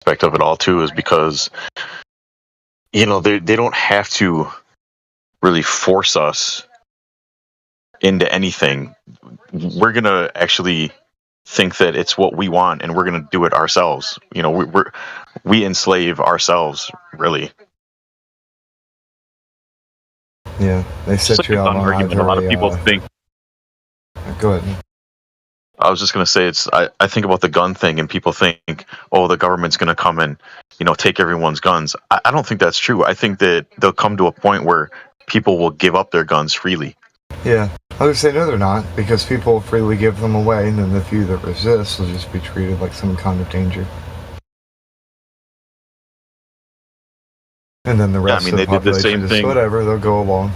aspect of it all too is because they don't have to really force us into anything. We're gonna actually think that it's what we want, and we're gonna do it ourselves. We enslave ourselves, really. Yeah, they It's just set like you a out gun on argument. either A lot of people think. Go ahead. I was just gonna say I think about the gun thing, and people think, oh, the government's gonna come and take everyone's guns. I don't think that's true. I think that they'll come to a point where people will give up their guns freely. Yeah, I would say no, they're not, because people freely give them away, and then the few that resist will just be treated like some kind of danger. And then the rest of the they did the population same just thing. whatever, they'll go along.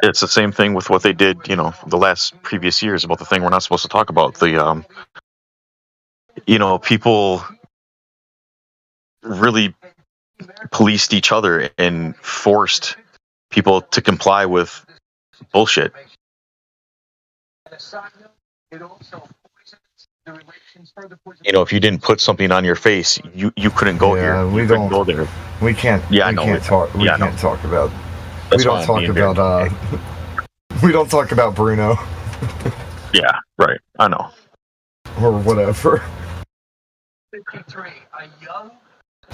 It's the same thing with what they did, the last previous years about the thing we're not supposed to talk about. The people really policed each other and forced people to comply with bullshit. If you didn't put something on your face, you couldn't go here. We couldn't go there. We can't. Yeah, we can't talk. We can't talk about. That's we don't talk about. We don't talk about Bruno. Yeah, right. I know. Or whatever.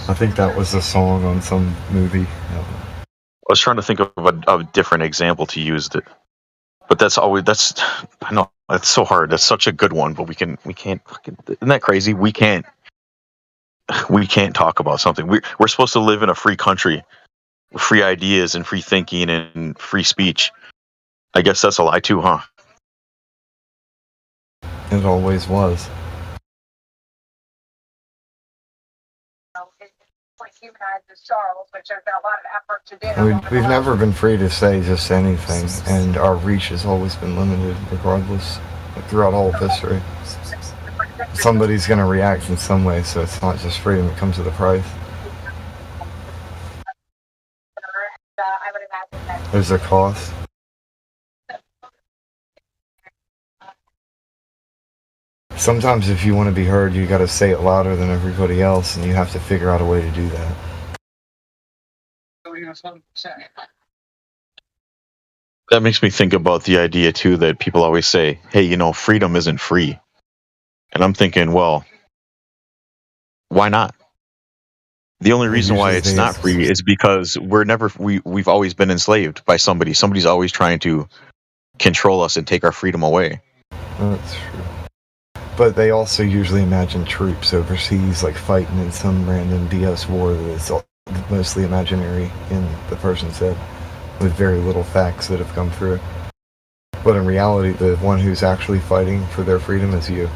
I think that was a song on some movie. I was trying to think of a different example to use that, but I know that's so hard. That's such a good one, but we can't. Isn't that crazy? We can't talk about something. We're supposed to live in a free country, free ideas and free thinking and free speech. I guess that's a lie too, huh? It always was. We've never been free to say just anything, and our reach has always been limited, regardless, throughout all of history. Somebody's going to react in some way, so it's not just freedom, it comes with a price. There's a cost. Sometimes if you want to be heard, you got to say it louder than everybody else, and you have to figure out a way to do that. That makes me think about the idea too that people always say, hey, freedom isn't free. And I'm thinking, well, why not? The only reason why it's not free is because we've always been enslaved by somebody. Somebody's always trying to control us and take our freedom away. That's true. But they also usually imagine troops overseas, like fighting in some random BS war that's mostly imaginary in the person's head, with very little facts that have come through. But in reality, the one who's actually fighting for their freedom is you.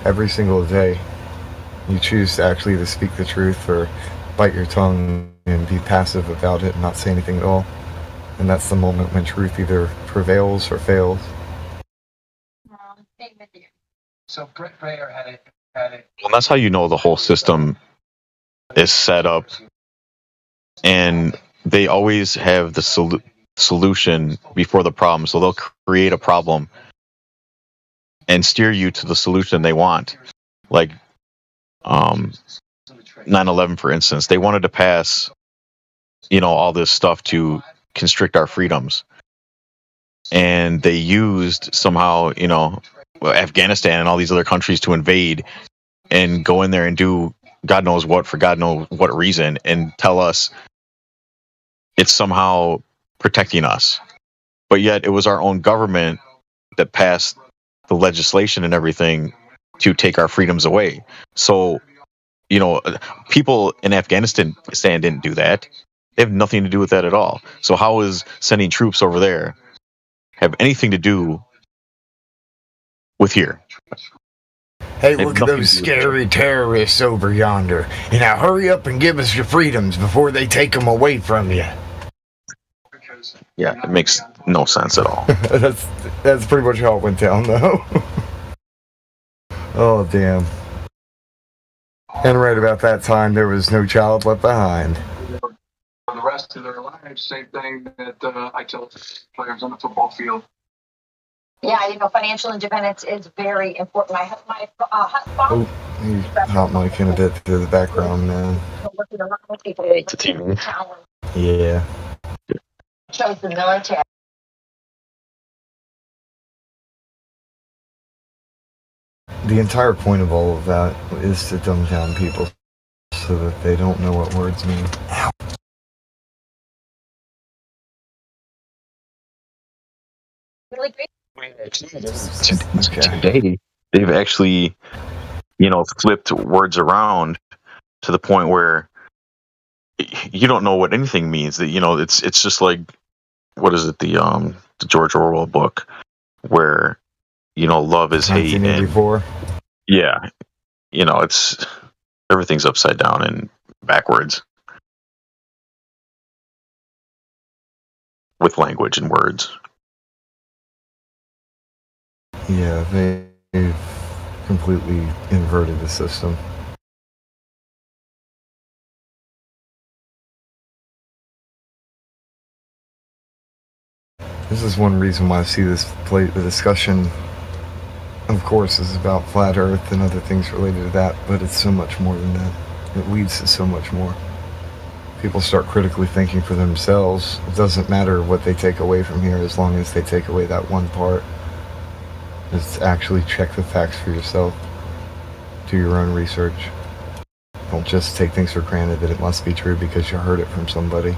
Every single day, you choose to actually either speak the truth or bite your tongue and be passive about it and not say anything at all. And that's the moment when truth either prevails or fails. So Brett Baer had it. Well, that's how you know the whole system is set up, and they always have the solution before the problem. So they'll create a problem and steer you to the solution they want. Like 9/11, for instance, they wanted to pass, all this stuff to constrict our freedoms, and they used somehow, Afghanistan and all these other countries to invade and go in there and do God knows what for God knows what reason, and tell us it's somehow protecting us. But yet it was our own government that passed the legislation and everything to take our freedoms away. So, people in Afghanistan didn't do that. They have nothing to do with that at all. So how is sending troops over there have anything to do with here? Hey, look at those scary terrorists over yonder. And now hurry up and give us your freedoms before they take them away from you. Yeah, it makes no sense at all. That's pretty much how it went down, though. Oh, damn. And right about that time, there was no child left behind. For the rest of their lives, same thing that I tell players on the football field. Yeah, financial independence is very important. My Oh, you hot mic in a bit through the background, man. It's a TV. Yeah. Chose the military. The entire point of all of that is to dumb down people so that they don't know what words mean. Ow. Really great. Today, they've actually, flipped words around to the point where you don't know what anything means. That it's just like, what is it? The George Orwell book where love is hate, and 1984. yeah, it's everything's upside down and backwards with language and words. Yeah, they've completely inverted the system. This is one reason why I see the discussion, of course, is about flat Earth and other things related to that, but it's so much more than that. It leads to so much more. People start critically thinking for themselves. It doesn't matter what they take away from here as long as they take away that one part. Just actually check the facts for yourself. Do your own research. Don't just take things for granted that it must be true because you heard it from somebody.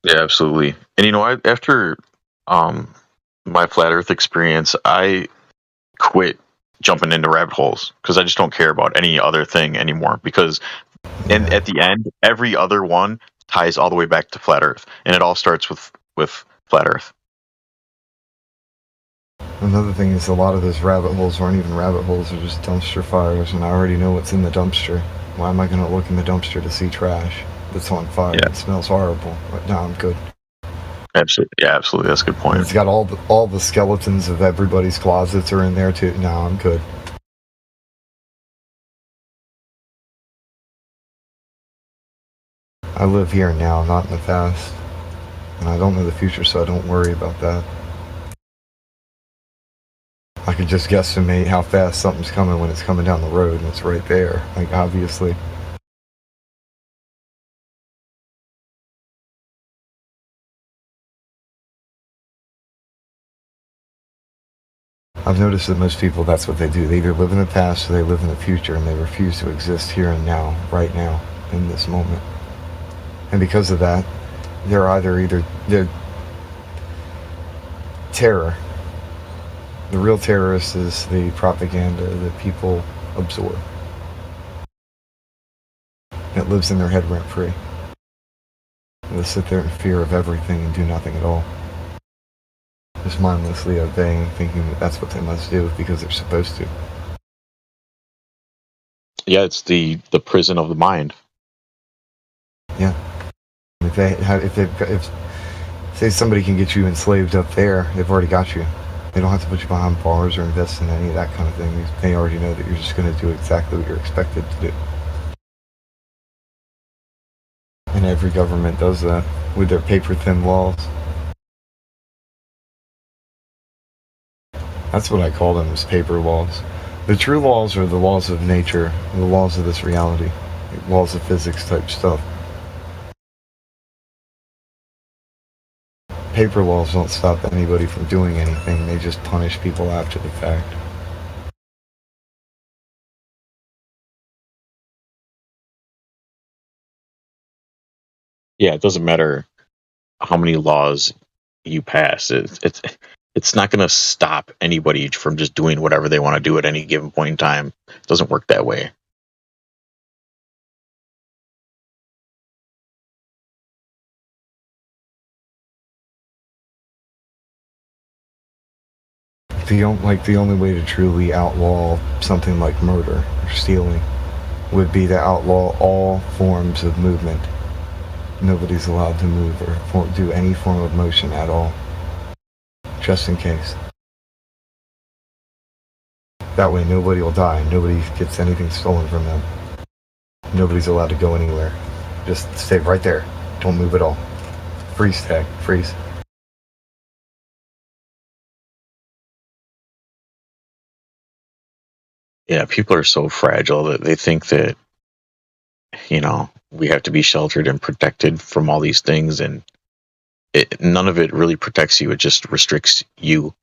Yeah, absolutely. And after my flat Earth experience, I quit jumping into rabbit holes because I just don't care about any other thing anymore. Because, and at the end, every other one ties all the way back to flat Earth, and it all starts with flat Earth. Another thing is a lot of those rabbit holes aren't even rabbit holes, they're just dumpster fires, and I already know what's in the dumpster. Why am I going to look in the dumpster to see trash that's on fire? Yeah. It smells horrible. But no, I'm good. Absolutely, yeah, absolutely. That's a good point. And it's got all the skeletons of everybody's closets are in there too. No, I'm good. I live here now, not in the past, and I don't know the future, so I don't worry about that. I could just guesstimate how fast something's coming when it's coming down the road, and it's right there. Like, obviously. I've noticed that most people, that's what they do. They either live in the past or they live in the future, and they refuse to exist here and now, right now, in this moment. And because of that, they're terror. The real terrorist is the propaganda that people absorb. It lives in their head rent-free. They sit there in fear of everything and do nothing at all. Just mindlessly obeying, thinking that that's what they must do because they're supposed to. Yeah, it's the prison of the mind. Yeah. If say somebody can get you enslaved up there, they've already got you. They don't have to put you behind bars or invest in any of that kind of thing. They already know that you're just going to do exactly what you're expected to do. And every government does that with their paper-thin laws. That's what I call them, is paper laws. The true laws are the laws of nature, the laws of this reality, like laws of physics type stuff. Paper laws don't stop anybody from doing anything, they just punish people after the fact. Yeah, it doesn't matter how many laws you pass. It's not going to stop anybody from just doing whatever they want to do at any given point in time. It doesn't work that way. The only way to truly outlaw something like murder or stealing would be to outlaw all forms of movement. Nobody's allowed to move or do any form of motion at all, just in case. That way nobody will die, nobody gets anything stolen from them. Nobody's allowed to go anywhere. Just stay right there. Don't move at all. Freeze tag. Freeze. Yeah, people are so fragile that they think that, we have to be sheltered and protected from all these things, and none of it really protects you. It just restricts you.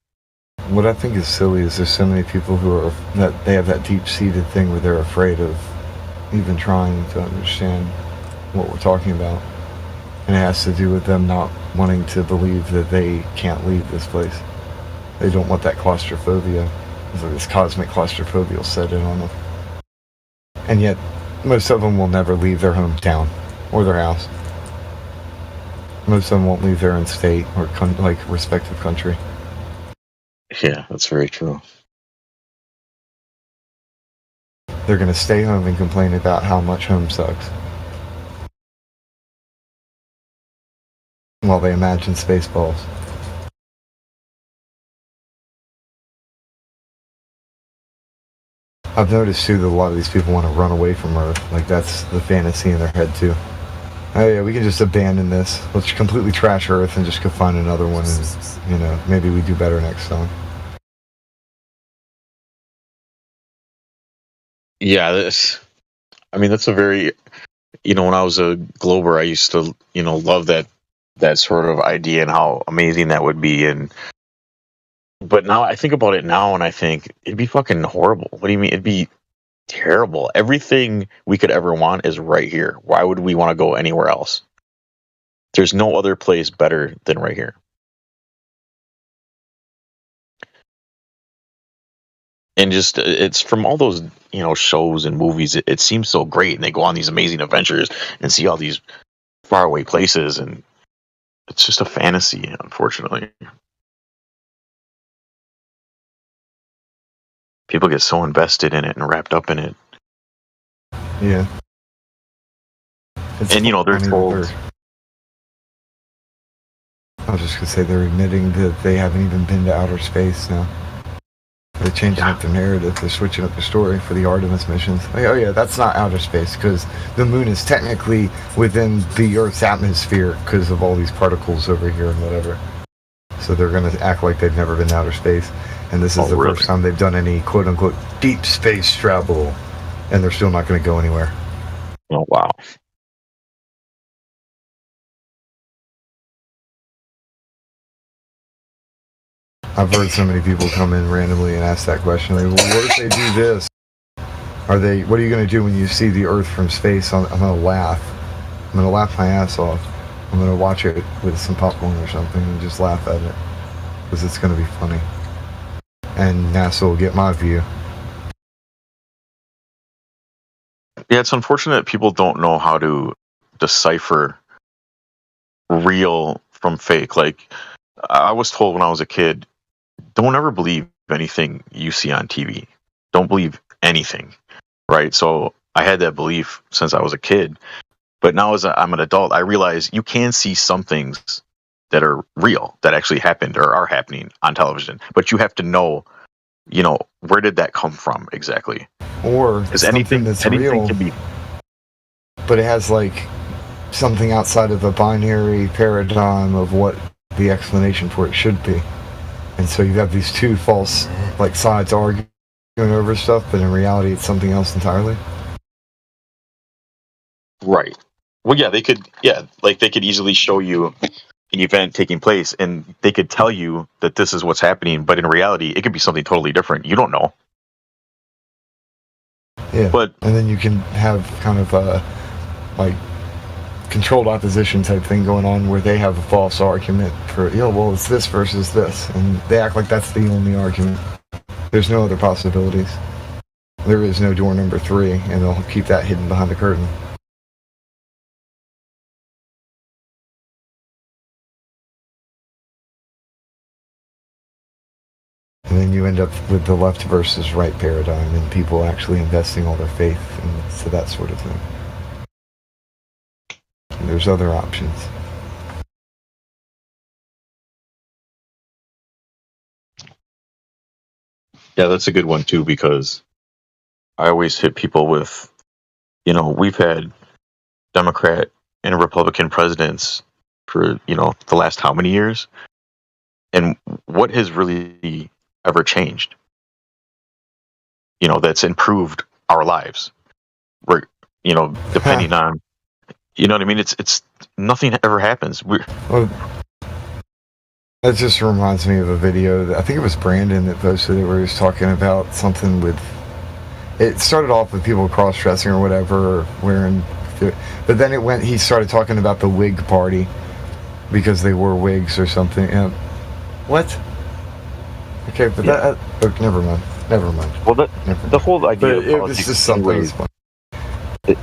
What I think is silly is there's so many people who are that they have that deep-seated thing where they're afraid of even trying to understand what we're talking about, and it has to do with them not wanting to believe that they can't leave this place. They don't want that claustrophobia. It's like this cosmic claustrophobia will set in on them, and yet most of them will never leave their hometown or their house. Most of them won't leave their own state or respective country. Yeah, that's very true. They're going to stay home and complain about how much home sucks while they imagine Spaceballs. I've noticed too that a lot of these people want to run away from Earth. Like, that's the fantasy in their head too. Oh yeah, we can just abandon this. Let's completely trash Earth and just go find another one, and maybe we do better next time. Yeah, that's a very, when I was a Glober, I used to, love that sort of idea and how amazing that would be. But now I think about it now and I think it'd be fucking horrible. What do you mean? It'd be terrible. Everything we could ever want is right here. Why would we want to go anywhere else? There's no other place better than right here. And just, it's from all those, shows and movies, it seems so great. And they go on these amazing adventures and see all these faraway places. And it's just a fantasy, unfortunately. People get so invested in it and wrapped up in it. Yeah. And they're told. I was just gonna say they're admitting that they haven't even been to outer space now. They're changing up the narrative. They're switching up the story for the Artemis missions. Like, oh yeah, that's not outer space because the moon is technically within the Earth's atmosphere because of all these particles over here and whatever. So they're gonna act like they've never been to outer space, and this is the first time they've done any quote-unquote deep space travel, and they're still not gonna go anywhere. Oh wow. I've heard so many people come in randomly and ask that question. Like, well, what if they do this? What are you going to do when you see the Earth from space? I'm going to laugh. I'm going to laugh my ass off. I'm going to watch it with some popcorn or something and just laugh at it. Because it's going to be funny. And NASA will get my view. Yeah, it's unfortunate people don't know how to decipher real from fake. Like, I was told when I was a kid, don't ever believe anything you see on TV. Don't believe anything, right? So I had that belief since I was a kid. But now as I'm an adult, I realize you can see some things that are real, that actually happened or are happening on television. But you have to know, where did that come from exactly? Or anything that's real, can be, but it has like something outside of the binary paradigm of what the explanation for it should be. And so you have these two false sides arguing over stuff, but in reality it's something else entirely. Right. Well, yeah, they could easily show you an event taking place and they could tell you that this is what's happening, but in reality it could be something totally different. You don't know. Yeah. And then you can have kind of a controlled opposition type thing going on where they have a false argument for, well, it's this versus this, and they act like that's the only argument. There's no other possibilities. There is no door number 3, and they'll keep that hidden behind the curtain. And then you end up with the left versus right paradigm and people actually investing all their faith into that sort of thing. And there's other options. Yeah, that's a good one too, because I always hit people with, we've had Democrat and Republican presidents for, the last how many years? And what has really ever changed? that's improved our lives. We're, depending on, you know what I mean? It's nothing ever happens. Well, that just reminds me of a video that I think it was Brandon that posted it, where he was talking about something with. It started off with people cross-dressing or whatever, or wearing, but then he started talking about the wig party because they wore wigs or something. What? Okay, but never mind. Well, the whole idea of it was politics just something. anyways,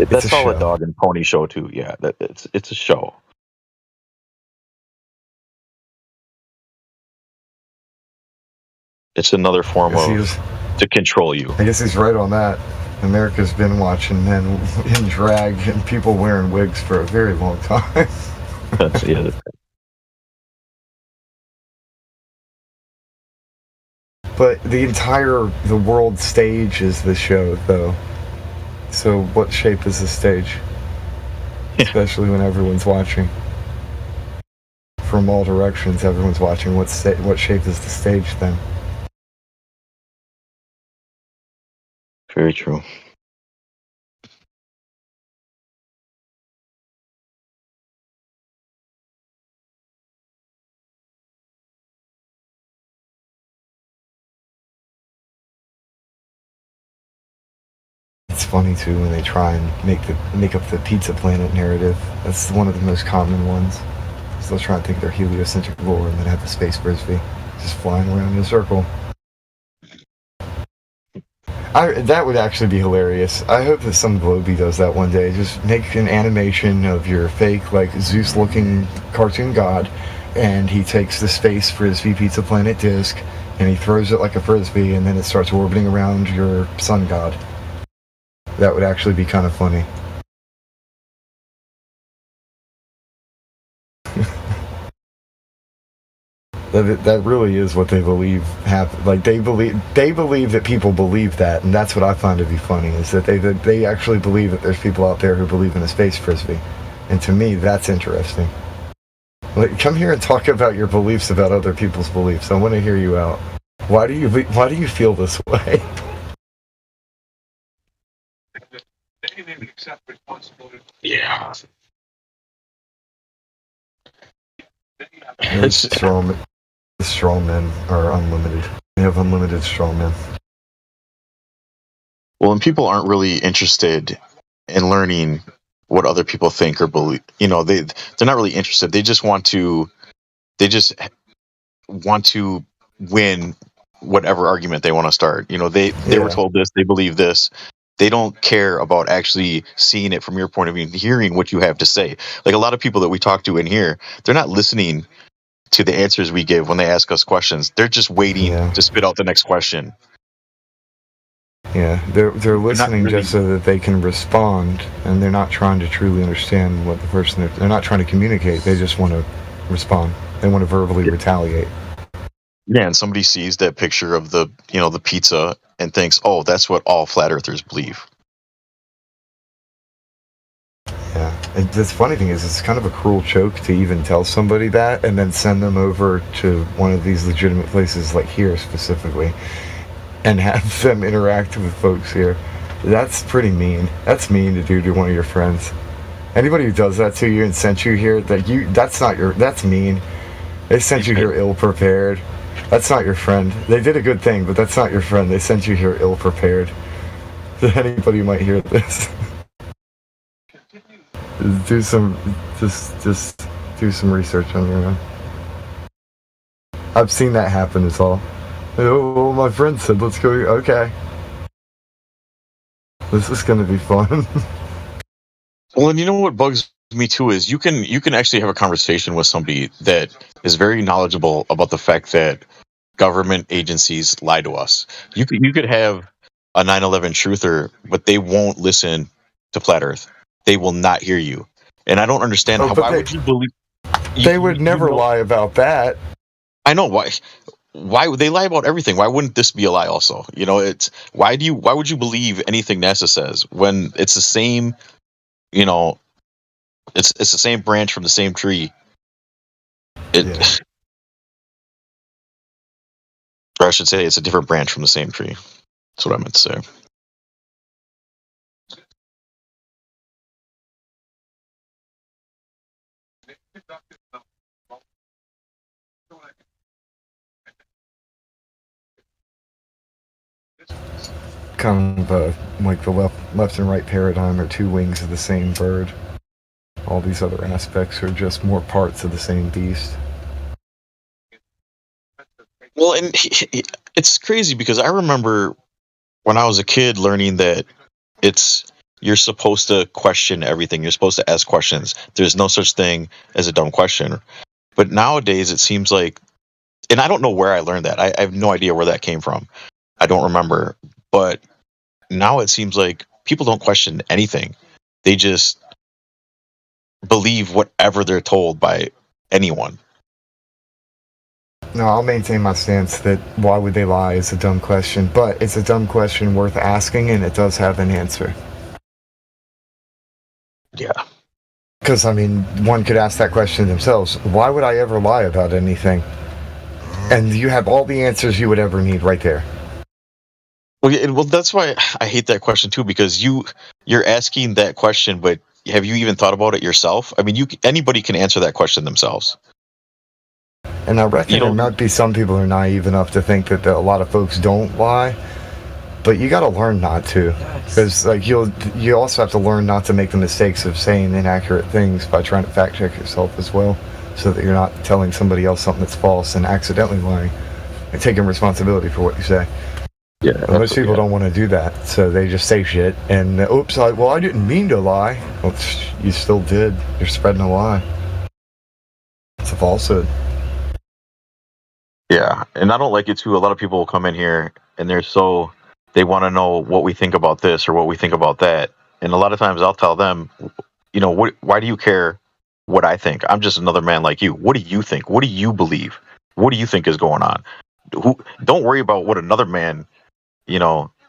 that's all a dog and pony show too. Yeah, it's a show. It's another form to control you. I guess he's right on that. America's been watching men in drag and people wearing wigs for a very long time. But the world stage is the show, though. So what shape is the stage? Especially when everyone's watching. From all directions, everyone's watching. What shape is the stage then? Very true. It's funny too when they try and make up the Pizza Planet narrative. That's one of the most common ones. So they'll try and think they're heliocentric lore and then have the space frisbee just flying around in a circle. That would actually be hilarious. I hope that some Globey does that one day. Just make an animation of your fake, like, Zeus-looking cartoon god, and he takes the space frisbee Pizza Planet disc, and he throws it like a frisbee, and then it starts orbiting around your sun god. That would actually be kind of funny. That really is what they believe happened. Like they believe that people believe that, and that's what I find to be funny, is that they actually believe that there's people out there who believe in a space frisbee, and to me that's interesting. Like, come here and talk about your beliefs about other people's beliefs. I want to hear you out. Why do you feel this way? They didn't accept responsibility. Yeah. The straw men are unlimited. They have unlimited straw men. Well, and people aren't really interested in learning what other people think or believe. They're not really interested. They just want to win whatever argument they want to start. They were told this, they believe this. They don't care about actually seeing it from your point of view, hearing what you have to say. Like, a lot of people that we talk to in here, they're not listening to the answers we give when they ask us questions. They're just waiting to spit out the next question. Yeah, they're listening just so that they can respond, and they're not trying to truly understand what the person they're not trying to communicate. They just want to respond. They want to verbally retaliate. Yeah, and somebody sees that picture of the pizza and thinks, "Oh, that's what all flat earthers believe." Yeah, and the funny thing is, it's kind of a cruel joke to even tell somebody that and then send them over to one of these legitimate places, like here specifically, and have them interact with folks here. That's pretty mean. That's mean to do to one of your friends. Anybody who does that to you and sent you here, that's mean. They sent you here ill-prepared. That's not your friend. They did a good thing, but that's not your friend. They sent you here ill-prepared. Anybody might hear this. Just do some research on your own. I've seen that happen is all. Oh, well, my friend said, let's go. Okay. This is going to be fun. Well, and you know what bugs me too is you can actually have a conversation with somebody that is very knowledgeable about the fact that government agencies lie to us. You could have a 9/11 truther, but they won't listen to Flat Earth. They will not hear you, and I don't understand why would you believe? They would never lie about that. I know why. Why would they lie about everything? Why wouldn't this be a lie also? It's why would you believe anything NASA says when it's the same, it's the same branch from the same tree. Or I should say it's a different branch from the same tree. That's what I meant to say. Kind of like the left and right paradigm are two wings of the same bird. All these other aspects are just more parts of the same beast. Well, and it's crazy because I remember when I was a kid learning that it's you're supposed to question everything. You're supposed to ask questions. There's no such thing as a dumb question. But nowadays it seems like, and I don't know where I learned that. I have no idea where that came from. I don't remember. But now it seems like people don't question anything. They just believe whatever they're told by anyone. No, I'll maintain my stance that why would they lie is a dumb question, but it's a dumb question worth asking, and it does have an answer. Yeah. Because, I mean, one could ask that question themselves. Why would I ever lie about anything? And you have all the answers you would ever need right there. Well, yeah, well, that's why I hate that question too, because you're asking that question, but have you even thought about it yourself? I mean, anybody can answer that question themselves. And I reckon there might be some people who are naive enough to think that a lot of folks don't lie, but you got to learn not to, because like you also have to learn not to make the mistakes of saying inaccurate things by trying to fact check yourself as well, so that you're not telling somebody else something that's false and accidentally lying and taking responsibility for what you say. Yeah, but most people don't want to do that, so they just say shit and oops, I didn't mean to lie. Well, you still did. You're spreading a lie. It's a falsehood. Yeah, and I don't like it too. A lot of people will come in here and they want to know what we think about this or what we think about that. And a lot of times I'll tell them, why do you care what I think? I'm just another man like you. What do you think? What do you believe? What do you think is going on? Don't worry about what another man,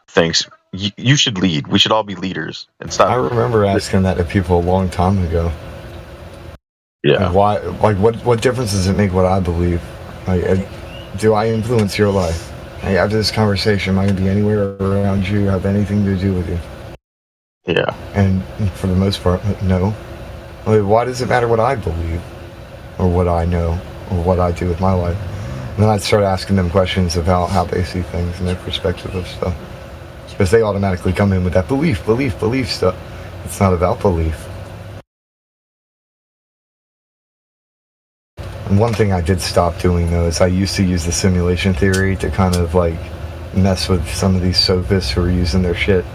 thinks. You should lead. We should all be leaders and stop. I remember asking that to people a long time ago. Yeah. Like why? Like what difference does it make what I believe? Like, do I influence your life? Like, after this conversation, am I going to be anywhere around you, have anything to do with you? Yeah. And for the most part, no. Like, why does it matter what I believe, or what I know, or what I do with my life? And then I'd start asking them questions about how they see things and their perspective of stuff, because they automatically come in with that belief stuff. It's not about belief. And one thing I did stop doing, though, is I used to use the simulation theory to kind of, like, mess with some of these sophists who are using their shit,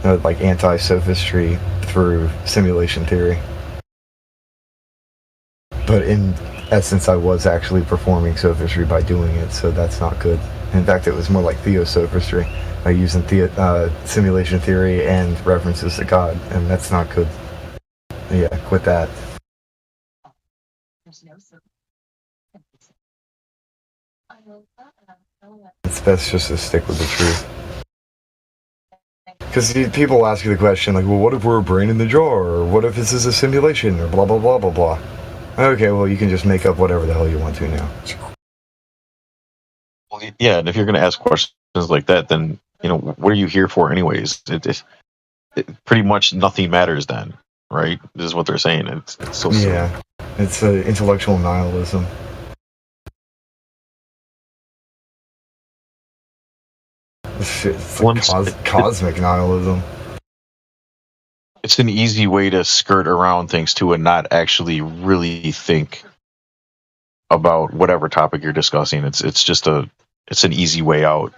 like anti-sophistry through simulation theory. But in essence, I was actually performing sophistry by doing it, so that's not good. In fact, it was more like theosophistry, by using simulation theory and references to God, and that's not good. Yeah, quit that. It's best just to stick with the truth. Because people ask you the question, like, well, what if we're a brain in the jar? Or what if this is a simulation? Or blah, blah, blah, blah, blah. Okay, well, you can just make up whatever the hell you want to now. Well, yeah, and if you're going to ask questions like that, then, what are you here for anyways? It pretty much nothing matters then, right? This is what they're saying. It's so silly. Yeah, it's intellectual nihilism. It's like cosmic nihilism. It's an easy way to skirt around things too and not actually really think about whatever topic you're discussing. It's an easy way out.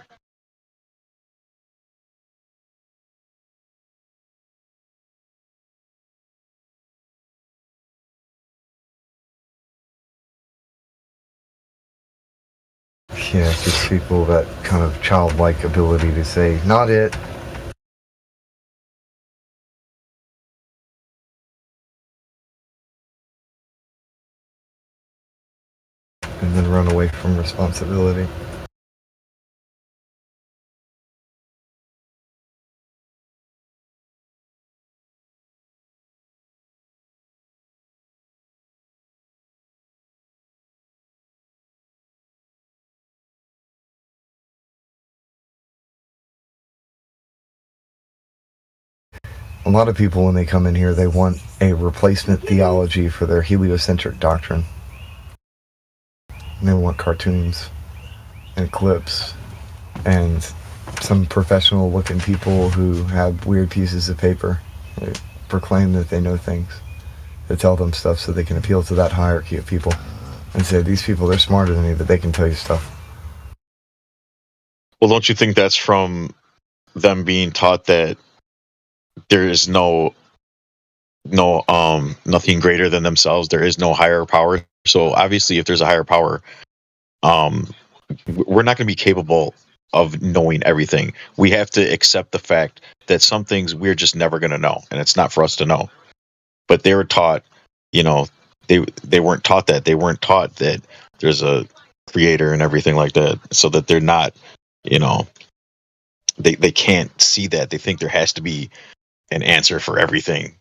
Yeah, it's just people that kind of childlike ability to say, not it. And then run away from responsibility. A lot of people, when they come in here, they want a replacement theology for their heliocentric doctrine. And they want cartoons and clips and some professional-looking people who have weird pieces of paper that proclaim that they know things, to tell them stuff so they can appeal to that hierarchy of people and say, these people, they're smarter than you, but they can tell you stuff. Well, don't you think that's from them being taught that there is nothing greater than themselves? There is no higher power. So obviously, if there's a higher power, we're not going to be capable of knowing everything. We have to accept the fact that some things we're just never going to know, and it's not for us to know. But they were taught, they weren't taught that. They weren't taught that there's a creator and everything like that, so that they're not, they can't see that. They think there has to be an answer for everything.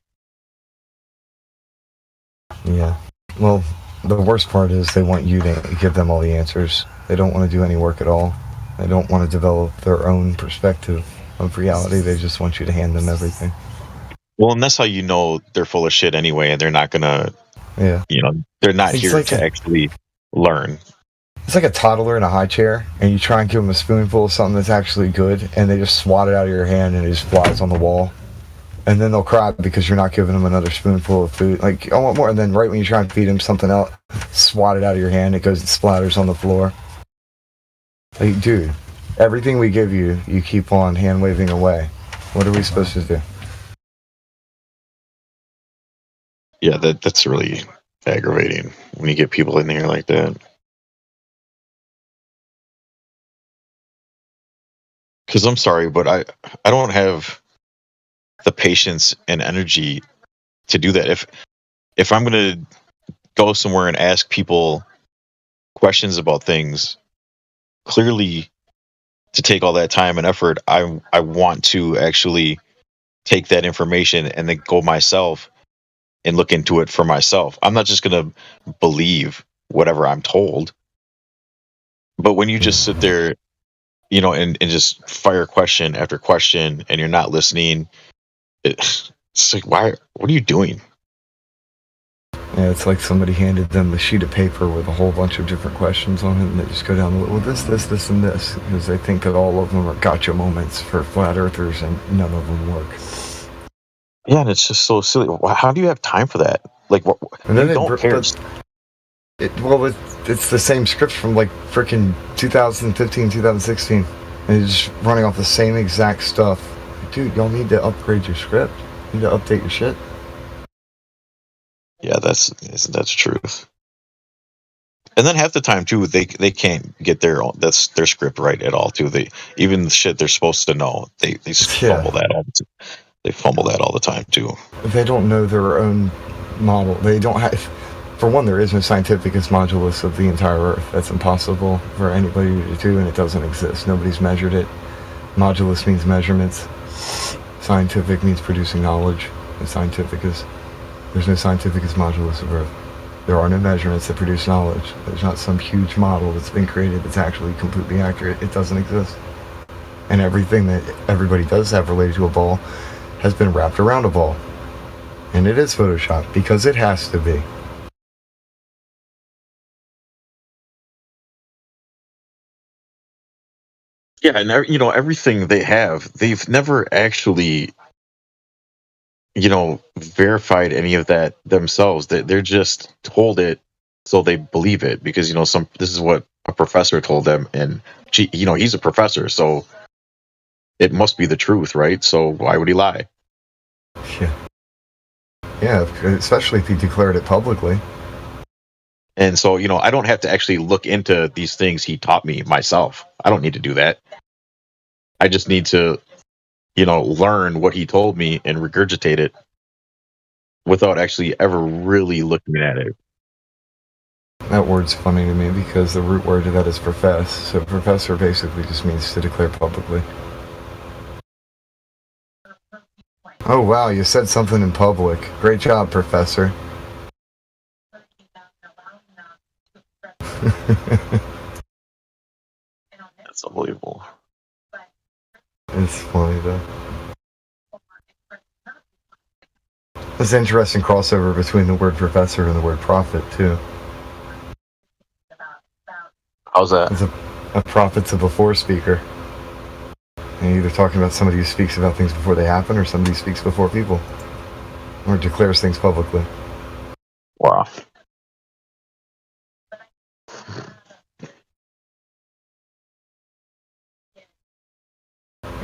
Yeah. Well, the worst part is they want you to give them all the answers. They don't want to do any work at all. They don't want to develop their own perspective of reality. They just want you to hand them everything. Well, and that's how you know they're full of shit anyway, and they're not gonna, they're not here to actually learn. It's like a toddler in a high chair, and you try and give them a spoonful of something that's actually good, and they just swat it out of your hand, and it just flies on the wall. And then they'll cry because you're not giving them another spoonful of food. Like, I want more. And then right when you try and feed them something else, swat it out of your hand, it goes and splatters on the floor. Like, dude, everything we give you, you keep on hand-waving away. What are we supposed to do? Yeah, that's really aggravating when you get people in here like that. Because I'm sorry, but I don't have the patience and energy to do that. If I'm gonna go somewhere and ask people questions about things, clearly to take all that time and effort, I want to actually take that information and then go myself and look into it for myself. I'm not just gonna believe whatever I'm told. But when you just sit there, and just fire question after question, and you're not listening, it's like, what are you doing? Yeah, it's like somebody handed them a sheet of paper with a whole bunch of different questions on it, and they just go down, well, this, and this, because they think that all of them are gotcha moments for flat earthers, and none of them work. Yeah, and it's just so silly. How do you have time for that? Like, and then you don't care. It's the same script from like freaking 2015, 2016, and it's just running off the same exact stuff. Dude, y'all need to upgrade your script. You need to update your shit. Yeah, that's the truth. And then half the time too, they can't get their script right at all too. Even the shit they're supposed to know, they fumble that all the time. They fumble that all the time too. They don't know their own model. They don't have. For one, there is no scientific modulus of the entire Earth. That's impossible for anybody to do, and it doesn't exist. Nobody's measured it. Modulus means measurements. Scientific means producing knowledge. And there's no scientific modulus of Earth. There are no measurements that produce knowledge. There's not some huge model that's been created that's actually completely accurate. It doesn't exist. And everything that everybody does have related to a ball has been wrapped around a ball. And it is Photoshop, because it has to be. Yeah, and everything they've never actually, verified any of that themselves. They're just told it so they believe it, because this is what a professor told them, and he's a professor, so it must be the truth, right? So why would he lie? Yeah, especially if he declared it publicly. And so, I don't have to actually look into these things he taught me myself. I don't need to do that. I just need to, learn what he told me and regurgitate it without actually ever really looking at it. That word's funny to me because the root word of that is profess. So professor basically just means to declare publicly. Oh wow, you said something in public. Great job, professor. That's unbelievable. It's funny though. There's an interesting crossover between the word professor and the word prophet, too. How's that? A prophet's a before speaker. And you're either talking about somebody who speaks about things before they happen, or somebody who speaks before people, or declares things publicly. Wow.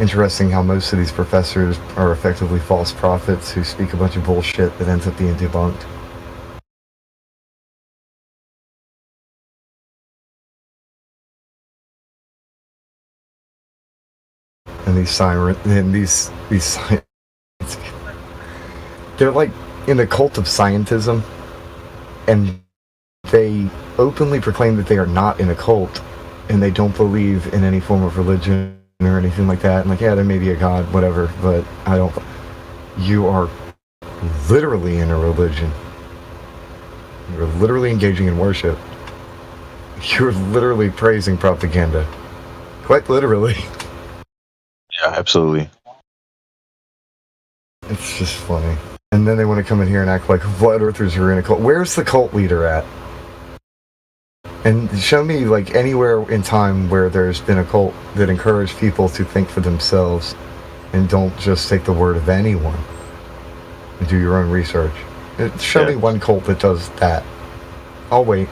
Interesting how most of these professors are effectively false prophets who speak a bunch of bullshit that ends up being debunked. And these they're like in the cult of scientism, and they openly proclaim that they are not in a cult, and they don't believe in any form of religion or anything like that. And like, yeah, there may be a god, whatever, but I don't. You are literally in a religion. You're literally engaging in worship. You're literally praising propaganda. Quite literally. Yeah, absolutely. It's just funny. And then they want to come in here and act like flat earthers are in a cult. Where's the cult leader at? And show me, like, anywhere in time where there's been a cult that encouraged people to think for themselves and don't just take the word of anyone and do your own research. Show me one cult that does that. I'll wait.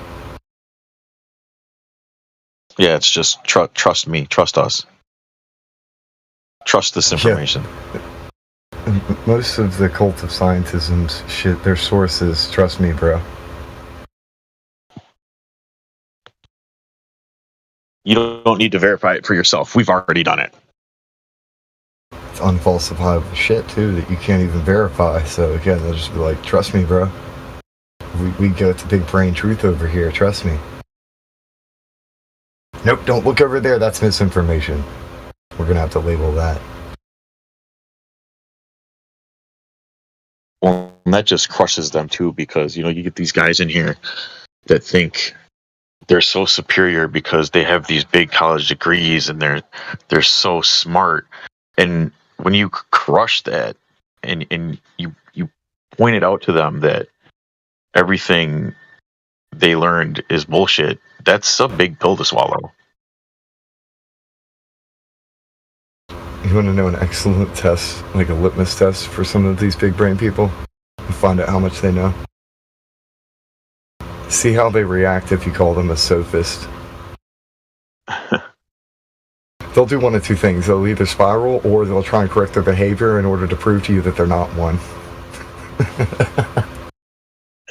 Yeah, it's just trust me, trust us. Trust this information. Yeah. Most of the cult of scientism's shit, their sources, trust me, bro. You don't need to verify it for yourself. We've already done it. It's unfalsifiable shit, too, that you can't even verify. So, again, they'll just be like, trust me, bro. We go to big brain truth over here, trust me. Nope, don't look over there, that's misinformation. We're gonna have to label that. Well, and that just crushes them too, because you get these guys in here that think they're so superior because they have these big college degrees and they're so smart. And when you crush that and you point it out to them that everything they learned is bullshit, that's a big pill to swallow. You want to know an excellent test, like a litmus test for some of these big brain people? And find out how much they know. See how they react if you call them a sophist. They'll do one of two things. They'll either spiral or they'll try and correct their behavior in order to prove to you that they're not one.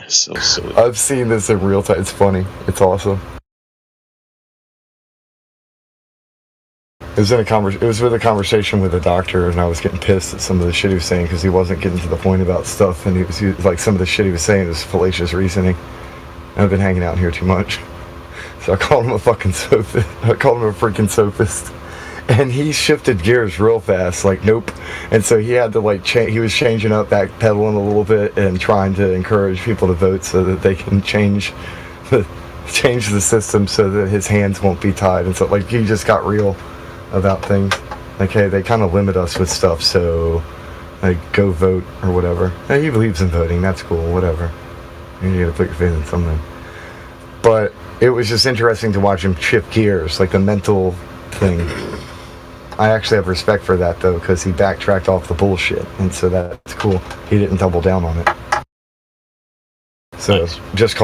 So silly. I've seen this in real time. It's funny. It's awesome. It was with a conversation with a doctor, and I was getting pissed at some of the shit he was saying because he wasn't getting to the point about stuff, and he was like, some of the shit he was saying was fallacious reasoning. I've been hanging out here too much, so I called him a fucking sophist. I called him a freaking sophist, and he shifted gears real fast. Like, nope. And so he had to he was changing up, backpedaling a little bit, and trying to encourage people to vote so that they can change the system so that his hands won't be tied. And so, he just got real about things. Like, hey, they kind of limit us with stuff, so go vote or whatever. Hey, he believes in voting, that's cool, whatever. You gotta put your faith in something. But it was just interesting to watch him shift gears, like the mental thing. I actually have respect for that, though, because he backtracked off the bullshit, and so that's cool. He didn't double down on it. So Nice. just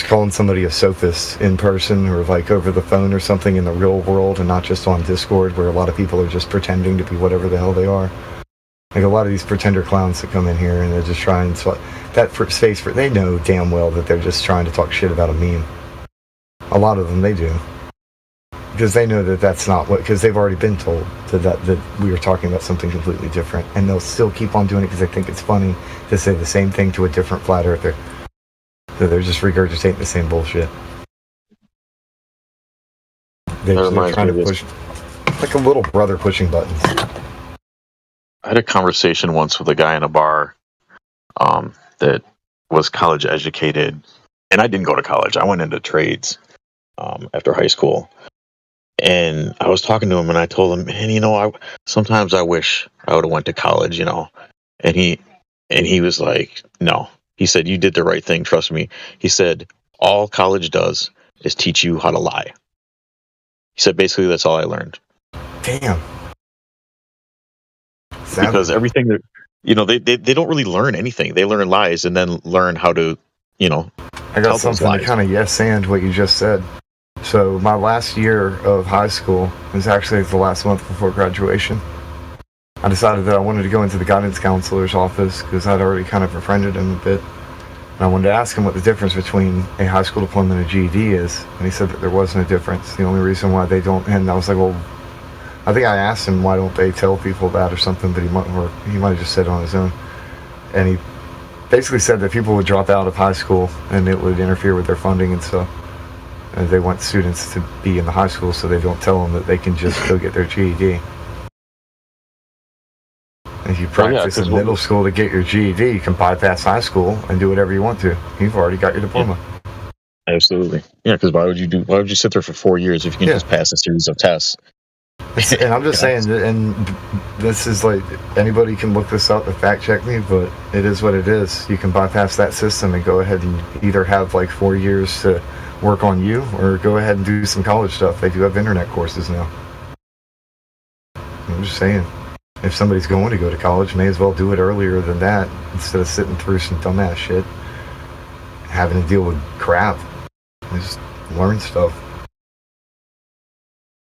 calling somebody a sophist in person or over the phone or something in the real world, and not just on Discord, where a lot of people are just pretending to be whatever the hell they are. Like a lot of these pretender clowns that come in here and they're just trying to they know damn well that they're just trying to talk shit about a meme. A lot of them, they do. Because they know that that's not because they've already been told that we were talking about something completely different, and they'll still keep on doing it because they think it's funny to say the same thing to a different flat earther. So they're just regurgitating the same bullshit. They're trying to push, like a little brother pushing buttons. I had a conversation once with a guy in a bar that was college educated, and I didn't go to college. I went into trades after high school. And I was talking to him, and I told him, man, sometimes I wish I would have went to college, And And he was like, no. He said, you did the right thing. Trust me. He said, all college does is teach you how to lie. He said, basically, that's all I learned. Damn. Because everything that, they don't really learn anything. They learn lies and then learn how to, I tell got those something to lies. kind of yes and what you just said. So my last year of high school was actually the last month before graduation. I decided that I wanted to go into the guidance counselor's office because I'd already kind of befriended him a bit. And I wanted to ask him what the difference between a high school diploma and a GED is. And he said that there wasn't a difference. The only reason why they don't, and I was like, well, I think I asked him why don't they tell people that or something, but he might have just said it on his own. And he basically said that people would drop out of high school and it would interfere with their funding and stuff. And they want students to be in the high school so they don't tell them that they can just go get their GED. If you practice in middle school to get your GED, you can bypass high school and do whatever you want to. You've already got your diploma. Absolutely. Yeah, because why would you sit there for 4 years if you can just pass a series of tests? And I'm just saying, and this is like, anybody can look this up and fact check me, but it is what it is. You can bypass that system and go ahead and either have like 4 years to work on you or go ahead and do some college stuff. They do have internet courses now. I'm just saying, if somebody's going to go to college, may as well do it earlier than that instead of sitting through some dumbass shit, having to deal with crap. Just learn stuff.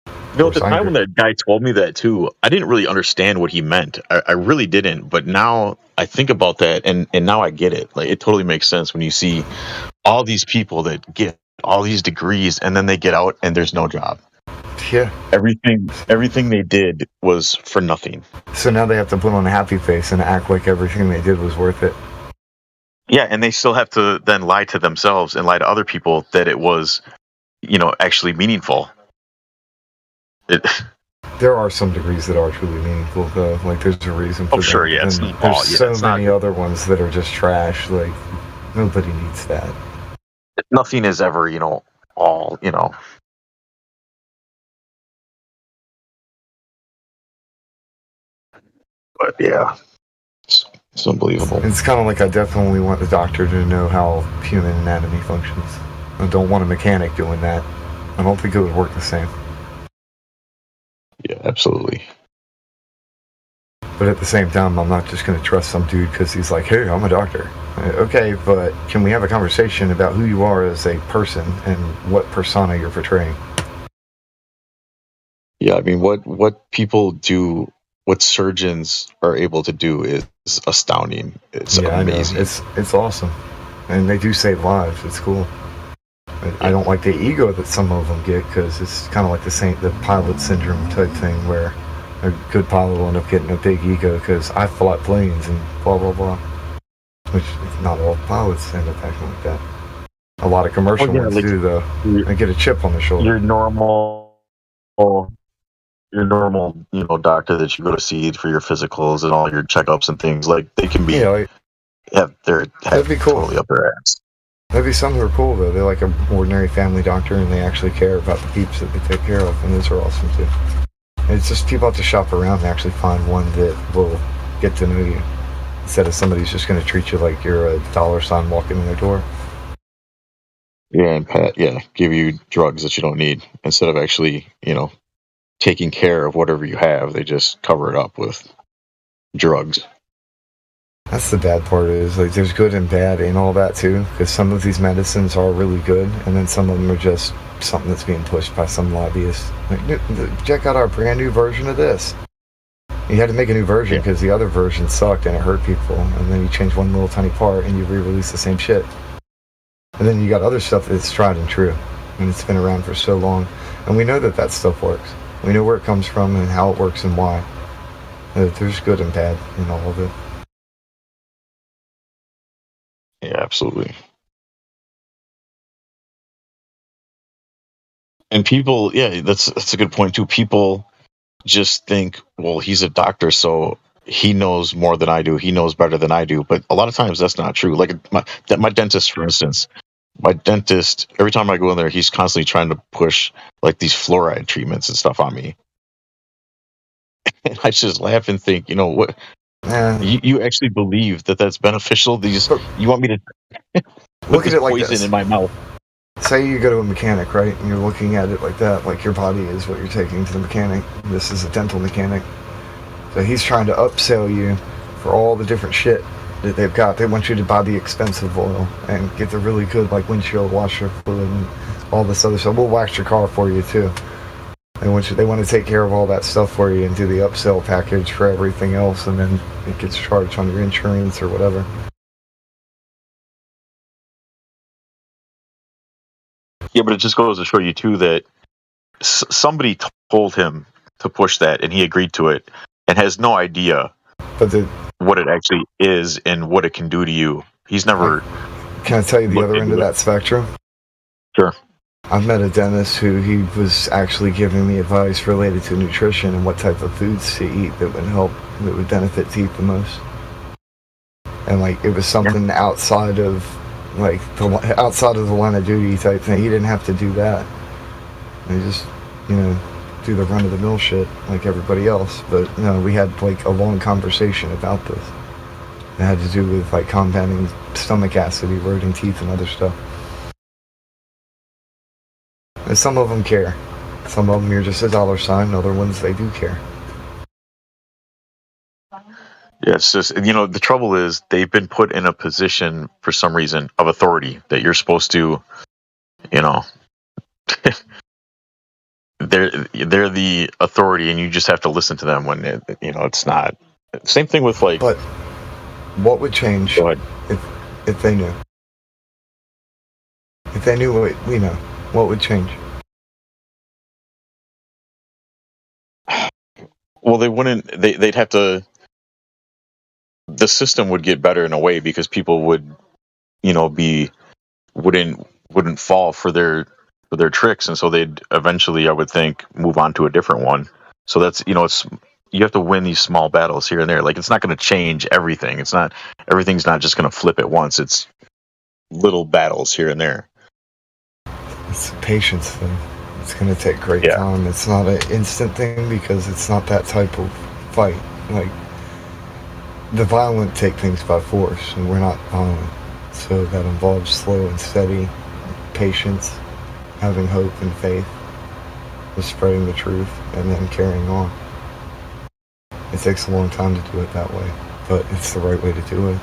At the time when that guy told me that too, I didn't really understand what he meant. I really didn't. But now I think about that, and now I get it. Like, it totally makes sense when you see all these people that get all these degrees and then they get out and there's no job. Yeah. Everything they did was for nothing. So now they have to put on a happy face and act like everything they did was worth it. Yeah, and they still have to then lie to themselves and lie to other people that it was, actually meaningful. There are some degrees that are truly meaningful, though. Like, there's a reason for them. Sure, yeah. There's so many other ones that are just trash. Like, nobody needs that. Nothing is ever, all, But yeah, it's unbelievable. It's kind of like I definitely want the doctor to know how human anatomy functions. I don't want a mechanic doing that. I don't think it would work the same. Yeah, absolutely. But at the same time, I'm not just going to trust some dude because he's like, hey, I'm a doctor. Okay, but can we have a conversation about who you are as a person and what persona you're portraying? Yeah, I mean, what people do, what surgeons are able to do is astounding. It's amazing. It's awesome. And they do save lives. It's cool. I don't like the ego that some of them get because it's kind of like the pilot syndrome type thing where a good pilot will end up getting a big ego because I fly planes and blah, blah, blah. Which not all pilots end up acting like that. A lot of commercial ones do, though. They get a chip on their shoulder. Your normal, doctor that you go to see for your physicals and all your checkups and things, like, they can be, have their head totally up their ass. There'd be some who are cool, though. They're like an ordinary family doctor, and they actually care about the peeps that they take care of, and those are awesome, too. And it's just people have to shop around and actually find one that will get to know you, instead of somebody who's just going to treat you like you're a dollar sign walking in their door. Yeah, and give you drugs that you don't need, instead of actually, taking care of whatever you have. They just cover it up with drugs. That's the bad part is, like, there's good and bad in all that, too, because some of these medicines are really good, and then some of them are just something that's being pushed by some lobbyists. Like, check out our brand new version of this. You had to make a new version because the other version sucked and it hurt people, and then you change one little tiny part and you re-release the same shit. And then you got other stuff that's tried and true, and it's been around for so long, and we know that stuff works. We know where it comes from and how it works and why. There's good and bad in all of it. Yeah, absolutely. And people, that's a good point too. People just think, well, he's a doctor, so he knows more than I do. He knows better than I do. But a lot of times that's not true. Like my dentist, for instance, every time I go in there, he's constantly trying to push like these fluoride treatments and stuff on me. And I just laugh and think, You actually believe that that's beneficial? You want me to put Look at this it like poison this. in my mouth? Say you go to a mechanic, right? And you're looking at it like that, like your body is what you're taking to the mechanic. This is a dental mechanic. So he's trying to upsell you for all the different shit that they've got. They want you to buy the expensive oil and get the really good, like, windshield washer fluid and all this other stuff. We'll wax your car for you too. They want to take care of all that stuff for you and do the upsell package for everything else, and then it gets charged on your insurance or whatever. Yeah, but it just goes to show you too that somebody told him to push that, and he agreed to it, and has no idea But what it actually is and what it can do to you. He's never. Can I tell you the looked other end into of it. that spectrum? Sure. I've met a dentist who he was actually giving me advice related to nutrition and what type of foods to eat that would benefit teeth the most. And like it was something outside of outside of the line of duty type thing. He didn't have to do that. He just, do the run of the mill shit like everybody else. But no, we had like a long conversation about this. It had to do with like compounding stomach acid, eroding teeth, and other stuff. And some of them care. Some of them you're just a dollar sign. Other ones they do care. Yeah, it's just the trouble is they've been put in a position for some reason of authority that you're supposed to, they're the authority, and you just have to listen to them when it's not. Same thing with like. But what would change if they knew? If they knew what we know, what would change? Well, they wouldn't. They'd have to. The system would get better in a way because people would, wouldn't fall for their tricks, and so they'd eventually, I would think, move on to a different one. So that's it's you have to win these small battles here and there. Like it's not going to change everything. Everything's not just going to flip at once. It's little battles here and there. It's a patience thing. It's going to take great time. It's not an instant thing because it's not that type of fight. Like the violent take things by force, and we're not violent. So that involves slow and steady patience, having hope and faith, with spreading the truth, and then carrying on. It takes a long time to do it that way, but it's the right way to do it.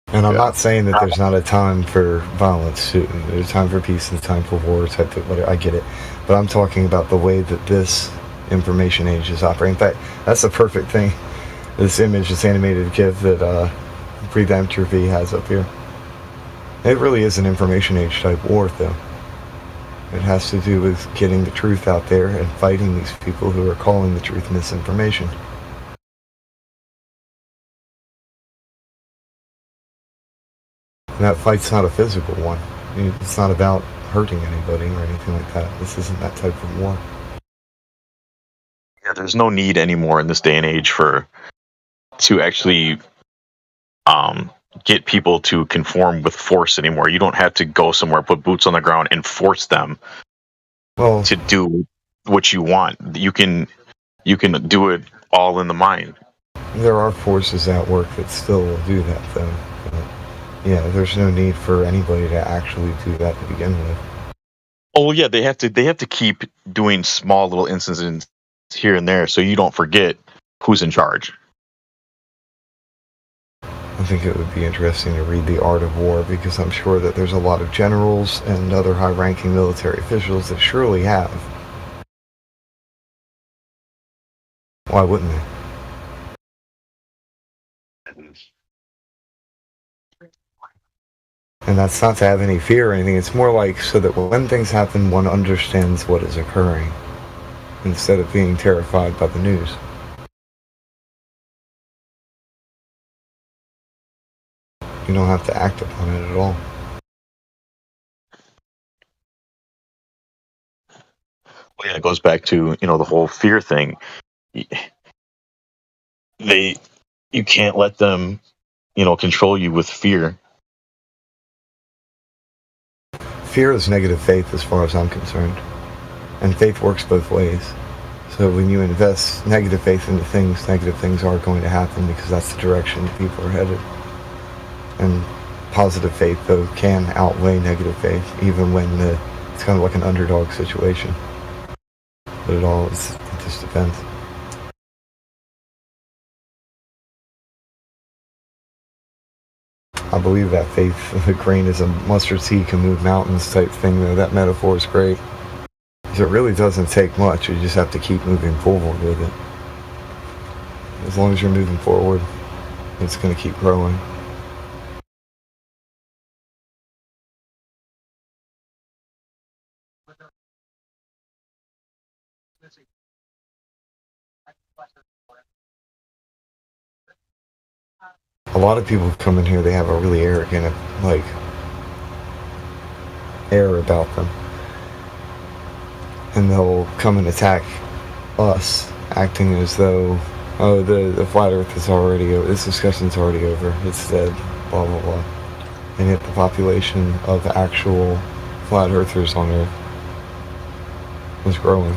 And I'm not saying that there's not a time for violence. There's a time for peace and a time for war, type of whatever. I get it. But I'm talking about the way that this information age is operating. In fact, that's the perfect thing. This image, this animated GIF that Breathe Amateur V has up here. It really is an information age type war, though. It has to do with getting the truth out there and fighting these people who are calling the truth misinformation. And that fight's not a physical one. It's not about hurting anybody or anything like that. This isn't that type of war. Yeah, there's no need anymore in this day and age to actually get people to conform with force anymore. You don't have to go somewhere, put boots on the ground, and force them to do what you want. You can do it all in the mind. There are forces at work that still will do that, though. But yeah, there's no need for anybody to actually do that to begin with. Oh yeah, they have to keep doing small little instances here and there, so you don't forget who's in charge. I think it would be interesting to read The Art of War, because I'm sure that there's a lot of generals and other high-ranking military officials that surely have. Why wouldn't they? And that's not to have any fear or anything. It's more like so that when things happen, one understands what is occurring instead of being terrified by the news. You don't have to act upon it at all. Well, yeah, it goes back to the whole fear thing. You can't let them control you with fear. Fear is negative faith as far as I'm concerned. And faith works both ways. So when you invest negative faith into things, negative things are going to happen because that's the direction people are headed. And positive faith, though, can outweigh negative faith, even when it's kind of like an underdog situation. But it just depends. I believe that faith, the grain is a mustard seed can move mountains type thing, though. That metaphor is great. Because it really doesn't take much. You just have to keep moving forward with it. As long as you're moving forward, it's going to keep growing. A lot of people come in here, they have a really arrogant, air about them. And they'll come and attack us, acting as though, oh, the flat earth is already over, this discussion's already over, it's dead, blah, blah, blah. And yet the population of actual flat earthers on Earth was growing.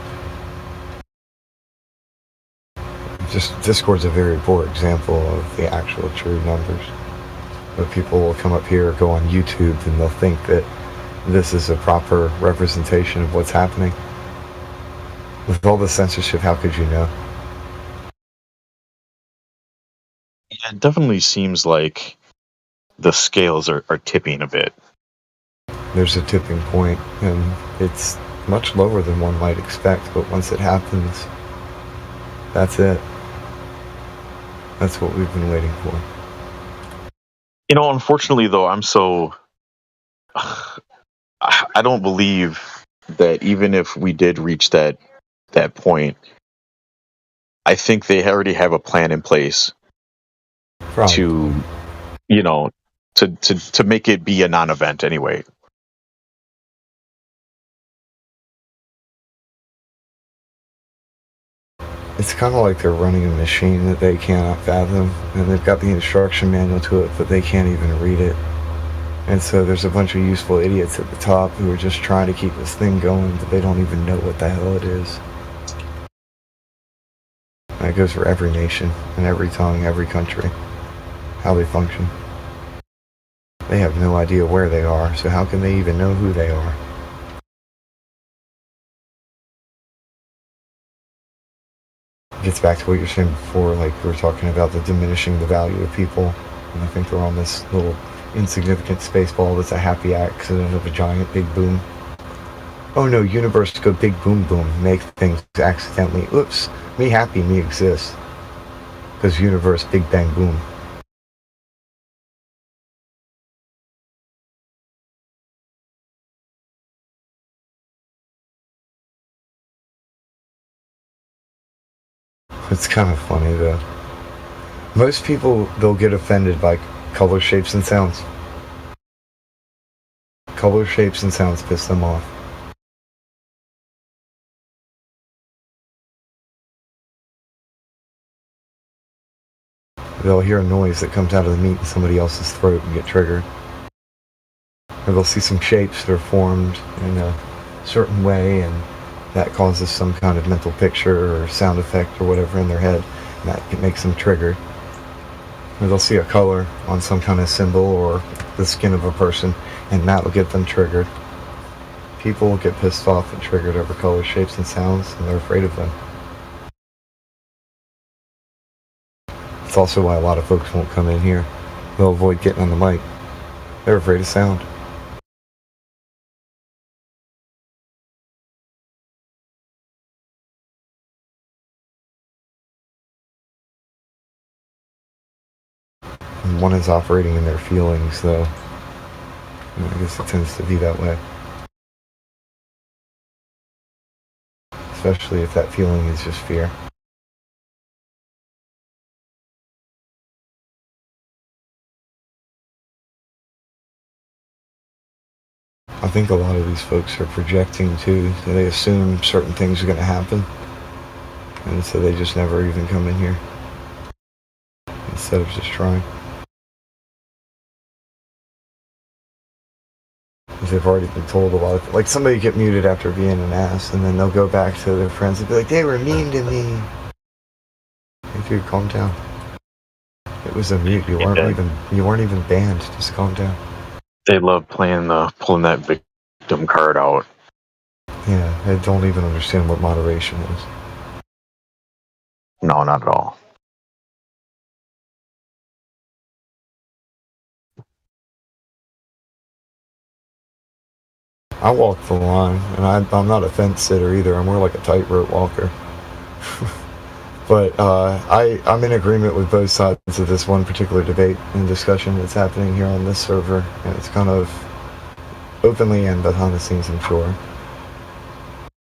Just Discord's a very poor example of the actual true numbers. But people will come up here or go on YouTube and they'll think that this is a proper representation of what's happening. With all the censorship, how could you know? Yeah, it definitely seems like the scales are tipping a bit. There's a tipping point, and it's much lower than one might expect, but once it happens, that's it. That's what we've been waiting for. Unfortunately, though, I don't believe that even if we did reach that point, I think they already have a plan in place Probably. to make it be a non-event anyway. It's kind of like they're running a machine that they cannot fathom, and they've got the instruction manual to it, but they can't even read it. And so there's a bunch of useful idiots at the top who are just trying to keep this thing going, but they don't even know what the hell it is. And it goes for every nation and every tongue, every country, how they function. They have no idea where they are, so how can they even know who they are? It gets back to what you were saying before, like we were talking about the diminishing the value of people. And I think they're on this little insignificant space ball that's a happy accident of a giant big boom. Oh no, universe go big boom boom, make things accidentally, oops, me happy, me exist. Because universe big bang boom. It's kind of funny though. Most people, they'll get offended by color, shapes, and sounds. Color, shapes, and sounds piss them off. They'll hear a noise that comes out of the meat in somebody else's throat and get triggered. Or they'll see some shapes that are formed in a certain way and that causes some kind of mental picture or sound effect or whatever in their head, and that makes them triggered. Or they'll see a color on some kind of symbol or the skin of a person, and that will get them triggered. People will get pissed off and triggered over color, shapes, and sounds, and they're afraid of them. It's also why a lot of folks won't come in here. They'll avoid getting on the mic. They're afraid of sound. And one is operating in their feelings, though. I guess it tends to be that way. Especially if that feeling is just fear. I think a lot of these folks are projecting too, so they assume certain things are going to happen, and so they just never even come in here, instead of just trying. they've already been told a lot of, like, somebody get muted after being an ass, and then they'll go back to their friends and be like, they were mean to me. Like, dude, calm down. It was a mute. You weren't even banned. Just calm down. They love pulling that victim card out. Yeah, I don't even understand what moderation is. No, not at all. I walk the line, and I'm not a fence sitter either. I'm more like a tightrope walker. But I'm in agreement with both sides of this one particular debate and discussion that's happening here on this server, and it's kind of openly and behind the scenes, I'm sure.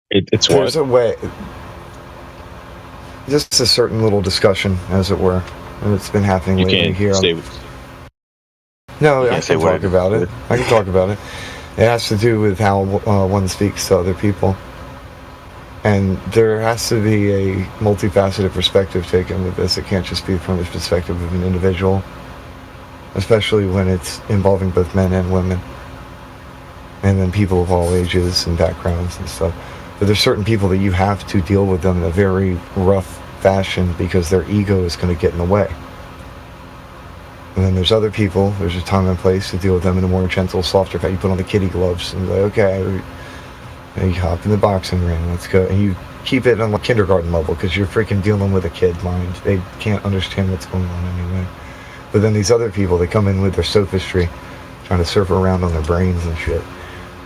It's There's a way, just a certain little discussion, as it were, and it's been happening lately here. No, I can talk about it. I can talk about it. It has to do with how one speaks to other people. And there has to be a multifaceted perspective taken with this. It can't just be from the perspective of an individual, especially when it's involving both men and women, and then people of all ages and backgrounds and stuff. But there's certain people that you have to deal with them in a very rough fashion because their ego is going to get in the way. And then there's other people, there's a time and place to deal with them in a more gentle, softer fashion. You put on the kitty gloves and be like, okay, and you hop in the boxing ring, let's go. And you keep it on the kindergarten level because you're freaking dealing with a kid mind. They can't understand what's going on anyway. But then these other people, they come in with their sophistry, trying to surf around on their brains and shit.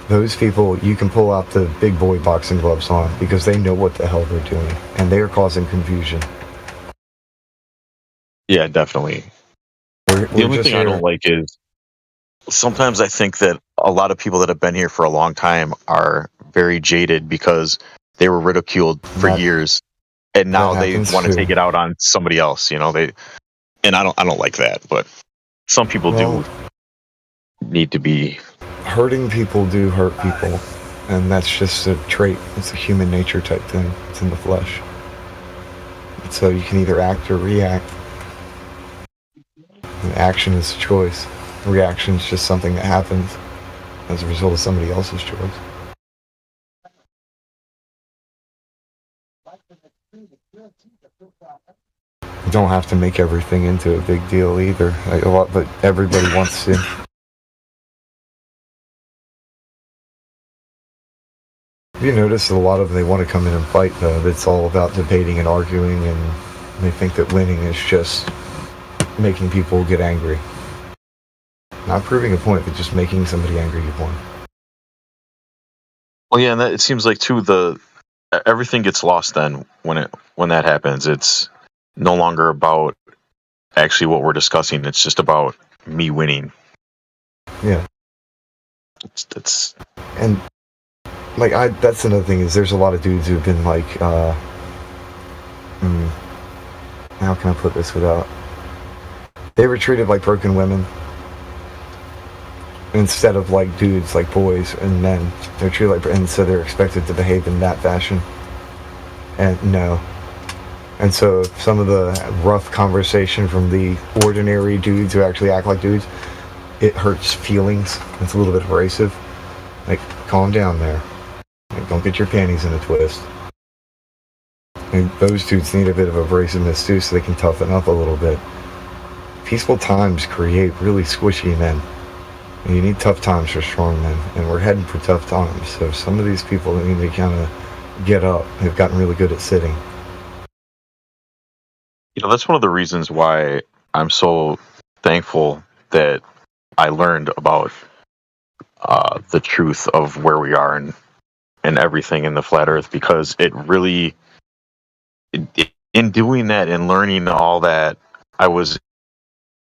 Those people, you can pull out the big boy boxing gloves on because they know what the hell they're doing. And they are causing confusion. Yeah, definitely. The only thing I don't like is sometimes I think that a lot of people that have been here for a long time are very jaded because they were ridiculed for years, and now they want to take it out on somebody else. You know, and I don't like that. But some people do need to be. Hurting people do hurt people, and that's just a trait. It's a human nature type thing. It's in the flesh. So you can either act or react. And action is a choice. Reaction is just something that happens as a result of somebody else's choice. You don't have to make everything into a big deal either. But everybody wants to. You notice a lot of them, they want to come in and fight, though. It's all about debating and arguing, and they think that winning is just making people get angry. Not proving a point, but just making somebody angry you've won. Well, yeah, and it seems like too everything gets lost then when that happens. It's no longer about actually what we're discussing. It's just about me winning. Yeah. It's and like that's another thing is there's a lot of dudes who've been like how can I put this without they were treated like broken women instead of like dudes, like boys and men. They're treated like, and so they're expected to behave in that fashion. And no. And so some of the rough conversation from the ordinary dudes who actually act like dudes, it hurts feelings. It's a little bit abrasive. Like, calm down there. Like, don't get your panties in a twist. And those dudes need a bit of abrasiveness too, so they can toughen up a little bit. Peaceful times create really squishy men. And you need tough times for strong men, and we're heading for tough times. So some of these people that need to kind of get up, they've gotten really good at sitting. You know, that's one of the reasons why I'm so thankful that I learned about the truth of where we are and everything in the flat Earth, because it really, in doing that and learning all that, I was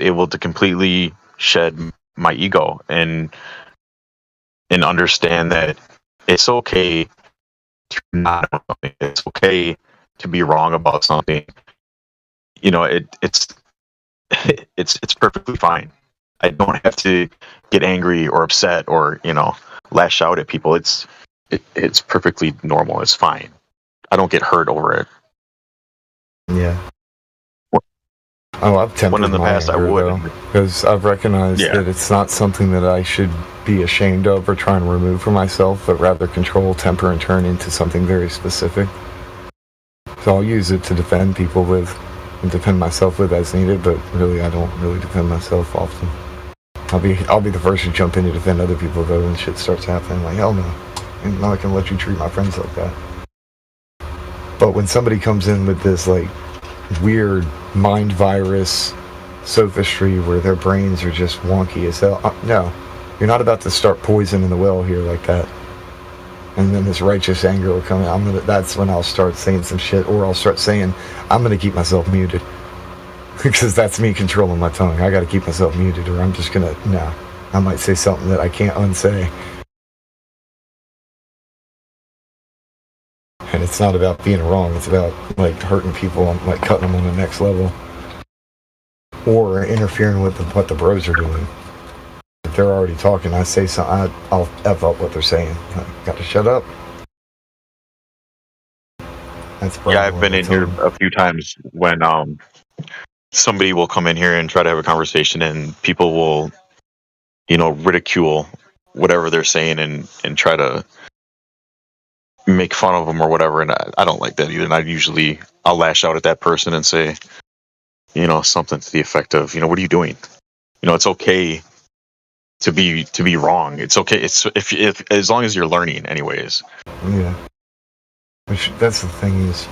able to completely shed my ego and understand that it's okay to not know something. It's okay to be wrong about something. You know, it's perfectly fine. I don't have to get angry or upset or, you know, lash out at people. It's perfectly normal. It's fine. I don't get hurt over it. Yeah. Oh, I've tempered when in the my past I anger, would. because I've recognized Yeah. that it's not something that I should be ashamed of or try and remove for myself, but rather control, temper, and turn into something very specific. So I'll use it to defend people with, and defend myself with as needed, but really I don't really defend myself often. I'll be the first to jump in to defend other people though when shit starts happening. Like, hell no. I'm not gonna let you treat my friends like that. But when somebody comes in with this like weird mind virus sophistry where their brains are just wonky as hell, no, you're not about to start poisoning the well here like that. And then this righteous anger will come in. That's when I'll start saying some shit, or I'll start saying I'm gonna keep myself muted. Because that's me controlling my tongue. I gotta keep myself muted, or I'm just gonna, no. I might say something that I can't unsay. And it's not about being wrong, it's about, like, hurting people, like, cutting them on the next level. Or interfering with what the bros are doing. If they're already talking, I say something, I'll F up what they're saying. I gotta shut up. That's Yeah, I've been in here a few times when somebody will come in here and try to have a conversation, and people will, ridicule whatever they're saying and try to make fun of them or whatever. And I don't like that either. And I'll lash out at that person and say, something to the effect of, what are you doing? It's okay to be wrong. It's okay. It's if as long as you're learning, anyways. Yeah. That's the thing is,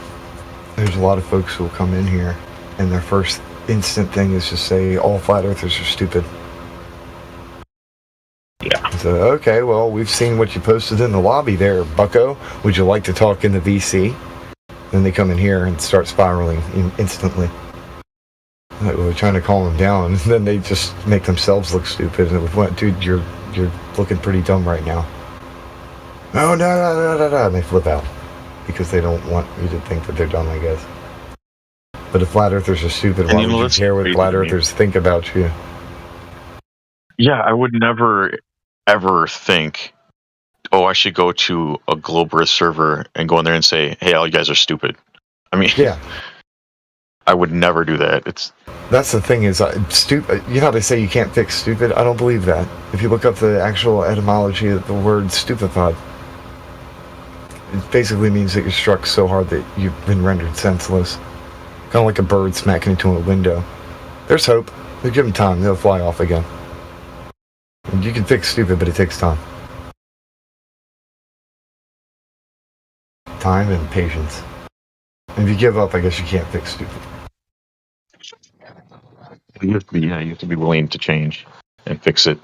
there's a lot of folks who will come in here, and their first instant thing is to say all flat earthers are stupid. Yeah. So, okay, well, we've seen what you posted in the lobby there, bucko. Would you like to talk in the VC? Then they come in here and start spiraling instantly. Like, we're trying to calm them down, and then they just make themselves look stupid. And it went, dude, you're looking pretty dumb right now. No, and they flip out because they don't want you to think that they're dumb, I guess. But if flat earthers are stupid, why would you care what flat earthers think about you? Yeah, I would never ever think, oh, I should go to a Globalist server and go in there and say, hey, all you guys are stupid. I mean, yeah, I would never do that. That's the thing is, stupid. You know how they say you can't fix stupid? I don't believe that. If you look up the actual etymology of the word stupefied, it basically means that you're struck so hard that you've been rendered senseless. Kind of like a bird smacking into a window. There's hope. You give them time, they'll fly off again. And you can fix stupid, but it takes time. Time and patience. And if you give up, I guess you can't fix stupid. You have to be willing to change and fix it.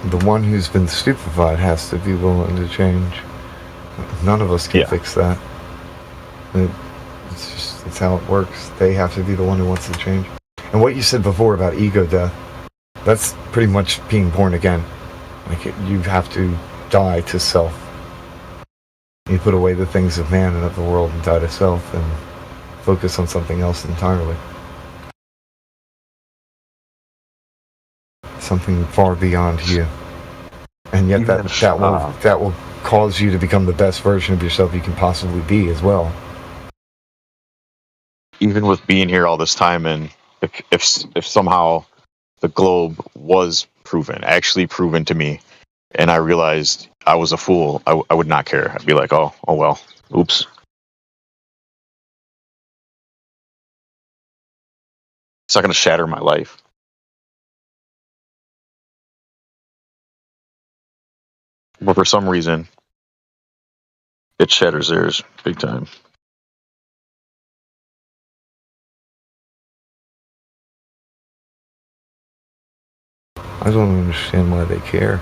The one who's been stupefied has to be willing to change. None of us can fix that. It's how it works. They have to be the one who wants to change. And what you said before about ego death, that's pretty much being born again. Like, you have to die to self. You put away the things of man and of the world and die to self and focus on something else entirely. Something far beyond you. And yet that will cause you to become the best version of yourself you can possibly be as well. Even with being here all this time, and if somehow the globe was actually proven to me, and I realized I was a fool, I would not care. I'd be like, oh well, oops. It's not going to shatter my life. But for some reason, it shatters theirs big time. I don't understand why they care.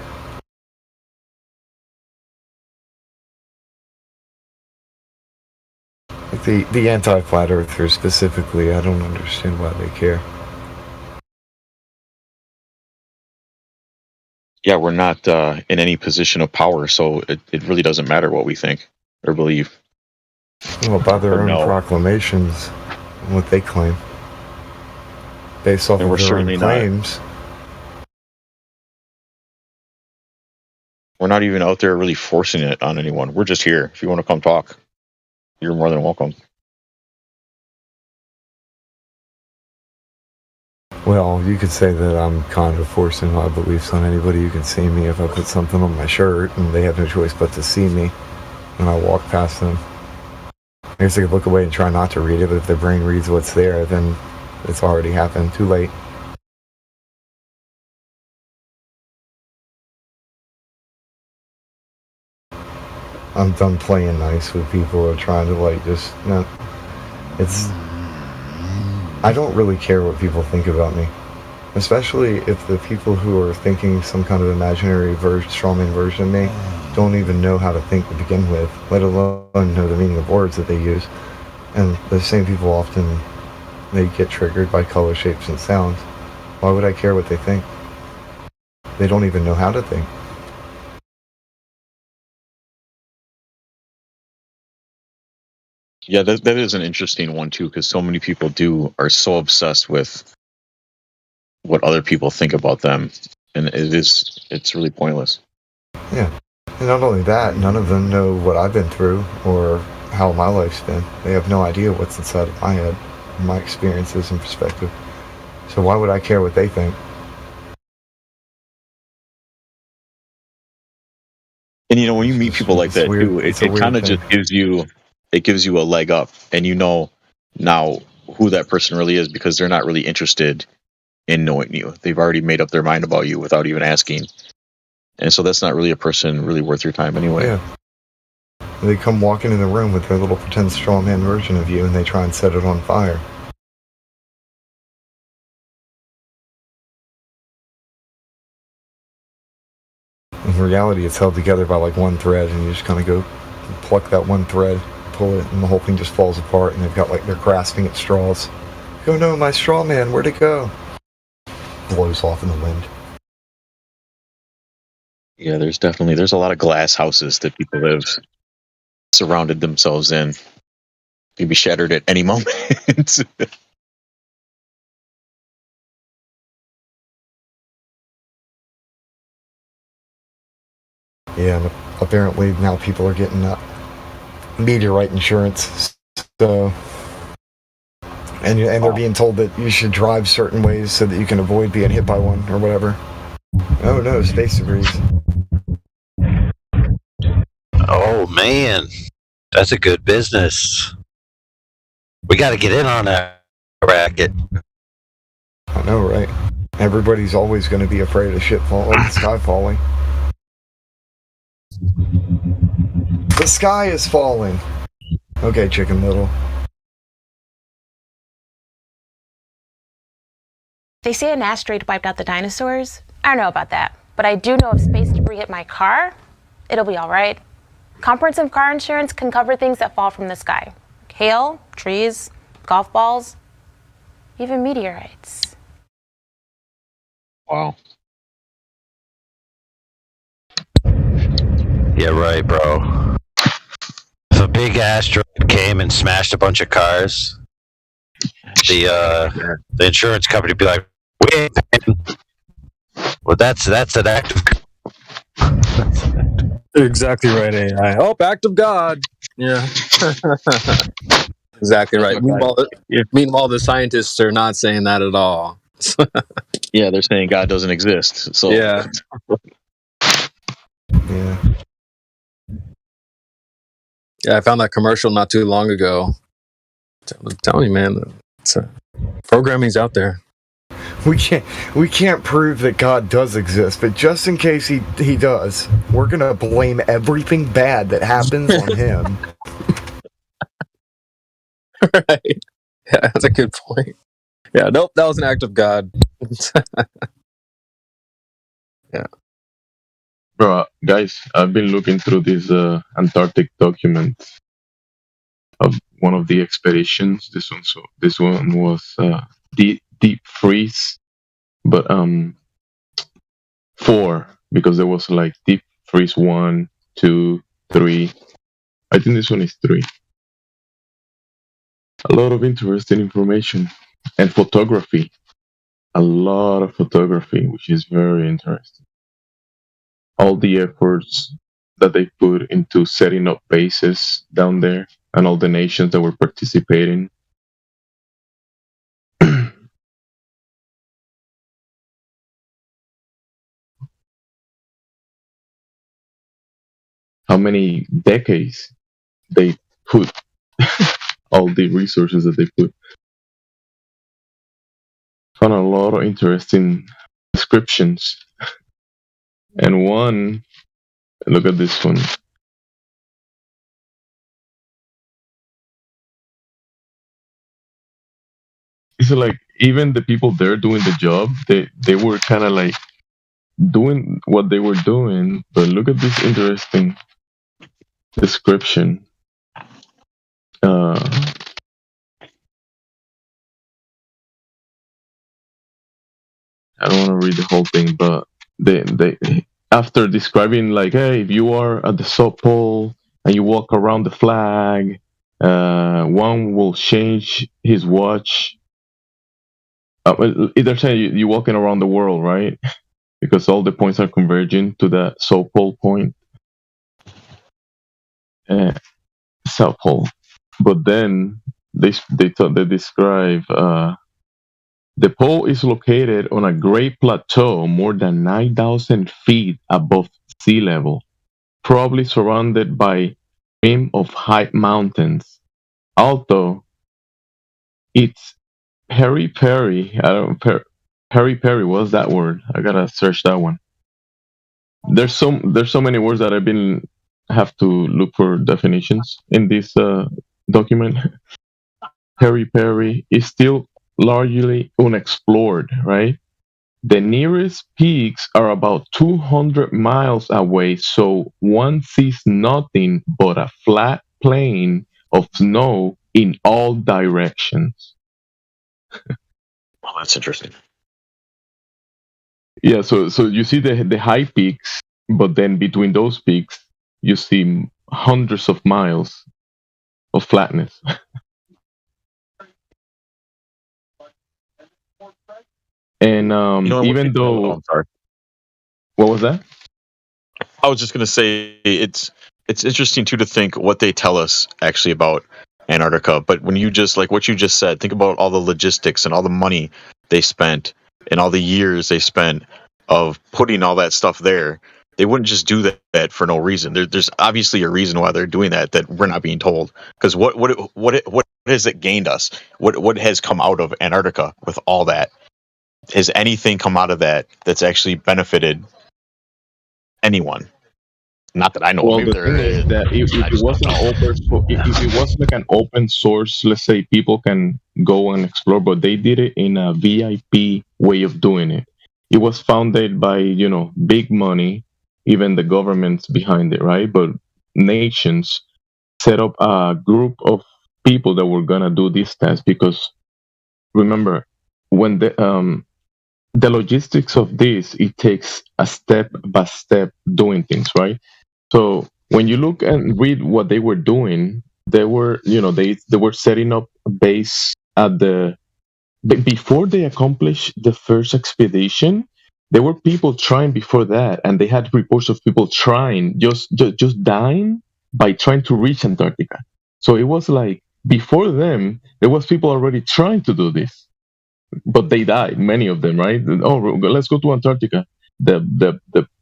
Like the anti-flat earthers specifically, I don't understand why they care. Yeah, we're not in any position of power, so it really doesn't matter what we think or believe. Well, by their own proclamations, what they claim, based off of their own claims. We're not even out there really forcing it on anyone. We're just here. If you want to come talk, you're more than welcome. Well, you could say that I'm kind of forcing my beliefs on anybody who can see me if I put something on my shirt, and they have no choice but to see me when I walk past them. I guess they could look away and try not to read it, but if their brain reads what's there, then it's already happened. Too late. I'm done playing nice with people who are trying to it's. I don't really care what people think about me, especially if the people who are thinking some kind of imaginary strawman version of me don't even know how to think to begin with, let alone know the meaning of words that they use. And the same people often, they get triggered by color, shapes, and sounds. Why would I care what they think? They don't even know how to think. Yeah, that is an interesting one too, because so many people are so obsessed with what other people think about them, and it's really pointless. Yeah, and not only that, none of them know what I've been through or how my life's been. They have no idea what's inside of my head, my experiences and perspective. So why would I care what they think? And when you meet people like that too, it kind of just gives you a leg up, and now who that person really is, because they're not really interested in knowing you. They've already made up their mind about you without even asking. And so that's not really a person really worth your time anyway. Yeah. They come walking in the room with their little pretend straw man version of you, and they try and set it on fire. In reality, it's held together by like one thread, and you just kind of go pluck that one thread, pull it, and the whole thing just falls apart, and they've got like, they're grasping at straws. Oh no, my straw man, where'd it go? Blows off in the wind. Yeah, there's a lot of glass houses that people have surrounded themselves in. Could be shattered at any moment. Yeah, and apparently now people are getting meteorite insurance. So, and they're being told that you should drive certain ways so that you can avoid being hit by one or whatever. Oh no, space debris. Oh man, that's a good business. We got to get in on that racket. I know, right? Everybody's always going to be afraid of shit falling, the sky falling. The sky is falling. Okay, Chicken Little. They say an asteroid wiped out the dinosaurs. I don't know about that, but I do know if space debris hit my car, it'll be all right. Comprehensive car insurance can cover things that fall from the sky. Hail, trees, golf balls, even meteorites. Wow. Yeah, right, bro. If a big asteroid came and smashed a bunch of cars, the insurance company would be like, "Wait, well, that's an act of." Exactly right, AI. Oh, act of God. Yeah. Exactly right. Meanwhile, the scientists are not saying that at all. Yeah, they're saying God doesn't exist. So yeah. Yeah. Yeah, I found that commercial not too long ago. I'm telling you, man, programming's out there. We can't prove that God does exist, but just in case he does, we're gonna blame everything bad that happens on him. Right. Yeah, that's a good point. Yeah, nope, that was an act of God. Yeah. Bro, guys, I've been looking through these Antarctic documents of one of the expeditions. This one was deep freeze, but 4, because there was like deep freeze 1, 2, 3. I think this one is 3. A lot of interesting information and photography. A lot of photography, which is very interesting. All the efforts that they put into setting up bases down there and all the nations that were participating. how many decades they put all the resources that they put. Found a lot of interesting descriptions. And one, look at this one. It's like even the people there doing the job, they were kind of like doing what they were doing. But look at this interesting description. I don't want to read the whole thing, but they after describing like, hey, if you are at the South Pole and you walk around the flag, one will change his watch. They're saying you're walking around the world, right? Because all the points are converging to the South Pole point. South Pole. But then they describe the pole is located on a great plateau more than 9,000 feet above sea level, probably surrounded by a rim of high mountains. Although it's peri-peri, peri-peri, what's that word? I gotta search that one. There's so many words that have to look for definitions in this document. Peri-peri is still largely unexplored, right? The nearest peaks are about 200 miles away, so one sees nothing but a flat plain of snow in all directions. Oh, that's interesting. Yeah, so you see the high peaks, but then between those peaks, you see hundreds of miles of flatness. And even though, I'm sorry. What was that? I was just gonna say it's interesting too to think what they tell us actually about Antarctica. But when you just like what you just said, think about all the logistics and all the money they spent and all the years they spent of putting all that stuff there. They wouldn't just do that for no reason. There's obviously a reason why they're doing that we're not being told. Because what has it gained us? What has come out of Antarctica with all that? Has anything come out of that that's actually benefited anyone? Not that I know. Well, Maybe the thing is that if it wasn't if it was like an open source, let's say people can go and explore, but they did it in a VIP way of doing it. It was founded by big money, even the governments behind it, right? But nations set up a group of people that were gonna do this test because remember when the logistics of this, it takes a step by step doing things, right? So when you look and read what they were doing, they were they were setting up a base at before they accomplished the first expedition. There were people trying before that, and they had reports of people trying just dying by trying to reach Antarctica. So it was like before them, there was people already trying to do this, but they died, many of them, right? Oh, let's go to Antarctica.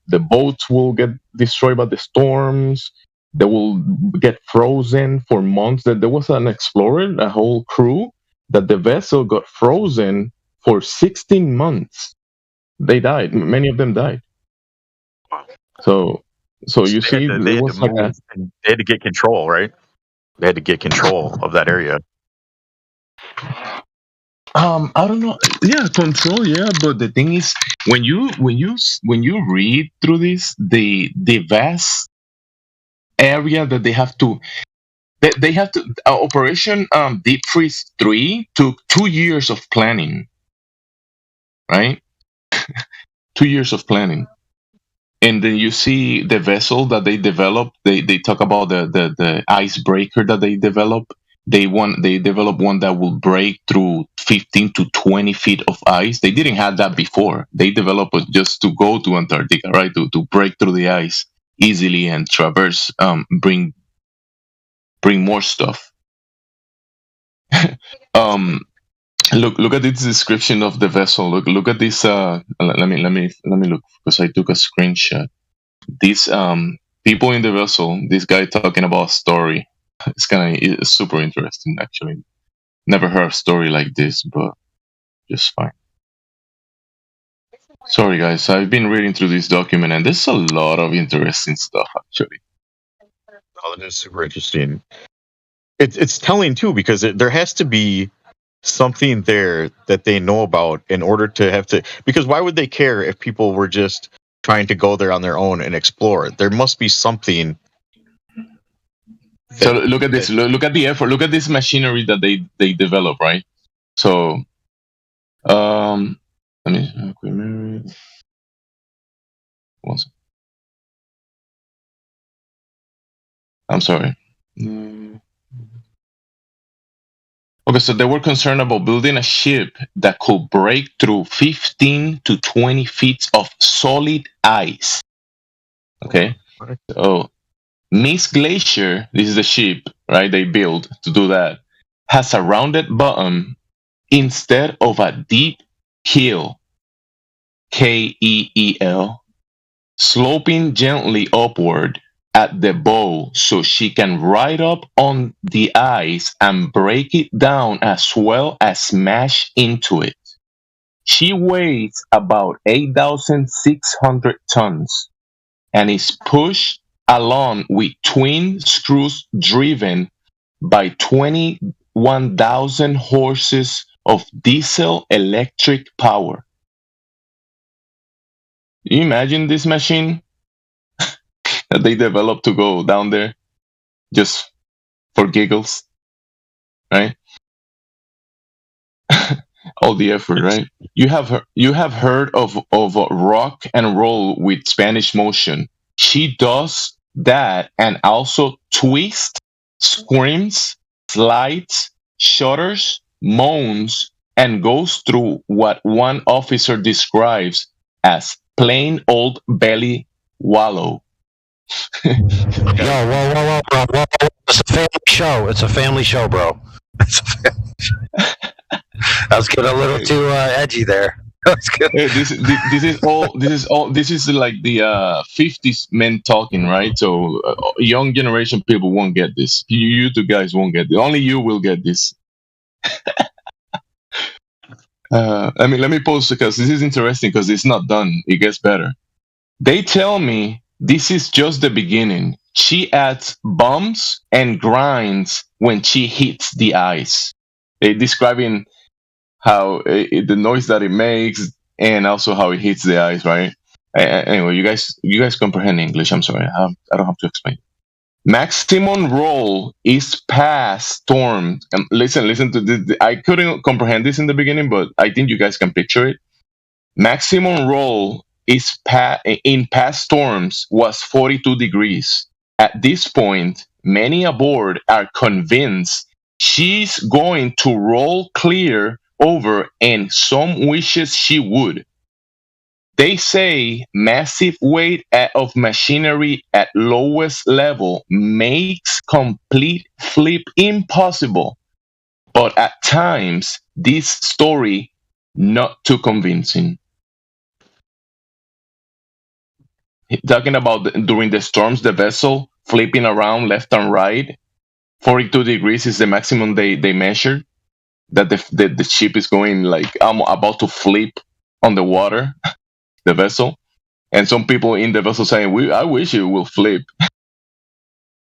The boats will get destroyed by the storms. They will get frozen for months. That there was an explorer, a whole crew, that the vessel got frozen for 16 months. They died. Many of them died. So you see, they had to get control, right? They had to get control of that area. I don't know. Yeah, control. Yeah, but the thing is, when you read through this, the vast area that they have to Operation Deep Freeze 3 took 2 years of planning, right? 2 years of planning, and then you see the vessel that they developed. They talk about the icebreaker that they developed. They developed one that will break through 15 to 20 feet of ice. They didn't have that before. They developed it just to go to Antarctica, right? To break through the ice easily and traverse, bring more stuff. Look at this description of the vessel. Look at this. Let me look because I took a screenshot. This people in the vessel. This guy talking about story. It's super interesting actually. Never heard a story like this, but just fine. Sorry guys, I've been reading through this document and there's a lot of interesting stuff actually. Oh, that is super interesting. It's telling too because there has to be something there that they know about in order to have to. Because why would they care if people were just trying to go there on their own and explore? There must be something. So look at this. Look at the effort. Look at this machinery that they develop, right? So, let me. I'm sorry. Okay, so they were concerned about building a ship that could break through 15 to 20 feet of solid ice. Okay. So, Miss Glacier, this is the ship, right? They built to do that, has a rounded bottom instead of a deep keel, Keel, sloping gently upward at the bow so she can ride up on the ice and break it down as well as smash into it. She weighs about 8,600 tons and is pushed along with twin screws driven by 21,000 horses of diesel electric power. You imagine this machine that they developed to go down there just for giggles, right? All the effort, right? You have heard of rock and roll with Spanish motion. She does that and also twists, screams, slides, shudders, moans, and goes through what one officer describes as plain old belly wallow. Yo, whoa, bro. It's a family show. It's a family show, bro. I was getting a little too edgy there. Hey, this is like the 50s men talking, right? So young generation people won't get this. You two guys won't get it. Only you will get this. Let me post it because this is interesting because it's not done. It gets better. They tell me this is just the beginning. She adds bumps and grinds when she hits the ice. They're describing how the noise that it makes and also how it hits the ice, right? Anyway, you guys comprehend English. I'm sorry, I don't have to explain. Maximum roll is past storm. Listen to this. I couldn't comprehend this in the beginning, but I think you guys can picture it. Maximum roll is in past storms was 42 degrees. At this point, many aboard are convinced she's going to roll clear over, and some wishes she would. They say massive weight of machinery at lowest level makes complete flip impossible. But at times, this story not too convincing. Talking about during the storms, the vessel flipping around left and right, 42 degrees is the maximum they measured. That the ship is going like about to flip on the water, the vessel, and some people in the vessel saying, "I wish it will flip."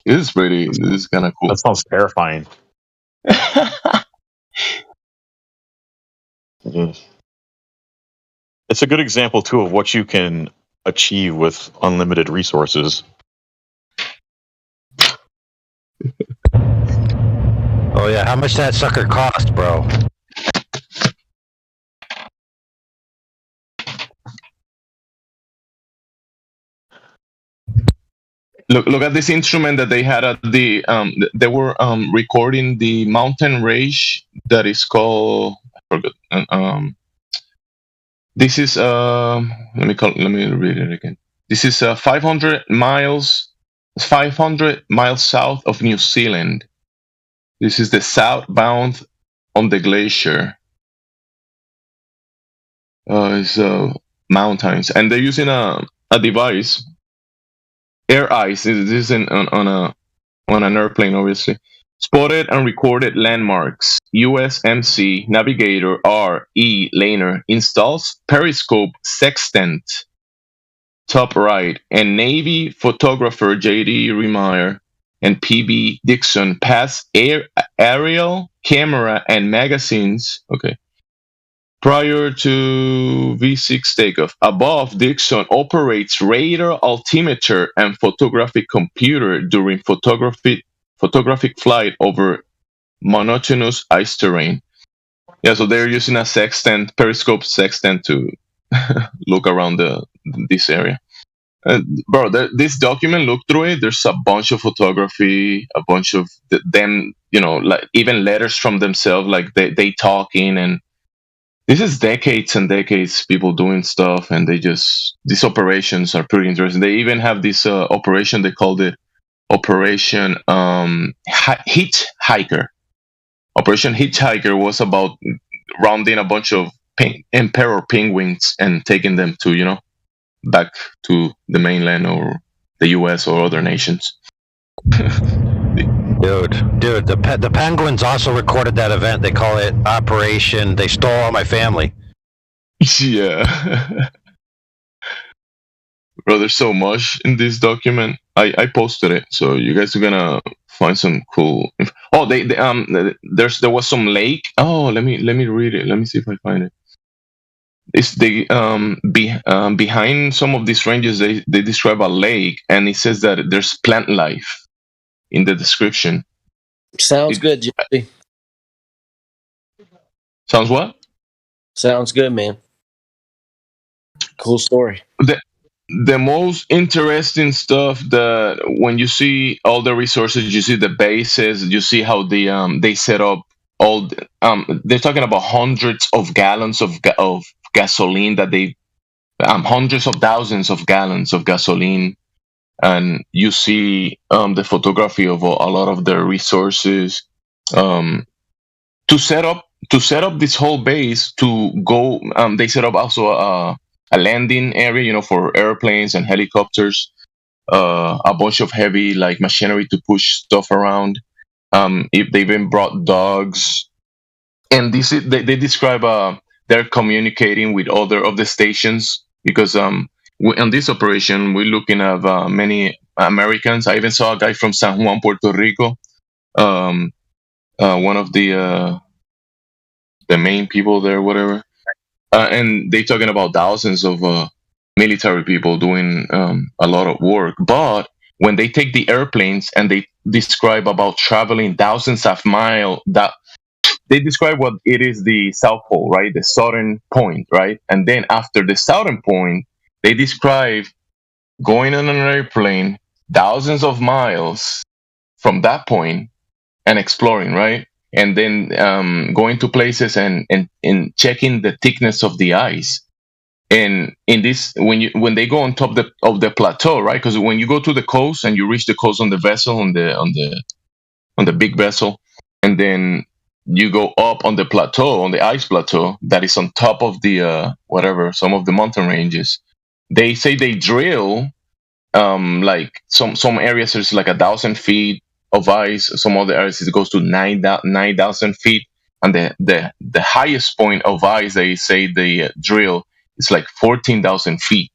This is kind of cool. That sounds terrifying. It's a good example too of what you can achieve with unlimited resources. Oh yeah, how much that sucker cost, bro? Look at this instrument that they had at the they were recording the mountain range that is called, I forgot. This is let me read it again. This is 500 miles south of New Zealand. This is the southbound on the glacier. It's mountains, and they're using a device air ice. This is on an airplane, obviously. Spotted and recorded landmarks. USMC Navigator RE Laner installs periscope sextant top right, and Navy photographer J.D. Remeyer and P.B. Dixon pass aerial camera and magazines. Okay. Prior to V6 takeoff, above Dixon operates radar altimeter and photographic computer during photographic flight over monotonous ice terrain. Yeah, so they're using a sextant, periscope sextant to look around this area. Bro, this document, look through it. There's a bunch of photography, a bunch of them, like even letters from themselves, like they talking, and this is decades and decades people doing stuff, and these operations are pretty interesting. They even have this operation, they called it Operation Hitchhiker. Operation Hitchhiker was about rounding a bunch of emperor penguins and taking them to, back to the mainland or the US or other nations. Dude, the Penguins also recorded that event. They call it Operation They Stole All My Family. Yeah. Bro, there's so much in this document. I posted it, so you guys are gonna find some cool. Oh, there was some lake. Oh, let me read it. Let me see if I find it. It's behind some of these ranges. They describe a lake, and it says that there's plant life in the description. Sounds good, Jesse. Sounds what? Sounds good, man. Cool story. The most interesting stuff, that when you see all the resources, you see the bases, you see how they set up all. They're talking about hundreds of gallons of gasoline that they, hundreds of thousands of gallons of gasoline, and you see the photography of a lot of their resources. To set up this whole base to go, they set up also a landing area, for airplanes and helicopters, a bunch of heavy like machinery to push stuff around. If they even brought dogs, and they describe they're communicating with other of the stations, because on this operation we're looking at many Americans. I even saw a guy from San Juan, Puerto Rico, one of the main people there, whatever. And they talking about thousands of military people doing a lot of work. But when they take the airplanes and they describe about traveling thousands of miles, that they describe what it is, the South Pole, right? The southern point, right? And then after the southern point, they describe going on an airplane thousands of miles from that point and exploring, right? And then going to places and checking the thickness of the ice. And in this, when they go on top of the plateau, right? Because when you go to the coast and you reach the coast on the vessel, on the big vessel, and then you go up on the plateau, on the ice plateau that is on top of the some of the mountain ranges. They say they drill like some areas there's like 1,000 feet of ice. Some other areas it goes to 9,000 feet, and the highest point of ice they say they drill is like 14,000 feet.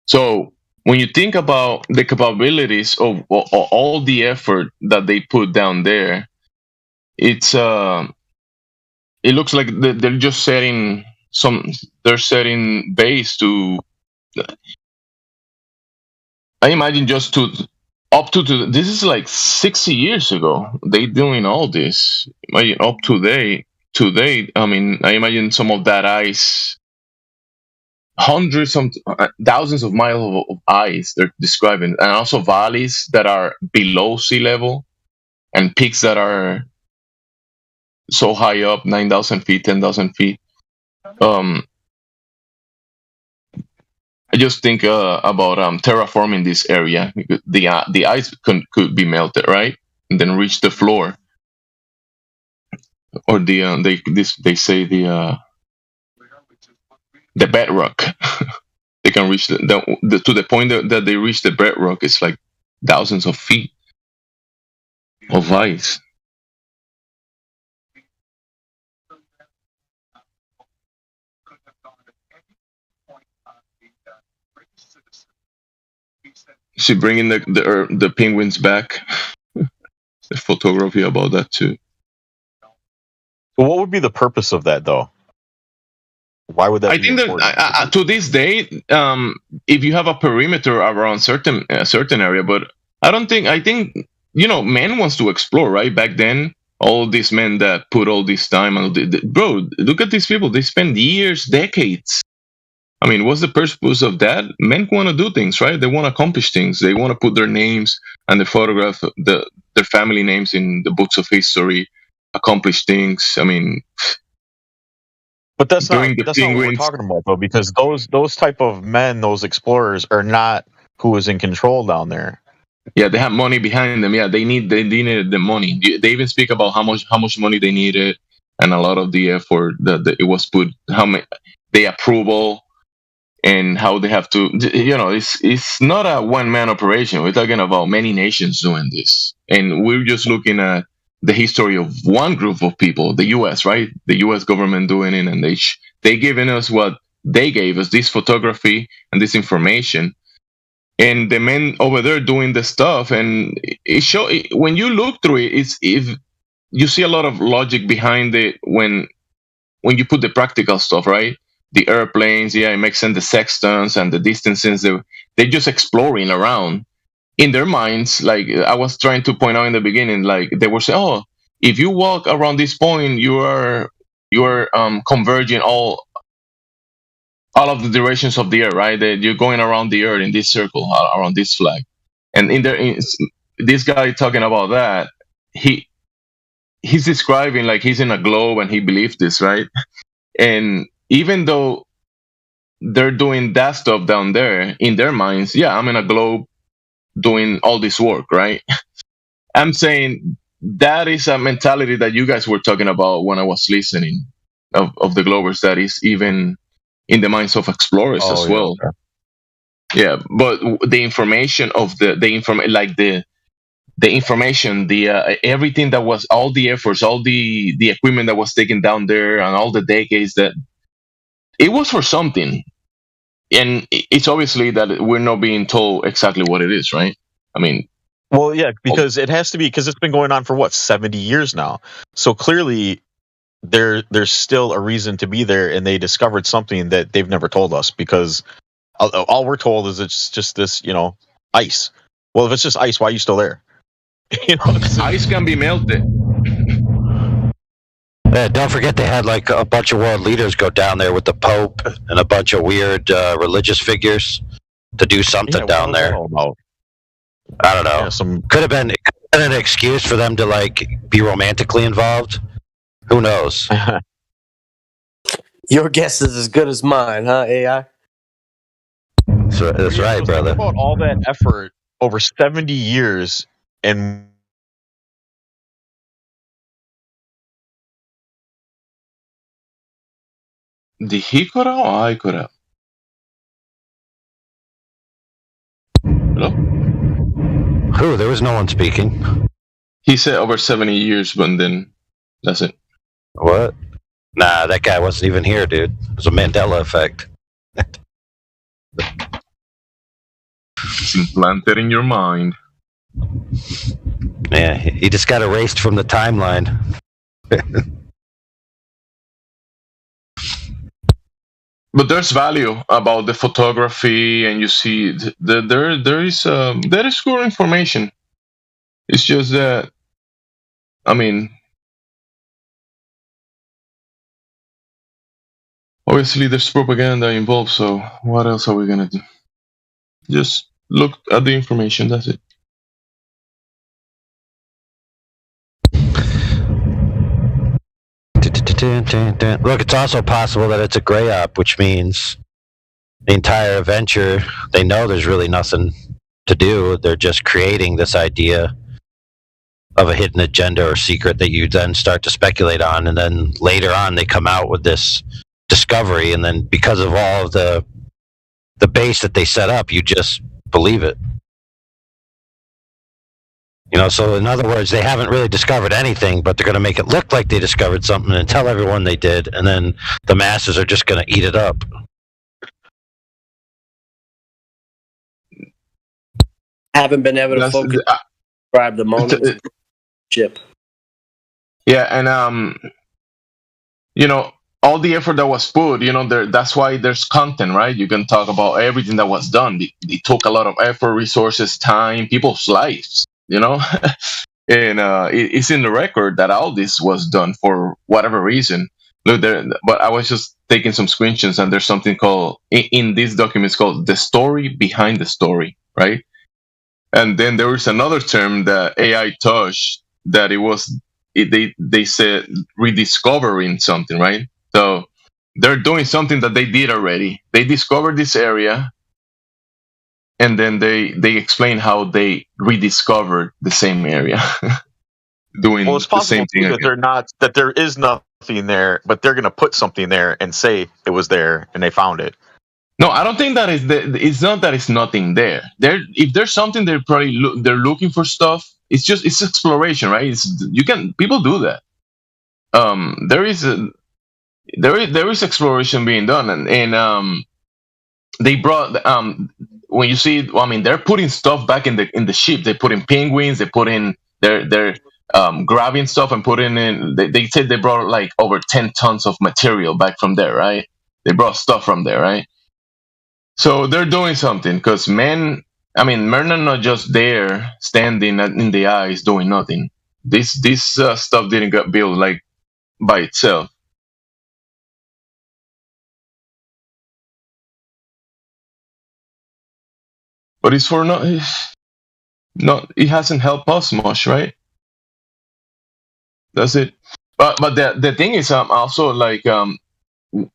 So when you think about the capabilities of all the effort that they put down there, it looks like they're just setting base to. I imagine just to up to this is like 60 years ago. They doing all this. Imagine up to today. I mean, I imagine some of that ice, hundreds of thousands of miles of ice they're describing, and also valleys that are below sea level, and peaks that are so high up, 9,000 feet, 10,000 feet. I just think about terraforming this area. The ice could be melted, right, and then reach the floor, or they say the bedrock. They can reach to the point that they reach the bedrock. It's like thousands of feet of ice. She bringing the penguins back. The photography about that too. But what would be the purpose of that, though? Why would that? I think that to this day, if you have a perimeter around a certain area, but I think man wants to explore, right? Back then, all these men that put all this time and bro, look at these people. They spend years, decades. I mean, what's the purpose of that? Men want to do things, right? They want to accomplish things. They want to put their names and the photograph, their family names in the books of history, accomplish things. I mean, but that's not what we're talking about, though, because those type of men, those explorers, are not who is in control down there. Yeah, they have money behind them. Yeah, they needed the money. They even speak about how much money they needed, and a lot of the effort that it was put, how many the approval. And how they have to, it's not a one-man operation. We're talking about many nations doing this. And we're just looking at the history of one group of people, the U.S., right? The U.S. government doing it, and they giving us what they gave us, this photography and this information. And the men over there doing the stuff. And when you look through it, you see a lot of logic behind it when you put the practical stuff, right? The airplanes, it makes sense. The sextants and the distances, they're just exploring around. In their minds, like I was trying to point out in the beginning, like they were saying, "Oh, if you walk around this point, you are converging all of the directions of the earth, right? That you're going around the earth in this circle, around this flag." And this guy talking about that, he's describing like he's in a globe and he believes this, right? And even though they're doing that stuff down there, in their minds, yeah, I'm in a globe doing all this work, right? I'm saying that is a mentality that you guys were talking about when I was listening of the Globers, that is even in the minds of explorers as well. Yeah, but the information of the information, everything that was, all the efforts, all the equipment that was taken down there, and all the decades that it was for something. And it's obviously that we're not being told exactly what it is, right? I mean, well, yeah, because it has to be, because it's been going on for what, 70 years now. So clearly there's still a reason to be there, and they discovered something that they've never told us, because all we're told is it's just this, ice. Well, if it's just ice, why are you still there? Ice can be melted. Don't forget they had like a bunch of world leaders go down there with the Pope and a bunch of weird religious figures to do something down there. I don't know. Yeah, could have been an excuse for them to like be romantically involved. Who knows? Your guess is as good as mine, huh, AI? That's right, brother. Think about all that effort over 70 years and Did he cut out or I cut out? Hello? Who? There was no one speaking. He said over 70 years, but then that's it. What? Nah, that guy wasn't even here, dude. It was a Mandela effect. It's implanted in your mind. Yeah, he just got erased from the timeline. But there's value about the photography, and you see there is good information. It's just that, I mean, obviously there's propaganda involved. So what else are we gonna do? Just look at the information. That's it. Look, it's also possible that it's a gray op, which means the entire adventure, they know there's really nothing to do. They're just creating this idea of a hidden agenda or secret that you then start to speculate on, and then later on they come out with this discovery, and then because of all of the the base that they set up, you just believe it. So in other words, they haven't really discovered anything, but they're going to make it look like they discovered something and tell everyone they did, and then the masses are just going to eat it up. Haven't been able to focus describe the Mona ship. Yeah, and all the effort that was put, that's why there's content, right? You can talk about everything that was done. It took a lot of effort, resources, time, people's lives, and it's in the record that all this was done for whatever reason. Look there, but I was just taking some screenshots, and there's something called in these documents called the story behind the story, right? And then there was another term that AI touched that they said rediscovering something, right? So they're doing something that they did already. They discovered this area, and then they explain how they rediscovered the same area, doing Well, it's the same possible thing too, again. that there is nothing there, but they're going to put something there and say it was there and they found it. No, I don't think that it's not that it's nothing there. If there's something, they're probably they're looking for stuff. It's exploration, right? People do that. There is exploration being done, and they brought when you see, they're putting stuff back in the ship. They put in penguins. They put in they're grabbing stuff and putting in. They said they brought like over 10 tons of material back from there, right? They brought stuff from there, right? So they're doing something because men are not just there standing in the ice doing nothing. This stuff didn't get built like by itself. But it's for not. It hasn't helped us much, right? That's it. But the thing is, also like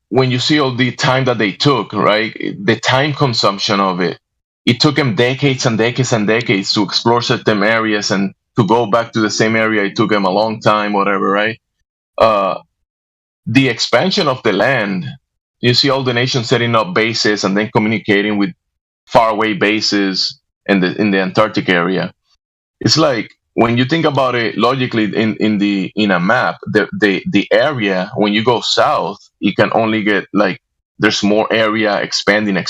when you see all the time that they took, right? The time consumption of it. It took them decades and decades and decades to explore certain areas and to go back to the same area. It took them a long time, whatever, right? The expansion of the land. You see all the nations setting up bases and then communicating with faraway bases in the Antarctic area. It's like when you think about it logically in a map, the area when you go south, you can only get like there's more area expanding.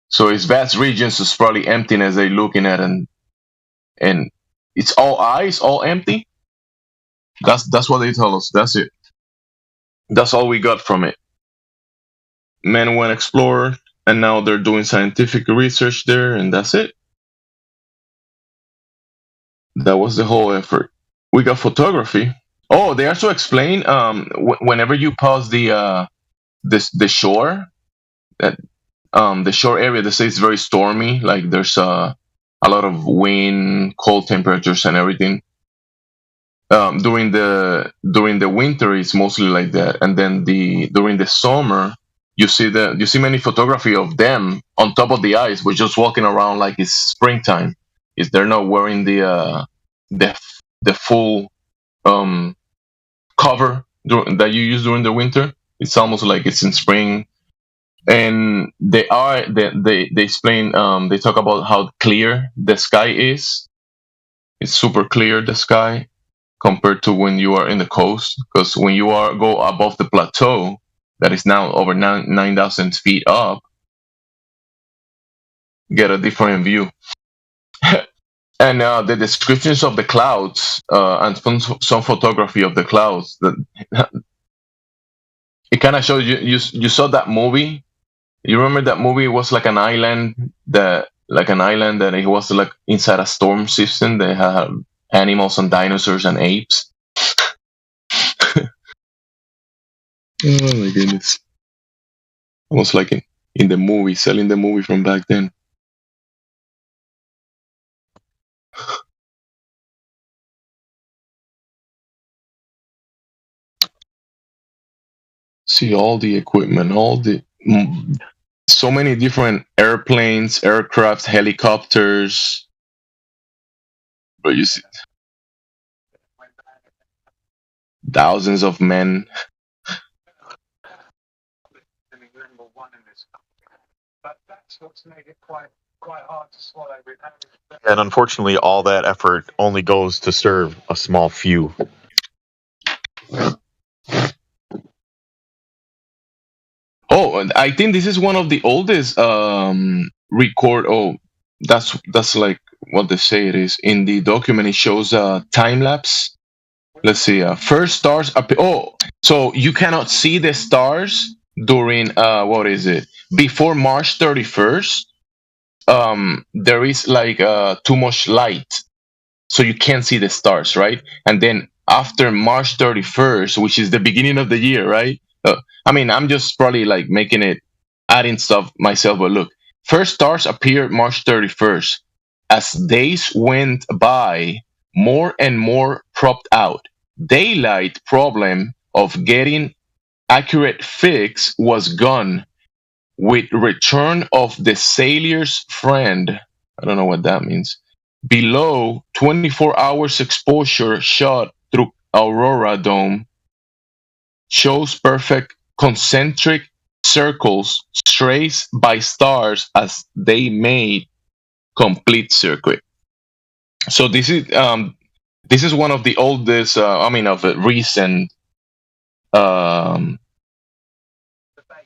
So it's vast regions is probably empty as they're looking at, and it's all ice, all empty. That's what they tell us. That's it. That's all we got from it. Men went explore, and now they're doing scientific research there, and that's it. That was the whole effort. We got photography. Oh, they also explain whenever you pause the shore, that the shore area, they say it's very stormy. Like there's a lot of wind, cold temperatures, and everything. During the winter, it's mostly like that, and then during the summer, you see many photography of them on top of the ice, but just walking around like it's springtime. Is they're not wearing the full cover that you use during the winter. It's almost like it's in spring, and they explain. They talk about how clear the sky is. It's super clear, the sky, compared to when you are in the coast. Because when you go above the plateau, that is now over 9,000 feet up, get a different view. And the descriptions of the clouds and some photography of the clouds, that it kind of shows you saw that movie. You remember that movie? It was like an island that it was like inside a storm system. They had animals and dinosaurs and apes. Oh my goodness! Almost like in the movie, selling the movie from back then. See all the equipment, so many different airplanes, aircraft, helicopters. But you see, thousands of men. but that's what's made it quite hard to swallow. And unfortunately, all that effort only goes to serve a small few. Oh, and I think this is one of the oldest record. Oh, that's like what they say it is in the document. It shows a time lapse. Let's see. First stars appear. Oh, so you cannot see the stars during what is it? Before March 31st. There is like too much light, so you can't see the stars, right? And then after March 31st, which is the beginning of the year, right? I mean, I'm just probably like making it, adding stuff myself, but look, first stars appeared March 31st. As days went by, more and more propped out. Daylight problem of getting accurate fix was gone with return of the sailor's friend. I don't know what that means. Below 24 hours exposure shot through Aurora Dome shows perfect concentric circles traced by stars as they made complete circuit. So this is one of the oldest, of recent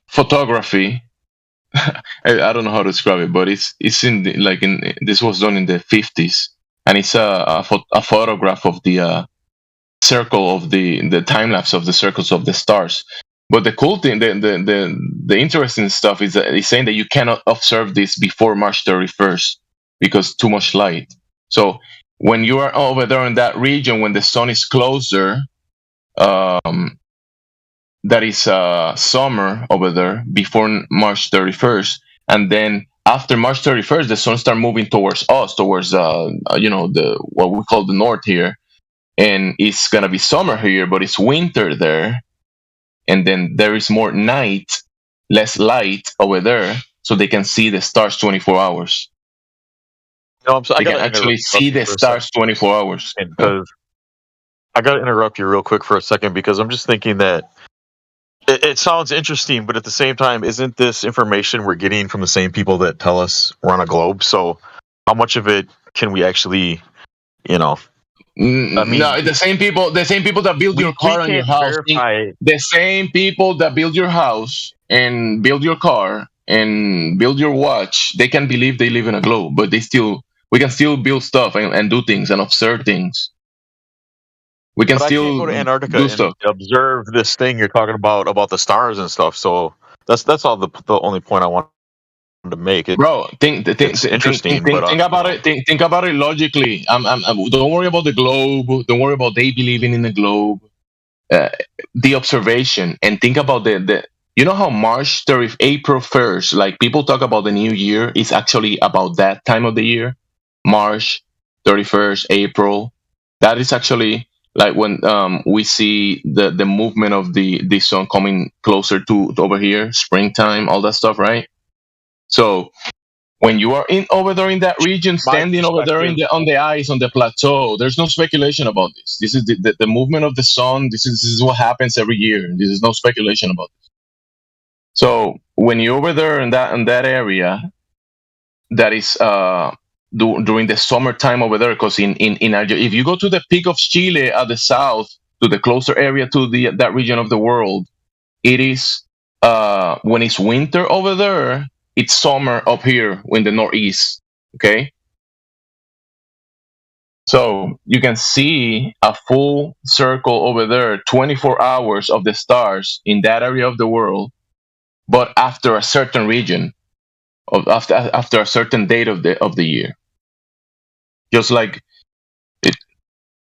photography. I don't know how to describe it, but it's in the, this was done in the 50s, and it's a photograph of the circle of the time lapse of the circles of the stars. But the cool thing, the interesting stuff is that it's saying that you cannot observe this before March 31st because too much light. So when you are over there in that region, when the sun is closer, that is summer over there before March 31st, and then after March 31st, the sun start moving towards us, towards the what we call the north here, and it's gonna be summer here, but it's winter there, and then there is more night, less light over there, so they can see the stars 24 hours. No, they can actually see the stars 24 hours. Because I got to interrupt you real quick for a second because I'm just thinking that it sounds interesting, but at the same time, isn't this information we're getting from the same people that tell us we're on a globe? So how much of it can we actually, no, the same people that build your car and your house, the same people that build your house and build your car and build your watch, they can believe they live in a globe, but we can still build stuff and do things and observe things. We can still I can't go to Antarctica and observe this thing you're talking about the stars and stuff. So that's all the only point I want to make. Bro, it's interesting. Think about it. Think about it logically. Don't worry about the globe. Don't worry about they believing in the globe. The observation, and think about the. You know how March 30th, April 1st, like people talk about the new year, is actually about that time of the year. March 31st, April. That is actually like when we see the movement of the sun coming closer to over here, springtime, all that stuff, right? So when you are over there in that region, standing over there on the ice, on the plateau, there's no speculation about this. This is the movement of the sun. This is what happens every year. This is no speculation about this. So when you're over there in that area, that is during the summertime over there, because in if you go to the peak of Chile at the south, to the closer area to that region of the world, it is when it's winter over there, it's summer up here in the northeast. Okay, so you can see a full circle over there, 24 hours of the stars in that area of the world, but after a certain region, after a certain date of the year. Just like it,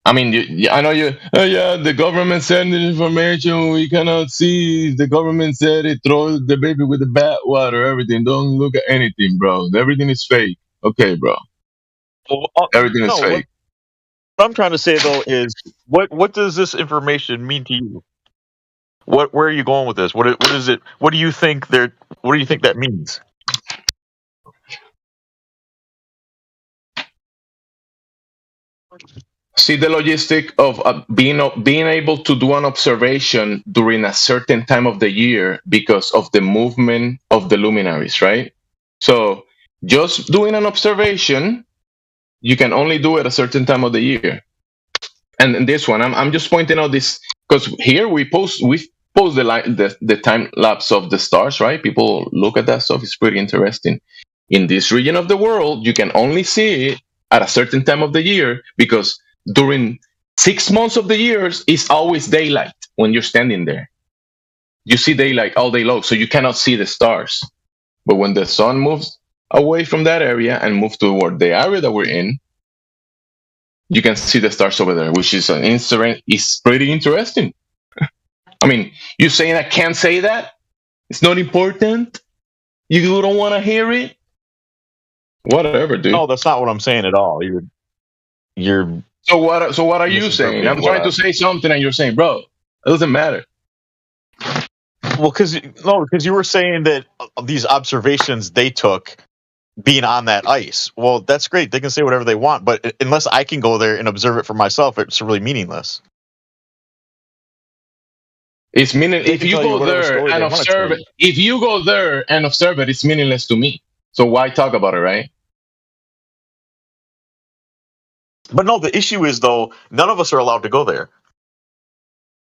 I mean, I know you. The government sent the information we cannot see. The government said it throws the baby with the bathwater. Everything. Don't look at anything, bro. Everything is fake. Okay, bro. Well, everything is fake. What I'm trying to say though is, what does this information mean to you? Where are you going with this? What is it? What do you think that means? See the logistic of being able to do an observation during a certain time of the year because of the movement of the luminaries, right? So just doing an observation, you can only do it a certain time of the year. And in this one, I'm just pointing out this because here we post the time lapse of the stars, right? People look at that stuff; it's pretty interesting. In this region of the world, you can only see it at a certain time of the year because during 6 months of the years, it's always daylight when you're standing there. You see daylight all day long, so you cannot see the stars. But when the sun moves away from that area and moves toward the area that we're in, you can see the stars over there, which is is pretty interesting. I mean, you saying I can't say that? It's not important? You don't want to hear it? Whatever, dude. No, that's not what I'm saying at all. You're So what are you saying? I'm trying to say something and you're saying, bro, it doesn't matter. Well, because you were saying that these observations they took being on that ice. Well, that's great. They can say whatever they want, but unless I can go there and observe it for myself, it's really meaningless. It's meaningless if you go there and observe it. If you go there and observe it, it's meaningless to me. So why talk about it, right? But no, the issue is though, none of us are allowed to go there.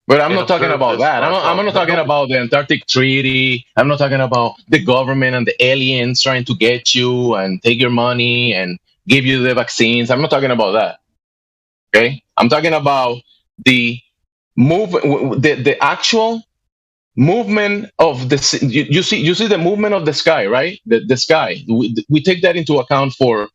But I'm not talking about that. I'm not talking about the Antarctic Treaty. I'm not talking about the government and the aliens trying to get you and take your money and give you the vaccines. I'm not talking about that. Okay? I'm talking about the the actual movement of the. You see the movement of the sky, right? The sky. We take that into account for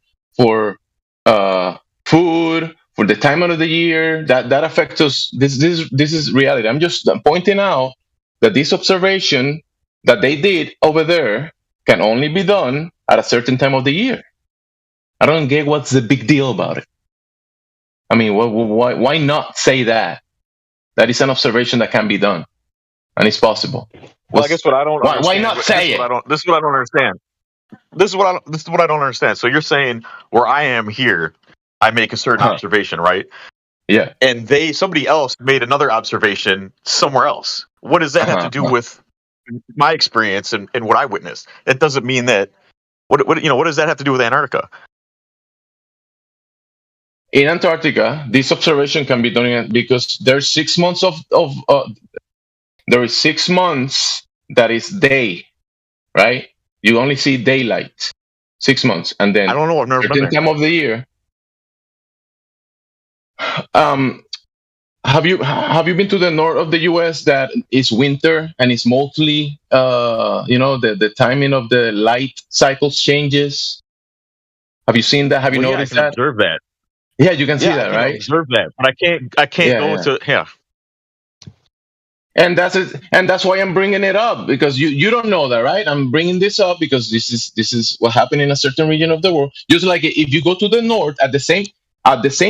food, for the time of the year that affects us. This is reality. I'm just pointing out that this observation that they did over there can only be done at a certain time of the year. I don't get what's the big deal about it. I mean, why not say that? That is an observation that can be done, and it's possible. Well, I guess what I don't. Why not say it? This is what I don't understand. This is what I don't understand. So you're saying where I am here, I make a certain observation, right? Yeah. And somebody else made another observation somewhere else. What does that have to do with my experience and what I witnessed? It doesn't mean that. What does that have to do with Antarctica? In Antarctica, this observation can be done because there's 6 months there is 6 months that is day, right? You only see daylight, 6 months, and then I don't know. I've never been there. Time of the year. Have you been to the north of the U.S. that is winter and it's mostly the timing of the light cycles changes? Have you seen that? Have you noticed that? Observe that. Yeah, you can see that, right? Observe that, but I can't go to. Yeah. And that's it, and that's why I'm bringing it up, because you don't know that, right? I'm bringing this up because this is what happened in a certain region of the world. Just like if you go to the north at the same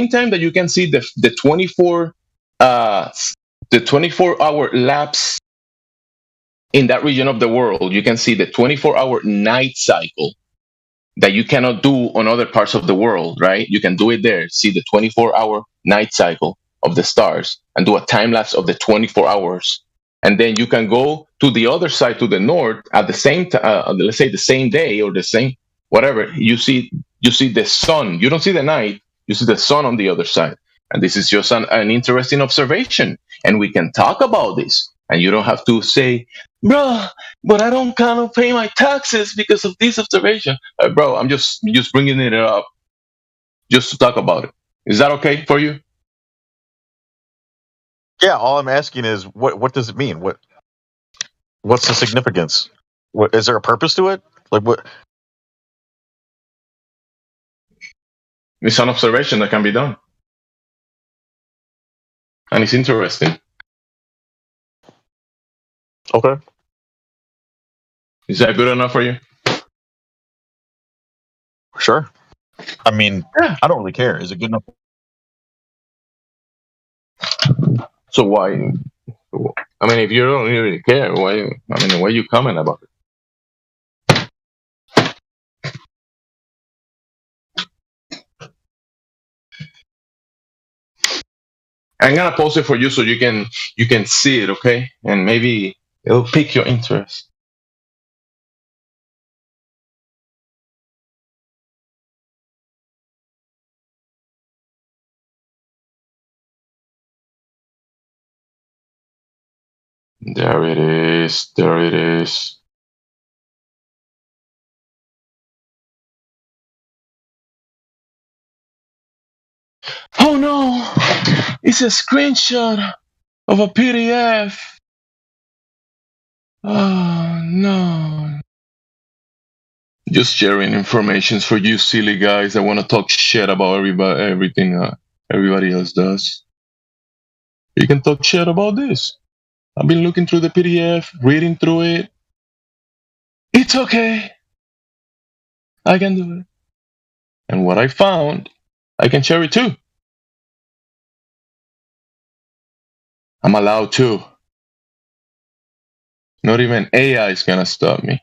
time that you can see the 24-hour lapse in that region of the world, you can see the 24-hour night cycle that you cannot do on other parts of the world, right? You can do it there. See the 24-hour night cycle of the stars and do a time lapse of the 24 hours. And then you can go to the other side, to the north, at the same time, let's say the same day or the same whatever. You see the sun. You don't see the night. You see the sun on the other side. And this is just an interesting observation. And we can talk about this. And you don't have to say, bro, but I don't kind of pay my taxes because of this observation. Bro, I'm just bringing it up just to talk about it. Is that okay for you? Yeah, all I'm asking is what does it mean? What's the significance? Is there a purpose to it? Like what? It's an observation that can be done. And it's interesting. Okay. Is that good enough for you? Sure. I mean, yeah. I don't really care. Is it good enough? So why? I mean, if you don't really care, why? I mean, why are you comment about it? I'm gonna post it for you so you can see it, okay? And maybe it'll pique your interest. There it is. There it is. Oh no! It's a screenshot of a PDF. Oh no. Just sharing information for you silly guys that want to talk shit about everything everybody else does. You can talk shit about this. I've been looking through the PDF, reading through it. It's okay. I can do it. And what I found, I can share it too. I'm allowed to. Not even AI is gonna stop me.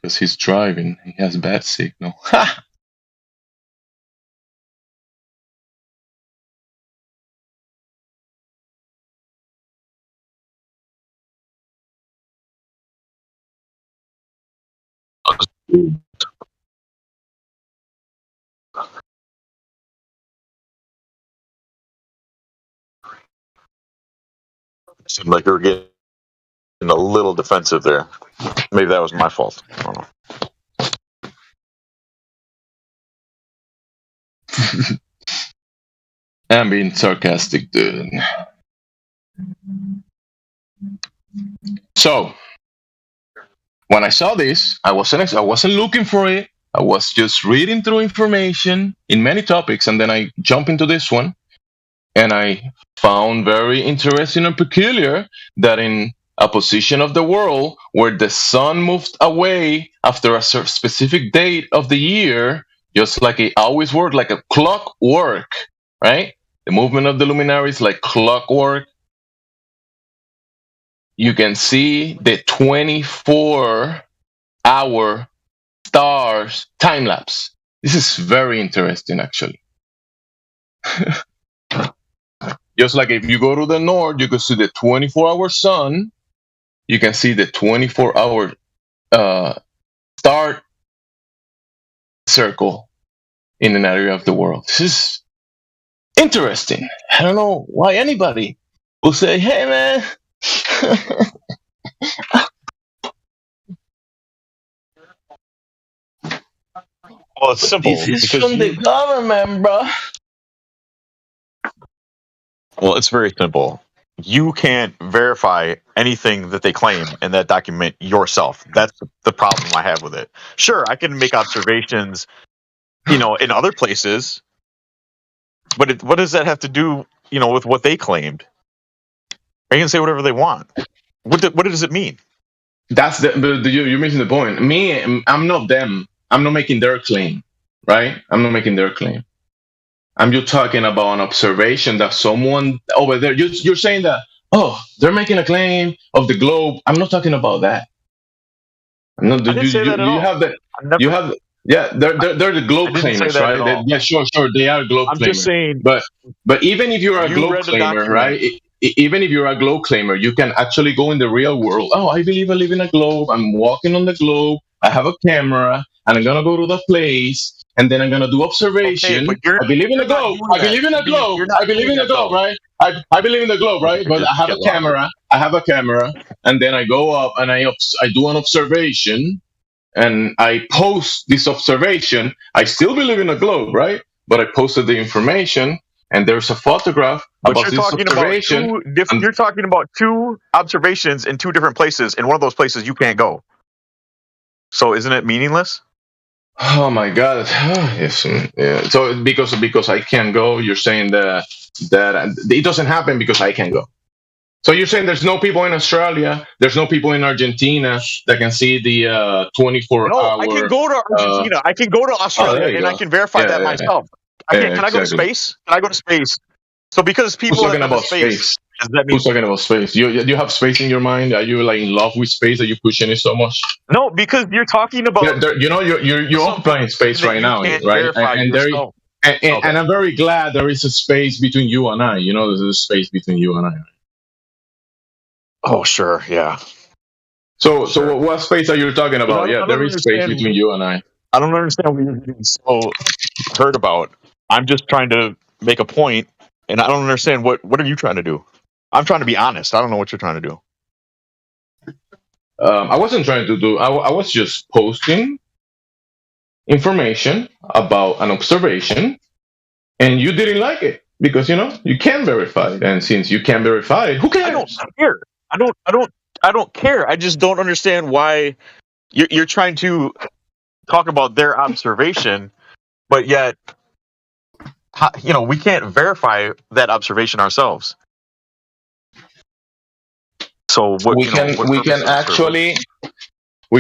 Because he's driving. He has bad signal. Ha! Seemed like you were getting a little defensive there. Maybe that was my fault. I don't know. I'm being sarcastic, dude. So, when I saw this, I wasn't looking for it. I was just reading through information in many topics, and then I jump into this one, and I found very interesting and peculiar that in a position of the world where the sun moved away after a specific date of the year, just like it always worked, like a clockwork, right? The movement of the luminaries like clockwork. You can see the 24-hour stars time lapse. This is very interesting, actually. Just like if you go to the north, you can see the 24-hour sun. You can see the 24-hour star circle in an area of the world. This is interesting. I don't know why anybody will say, hey, man. Well, it's simple. This is from the government, bro. Well, it's very simple. You can't verify anything that they claim in that document yourself. That's the problem I have with it. Sure, I can make observations, in other places, but what does that have to do, with what they claimed? They can say whatever they want. What does it mean? That's you're missing the point. I'm not them. I'm not making their claim, right? I'm not making their claim. I'm just talking about an observation that someone over there. You're saying that, they're making a claim of the globe. I'm not talking about that. I'm not. I didn't say that at all. You have. Yeah, they're the globe claimers, right? Yeah, sure, they are globe claimers. I'm just saying. But even if you're a globe claimer, right? Even if you're a globe claimer, you can actually go in the real world. Oh, I believe I live in a globe. I'm walking on the globe. I have a camera, and I'm gonna go to the place, and then I'm gonna do observation. Okay, I believe in a globe. I believe in a globe. I believe in a globe, right? I believe in the globe, right? But I have a camera. And then I go up and I do an observation. And I post this observation. I still believe in a globe, right? But I posted the information, and there's a photograph about this observation. You're talking about two observations in two different places, and one of those places you can't go. So isn't it meaningless? Oh my God! Yes, yeah. So because I can't go, you're saying that it doesn't happen because I can't go. So you're saying there's no people in Australia, there's no people in Argentina that can see the 24-hour... No, I can go to Argentina. I can go to Australia, and I can verify that myself. Can I go to space? Can I go to space? So because people are talking about space. Does that mean... Who's talking about space? You have space in your mind? Are you like in love with space? Are you pushing it so much? No, because you're talking about... You're occupying space right now, right? And I'm very glad there is a space between you and I. There's a space between you and I. Oh, sure, yeah. So what space are you talking about? There is space between you and I. I don't understand what you're getting so hurt about. I'm just trying to make a point, and I don't understand what are you trying to do? I'm trying to be honest. I don't know what you're trying to do. I wasn't trying to do. I was just posting information about an observation, and you didn't like it because you can verify it, and since you can verify it, who cares? I don't care. I don't care. I just don't understand why you're trying to talk about their observation, but yet, we can't verify that observation ourselves. So what we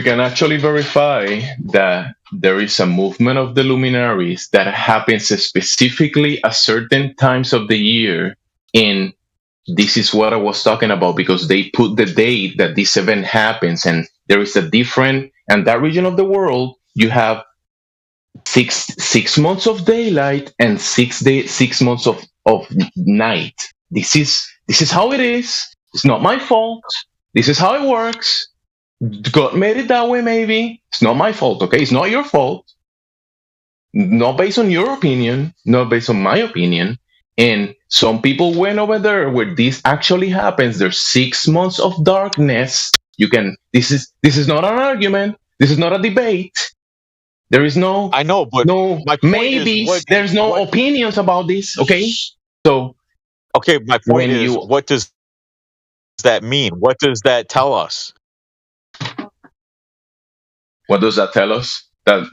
can actually verify that there is a movement of the luminaries that happens specifically at certain times of the year. In this is what I was talking about, because they put the date that this event happens, and there is a different, and that region of the world you have six months of daylight and 6 months of night. This is how it is. It's not my fault. This is how it works. God made it that way, maybe. It's not my fault, okay? It's not your fault. Not based on your opinion, not based on my opinion. And some people went over there where this actually happens. There's 6 months of darkness. This is not an argument. This is not a debate. There is no, I know, but no, maybe there's no opinions about this, okay? So, okay, my point is, what does that mean? What does that tell us? What does that tell us? That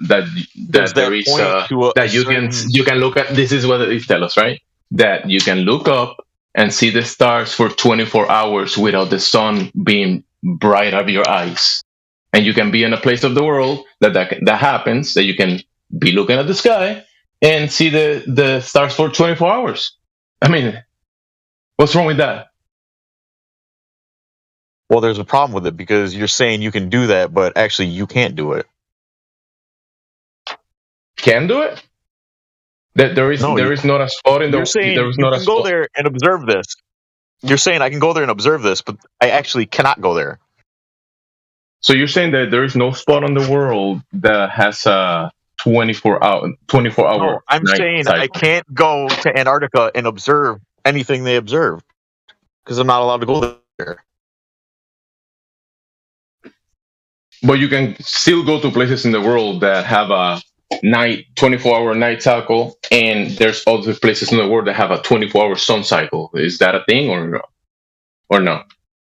there is that you can look at. This is what it tells us, right? That you can look up and see the stars for 24 hours without the sun being bright out of your eyes, and you can be in a place of the world that happens, that you can be looking at the sky and see the stars for 24 hours. I mean, what's wrong with that? Well, there's a problem with it because you're saying you can do that, but actually you can't do it. Can do it? That there is not a spot in the. You're saying there is not you can go there and observe this. You're saying I can go there and observe this, but I actually cannot go there. So you're saying that there is no spot on the world that has a 24 hour. No, I'm saying cycle. I can't go to Antarctica and observe anything they observe because I'm not allowed to go there. But you can still go to places in the world that have a 24-hour night cycle, and there's other places in the world that have a 24-hour sun cycle. Is that a thing or no?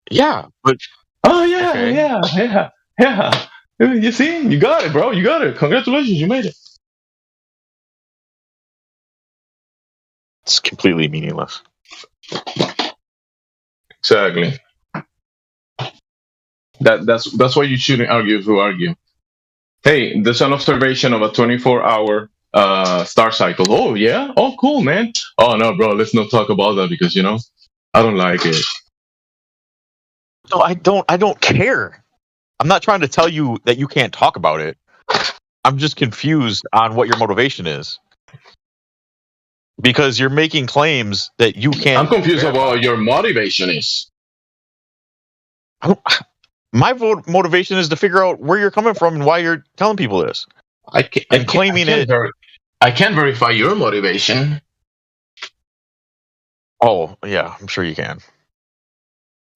Yeah, but yeah. You see, you got it, bro. You got it. Congratulations, you made it. It's completely meaningless. Exactly. That's why you shouldn't argue if you argue. Hey, there's an observation of a 24-hour star cycle. Oh yeah? Oh cool, man. Oh no, bro, let's not talk about that because I don't like it. No, I don't care. I'm not trying to tell you that you can't talk about it. I'm just confused on what your motivation is. Because you're making claims that you can't. I'm confused about what your motivation is. My motivation is to figure out where you're coming from and why you're telling people this. I can't verify your motivation. Oh yeah, I'm sure you can.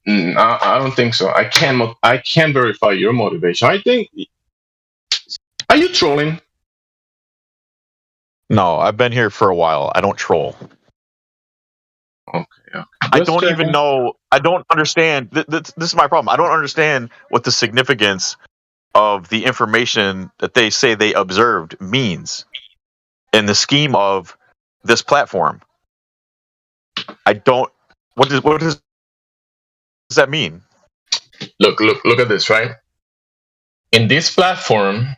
I don't think so. I can't verify your motivation. I think. Are you trolling? No, I've been here for a while. I don't troll. Okay. I don't even know. I don't understand. This is my problem. I don't understand what the significance of the information that they say they observed means in the scheme of this platform. I don't. What does that mean? Look at this, right? In this platform,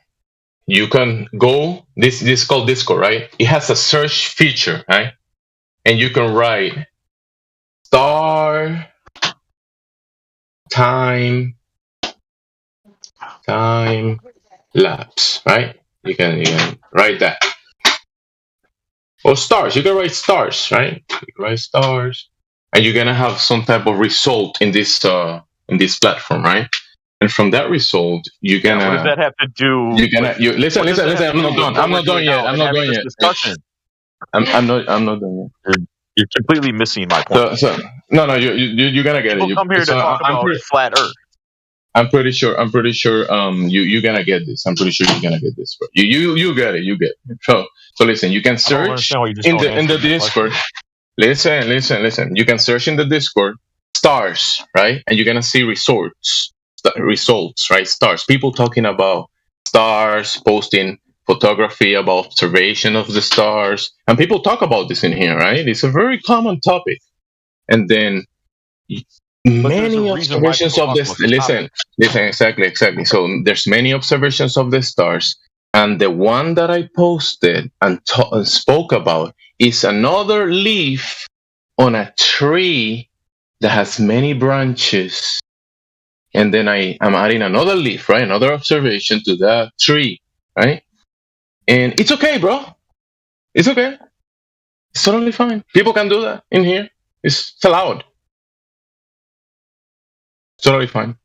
you can go. This is called Discord, right? It has a search feature, right? And you can write star time lapse, right? You can write that. Or stars. You can write stars, right? You can write stars, and you're gonna have some type of result in this platform, right? And from that result, you're gonna. What does that have to do? Listen. I'm not done yet. I'm not done yet. Discussion. I'm not done yet. You're completely missing my point. No, you're gonna get People it. come here to talk about flat Earth. I'm pretty sure. You're gonna get this. I'm pretty sure you're gonna get this. Bro. You get it. You get it. So listen. You can search in the Discord. Listen. You can search in the Discord stars, right? And you're gonna see results, right? Stars. People talking about stars, posting photography about observation of the stars, and people talk about this in here, right? It's a very common topic. And then many observations of this. Listen, exactly. So there's many observations of the stars, and the one that I posted and spoke about is another leaf on a tree that has many branches. And then I'm adding another leaf, right? Another observation to that tree, right? And it's okay, bro. It's okay. It's totally fine. People can do that in here. It's allowed. It's totally fine.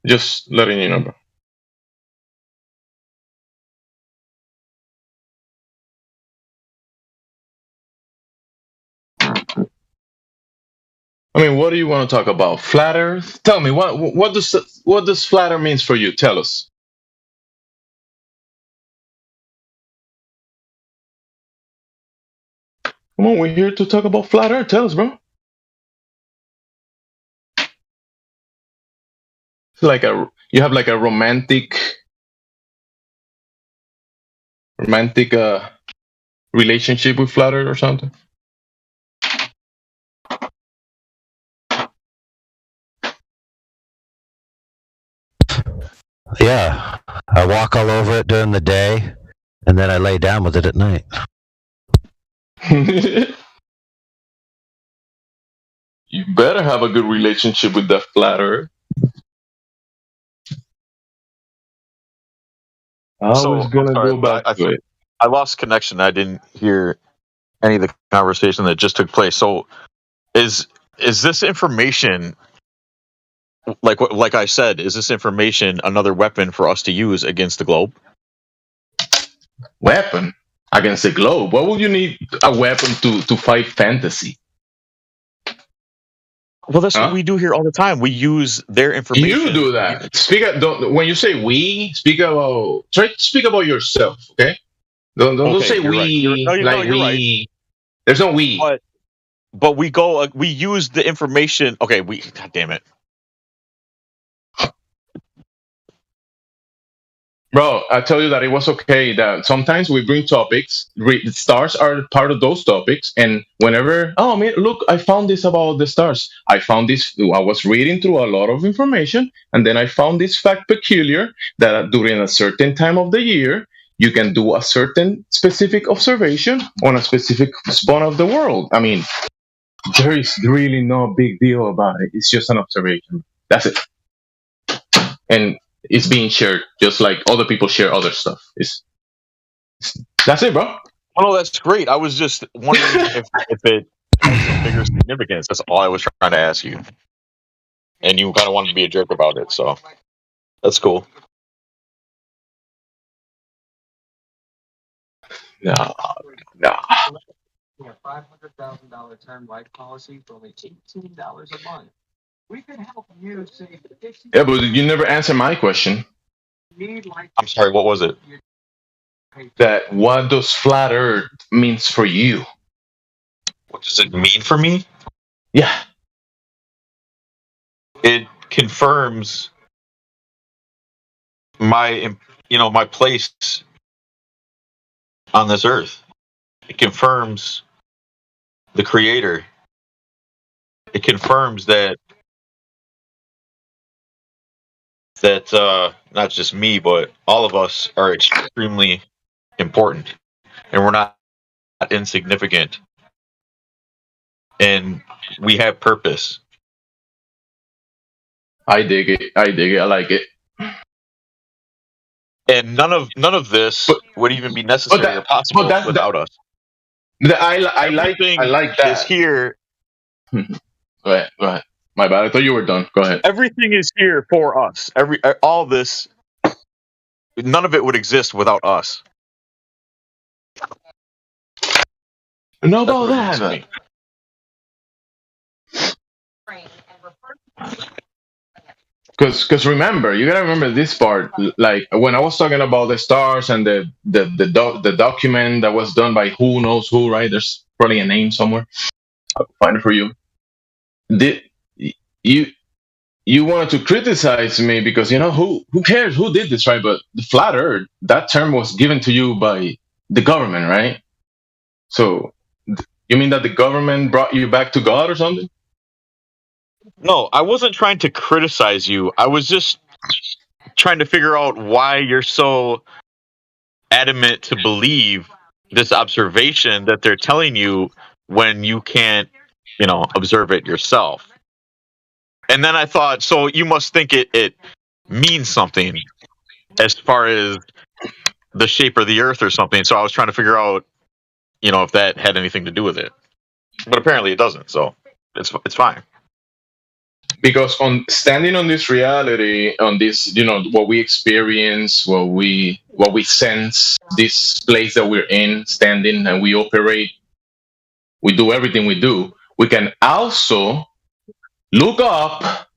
Just letting you know, bro. I mean, what do you want to talk about? Flat Earth? Tell me, what does flat Earth means for you? Tell us. Come on, we're here to talk about flat Earth. Tell us, bro. You have like a romantic relationship with flat Earth or something. Yeah, I walk all over it during the day, and then I lay down with it at night. You better have a good relationship with that flat Earth. I lost connection. I didn't hear any of the conversation that just took place. So, is this information, like I said, is this information another weapon for us to use against the globe? Weapon against the globe? What would you need a weapon to fight fantasy? Well, that's what we do here all the time. We use their information. You do that. When you say we, try to speak about yourself, okay? Don't say we. Right. You're right. There's no we. But we use the information. Okay, God damn it. Bro, I tell you that it was okay that sometimes we bring topics. Stars are part of those topics. And whenever, oh, man, look, I found this about the stars. I was reading through a lot of information. And then I found this fact peculiar that during a certain time of the year, you can do a certain specific observation on a specific spot of the world. I mean, there is really no big deal about it. It's just an observation. That's it. And it's being shared just like other people share other stuff. That's it, bro. Oh, that's great. I was just wondering if it has some bigger significance. That's all I was trying to ask you. And you kind of wanted to be a jerk about it, so that's cool. No. A $500,000 term life policy for only $18 a month. We can help you save 50. Yeah, but you never answered my question. I'm sorry, what was it? That what does flat Earth means for you? What does it mean for me? Yeah. It confirms my place on this earth. It confirms the creator. It confirms that not just me, but all of us are extremely important, and we're not insignificant, and we have purpose. I dig it. I like it. And none of this would even be necessary or possible without us. I like that. Is here. Go ahead. My bad. I thought you were done. Go ahead. Everything is here for us. All this, none of it would exist without us. know That's about what it that. said. Because remember, you gotta remember this part. Like when I was talking about the stars and the document that was done by who knows who, right? There's probably a name somewhere. I'll find it for you. Did you you wanted to criticize me because who cares who did this, right? But the flat Earth, that term was given to you by the government, right? So you mean that the government brought you back to God or something? No, I wasn't trying to criticize you. I was just trying to figure out why you're so adamant to believe this observation that they're telling you when you can't, observe it yourself. And then I thought, so you must think it means something as far as the shape of the earth or something. So I was trying to figure out, if that had anything to do with it. But apparently it doesn't. So it's fine. Because on standing on this reality, on this, what we experience, what we sense, this place that we're in, standing, and we operate, we do everything we do. We can also look up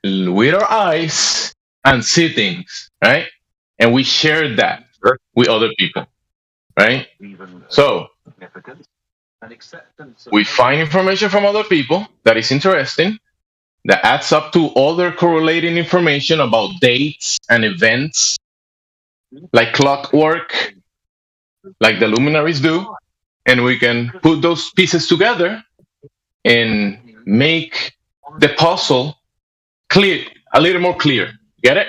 with our eyes and see things, right? And we share that with other people, right? So we find information from other people that is interesting, that adds up to other correlating information about dates and events, like clockwork, like the luminaries do, and we can put those pieces together and make the puzzle clear, a little more clear. Get it?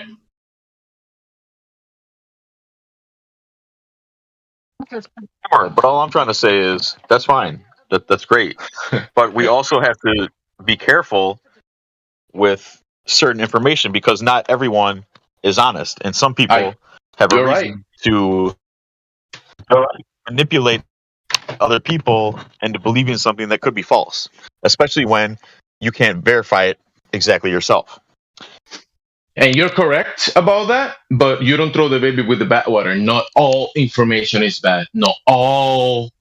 Sure, but all I'm trying to say is that's fine. That's great. But we also have to be careful with certain information because not everyone is honest, and some people have a You're reason to manipulate other people into believing something that could be false, especially when you can't verify it exactly yourself. And you're correct about that, but you don't throw the baby with the bathwater. Not all information is bad. Not all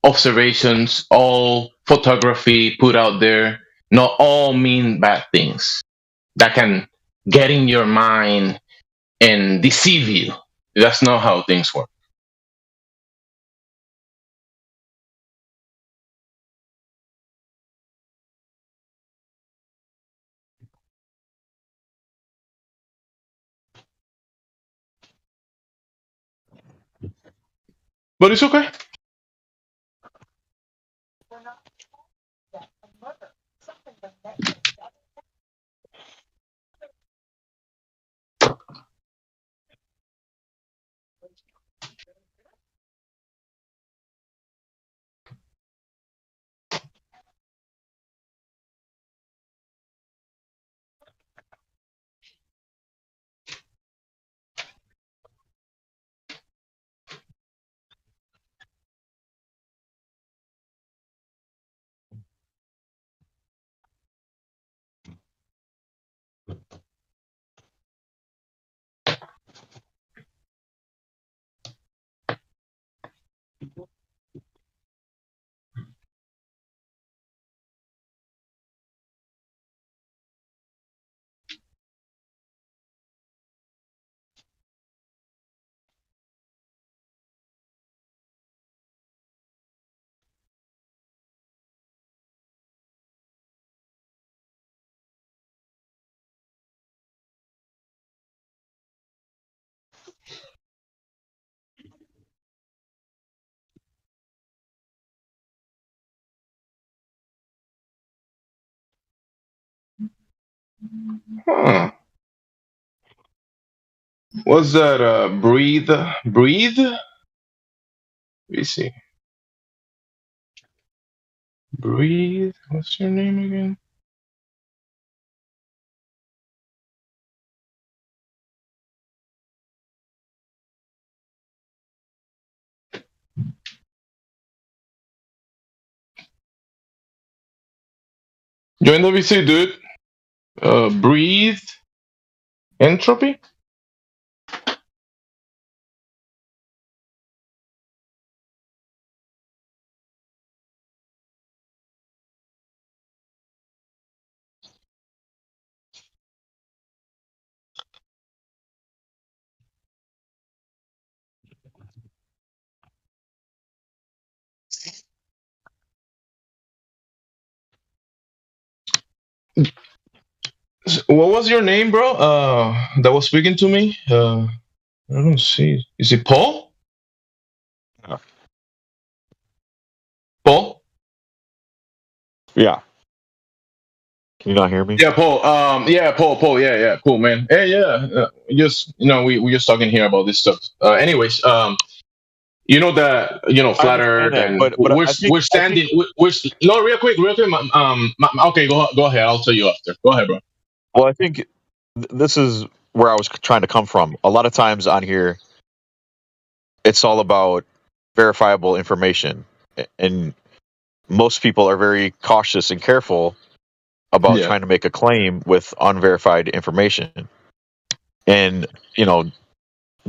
observations, all photography put out there, not all mean bad things that can get in your mind and deceive you. That's not how things work. But it's okay. Huh. What's that? Breathe? Breathe? Let me see. Breathe? What's your name again? Join the VC, dude. Breathe? Entropy? what was your name, bro? That was speaking to me. I don't see. Is it Paul? Yeah. Paul? Yeah. Can you not hear me? Yeah, Paul. Yeah, Paul. Yeah. Cool, man. Hey, yeah. Just we just talking here about this stuff. Anyways, you know that I flat understand Earth, that, and but we're I think we're standing. We're no, real quick. Okay, go ahead. I'll tell you after. Go ahead, bro. well, I think this is where I was trying to come from. A lot of times on here, it's all about verifiable information, and most people are very cautious and careful about Yeah. trying to make a claim with unverified information. And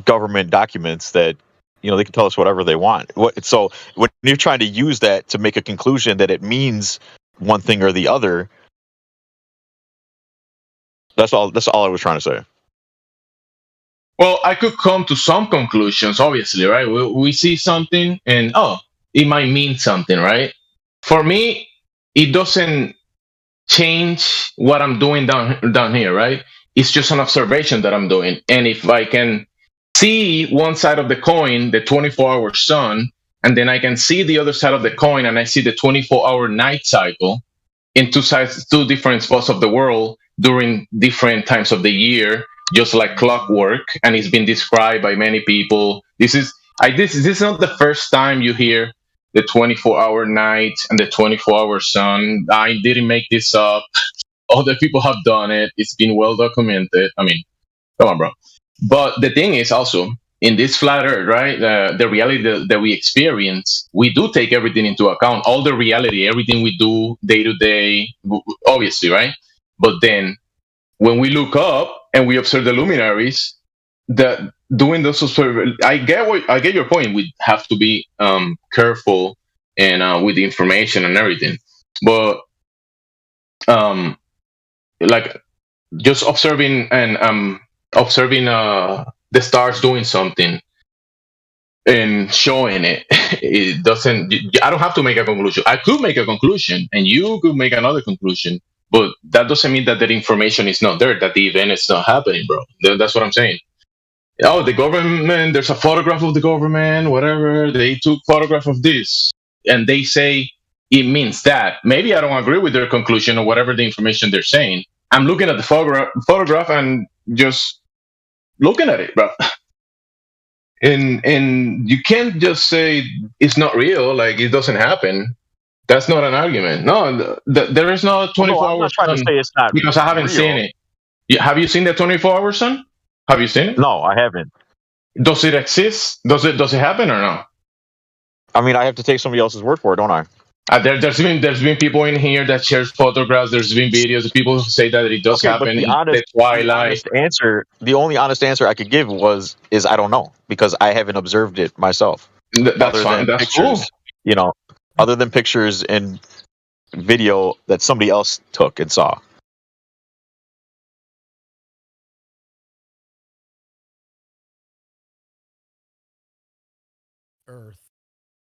government documents that they can tell us whatever they want. So when you're trying to use that to make a conclusion that it means one thing or the other, that's all I was trying to say. Well, I could come to some conclusions, obviously, right? We see something and, it might mean something, right? For me, it doesn't change what I'm doing down here, right? It's just an observation that I'm doing. And if I can see one side of the coin, the 24-hour sun, and then I can see the other side of the coin and I see the 24-hour night cycle in two different spots of the world during different times of the year, just like clockwork, and it's been described by many people. This is not the first time you hear the 24-hour night and the 24-hour sun. I didn't make this up. Other people have done it. It's been well documented. I mean, come on, bro. But the thing is also, in this flat earth, right, the reality that we experience, we do take everything into account, all the reality, everything we do day to day, obviously, right? But then when we look up and we observe the luminaries, that doing those I get your point. We have to be careful and with the information and everything, but like just observing and observing the stars doing something and showing it, it doesn't. I don't have to make a conclusion. I could make a conclusion, and you could make another conclusion, but that doesn't mean that information is not there, that the event is not happening, bro. That's what I'm saying. Oh, the government, there's a photograph of the government, whatever. They took photograph of this, and they say it means that. Maybe I don't agree with their conclusion or whatever the information they're saying. I'm looking at the photograph and just looking at it, bro. And you can't just say it's not real, like it doesn't happen. That's not an argument. No, there is no 24-hour sun, to say it's not because I haven't seen it. Have you seen the 24-hour sun? Have you seen it? No, I haven't. Does it exist? Does it happen or no? I mean, I have to take somebody else's word for it, don't I? There's been people in here that shares photographs. There's been videos of people who say that it does happen. The twilight. The only honest answer I could give is I don't know, because I haven't observed it myself. That's fine. That's pictures, cool. Other than pictures and video that somebody else took and saw. Earth.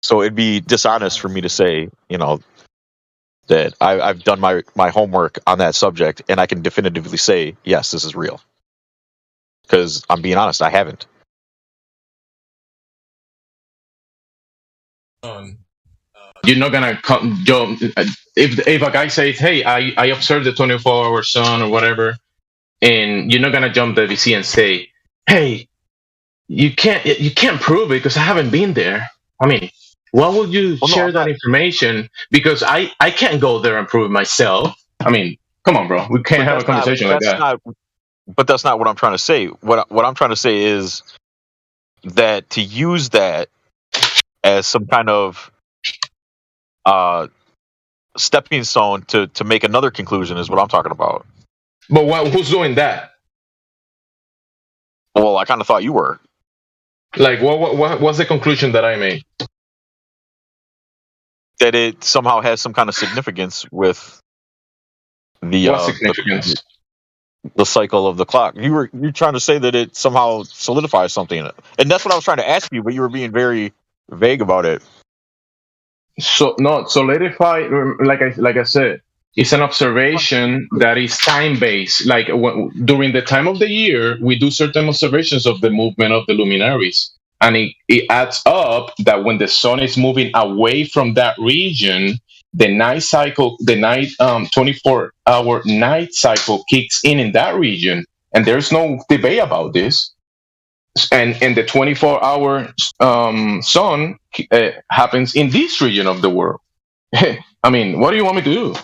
So it'd be dishonest for me to say, that I've done my homework on that subject and I can definitively say, yes, this is real. Because I'm being honest, I haven't. You're not gonna jump if a guy says, "Hey, I observed the 24-hour sun" or whatever, and you're not gonna jump the VC and say, "Hey, you can't prove it because I haven't been there." I mean, why would you share that information? Because I can't go there and prove it myself. I mean, come on, bro. We can't have a conversation like that. But that's not what I'm trying to say. What I'm trying to say is that to use that as some kind of stepping stone to make another conclusion is what I'm talking about. But who's doing that? Well, I kind of thought you were. Like, what's the conclusion that I made? That it somehow has some kind of significance with the the cycle of the clock. You're trying to say that it somehow solidifies something, and that's what I was trying to ask you, but you were being very vague about it. So not solidify, like I said, It's an observation that is time based. Like during the time of the year, we do certain observations of the movement of the luminaries. And it adds up that when the sun is moving away from that region, the night cycle, the night 24-hour night cycle kicks in that region. And there's no debate about this. And the 24-hour sun happens in this region of the world. I mean, what do you want me to do?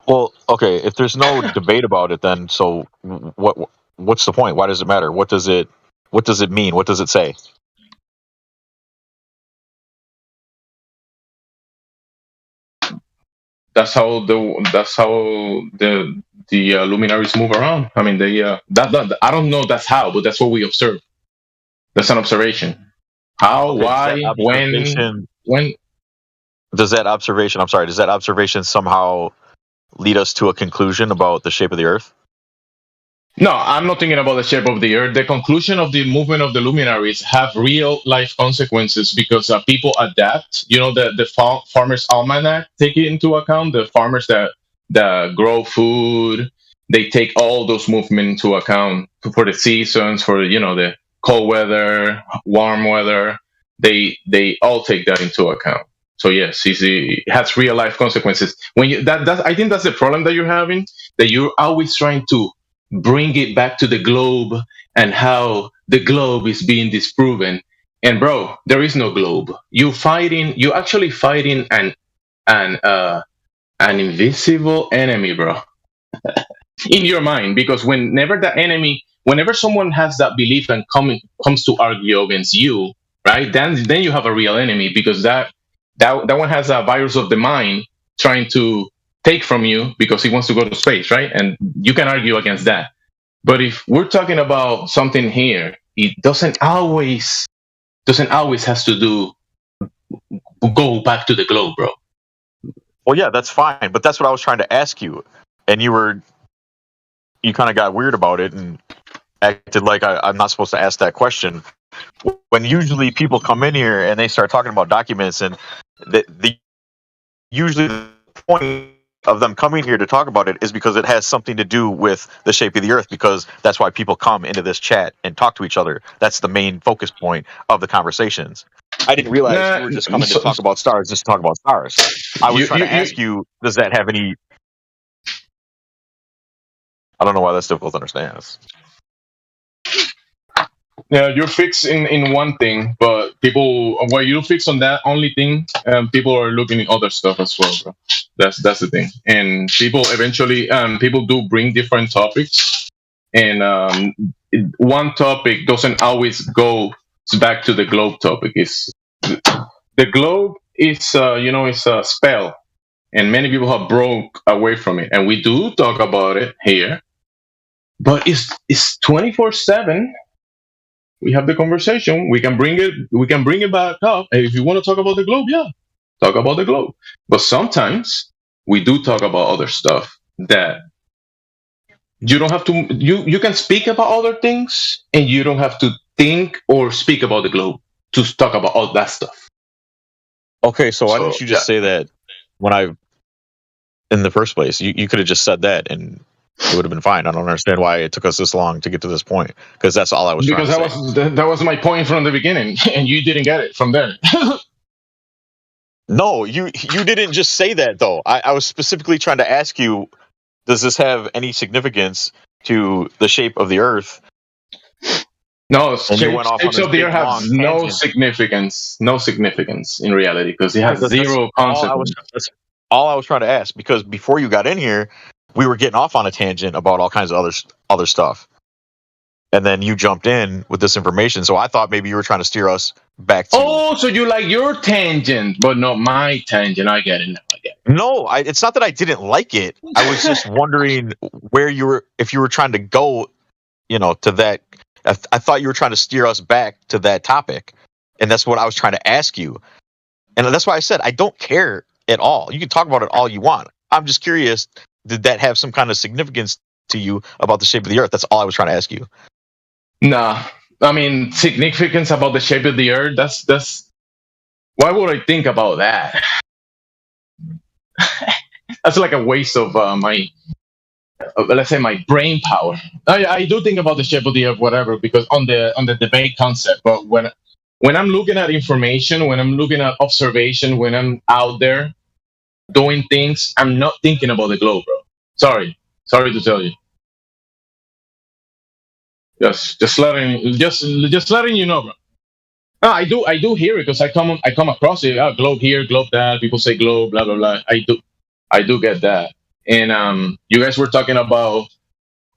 Well, okay, if there's no debate about it, then so what's the point? Why does it matter? What does it mean? What does it say? That's how the luminaries move around. I mean, that I don't know that's how, but that's what we observe. That's an observation. How, Okay, why, when? Does that observation somehow lead us to a conclusion about the shape of the Earth? No, I'm not thinking about the shape of the Earth. The conclusion of the movement of the luminaries have real life consequences because people adapt. You know, the farmers' almanac take it into account. The farmers that grow food, they take all those movements into account for the seasons, for the cold weather, warm weather. They all take that into account. So yes, it has real life consequences. When I think that's the problem that you're having. That you're always trying to bring it back to the globe and how the globe is being disproven. And bro, there is no globe. You're actually fighting an invisible enemy, bro. In your mind, because whenever someone has that belief and comes to argue against you, right? Then you have a real enemy, because that one has a virus of the mind trying to take from you because he wants to go to space, right? And you can argue against that. But if we're talking about something here, it doesn't always has to do go back to the globe, bro. Well, yeah, that's fine, but that's what I was trying to ask you, and you kind of got weird about it and acted like I'm not supposed to ask that question. When usually people come in here and they start talking about documents, and usually the point of them coming here to talk about it is because it has something to do with the shape of the Earth, because that's why people come into this chat and talk to each other. That's the main focus point of the conversations. I didn't realize you were just coming to talk about stars, just to talk about stars. I was trying to ask you, does that have any... I don't know why that's difficult to understand. Yeah, you're fixed in one thing, but while you fix on that only thing, people are looking at other stuff as well, bro. That's the thing. And people eventually, people do bring different topics, and one topic doesn't always go back to the globe topic. The globe is, it's a spell, and many people have broke away from it, and we do talk about it here, but it's 24/7. We have the conversation. We can bring it back up. And if you want to talk about the globe, yeah, talk about the globe. But sometimes we do talk about other stuff that you don't have to. You can speak about other things, and you don't have to think or speak about the globe to talk about all that stuff. Okay, so why didn't you just say that in the first place? You could have just said that and it would have been fine. I don't understand why it took us this long to get to this point, because that's all I was trying to say. Because that was my point from the beginning, and you didn't get it from there. No, you didn't just say that, though. I was specifically trying to ask you, does this have any significance to the shape of the Earth? No, shapes of the Earth have no significance in reality, because it has zero consequence. All I was trying to ask, because before you got in here, we were getting off on a tangent about all kinds of other stuff, and then you jumped in with this information. So I thought maybe you were trying to steer us back to... Oh, so you like your tangent, but not my tangent. I get it now. No, it's not that I didn't like it. I was just wondering if you were trying to go, to that. I thought you were trying to steer us back to that topic, and that's what I was trying to ask you. And that's why I said I don't care at all. You can talk about it all you want. I'm just curious, did that have some kind of significance to you about the shape of the Earth? That's all I was trying to ask you. Nah, I mean, significance about the shape of the Earth, that's why would I think about that? that's like a waste of my let's say my brain power. I do think about the shape of the earth, whatever, because on the debate concept. But when I'm looking at information, when I'm looking at observation, when I'm out there doing things, I'm not thinking about the globe, bro. Sorry to tell you. Just letting you know, bro. No, I do hear it because I come across it. Oh, globe here, globe that. People say globe, blah blah blah. I do get that. And you guys were talking about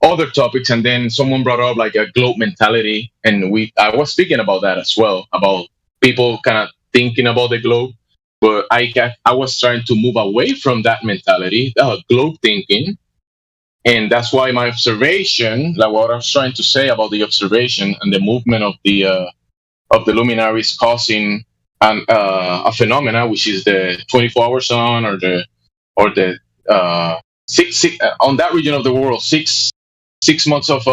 other topics, and then someone brought up like a globe mentality, and I was speaking about that as well, about people kind of thinking about the globe. But I was trying to move away from that mentality, globe thinking, and that's why my observation, like what I was trying to say about the observation and the movement of the luminaries causing a phenomena, which is the 24-hour sun, or the six on that region of the world, 6 months of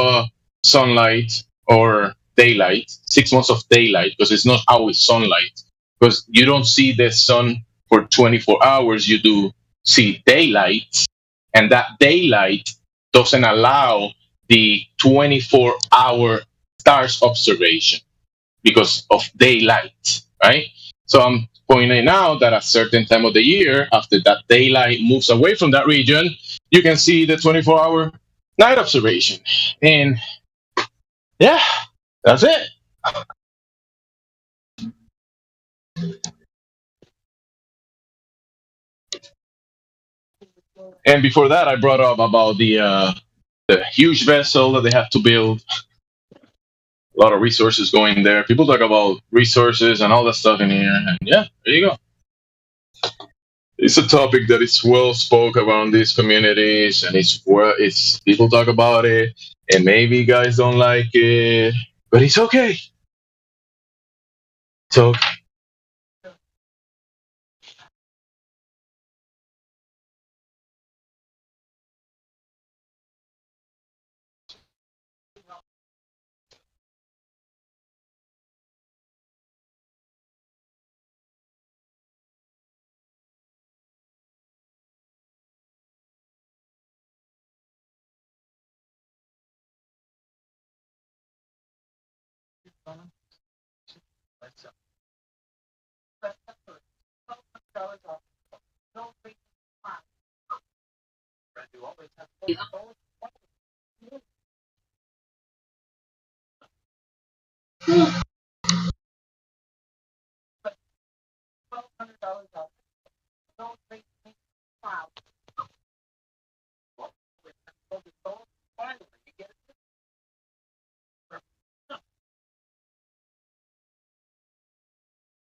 sunlight or daylight, 6 months of daylight, because it's not always sunlight, because you don't see the sun for 24 hours. You do see daylight, and that daylight doesn't allow the 24-hour stars observation because of daylight, right? So I'm pointing out that at a certain time of the year, after that daylight moves away from that region, you can see the 24-hour night observation. And yeah, that's it. And before that, I brought up about the huge vessel that they have to build. A lot of resources going there. People talk about resources and all that stuff in here. And yeah, there you go. It's a topic that is well spoke around these communities, and it's people talk about it, and maybe guys don't like it, but it's okay. It's okay.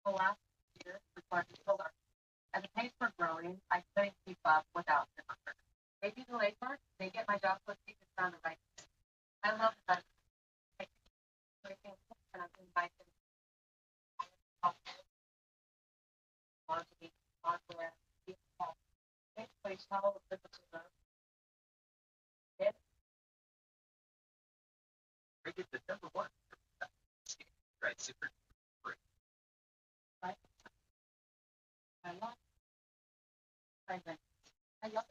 Last year, required solar. As the pace for growing, I couldn't keep up without them. They do the labor, they get my job put it's on the right. I love that. And I'm invited to be on the left. Basically, all the physical. Break it to number one. Right, super. I love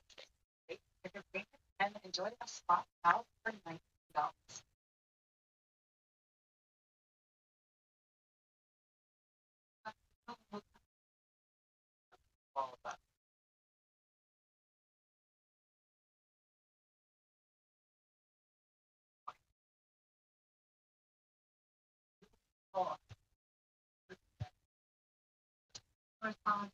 it. If you're big and enjoy a spot out for $19. All about First on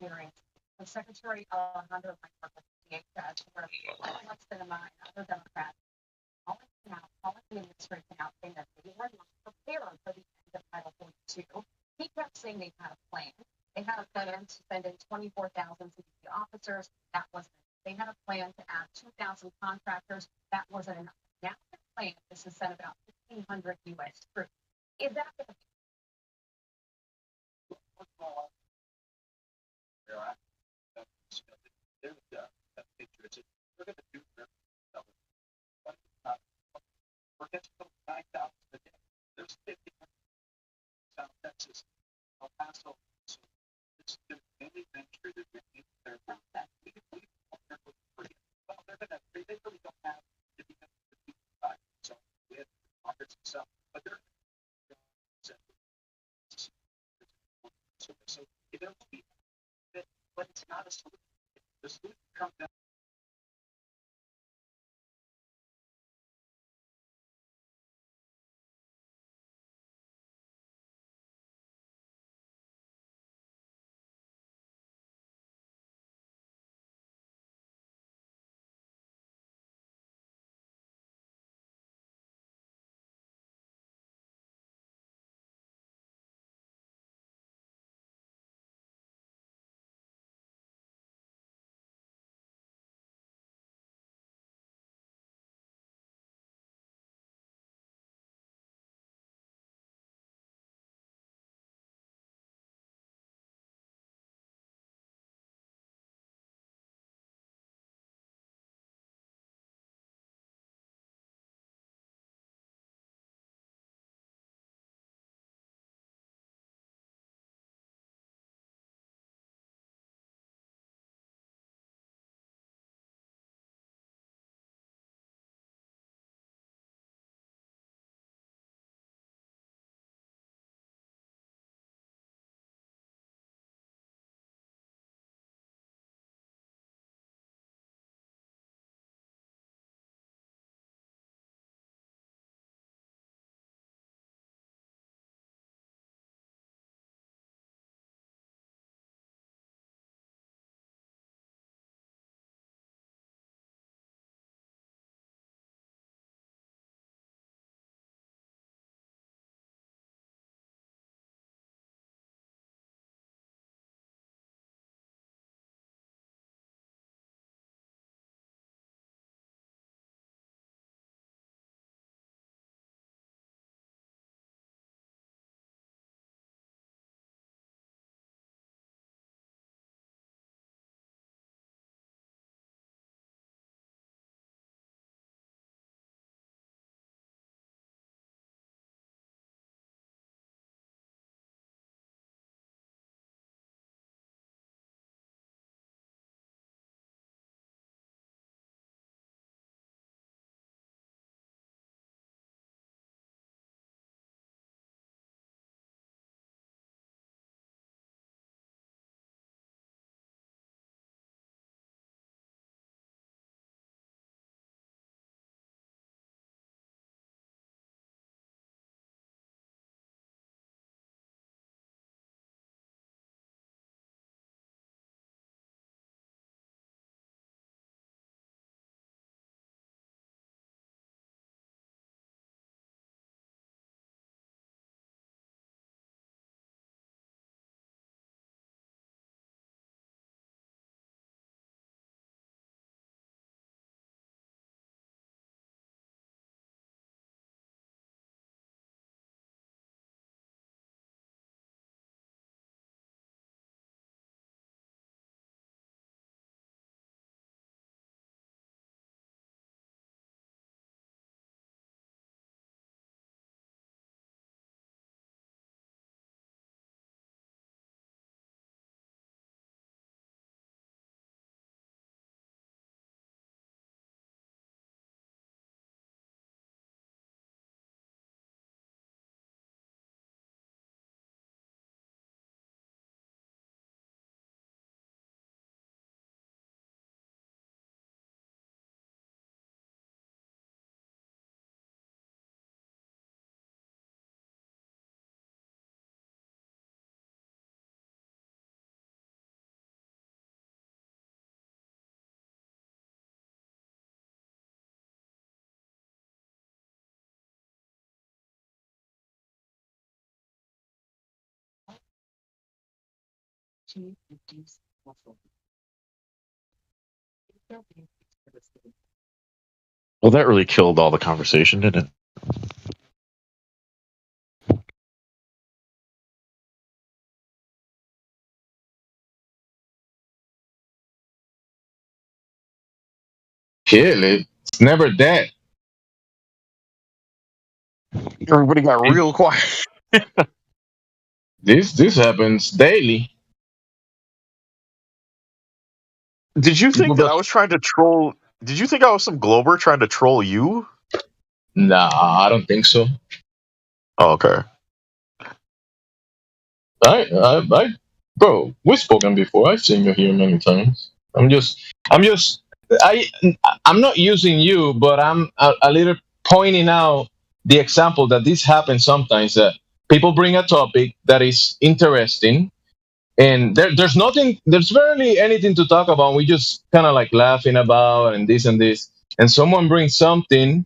hearings. The Secretary Alejandro Mayorkas, DHS, where less than a mile, other Democrats, calling the administration out, saying that they were not prepared for the end of Title 42. He kept saying they had a plan. They had a plan to send in 24,000 CBP officers. That wasn't. They had a plan to add 2,000 contractors. That wasn't enough. Now their plan is to send about 1,500 U.S. troops. Is that going to be? There's 50 South Texas, El Paso. So it's the only venture that we need there. We can leave well, they really don't have to be so we have Congress and stuff, but they're so it'll be, but it's not a solution. The solution comes down to reduce muscle. Well, that really killed all the conversation, didn't it? Kill it. It's never dead. Everybody got real quiet. This happens daily. Did you People think that just I was trying to troll? Did you think I was some Glober trying to troll you? nah, I don't think so. Oh, okay. Bro, we've spoken before. I've seen you here many times. I'm not using you, but I'm a little pointing out the example that this happens sometimes. That people bring a topic that is interesting, and there's barely anything to talk about. We just kind of like laughing about and this, and someone brings something,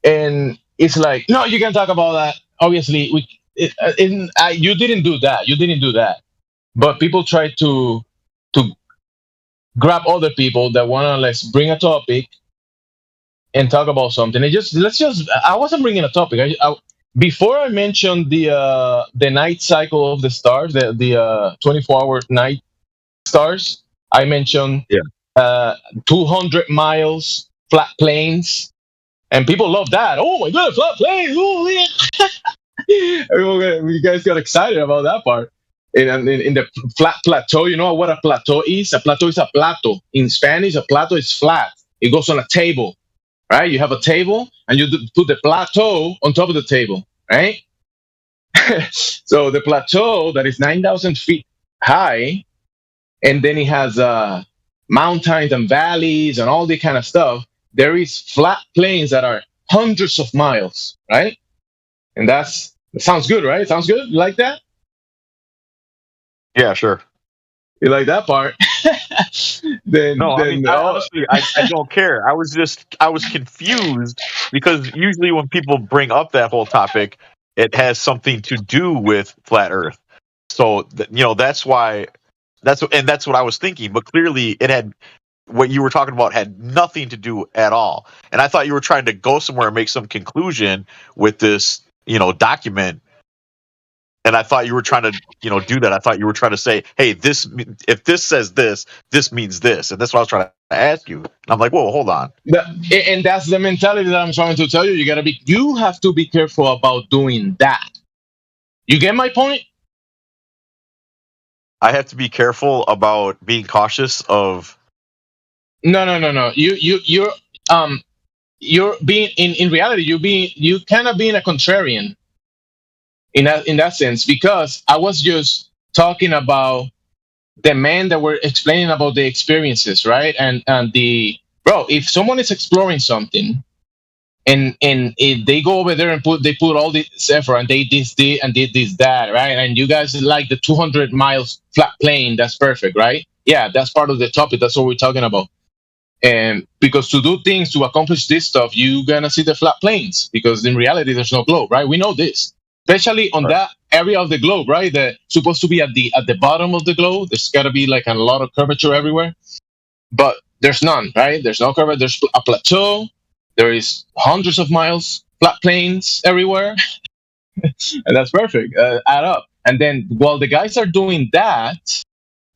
and it's like, no, you can talk about that. Obviously, you didn't do that. You didn't do that. But people try to grab other people that want to let's bring a topic and talk about something. I wasn't bringing a topic. Before I mentioned the night cycle of the stars, the 24-hour night stars, I mentioned 200 miles, flat plains, and people love that. Oh my god, flat plains! Oh yeah. You guys got excited about that part. In the flat plateau, you know what a plateau is? A plateau is a plato. In Spanish, a plateau is flat. It goes on a table, right? You have a table, and you put the plateau on top of the table, right? So the plateau that is 9,000 feet high, and then it has mountains and valleys and all the kind of stuff. There is flat plains that are hundreds of miles, right? And that sounds good, right? Sounds good. You like that? Yeah, sure. You like that part? Honestly, I don't care. I was confused because usually when people bring up that whole topic, it has something to do with flat Earth. So that's why that's what I was thinking. But clearly, it had what you were talking about had nothing to do at all. And I thought you were trying to go somewhere and make some conclusion with this, document. And I thought you were trying to, do that. I thought you were trying to say, "Hey, if this says this, this means this," and that's what I was trying to ask you. And I'm like, "Whoa, hold on." And that's the mentality that I'm trying to tell you. You have to be careful about doing that. You get my point? I have to be careful about being cautious of. No. You're being in reality. You cannot be a contrarian. In that sense, because I was just talking about the men that were explaining about the experiences, right? And if someone is exploring something, and if they go over there and they put all this effort and they did this that, right? And you guys like the 200 miles flat plane, that's perfect, right? Yeah, that's part of the topic. That's what we're talking about. And because to do things to accomplish this stuff, you're gonna see the flat planes, because in reality there's no globe, right? We know this, especially on that area of the globe, right? That's supposed to be at the bottom of the globe. There's gotta be like a lot of curvature everywhere, but there's none, right? There's no curvature. There's a plateau. There is hundreds of miles flat plains everywhere, and that's perfect. Add up, and then while the guys are doing that,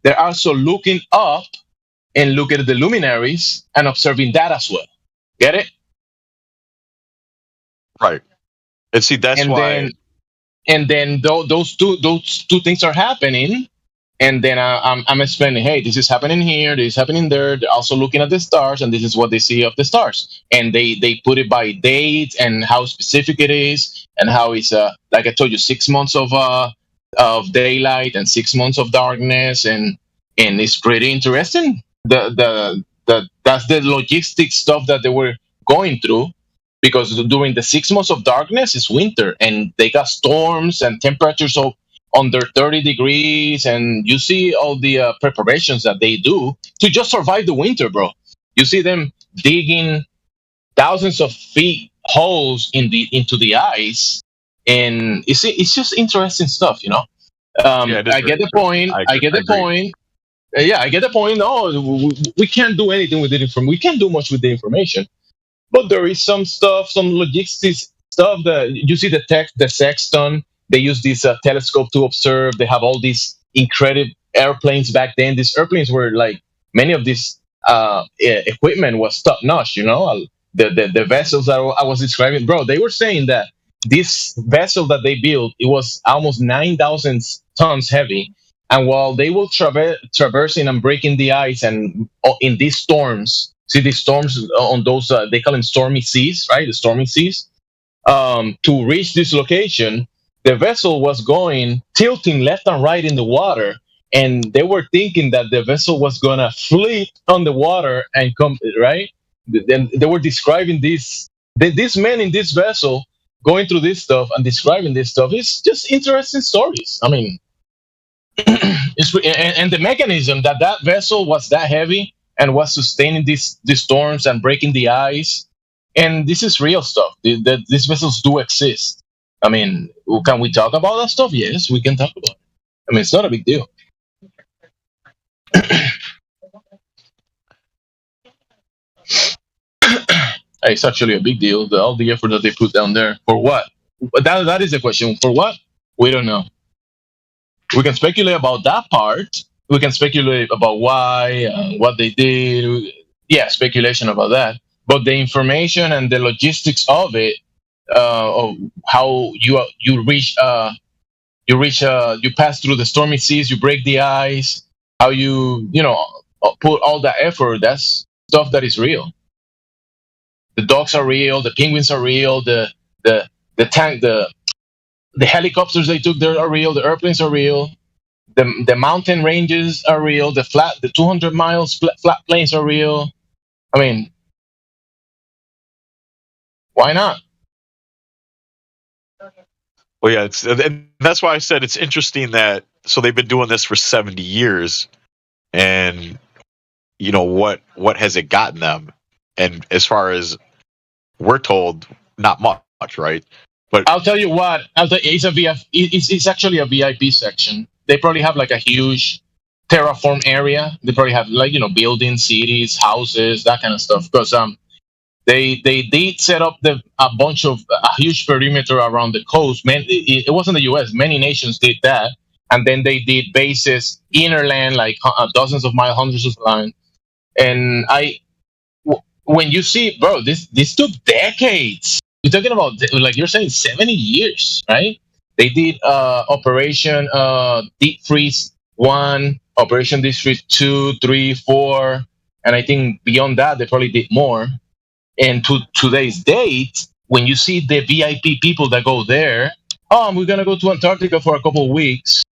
they're also looking up and look at the luminaries and observing that as well. Get it? Right. And see, that's why. Then those two things are happening, and then I'm explaining, hey, this is happening here, this is happening there. They're also looking at the stars, and this is what they see of the stars. And they put it by date and how specific it is, and how it's like I told you, 6 months of daylight and 6 months of darkness, and it's pretty interesting. That's the logistic stuff that they were going through, because during the 6 months of darkness is winter, and they got storms and temperatures of under 30 degrees, and you see all the preparations that they do to just survive the winter, bro. You see them digging thousands of feet holes into the ice, and it's just interesting stuff, Yeah, I get the point. I get the agree. point. Yeah, I get the point. No, we can't do anything with the information. We can't do much with the information. But there is some stuff, some logistics stuff that you see the sexton. They use this telescope to observe. They have all these incredible airplanes back then. These airplanes were like many of this equipment was top notch. The vessels that I was describing, bro. They were saying that this vessel that they built, it was almost 9,000 tons heavy. And while they will traversing and breaking the ice and in these storms, see these storms on those they call them stormy seas, right? The stormy seas. To reach this location, the vessel was going tilting left and right in the water, and they were thinking that the vessel was gonna flee on the water and come right. Then they were describing these men in this vessel going through this stuff and describing this stuff. It's just interesting stories. I mean, and the mechanism that vessel was that heavy and was sustaining these storms and breaking the ice, and this is real stuff. These vessels do exist. I mean, can we talk about that stuff? Yes, we can talk about it. I mean, it's not a big deal. It's actually a big deal. All the effort that they put down there for what? That is the question. For what? We don't know. We can speculate about that part. We can speculate about why, what they did. Yeah, speculation about that. But the information and the logistics of it, of how you pass through the stormy seas, you break the ice, how you put all that effort. That's stuff that is real. The dogs are real. The penguins are real. The helicopters they took there are real. The airplanes are real. The mountain ranges are real. The 200 miles flat plains are real. I mean, why not? Well, yeah, and that's why I said it's interesting that so they've been doing this for 70 years, and what has it gotten them? And as far as we're told, not much, right? But I'll tell you what. It's actually a VIP section. They probably have like a huge terraform area. They probably have like buildings, cities, houses, that kind of stuff. Because they did set up a huge perimeter around the coast. Man, it wasn't the U.S. Many nations did that, and then they did bases innerland, like dozens of miles, hundreds of miles. And when you see, bro, this took decades. You're talking about, like you're saying, 70 years, right? They did Operation Deep Freeze 1, Operation Deep Freeze 2, 3, 4, and I think beyond that they probably did more. And to today's date, when you see the VIP people that go there, we're gonna go to Antarctica for a couple of weeks,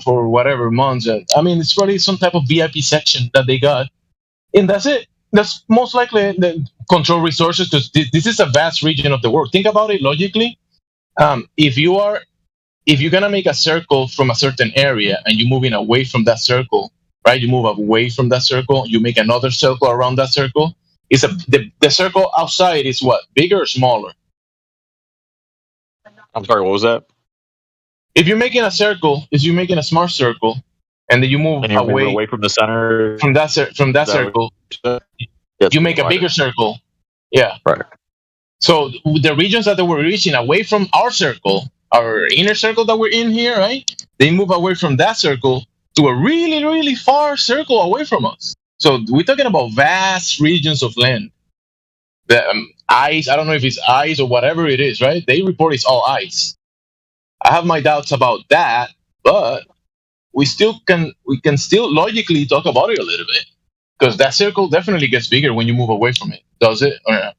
for whatever months. I mean, it's probably some type of VIP section that they got, and that's it. That's most likely the control resources, because this is a vast region of the world. Think about it logically. If you're gonna make a circle from a certain area and you're moving away from that circle, right? You move away from that circle, you make another circle around that circle. The circle outside is what? Bigger or smaller? I'm sorry, what was that? If you're making a circle, you're making a smart circle, and then you move away from the center from that circle, you make a bigger circle. Yeah. Right. So the regions that they were reaching away from our circle, our inner circle that we're in here, right? They move away from that circle to a really, really far circle away from us. So we're talking about vast regions of land. The ice, I don't know if it's ice or whatever it is, right? They report it's all ice. I have my doubts about that, but we can still logically talk about it a little bit, because that circle definitely gets bigger when you move away from it. Does it? Or not?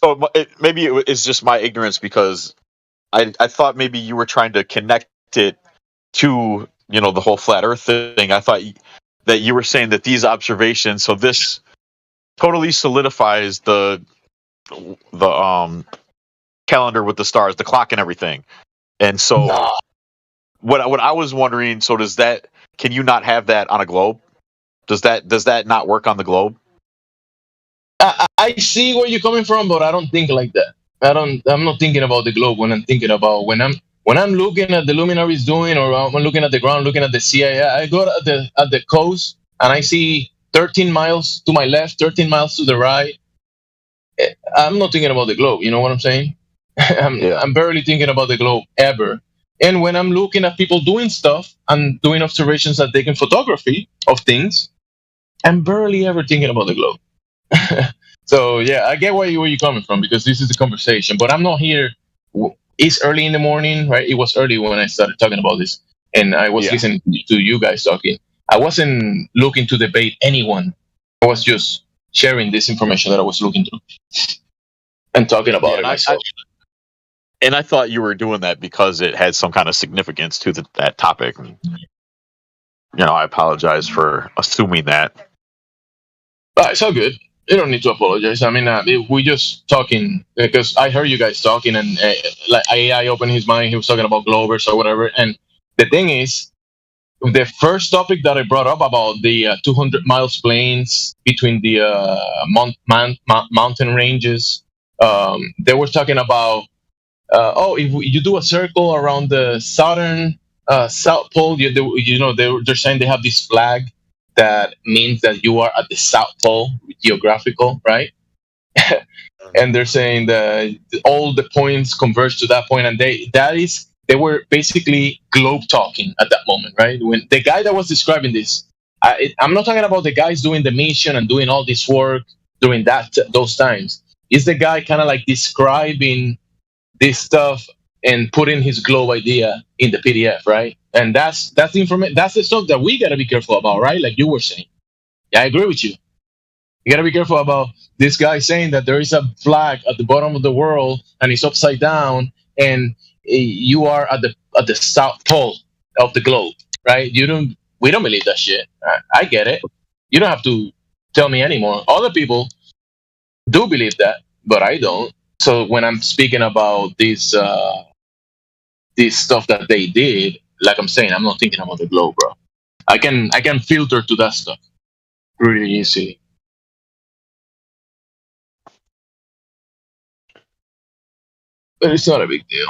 So maybe it's just my ignorance, because I thought maybe you were trying to connect it to the whole flat Earth thing. I thought that you were saying that these observations, so this totally solidifies the calendar with the stars, the clock, and everything. And so, what I was wondering, so can you not have that on a globe? Does that not work on the globe? I see where you're coming from, but I don't think like that. I'm not thinking about the globe when I'm thinking about when when I'm looking at the luminaries doing, or I'm looking at the ground, looking at the sea, I go at the coast and I see 13 miles to my left, 13 miles to the right. I'm not thinking about the globe. You know what I'm saying? I'm barely thinking about the globe ever. And when I'm looking at people doing stuff and doing observations and taking photography of things, I'm barely ever thinking about the globe. So yeah, I get where you're coming from, because this is the conversation. But I'm not here. It's early in the morning, right? It was early when I started talking about this, and I was listening to you guys talking. I wasn't looking to debate anyone. I was just sharing this information that I was looking through and talking about it myself. And I thought you were doing that because it had some kind of significance to that topic. I apologize for assuming that. It's all good. You don't need to apologize. I mean, we just talking because I heard you guys talking, and like AI opened his mind. He was talking about Glovers or whatever. And the thing is, the first topic that I brought up about the 200 miles plains between the mountain ranges, they were talking about, if you do a circle around the southern South Pole, they're saying they have this flag that means that you are at the South Pole, geographical, right? And they're saying that all the points converge to that point, and they were basically globe talking at that moment, right? When the guy that was describing this, I'm not talking about the guys doing the mission and doing all this work during those times. It's the guy kind of like describing this stuff and putting his globe idea in the PDF, right? And that's the information. That's the stuff that we gotta be careful about, right? Like you were saying. Yeah, I agree with you. You gotta be careful about this guy saying that there is a flag at the bottom of the world and it's upside down, and you are at the South Pole of the globe, right? We don't believe that shit. I get it. You don't have to tell me anymore. Other people do believe that, but I don't. So when I'm speaking about this stuff that they did, like I'm saying, I'm not thinking about the globe, bro. I can filter to that stuff really easy. But it's not a big deal.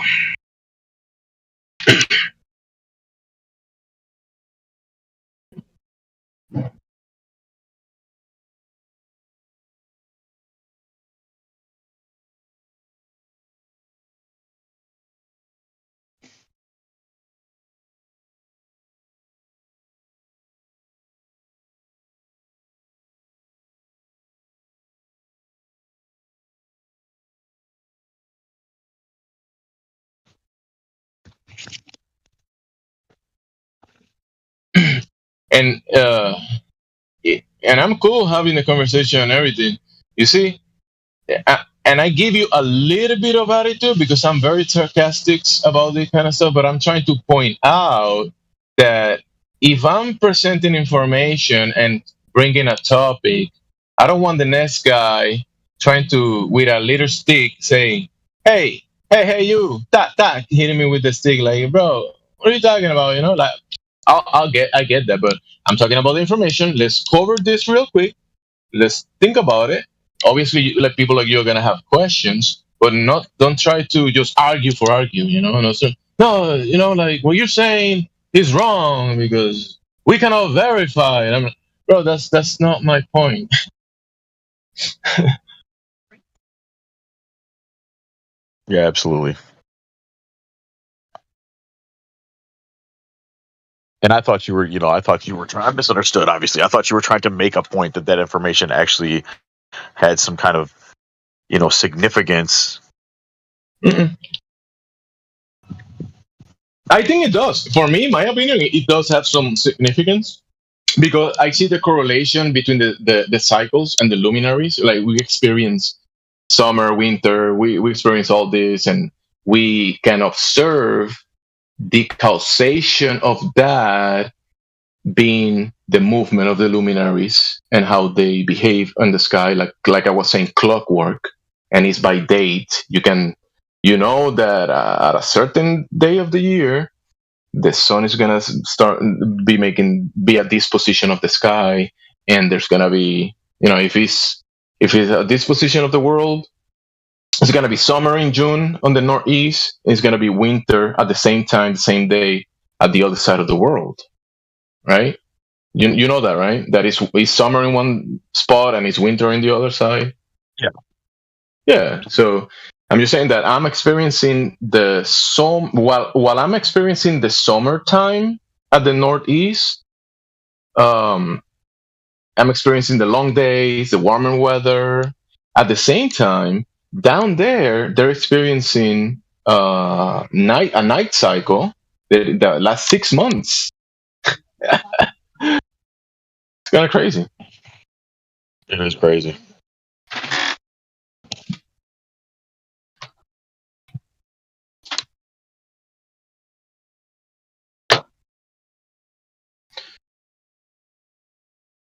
And I'm cool having the conversation and everything. You see, and I give you a little bit of attitude because I'm very sarcastic about this kind of stuff. But I'm trying to point out that if I'm presenting information and bringing a topic, I don't want the next guy trying to, with a little stick, saying, "Hey, you," that hitting me with the stick, like, bro, what are you talking about? Like, I get that, but I'm talking about the information. Let's cover this real quick. Let's think about it. Obviously, like people like you are gonna have questions, but don't try to just argue for argue. No, like what you're saying is wrong because we cannot verify it. I'm like, bro, that's not my point. Yeah, absolutely. And I thought you were trying. I misunderstood. Obviously, I thought you were trying to make a point that information actually had some kind of, significance. Mm-mm. I think it does. For me, my opinion, it does have some significance because I see the correlation between the cycles and the luminaries. Like we experience summer, winter, we experience all this, and we can observe the causation of that being the movement of the luminaries and how they behave in the sky, like I was saying, clockwork, and it's by date. You know that at a certain day of the year, the sun is gonna be at this position of the sky, and there's gonna be, if it's at this position of the world, It's gonna be summer in June on the northeast. It's gonna be winter at the same time, the same day at the other side of the world, right? You know that, right? That it's summer in one spot and it's winter in the other side. Yeah. Yeah. So I'm just saying that I'm experiencing while I'm experiencing the summertime at the northeast. I'm experiencing the long days, the warmer weather. At the same time, down there, they're experiencing a night cycle the last 6 months. It's kind of crazy. It is crazy.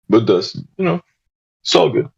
But that's, it's all good.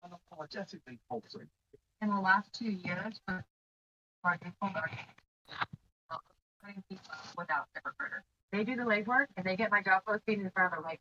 Unapologetically wholesome. In the last 2 years, putting people without ZipRecruiter. They do the legwork and they get my job posting in front of their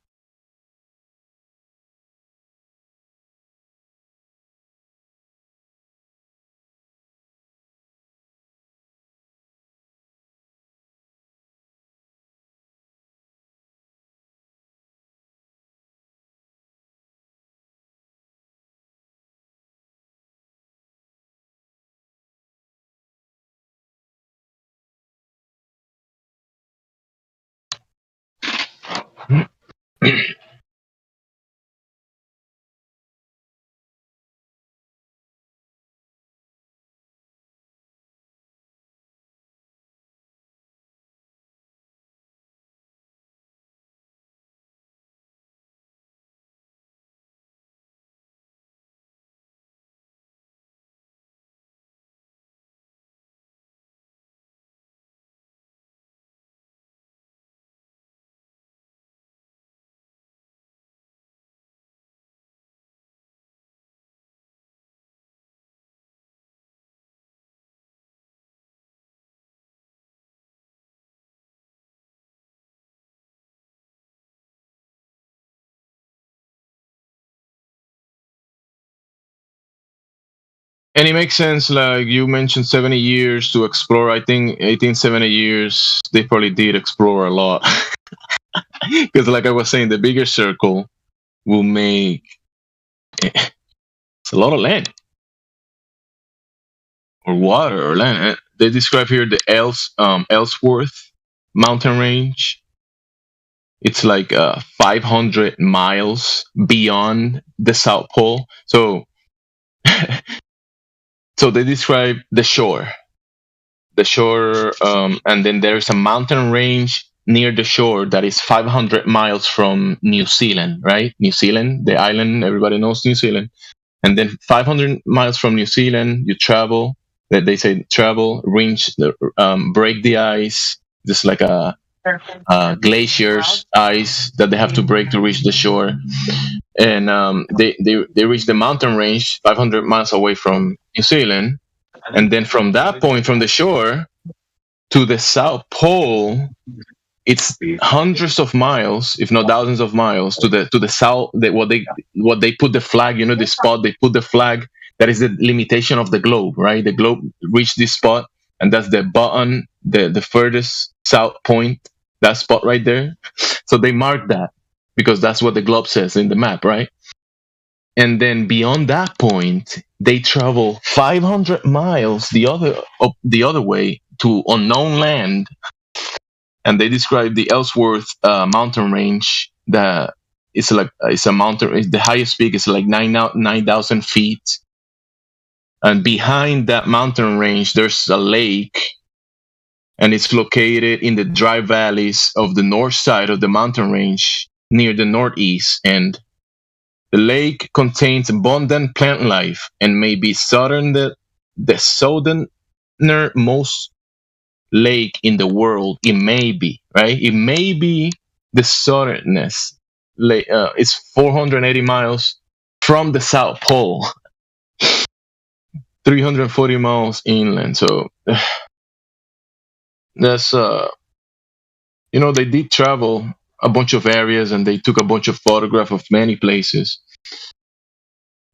And it makes sense, like you mentioned 70 years to explore. I think 1870 years, they probably did explore a lot. Because, like I was saying, the bigger circle will make it's a lot of land or water or land. They describe here the Ellsworth mountain range. It's like 500 miles beyond the South Pole. So they describe the shore, and then there's a mountain range near the shore that is 500 miles from New Zealand, right? New Zealand, the island, everybody knows New Zealand. And then 500 miles from New Zealand, you travel. They say travel, break the ice, just like a glaciers ice that they have to break to reach the shore. And they reach the mountain range 500 miles away from New Zealand. And then from that point, from the shore to the South Pole, it's hundreds of miles, if not thousands of miles, to the south. What they put the flag, the spot they put the flag. That is the limitation of the globe, right? The globe reached this spot, and that's the button, the furthest south point, that spot right there. So they mark that because that's what the globe says in the map, right? And then beyond that point, they travel 500 miles the other way to unknown land, and they describe the Ellsworth mountain range. That it's a mountain. The highest peak is like 9,000 feet. And behind that mountain range, there's a lake, and it's located in the dry valleys of the north side of the mountain range near the northeast. And the lake contains abundant plant life and may be the southernmost lake in the world. It may be, right? It may be the southernest lake. It's 480 miles from the South Pole, 340 miles inland. So that's they did travel a bunch of areas, and they took a bunch of photographs of many places,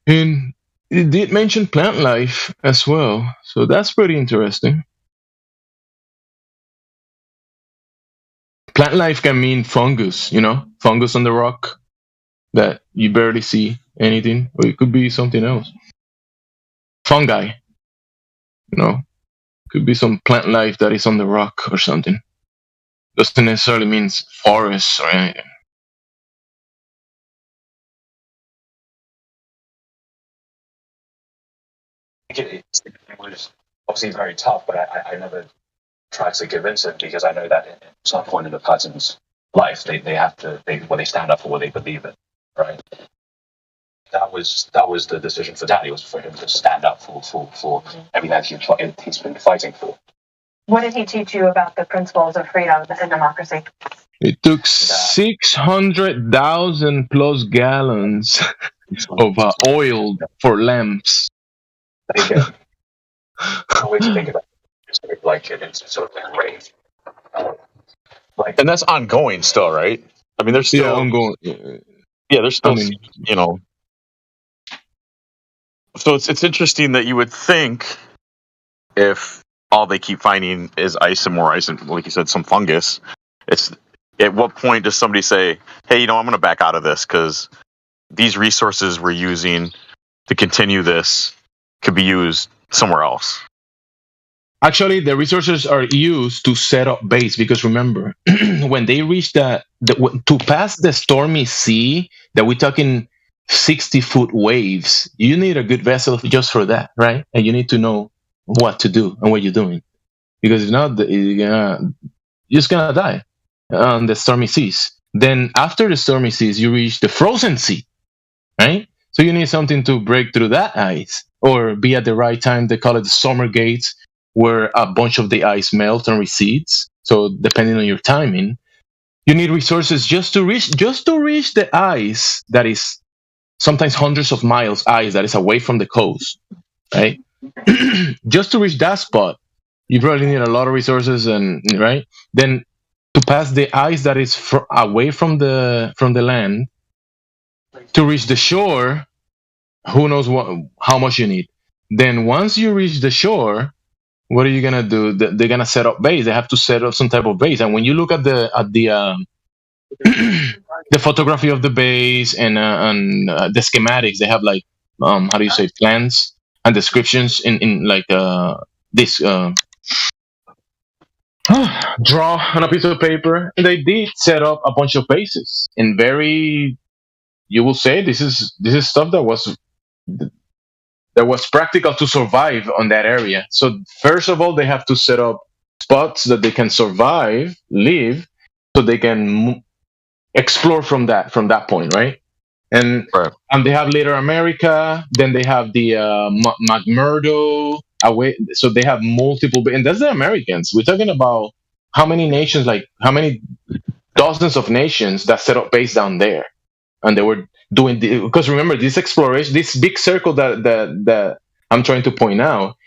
and it did mention plant life as well. So that's pretty interesting. Plant life can mean fungus, fungus on the rock that you barely see anything, or it could be something else. Fungi, could be some plant life that is on the rock or something. Doesn't necessarily mean forests or anything. It was obviously very tough, but I never tried to convince him, because I know that at some point in the person's life, they stand up for what they believe in, right? That was the decision for Daddy, was for him to stand up for everything he's been fighting for. What did he teach you about the principles of freedom and democracy? It took 600,000 plus gallons of oil for lamps. I always think about it like it's sort of like rave. And that's ongoing still, right? I mean, there's still ongoing. Yeah, there's still, So it's interesting that you would think, if all they keep finding is ice and more ice and, like you said, some fungus, it's at what point does somebody say, hey, I'm going to back out of this, because these resources we're using to continue this could be used somewhere else? Actually, the resources are used to set up base, because remember, when they reach to pass the stormy sea, that we're talking 60-foot waves, you need a good vessel just for that, right? And you need to know what to do and what you're doing, because if not, you're just gonna die on the stormy seas. Then after the stormy seas, you reach the frozen sea, right? So you need something to break through that ice, or be at the right time. They call it the summer gates, where a bunch of the ice melts and recedes. So depending on your timing, you need resources just to reach the ice that is sometimes hundreds of miles ice that is away from the coast, right? Just to reach that spot, you probably need a lot of resources, and right then to pass the ice that is away from the land to reach the shore. Who knows how much you need? Then once you reach the shore, what are you gonna do? They're gonna set up base. They have to set up some type of base. And when you look at the the photography of the base and the schematics, they have like plans and descriptions in like this draw on a piece of paper. And they did set up a bunch of bases in very. You will say this is stuff that was practical to survive on that area. So first of all, they have to set up spots that they can live, so they can explore from that point, right? And they have Little America. Then they have the McMurdo away. So they have multiple, and that's the Americans. We're talking about how many nations, like how many dozens of nations that set up base down there. And they were doing because remember, this exploration, this big circle that I'm trying to point out.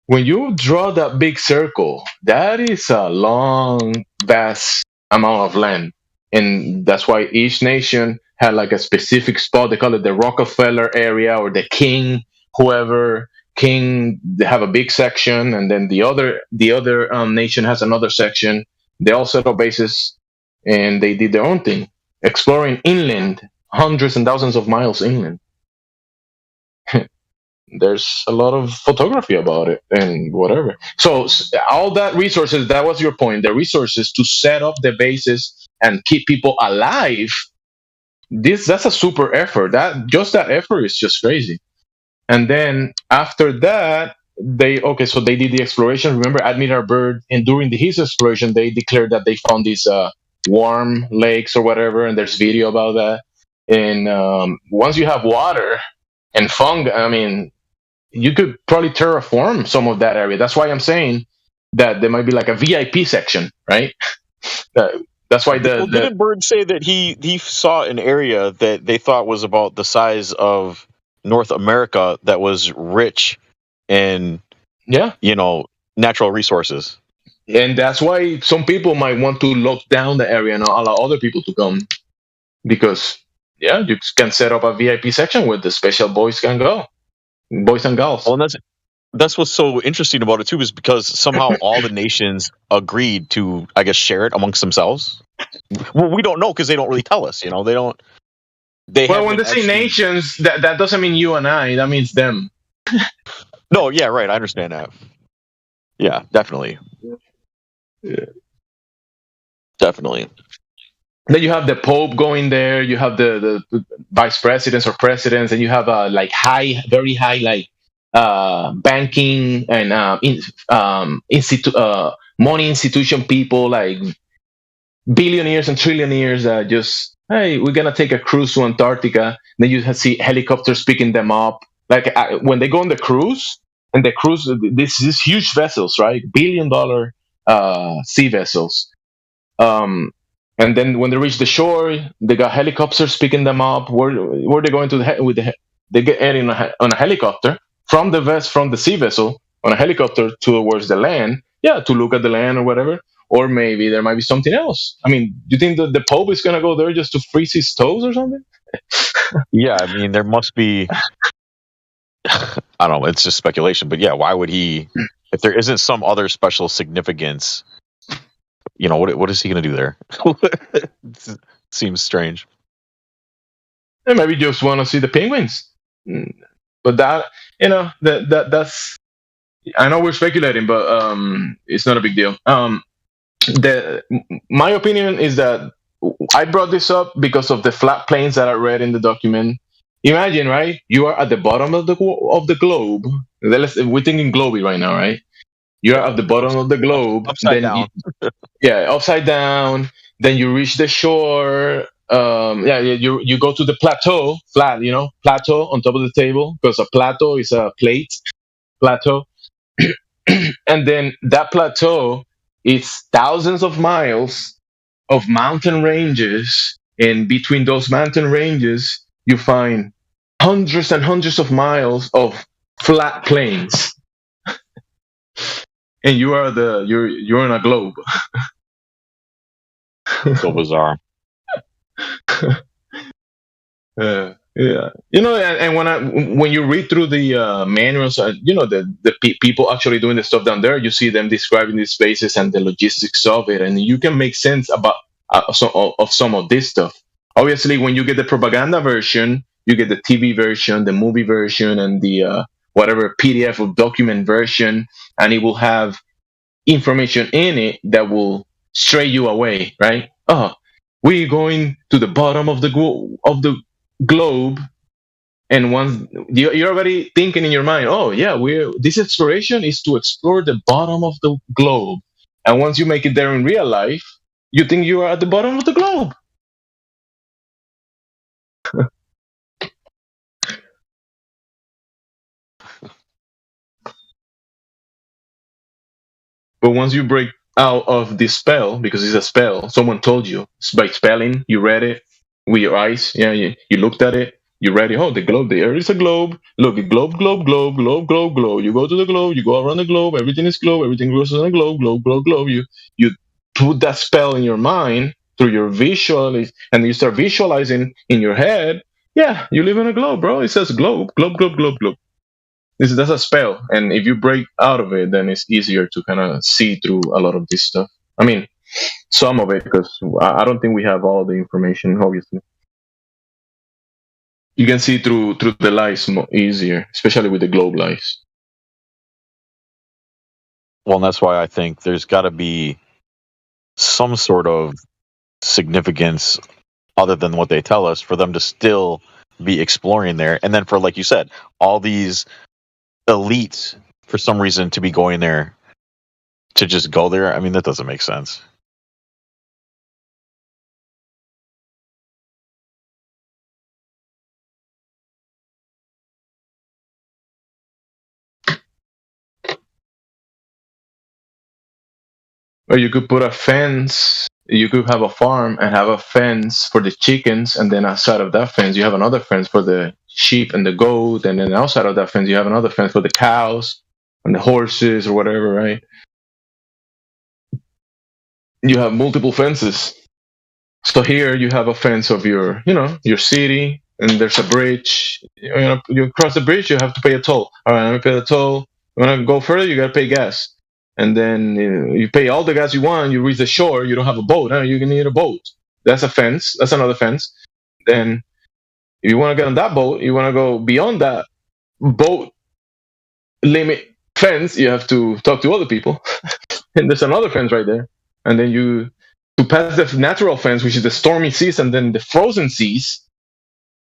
When you draw that big circle, that is a long, vast amount of land, and that's why each nation had like a specific spot. They call it the Rockefeller area, or the king, whoever king. They have a big section, and then the other nation has another section. They all set up bases, and they did their own thing. Exploring inland, hundreds and thousands of miles inland. There's a lot of photography about it and whatever. So all that resources, that was your point, the resources to set up the bases and keep people alive. That's a super effort. That effort is just crazy. And then after that, they did the exploration. Remember Admiral Byrd, and during his exploration, they declared that they found these warm lakes or whatever, and there's video about that. And once you have water and fungi, I mean, you could probably terraform some of that area. That's why I'm saying that there might be like a VIP section, right? That's why didn't Byrd say that he saw an area that they thought was about the size of North America that was rich in natural resources? And that's why some people might want to lock down the area and not allow other people to come, because you can set up a VIP section where the special boys can go, boys and girls. Well, and that's what's so interesting about it too, is because somehow all the nations agreed to, I guess, share it amongst themselves. Well, we don't know because they don't really tell us. They don't. When they say nations, that doesn't mean you and I. That means them. No, yeah, right. I understand that. Yeah, definitely. Yeah. Definitely. Then you have the Pope going there. You have the vice presidents or presidents, and you have very high banking and money institution people, like billionaires and trillionaires that just, hey, we're gonna take a cruise to Antarctica. Then you see helicopters picking them up. Like when they go on the cruise, and the cruise, these huge vessels, right? $1 billion sea vessels. And then when they reach the shore, they got helicopters picking them up. Where they going to they get in on a helicopter from the sea vessel on a helicopter towards the land. Yeah, to look at the land or whatever. Or maybe there might be something else. I mean, do you think the Pope is gonna go there just to freeze his toes or something? Yeah, I mean, there must be. I don't know. It's just speculation, but yeah, why would he? If there isn't some other special significance, what is he going to do there? Seems strange. And maybe just want to see the penguins. But that's. I know we're speculating, but it's not a big deal. My opinion is that I brought this up because of the flat plains that I read in the document. Imagine, right? You are at the bottom of the globe. We're thinking globy right now, right? You are at the bottom of the globe. Upside down. Upside down. Then you reach the shore. You go to the plateau, plateau on top of the table, because a plateau is a plate, plateau. And then that plateau is thousands of miles of mountain ranges, and between those mountain ranges, you find hundreds and hundreds of miles of flat plains. And you're in a globe. So bizarre. Yeah. And when you read through the manuals, the people actually doing the stuff down there, you see them describing these spaces and the logistics of it, and you can make sense about some of this stuff. Obviously, when you get the propaganda version, you get the TV version, the movie version, and the whatever PDF or document version, and it will have information in it that will stray you away, right? Oh, we're going to the bottom of the globe, and once you're already thinking in your mind, oh yeah, this exploration is to explore the bottom of the globe, and once you make it there in real life, you think you are at the bottom of the globe. But once you break out of this spell, because it's a spell, someone told you by spelling, you read it with your eyes, you looked at it, you read it. Oh, the globe, there is a globe. Look, globe, globe, globe, globe, globe, globe. You go to the globe, you go around the globe, everything is globe, everything goes on the globe, globe, globe, globe. You put that spell in your mind through your visual, and you start visualizing in your head. Yeah, you live in a globe, bro. It says globe, globe, globe, globe, globe. That's a spell, and if you break out of it, then it's easier to kind of see through a lot of this stuff. I mean, some of it, because I don't think we have all the information, obviously. You can see through the lights easier, especially with the globe lights. Well, and that's why I think there's got to be some sort of significance other than what they tell us for them to still be exploring there, and then for, like you said, all these elites for some reason to be going there to just go there. I mean, that doesn't make sense. Or you could put a fence. You could have a farm and have a fence for the chickens, and then outside of that fence, you have another fence for the sheep and the goat, and then outside of that fence, you have another fence for the cows and the horses or whatever, right? You have multiple fences. So here you have a fence of your city, and there's a bridge. You cross the bridge, you have to pay a toll. All right, I'm gonna pay the toll. You wanna go further, you gotta pay gas. And then you pay all the gas you want. You reach the shore. You don't have a boat. You need a boat. That's a fence. That's another fence. Then, if you want to get on that boat, you want to go beyond that boat limit fence. You have to talk to other people. And there's another fence right there. And then to pass the natural fence, which is the stormy seas and then the frozen seas,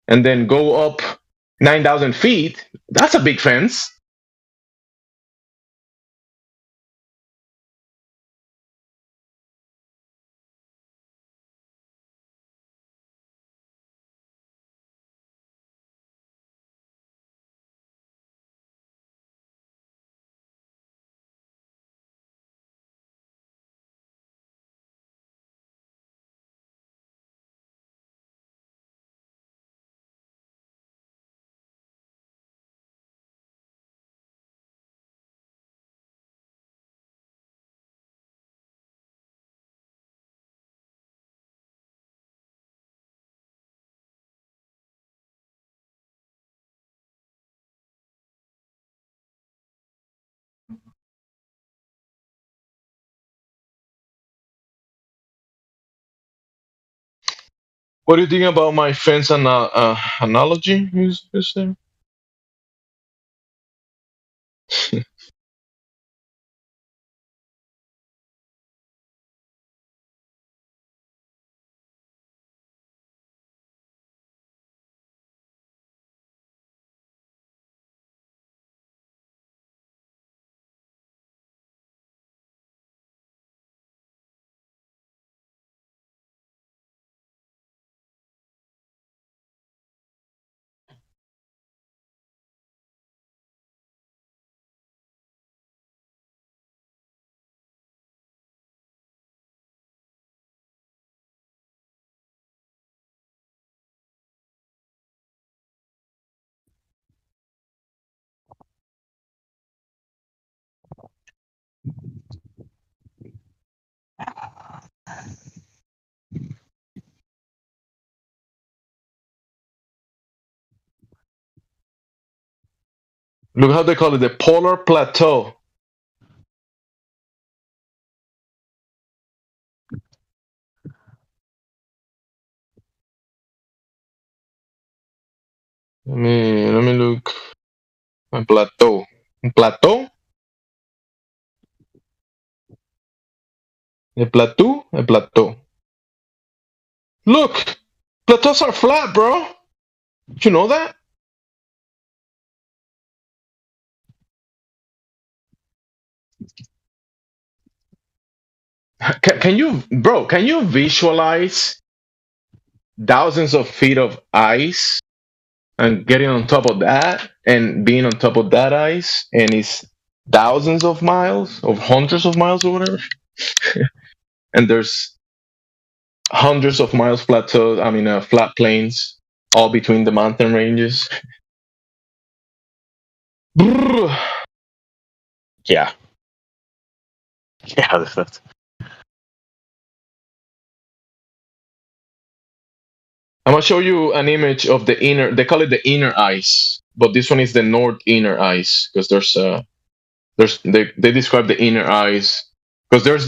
and then go up 9,000 feet. That's a big fence. What do you think about my fence analogy? Is there? Look how they call it, the polar plateau. Let me look. A plateau. Plateau? A plateau? A plateau. Look! Plateaus are flat, bro! Did you know that? Can you visualize thousands of feet of ice and getting on top of that and being on top of that ice, and it's thousands of miles or hundreds of miles or whatever? And there's hundreds of miles plateaus, flat plains all between the mountain ranges. Yeah. Yeah, that's... I'm gonna show you an image of the inner. They call it the inner ice, but this one is the north inner ice because they describe the inner ice because there is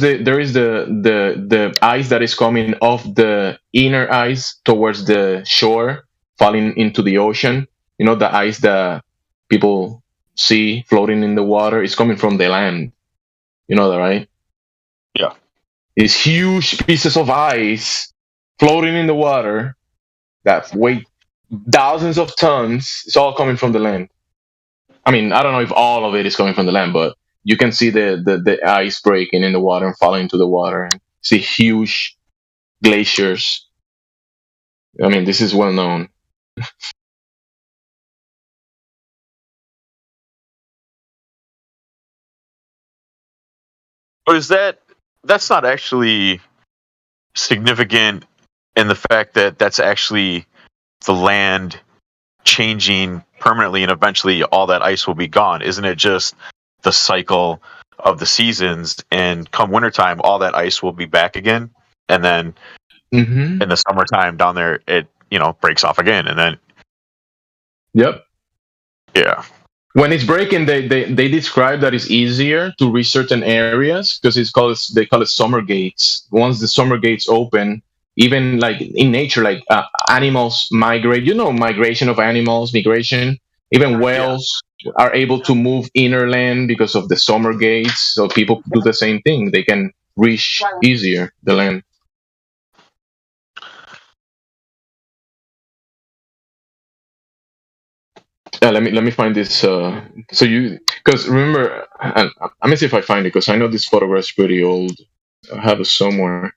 the ice that is coming off the inner ice towards the shore, falling into the ocean. You know, the ice that people see floating in the water is coming from the land. You know that, right? Yeah. These huge pieces of ice floating in the water that weigh thousands of tons. It's all coming from the land. I mean, I don't know if all of it is coming from the land, but you can see the ice breaking in the water and falling into the water, and see huge glaciers. I mean, this is well known. But that's not actually significant in the fact that that's actually the land changing permanently and eventually all that ice will be gone? Isn't it just the cycle of the seasons, and come wintertime all that ice will be back again, and then in the summertime down there it breaks off again, and then Yep. yeah. When it's breaking, they describe that it's easier to reach certain areas because they call it summer gates. Once the summer gates open, even like in nature, like animals migrate. Migration of animals, migration. Even whales are able to move inland because of the summer gates. So people do the same thing. They can reach easier the land. Let me find this. Because remember, let me see if I find it because I know this photograph is pretty old. I have it somewhere.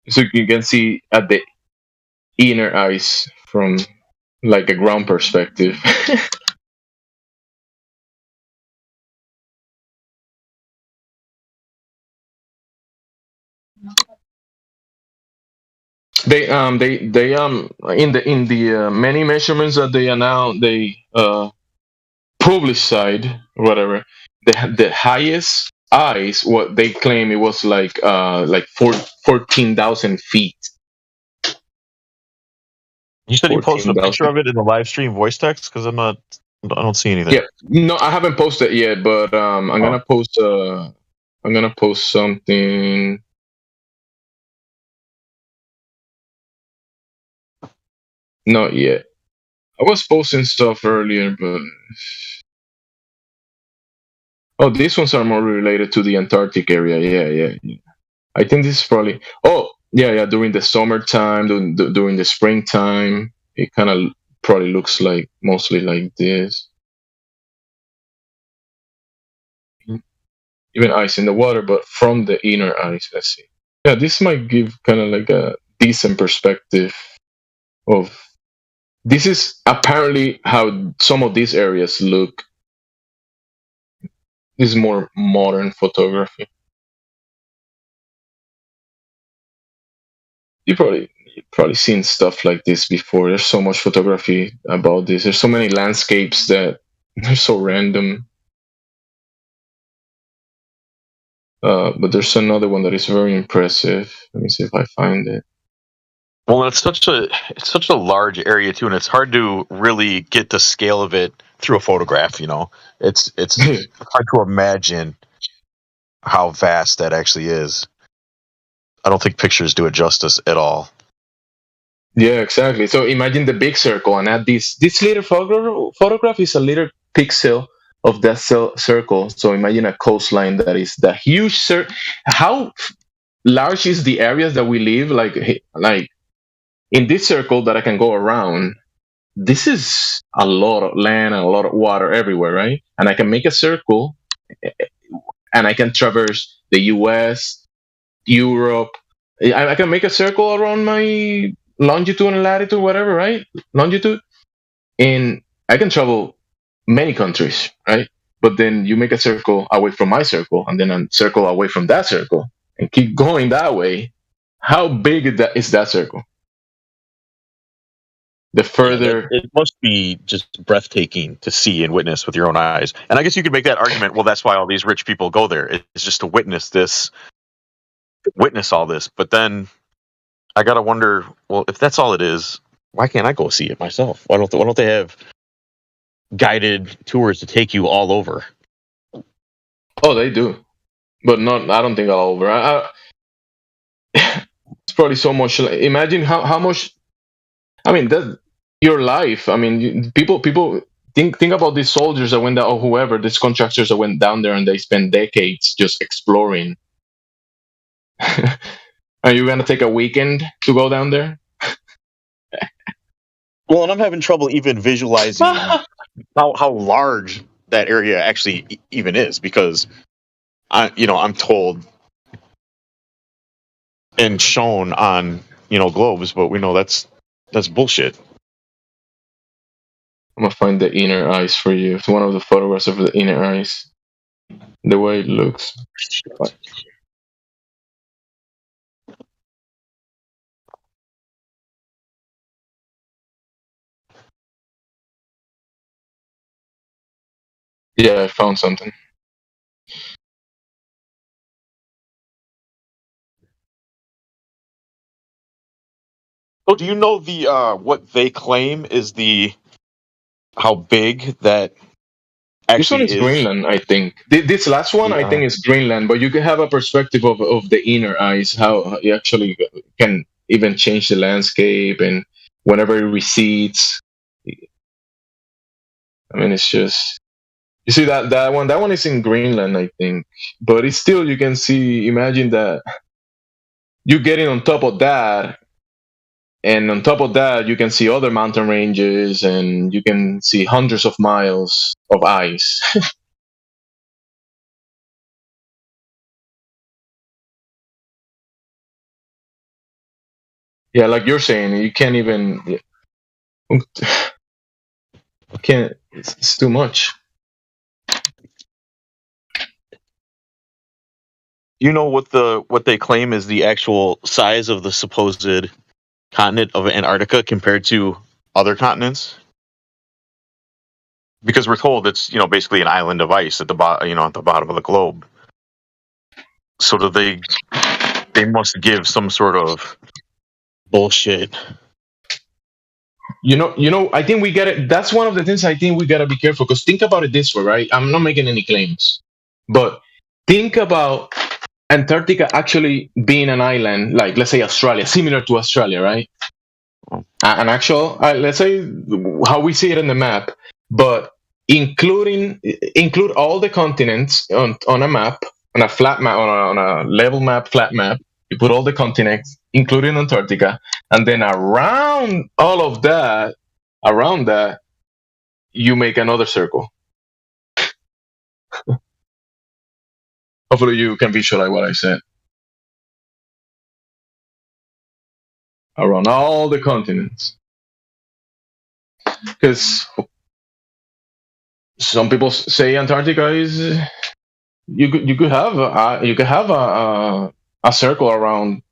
So you can see at the inner ice from like a ground perspective. They in the many measurements that they published side whatever, the highest ice, what they claim it was like 14,000 feet. You said you posted a picture of it in the live stream voice text, because I don't see anything. Yeah, no, I haven't posted yet, but I'm gonna post something. Not yet. I was posting stuff earlier, but these ones are more related to the Antarctic area. Yeah. I think this is probably. Oh, yeah. During the summertime, during the springtime, it kind of probably looks like mostly like this. Even ice in the water, but from the inner ice. Let's see. Yeah, this might give kind of like a decent perspective of. This is apparently how some of these areas look. This is more modern photography. You've probably seen stuff like this before. There's so much photography about this. There's so many landscapes that they're so random. But there's another one that is very impressive. Let me see if I find it. Well, it's such a large area too, and it's hard to really get the scale of it through a photograph. It's hard to imagine how vast that actually is. I don't think pictures do it justice at all. Yeah, exactly. So imagine the big circle, and add this little photograph is a little pixel of that circle. So imagine a coastline that is the huge How large is the areas that we live? Like in this circle that I can go around, this is a lot of land and a lot of water everywhere, right? And I can make a circle, and I can traverse the U.S., Europe. I can make a circle around my longitude and latitude, whatever, right? Longitude, and I can travel many countries, right? But then you make a circle away from my circle, and then a circle away from that circle, and keep going that way. How big is that circle? The further it must be just breathtaking to see and witness with your own eyes. And I guess you could make that argument. Well, that's why all these rich people go there. It's just to witness all this. But then I gotta wonder, well, if that's all it is, why can't I go see it myself? Why don't they have guided tours to take you all over? Oh, they do, but not. I don't think all over. It's probably so much. Imagine how much. I mean, that your life. I mean, people think about these soldiers that went down, or whoever, these contractors that went down there, and they spent decades just exploring. Are you gonna take a weekend to go down there? Well, and I'm having trouble even visualizing how large that area actually even is, because I'm told and shown on globes, but we know that's bullshit. I'm gonna find the inner eyes for you. It's one of the photographs of the inner eyes. The way it looks. Yeah, I found something. Oh, do you know the what they claim is how big that This one actually is is? Greenland, I think. This last one, I think, is Greenland, but you can have a perspective of the inner eyes, how you actually can even change the landscape, and whenever it recedes. I mean, it's just you see that one. That one is in Greenland, I think, but it's still you can see. Imagine that you getting on top of that, and on top of that, you can see other mountain ranges, and you can see hundreds of miles of ice. Yeah, like you're saying, you can't even. Can't. It's too much. You know what they claim is the actual size of the supposed continent of Antarctica compared to other continents? Because we're told it's basically an island of ice at the bottom at the bottom of the globe. So do they must give some sort of bullshit. I think we gotta. That's one of the things I think we gotta be careful. Because think about it this way, right? I'm not making any claims, but think about Antarctica actually being an island, like let's say Australia, similar to Australia, right? An actual, let's say how we see it in the map, but include all the continents on a map, on a flat map, on a level map, flat map. You put all the continents, including Antarctica, and then around all of that, you make another circle. Hopefully, you can visualize what I said. Around all the continents, because some people say Antarctica is you could have a circle around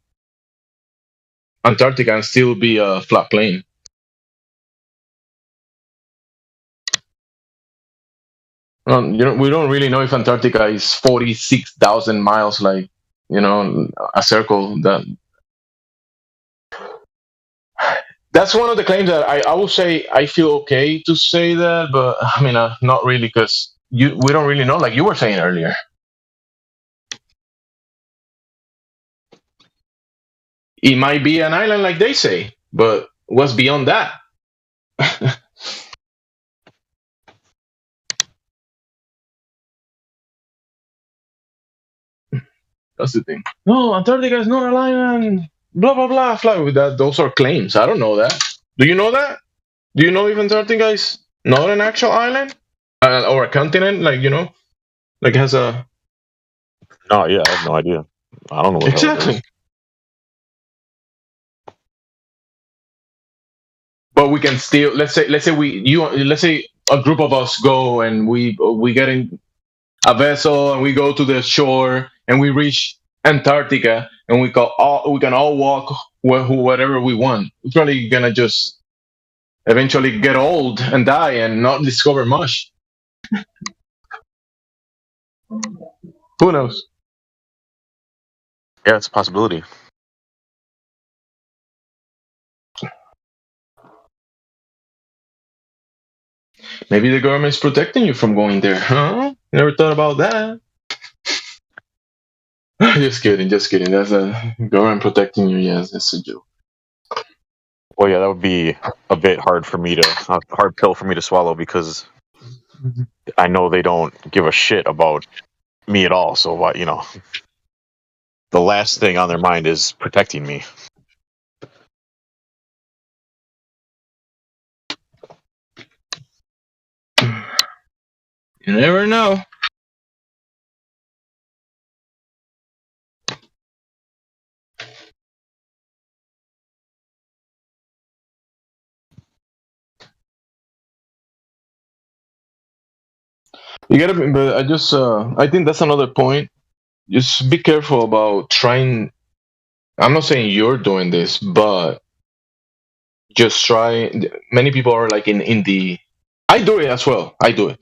Antarctica and still be a flat plane. We don't really know if Antarctica is 46,000 miles, like a circle. That's one of the claims that I will say I feel okay to say that, but I mean not really, because we don't really know, like you were saying earlier. It might be an island like they say, but what's beyond that? That's the thing. No, Antarctica is not an island. Blah blah blah. Fly with that. Those are claims. I don't know that. Do you know that? Do you know if Antarctica is not an actual island or a continent? Like like it has a. No, yeah, I have no idea. I don't know what exactly. But we can still let's say a group of us go and we get in a vessel and we go to the shore and we reach Antarctica and we can all walk whatever we want. We're probably gonna just eventually get old and die and not discover much. Who knows? Yeah, it's a possibility. Maybe the government's protecting you from going there, huh? Never thought about that. Just kidding. That's a government protecting you. Yes, that's a joke. Well, yeah, that would be a bit hard pill for me to swallow, because I know they don't give a shit about me at all. So what, the last thing on their mind is protecting me. You never know. You gotta, but I think that's another point. Just be careful about trying. I'm not saying you're doing this, but just try. Many people are like in the. I do it as well. I do it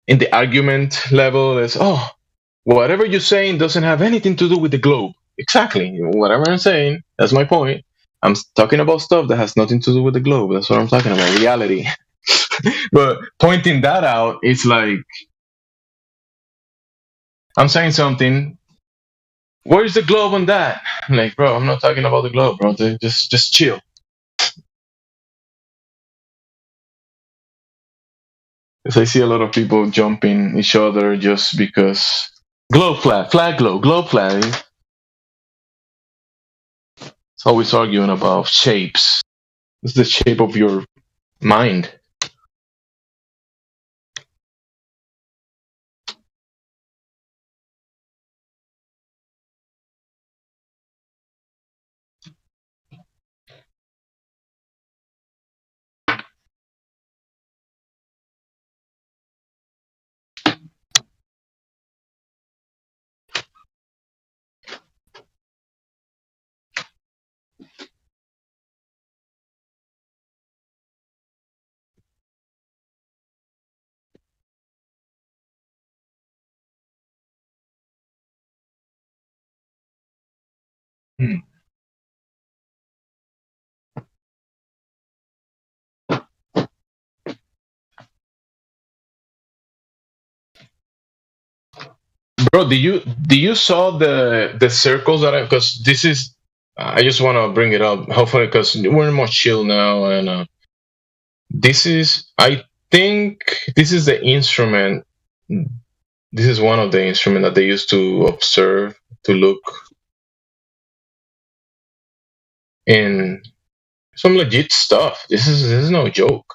in the argument level. Is whatever you're saying doesn't have anything to do with the globe. Exactly. Whatever I'm saying, that's my point. I'm talking about stuff that has nothing to do with the globe. That's what I'm talking about. Reality. But pointing that out, it's like I'm saying something. Where's the globe on that? I'm like, bro, I'm not talking about the globe, bro. Just chill. Because I see a lot of people jumping each other just because globe flag globe flag. It's always arguing about shapes. It's the shape of your mind. Bro, do you saw the circles that because this is I just want to bring it up hopefully because we're more chill now and this is I think this is the instrument. This is one of the instruments that they used to observe to look in some legit stuff. This is no joke.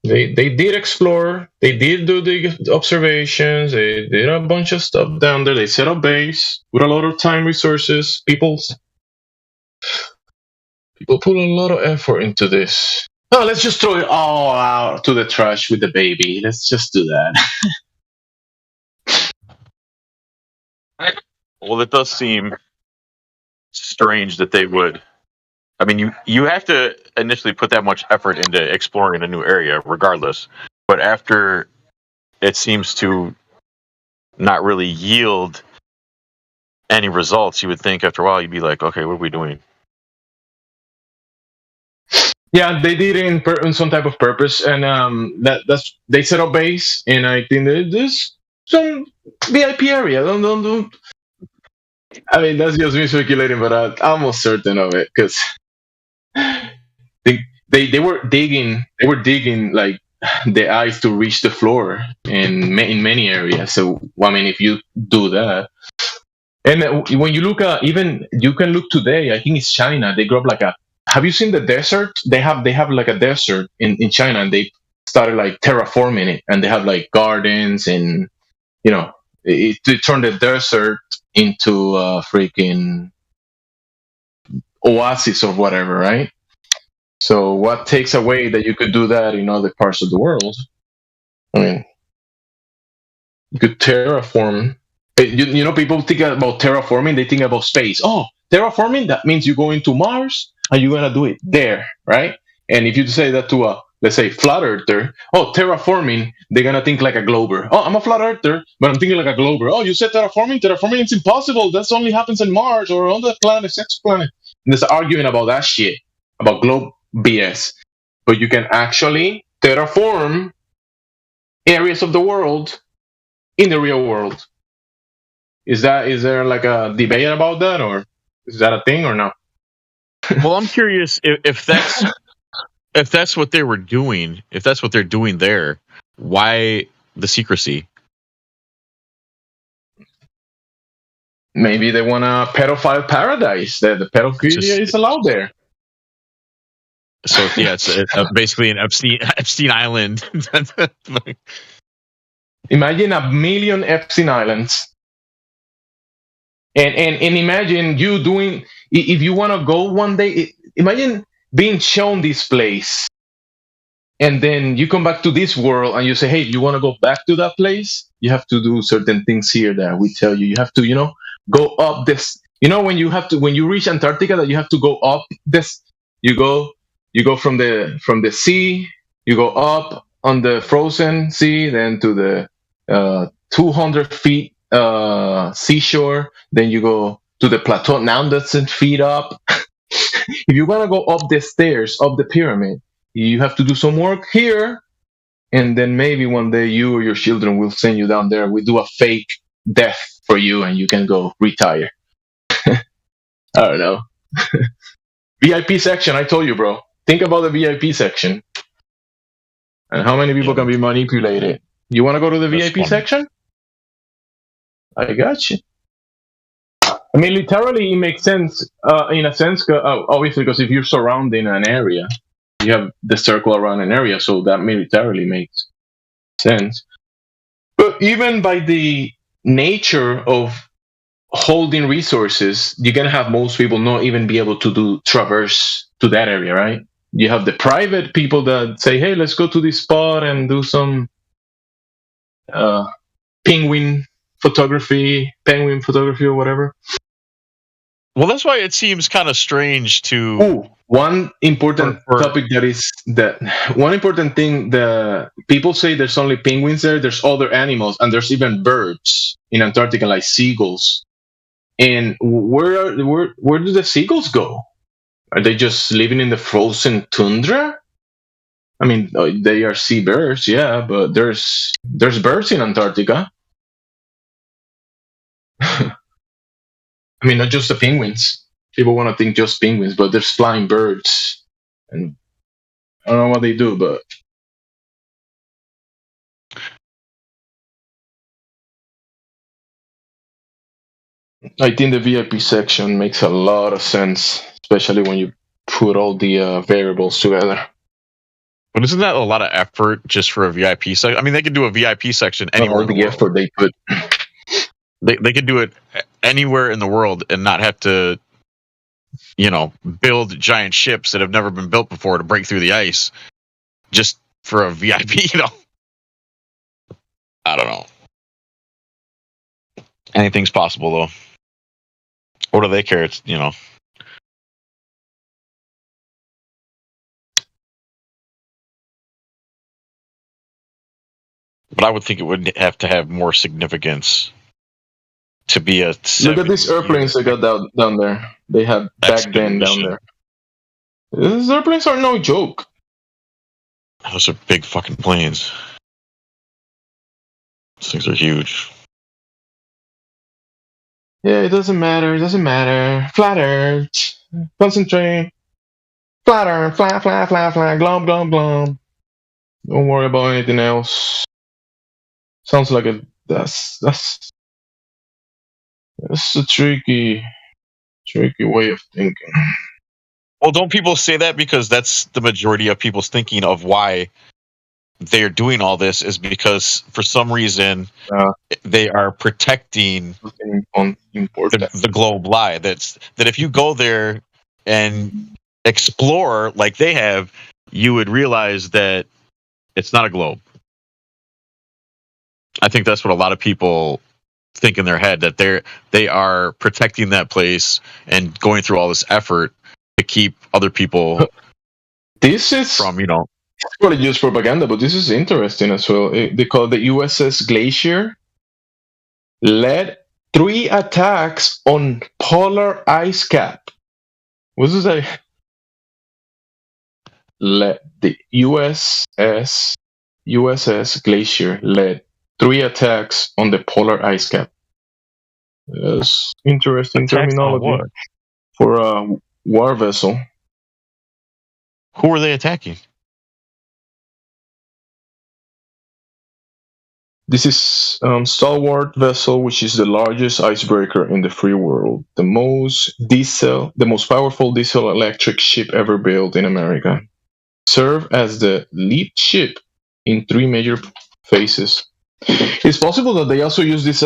They did explore. They did do the observations. They did a bunch of stuff down there. They set up base with a lot of time, resources. People put a lot of effort into this. No, let's just throw it all out to the trash with the baby. Let's just do that. Well, it does seem strange that they would. I mean, you have to initially put that much effort into exploring a new area, regardless. But after it seems to not really yield any results, you would think after a while you'd be like, okay, what are we doing? Yeah, they did it in some type of purpose, and that's they set up base, and I think that there's some VIP area. Don't. I mean, that's just me speculating, but I'm almost certain of it because they were digging like the ice to reach the floor in many areas. So I mean, if you do that, and when you look at even you can look today. I think it's China. They grew up like a. Have you seen the desert? They have like a desert in China, and they started like terraforming it, and they have like gardens, and they turned the desert into a freaking oasis or whatever, right? So what takes away that you could do that in other parts of the world? I mean, you could terraform. People think about terraforming. They think about space. Oh, terraforming, that means you go into Mars and you're going to do it there, right? And if you say that to a, let's say, flat earther, oh, terraforming, they're going to think like a glober. Oh, I'm a flat earther, but I'm thinking like a glober. Oh, you said terraforming? Terraforming is impossible. That only happens in Mars or on the planet, sex planet. And there's arguing about that shit, about globe BS. But you can actually terraform areas of the world in the real world. Is there like a debate about that, or is that a thing or no? Well, I'm curious if that's what they were doing. If that's what they're doing there, why the secrecy? Maybe they want a pedophile paradise. That the pedophilia is allowed there. So yeah, it's basically an Epstein Island. Imagine 1,000,000 Epstein Islands, and imagine you doing. If you want to go one day, imagine being shown this place, and then you come back to this world and you say, "Hey, you want to go back to that place? You have to do certain things here that we tell you. You have to, go up this. When you reach Antarctica, that you have to go up this. You go from the sea. You go up on the frozen sea, then to the 200 feet seashore. Then you go to the plateau, 9,000 feet up. If you want to go up the stairs, up the pyramid, you have to do some work here. And then maybe one day you or your children will send you down there. We do a fake death for you and you can go retire. I don't know. VIP section, I told you, bro. Think about the VIP section. And how many people can be manipulated? You want to go to the VIP section? I got you. I mean, literally, it makes sense in a sense, obviously, because if you're surrounding an area, you have the circle around an area, so that militarily makes sense. But even by the nature of holding resources, you're going to have most people not even be able to traverse to that area, right? You have the private people that say, hey, let's go to this spot and do some penguin photography or whatever. Well, that's why it seems kind of strange to. Ooh, one important topic one important thing that people say there's only penguins there. There's other animals and there's even birds in Antarctica, like seagulls. And where do the seagulls go? Are they just living in the frozen tundra? I mean, they are seabirds, yeah, but there's birds in Antarctica. I mean, not just the penguins. People want to think just penguins, but there's flying birds. And I don't know what they do, but... I think the VIP section makes a lot of sense, especially when you put all the variables together. But isn't that a lot of effort just for a VIP section? I mean, they could do a VIP section anywhere. All the effort they put. They could do it anywhere in the world and not have to, build giant ships that have never been built before to break through the ice just for a VIP, I don't know. Anything's possible, though. What do they care? It's, But I would think it would have to have more significance to be a... Look at these airplanes they got down there. They had back then down there. These airplanes are no joke. Those are big fucking planes. These things are huge. Yeah, it doesn't matter. Flat Earth. Concentrate. Flat Earth. Flat. Glum, glum, glum. Don't worry about anything else. Sounds like that's a tricky way of thinking. Well, don't people say that because that's the majority of people's thinking of why they're doing all this is because for some reason they are protecting the globe lie. That if you go there and explore like they have, you would realize that it's not a globe. I think that's what a lot of people think in their head, that they are protecting that place and going through all this effort to keep other people this is from, It's probably just propaganda, but this is interesting as well. They call it the USS Glacier. Led 3 attacks on polar ice cap. What does that say? The USS Glacier led 3 attacks on the polar ice cap. That's interesting terminology for a war vessel. Who were they attacking? This is Stalwart vessel, which is the largest icebreaker in the free world, the most powerful diesel electric ship ever built in America. Serve as the lead ship in 3 major phases. It's possible that they also use this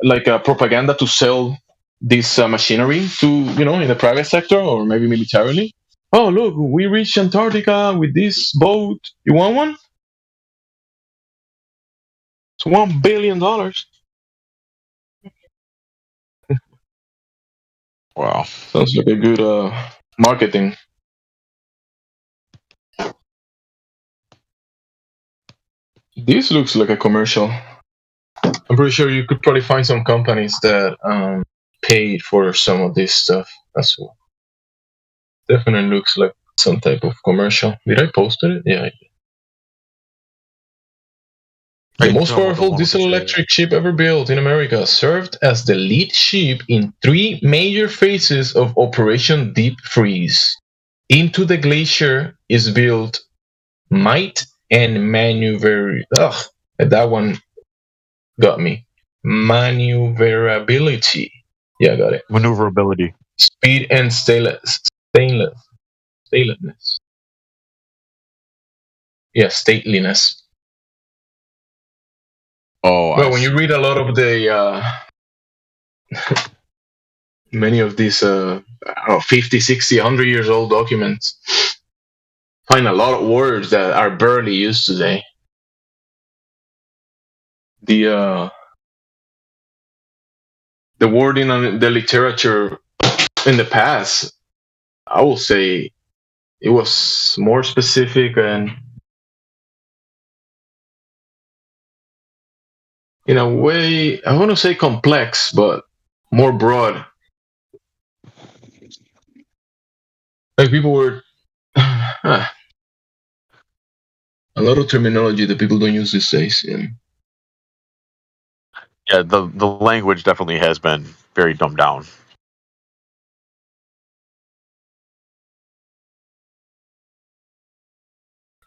like propaganda to sell this machinery to, in the private sector or maybe militarily. Oh, look, we reached Antarctica with this boat. You want one? It's $1 billion. Wow. Sounds like a good marketing. This looks like a commercial. I'm pretty sure you could probably find some companies that paid for some of this stuff as well. Definitely looks like some type of commercial. Did I post it? Yeah, I did. The most powerful diesel electric ship ever built in America served as the lead ship in 3 major phases of Operation Deep Freeze. Into the glacier is built might and maneuver. Ugh, that one got me. Maneuverability. Yeah, I got it. Maneuverability. Speed and statelessness. Yeah, stateliness. Oh, well, when you read a lot of the many of these 50, 60, 100 years old documents, find a lot of words that are barely used today. The wording on the literature in the past, I will say it was more specific and in a way, I want to say complex, but more broad. Like people were a lot of terminology that people don't use these days. Yeah, the language definitely has been very dumbed down.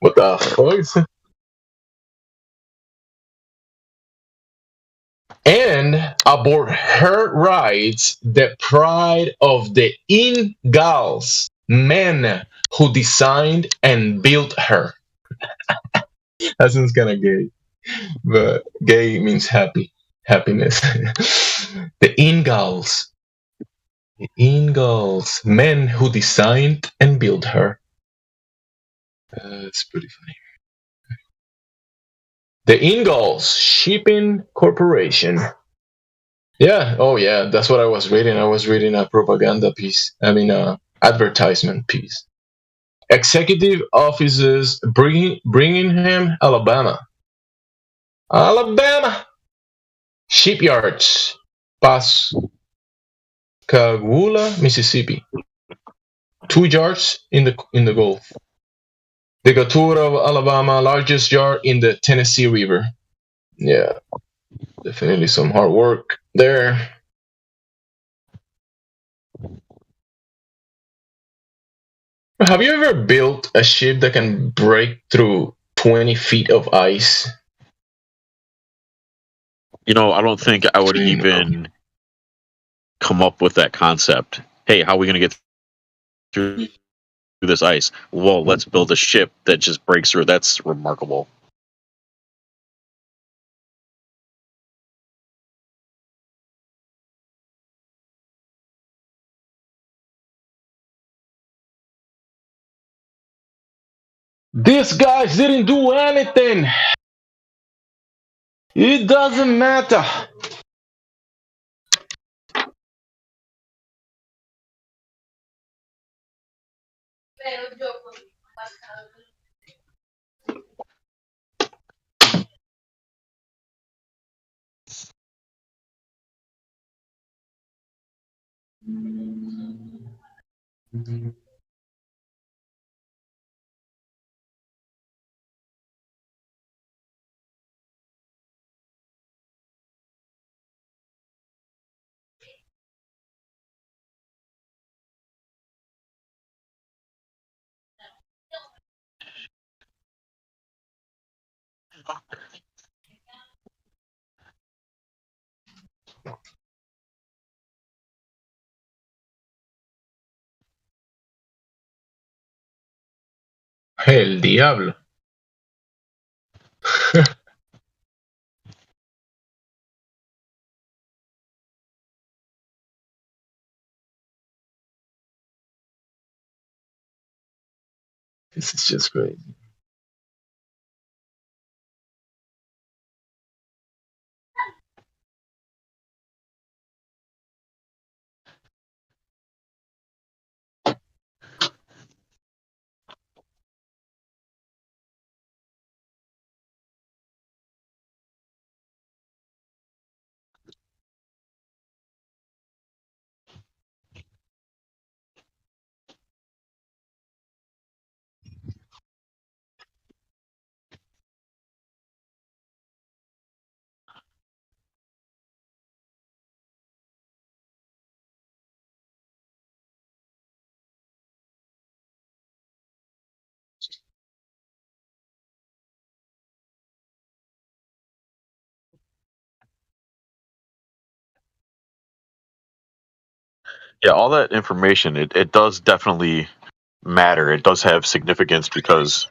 What the fuck? And aboard her rides the pride of the Ingalls, men who designed and built her. That sounds kind of gay, but gay means happiness. The Ingalls, men who designed and built her. It's pretty funny. The Ingalls Shipping Corporation. Yeah, oh yeah, that's what I was reading. I was reading a propaganda piece. Advertisement piece. Executive offices, Birmingham, Alabama. Shipyards, Pascagoula, Mississippi. 2 yards in the Gulf. Decatur of Alabama, largest yard in the Tennessee River. Yeah, definitely some hard work there. Have you ever built a ship that can break through 20 feet of ice? I don't think I would even come up with that concept. Hey, how are we going to get through this ice? Well, let's build a ship that just breaks through. That's remarkable. These guys didn't do anything. It doesn't matter. El diablo. This is just crazy. Yeah, all that information, it does definitely matter. It does have significance because,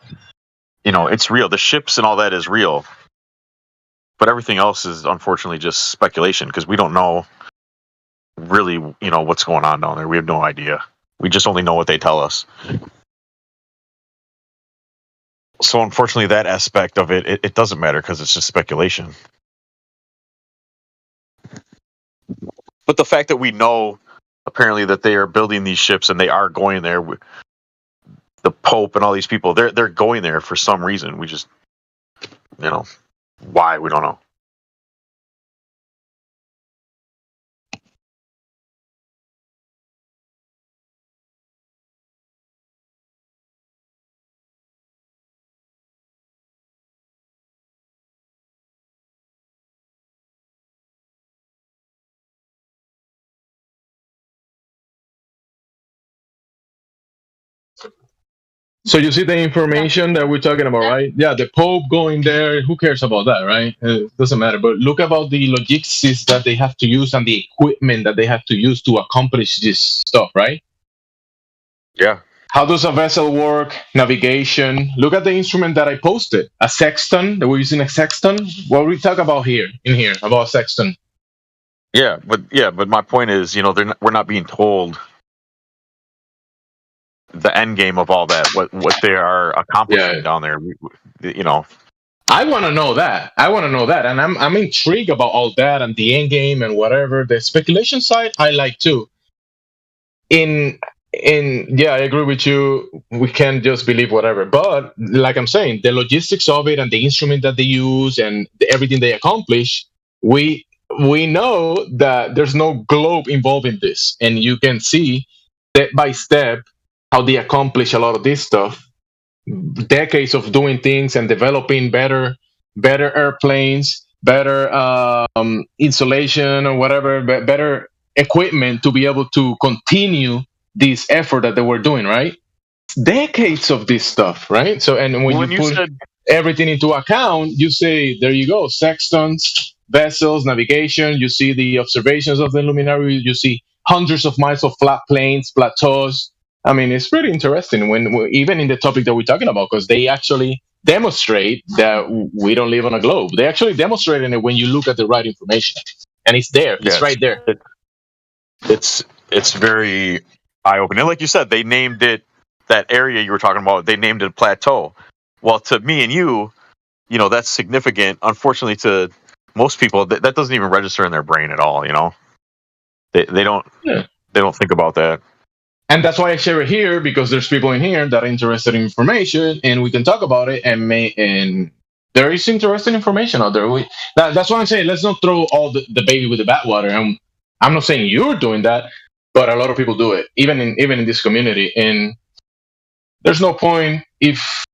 it's real. The ships and all that is real. But everything else is unfortunately just speculation because we don't know really, what's going on down there. We have no idea. We just only know what they tell us. So unfortunately, that aspect of it doesn't matter because it's just speculation. But the fact that we know apparently that they are building these ships and they are going there, the Pope and all these people, they're going there for some reason. We just, why, we don't know. So you see the information that we're talking about, right? Yeah, the Pope going there. Who cares about that, right? It doesn't matter. But look about the logistics that they have to use and the equipment that they have to use to accomplish this stuff, right? Yeah. How does a vessel work? Navigation. Look at the instrument that I posted. A sextant. That we're using a sextant. What we talk about here about a sextant. Yeah, but my point is, we're not being told the end game of all that, what they are accomplishing down there. I want to know that. And I'm intrigued about all that and the end game and whatever. The speculation side, I like too. Yeah, I agree with you. We can't just believe whatever. But like I'm saying, the logistics of it and the instrument that they use and everything they accomplish, we know that there's no globe involved in this, and you can see step by step how they accomplish a lot of this stuff. Decades of doing things and developing better airplanes, better insulation or whatever, better equipment to be able to continue this effort that they were doing, right? Decades of this stuff, right? So, and when you put everything into account, you say, there you go, sextants, vessels, navigation, you see the observations of the luminary, you see hundreds of miles of flat plains, plateaus. I mean, it's pretty interesting when even in the topic that we're talking about, because they actually demonstrate that we don't live on a globe. They actually demonstrate it when you look at the right information, and it's there. It's right there. It's very eye-opening. And like you said, they named it, that area you were talking about, they named it a plateau. Well, to me and you, that's significant. Unfortunately, to most people, that doesn't even register in their brain at all. They don't think about that. And that's why I share it here, because there's people in here that are interested in information, and we can talk about it. And there is interesting information out there. That's why I'm saying, let's not throw all the baby with the bathwater. And I'm not saying you're doing that, but a lot of people do it, even in this community. And there's no point if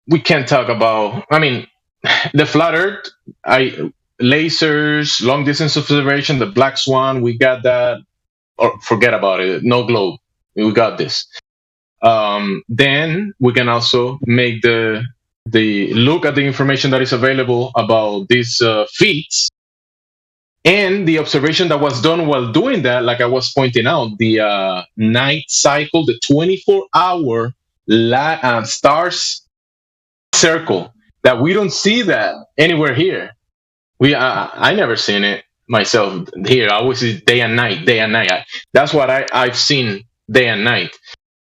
we can't talk about. I mean, the flat Earth, lasers, long distance observation, the Black Swan, we got that. Or forget about it. No globe. We got this. Then we can also make the look at the information that is available about these feats, and the observation that was done while doing that. Like I was pointing out, the night cycle, the 24-hour stars circle that we don't see that anywhere here. I never seen it myself here. I always see day and night, day and night. That's what I've seen day and night.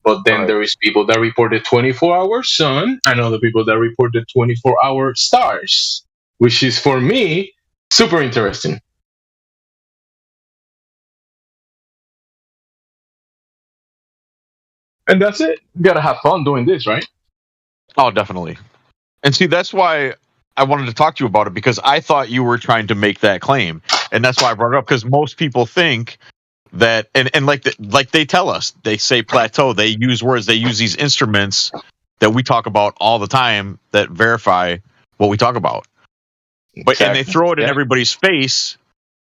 But then there is people that reported 24-hour sun and other people that reported 24-hour stars, which is for me super interesting. And that's it. You gotta have fun doing this, right? Oh, definitely. And see, that's why I wanted to talk to you about it, because I thought you were trying to make that claim, and that's why I brought it up. Because most people think that, and like they tell us, they say plateau. They use words. They use these instruments that we talk about all the time that verify what we talk about. But Exactly. And they throw it in everybody's face,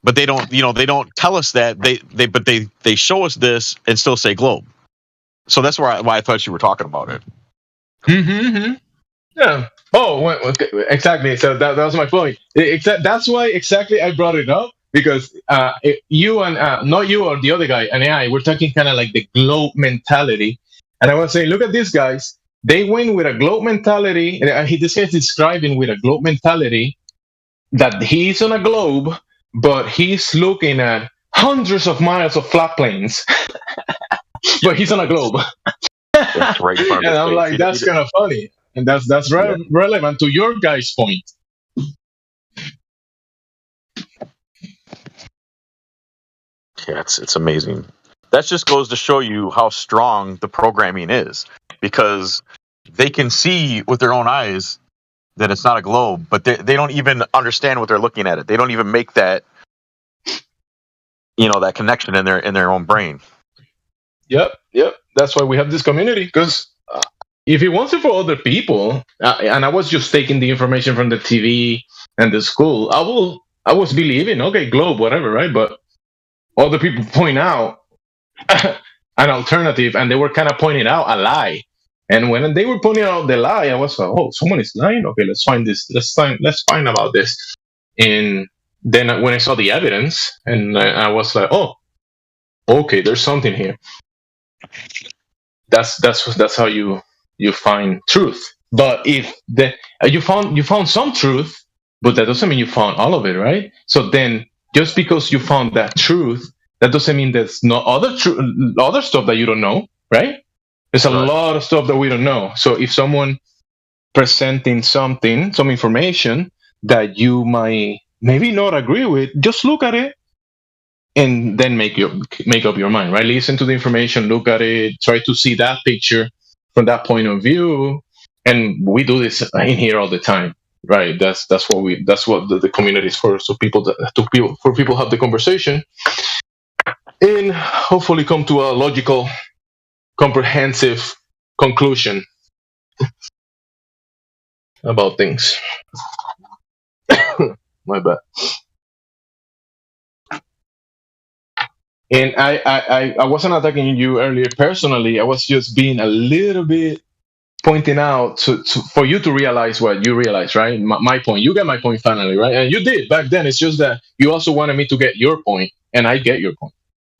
but they don't. They don't tell us that. They show us this and still say globe. So that's why I thought you were talking about it. Mm-hmm. Yeah. Oh, okay. Exactly. So that was my point. That's why exactly I brought it up, because you and not you or the other guy and I were talking kind of like the globe mentality, and I was saying, look at these guys. They went with a globe mentality. This guy's describing with a globe mentality that he's on a globe, but he's looking at hundreds of miles of flat plains. But he's on a globe. That's right. And I'm like, that's kind of funny, and that's relevant to your guys' point. Yeah, it's amazing. That just goes to show you how strong the programming is, because they can see with their own eyes that it's not a globe, but they don't even understand what they're looking at it. They don't even make that, that connection in their own brain. Yep. That's why we have this community, because if he wants it for other people, and I was just taking the information from the TV and the school, I was believing, okay, globe, whatever, right? But other people point out an alternative, and they were kind of pointing out a lie. And when they were pointing out the lie, I was like, oh, someone is lying. Okay, let's find this. Let's find about this. And then when I saw the evidence, and I was like, oh, okay, there's something here. That's how you find truth. But if you found some truth, but that doesn't mean you found all of it, right? So then, just because you found that truth, that doesn't mean there's no other stuff that you don't know, right? There's a lot of stuff that we don't know. So if someone presenting some information that you might maybe not agree with, just look at it and then make up your mind, right? Listen to the information, look at it, try to see that picture from that point of view. And we do this in here all the time, right? That's what the community is for. So people have the conversation and hopefully come to a logical, comprehensive conclusion about things. My bad. And I wasn't attacking you earlier personally. I was just being a little bit pointing out for you to realize what you realize, right? My point. You get my point finally, right? And you did back then. It's just that you also wanted me to get your point, and I get your point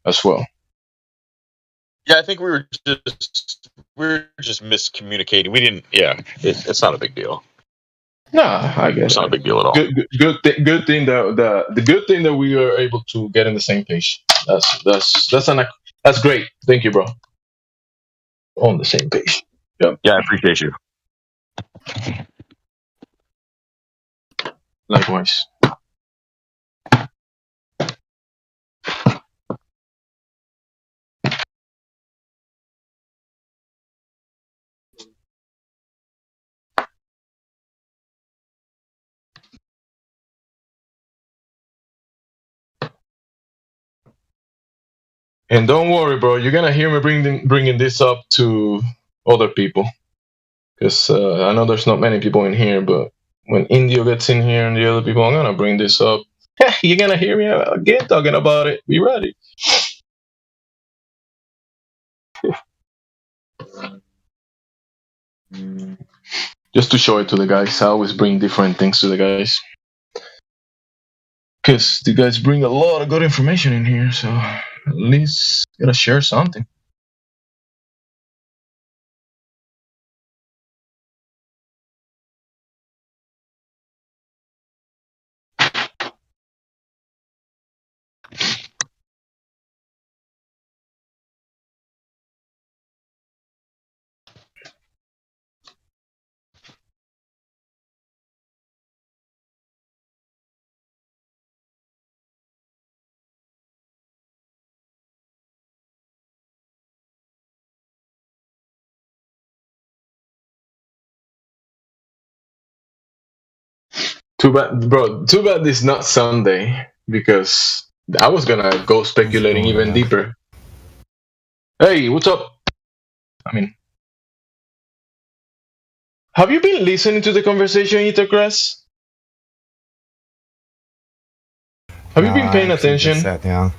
as well. Yeah, I think we were just miscommunicating. We didn't. Yeah, it's not a big deal. No, I guess it's not a big deal at all. Good thing that the good thing that we were able to get on the same page. That's great. Thank you, bro. On the same page. Yeah, I appreciate you. Likewise. And don't worry, bro. You're gonna hear me bringing this up to other people, because I know there's not many people in here. But when Indio gets in here and the other people, I'm gonna bring this up. You're gonna hear me again talking about it. Be ready. Just to show it to the guys. I always bring different things to the guys, because the guys bring a lot of good information in here. So at least gotta share something. Too bad, bro. Too bad it's not Sunday because I was gonna go speculating even deeper. Hey, what's up? I mean, have you been listening to the conversation, Ethercrest? Have you been paying attention? Just sat down.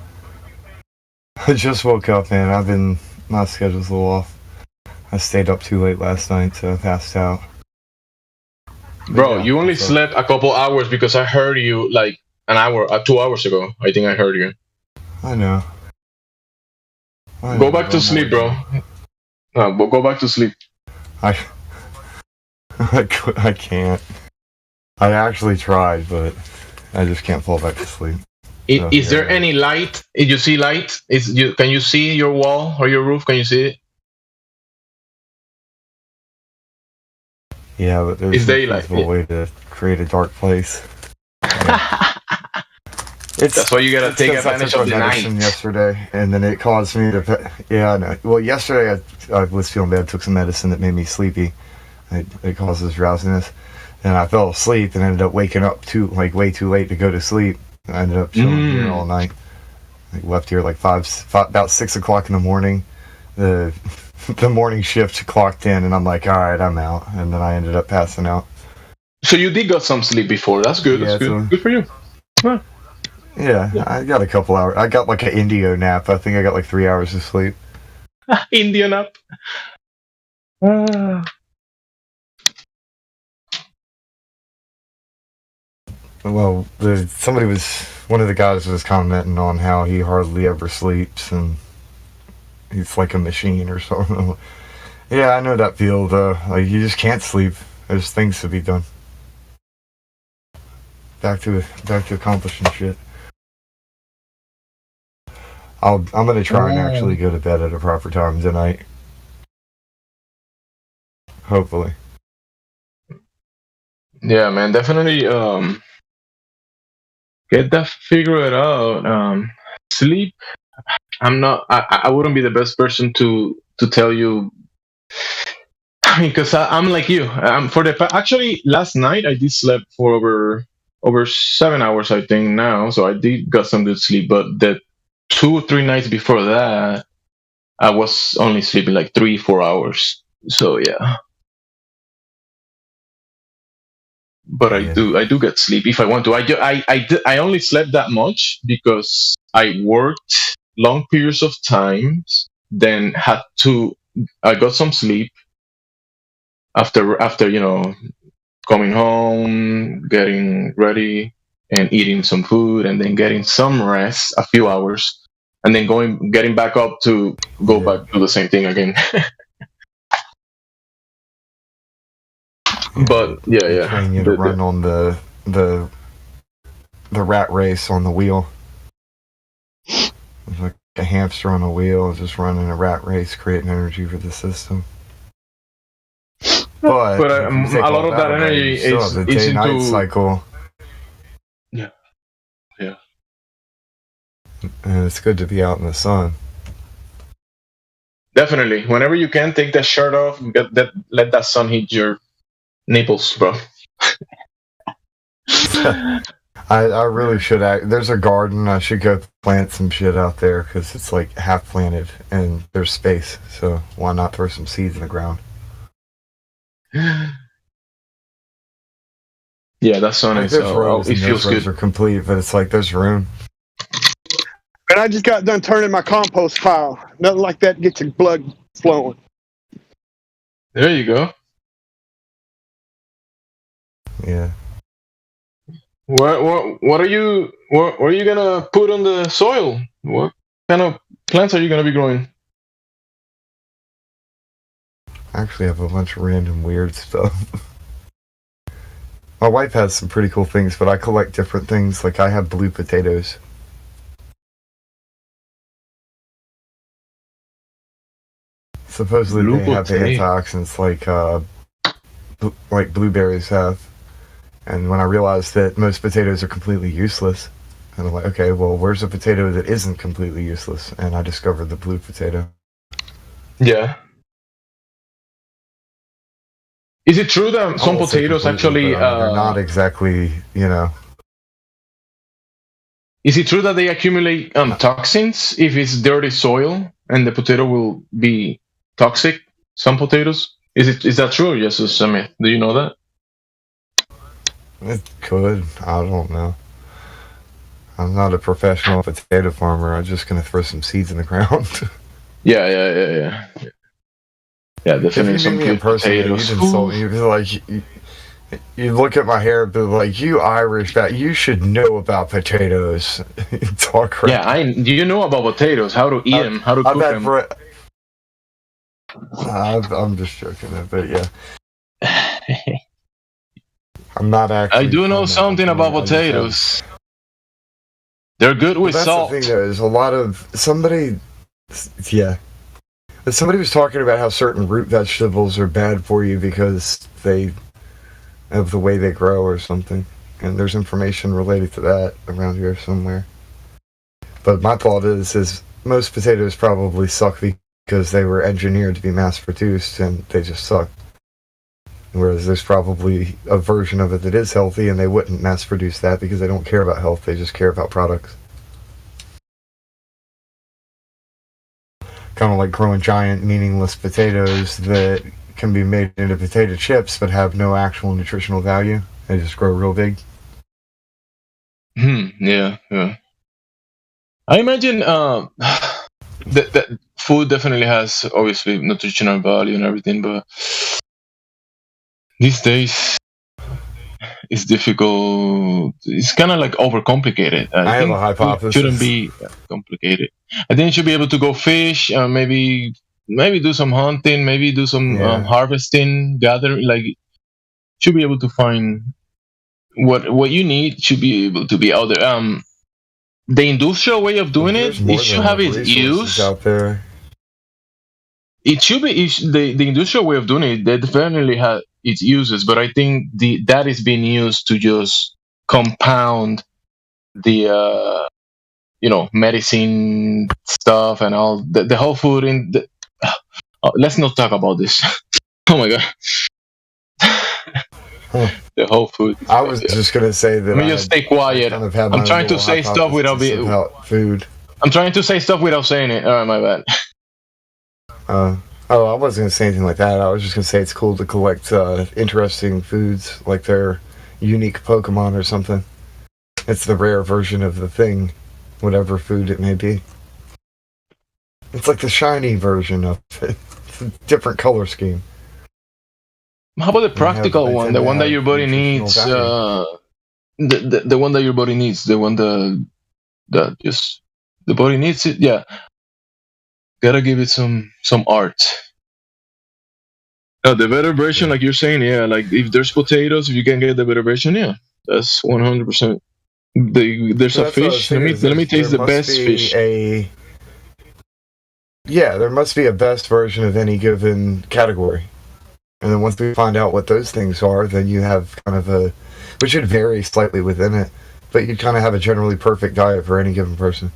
I just woke up, man. My schedule's a little off. I stayed up too late last night, so I passed out. Bro, you only slept a couple hours because I heard you like an hour, 2 hours ago. I think I heard you. I know. Go back to sleep, bro. Go back to sleep. I can't. I actually tried, but I just can't fall back to sleep. Is there any light? Did you see light? Can you see your wall or your roof? Can you see it? Yeah, but there's no way to create a dark place. Yeah. That's why you gotta take advantage of the night. Yesterday, and then it caused me to. Yeah, I know. Well, yesterday I was feeling bad. Took some medicine that made me sleepy. It causes drowsiness, and I fell asleep and ended up waking up way too late to go to sleep. I ended up chilling here all night. I left here like about 6 o'clock in the morning. The morning shift clocked in, and I'm like, all right, I'm out. And then I ended up passing out. So you did got some sleep before. That's good. That's good. So, good for you. Huh. Yeah, I got a couple hours. I got like an Indio nap. I think I got like 3 hours of sleep. Indio nap. Well, one of the guys was commenting on how he hardly ever sleeps, and he's like a machine or something. Yeah, I know that feel though. Like you just can't sleep. There's things to be done. Back to accomplishing shit. I'm gonna try and actually go to bed at a proper time tonight. Hopefully. Yeah, man, definitely. Get that figured out. Sleep. I wouldn't be the best person to tell you. I mean, because I'm like you. Actually, last night I did sleep for over 7 hours, I think now. So I did got some good sleep. But the 2 or 3 nights before that, I was only sleeping like 3-4 hours. So yeah. But I do get sleep if I want to. I only slept that much because I worked long periods of times, then I got some sleep after coming home, getting ready and eating some food, and then getting some rest, a few hours, and then getting back up to go back to the same thing again. But yeah. Train you to run on the rat race on the wheel. It's like a hamster on a wheel, just running a rat race, creating energy for the system. But a lot of that energy is the day-night cycle. Yeah. And it's good to be out in the sun. Definitely. Whenever you can, take that shirt off. Let that sun hit your nipples, bro. I really should there's a garden. I should go plant some shit out there because it's like half planted and there's space. So why not throw some seeds in the ground? Yeah, that sun is. It feels good. Are complete, but it's like there's room. And I just got done turning my compost pile. Nothing like that gets your blood flowing. There you go. Yeah. What are you gonna put on the soil? What kind of plants are you gonna be growing? I actually have a bunch of random weird stuff. My wife has some pretty cool things, but I collect different things. Like I have blue potatoes. Supposedly Blue they have potato. antioxidants like blueberries have. And when I realized that most potatoes are completely useless, and I'm like, okay, well, where's a potato that isn't completely useless? And I discovered the blue potato. Yeah. Is it true that some Almost potatoes completely, actually? but, I mean, they're not exactly, Is it true that they accumulate toxins if it's dirty soil and the potato will be toxic? Some potatoes. Is that true? Yes, Samir. Do you know that? It could. I don't know. I'm not a professional potato farmer. I'm just gonna throw some seeds in the ground. Yeah. Yeah, definitely If you some meet me in good person, potatoes. you'd insult me. You'd be like, you look at my hair, and be like, you Irish guy, you should know about potatoes. Talk crap. Yeah, do you know about potatoes? How to eat them? How to cook them? I'm just joking, but yeah. I'm not actually. I do know something about potatoes. They're good with salt. That's the thing, though, is a lot of somebody was talking about how certain root vegetables are bad for you because of the way they grow or something, and there's information related to that around here somewhere. But my thought is most potatoes probably suck because they were engineered to be mass produced and they just suck. Whereas there's probably a version of it that is healthy, and they wouldn't mass produce that because they don't care about health, they just care about products. Kind of like growing giant, meaningless potatoes that can be made into potato chips but have no actual nutritional value. They just grow real big. Yeah. I imagine that food definitely has obviously nutritional value and everything, but these days it's difficult. It's kind of like overcomplicated. I have a hypothesis. It shouldn't be complicated. I think you should be able to go fish, maybe do some hunting, maybe do some harvesting, gathering. Like, should be able to find what you need. Should be able to be out there. The industrial way of doing it should have its use out there. It should be the industrial way of doing it. They definitely have its uses, but I think that is being used to just compound the medicine stuff and all the whole food in. Let's not talk about this. Oh my god. The whole food. I was just gonna say that. Let me just stay quiet. I'm trying to say stuff without being about food. I'm trying to say stuff without saying it. All right, my bad. I wasn't gonna say anything like that. I was just gonna say it's cool to collect interesting foods, like their unique Pokemon or something. It's the rare version of the thing, whatever food it may be. It's like the shiny version of it. It's a different color scheme. How about the practical one? The one that your body needs. The one that your body needs. The one that just the body needs it. Yeah. Gotta give it some art. The better version, like you're saying, yeah. Like if there's potatoes, if you can get the better version, yeah, that's 100%. There's a fish. Let me taste the best fish. There must be a best version of any given category. And then once we find out what those things are, then you have kind of which should vary slightly within it, but you kind of have a generally perfect diet for any given person.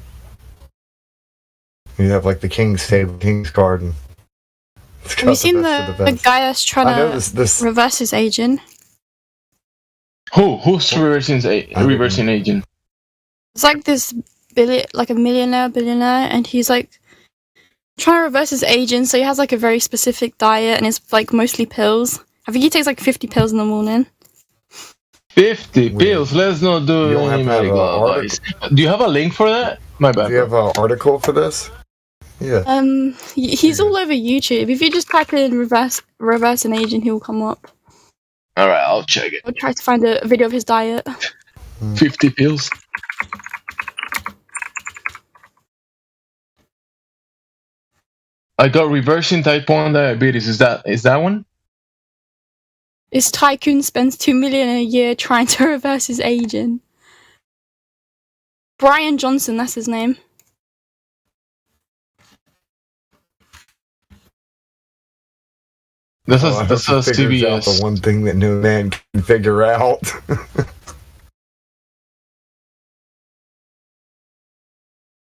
You have like the King's Table, King's Garden. Have you seen the guy that's trying to reverse his aging? Who's reversing aging? It's like this a billionaire, and he's like trying to reverse his aging, so he has like a very specific diet, and it's like mostly pills. I think he takes like 50 pills in the morning. 50 pills? Let's not do any medical advice. Do you have a link for that? My bad. Do you have an article for this? Yeah. He's all over YouTube. If you just type in reverse an aging, he'll come up. All right, I'll check it. I'll try to find a video of his diet. 50 pills. I got reversing type 1 diabetes. Is that one? This tycoon spends $2 million a year trying to reverse his aging. Brian Johnson, that's his name. This I is hope he figures out the CBS. one thing that no man can figure out.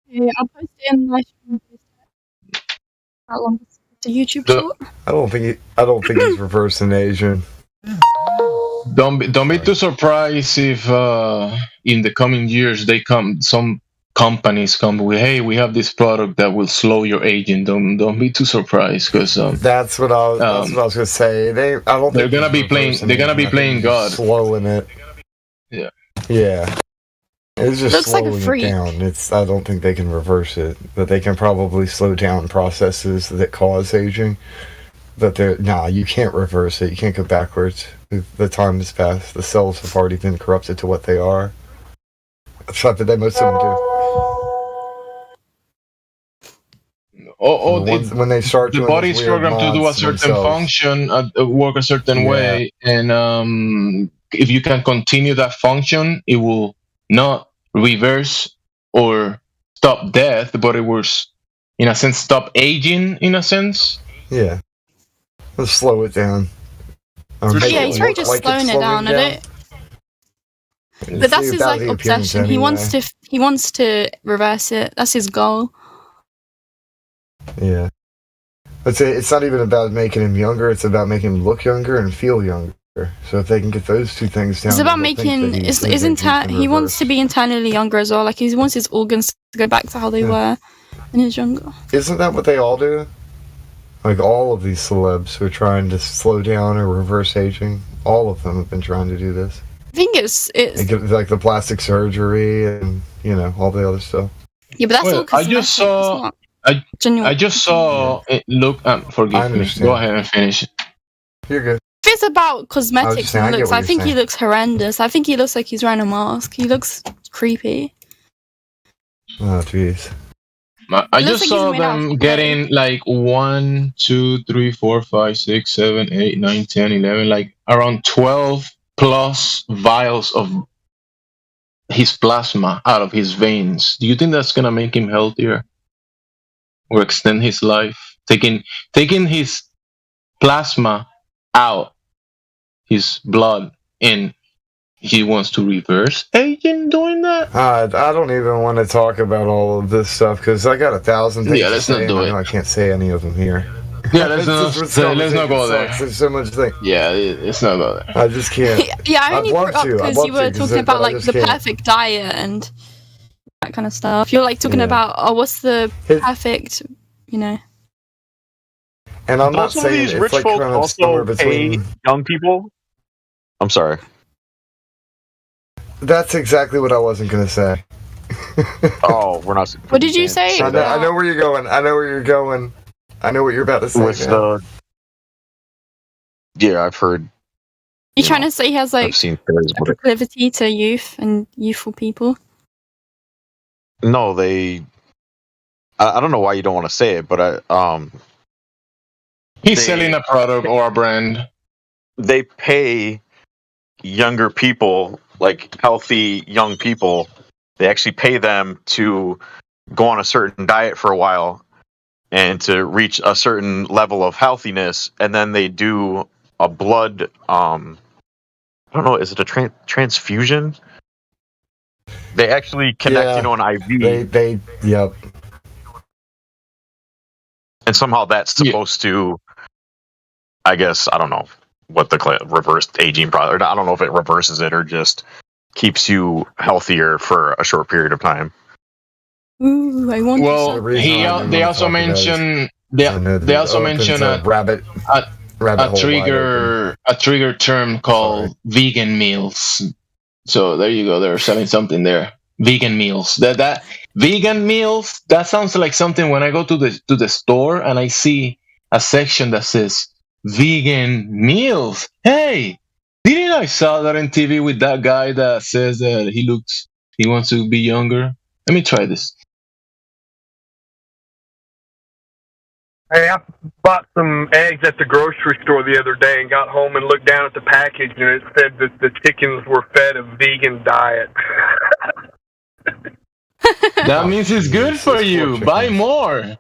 Yeah, I'll post it in my stream. How long is the YouTube The- short? I don't think he's reversing Asian. Don't be too surprised if in the coming years some companies come with, hey, we have this product that will slow your aging. Don't be too surprised, because That's what I was gonna say. They're gonna be playing God. slowing it. Yeah. Yeah. It's just Looks like a slowing freak. it down. I don't think they can reverse it, but they can probably slow down processes that cause aging. But you can't reverse it. You can't go backwards. The time has passed. The cells have already been corrupted to what they are. But most of them do. When they start the doing body's those weird programmed to do a mods certain themselves. function, work a certain Yeah. way, and if you can continue that function, it will not reverse or stop death, but it will, in a sense, stop aging. In a sense, Yeah. Let's slow it down. Yeah, he's probably just slowing it down. But that's his like obsession. He wants to reverse it. That's his goal. Yeah. It's not even about making him younger. It's about making him look younger and feel younger. So if they can get those two things down, It's about I don't think making. that He wants to be internally younger as well. Like he wants his organs to go back to how they were when he was younger. Isn't that what they all do? Like all of these celebs who are trying to slow down or reverse aging, all of them have been trying to do this. I think it's They get, like the plastic surgery and all the other stuff. yeah, but that's all I cosmetic. just saw. It's not genuine. I just saw. Look, forgive me. Go ahead and finish. You're good. If it's about cosmetics saying, I and get looks, what I you're think he saying. looks horrendous. I think he looks like he's wearing a mask. He looks creepy. Oh, jeez. I It looks just like he's saw made out them of getting like 1, 2, 3, 4, 5, 6, 7, 8, 9, 10, 11, like around 12 plus vials of his plasma out of his veins. Do you think that's gonna make him healthier or extend his life? Taking his plasma out, his blood, and he wants to reverse aging doing that? I don't even want to talk about all of this stuff because I got 1,000 things Yeah, to let's say, not and do I it. know I can't say any of them here. Yeah, let's This not go conversation there. sucks. There's so much thing. Yeah, it's not go there. I just can't. Yeah, I only I'd love brought up to. I'd because love you were to, talking but about I like just the can't. perfect diet and that kind of stuff. You're like talking Yeah. about what's the perfect, And I'm Don't not some of saying these it's rich like folks kind of somewhere also pay between. young people? I'm sorry. That's exactly what I wasn't gonna say. Oh, we're not. What did you say? I know where you're going. I know where you're going. I know what you're about to say. With now. Yeah, I've heard. You're trying to say he has like I've seen theories, a but proclivity to youth and youthful people? no, I don't know why you don't want to say it, but He's selling a product or a brand. they pay younger people, like healthy young people. They actually pay them to go on a certain diet for a while and to reach a certain level of healthiness, and then they do a blood. I don't know. Is it a transfusion? They actually connect, an IV. Yep. And somehow that's supposed to, I guess, I don't know what the reversed aging product. I don't know if it reverses it or just keeps you healthier for a short period of time. Ooh, I want Well, they also mention they also mention a trigger term called vegan meals. So there you go. They're selling something there. Vegan meals. That vegan meals. That sounds like something when I go to the store and I see a section that says vegan meals. Hey, didn't I saw that on TV with that guy that says that he wants to be younger? Let me try this. Hey, I bought some eggs at the grocery store the other day and got home and looked down at the package and it said that the chickens were fed a vegan diet. That means it's good for you. Buy more.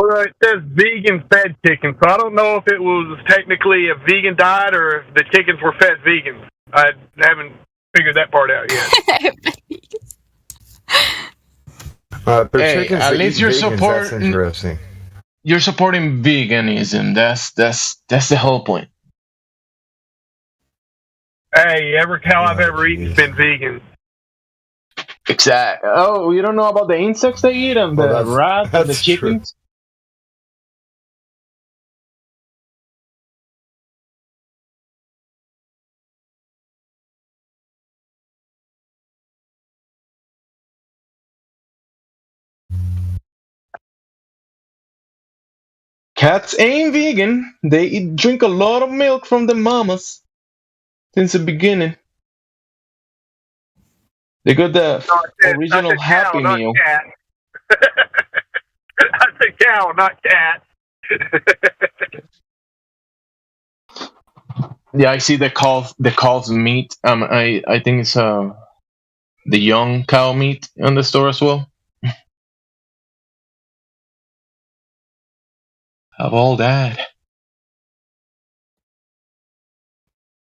Well, it says vegan fed chicken, so I don't know if it was technically a vegan diet or if the chickens were fed vegans. I haven't figured that part out yet. Hey, at least you're That's interesting. You're supporting veganism. That's the whole point. Hey, every cow I've ever eaten's been vegan. Exactly. Oh, you don't know about the insects they eat and the rats and the chickens? Cats ain't vegan. They drink a lot of milk from the mamas since the beginning. They got the original Happy cow, Meal. Not cat. I said cow, not cat. Yeah, I see the calves meat. I think it's the young cow meat on the store as well. Have all that.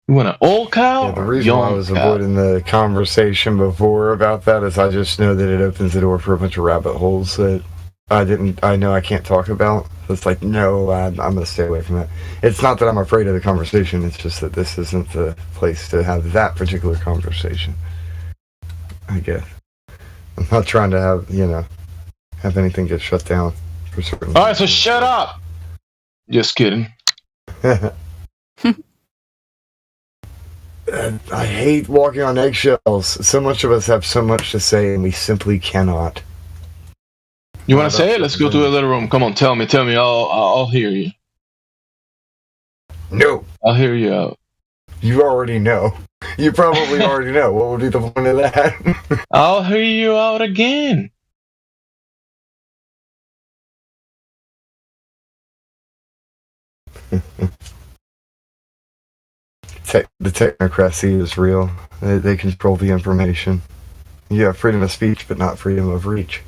You want an old cow? Yeah, the or reason young why I was cow? avoiding the conversation before about that is I just know that it opens the door for a bunch of rabbit holes that I know I can't talk about. It's like, no, I'm going to stay away from that. It's not that I'm afraid of the conversation. It's just that this isn't the place to have that particular conversation. I guess. I'm not trying to have anything get shut down for certain. All right, so shut up. Just kidding. I hate walking on eggshells. So much of us have so much to say, and we simply cannot. You want to say it? Let's go to the little room. Come on, tell me. I'll hear you. No. I'll hear you out. You already know. You probably already know. What would be the point of that? I'll hear you out again. The technocracy is real. They control the information. You have freedom of speech, but not freedom of reach.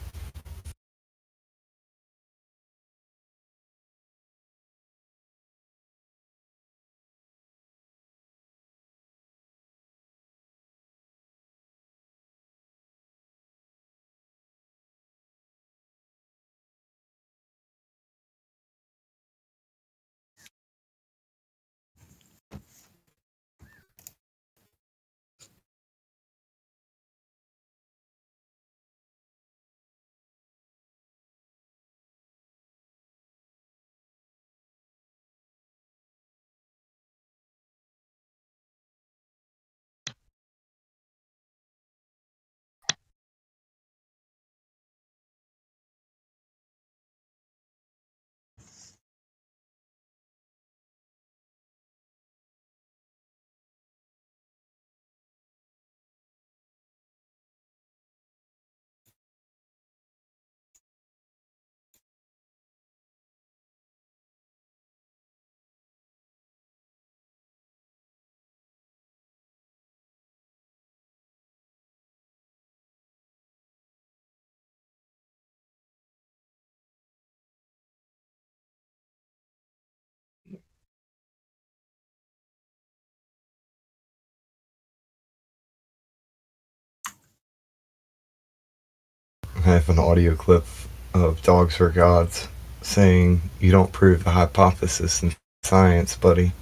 I have an audio clip of Dogs Are Gods saying, "You don't prove the hypothesis in science, buddy."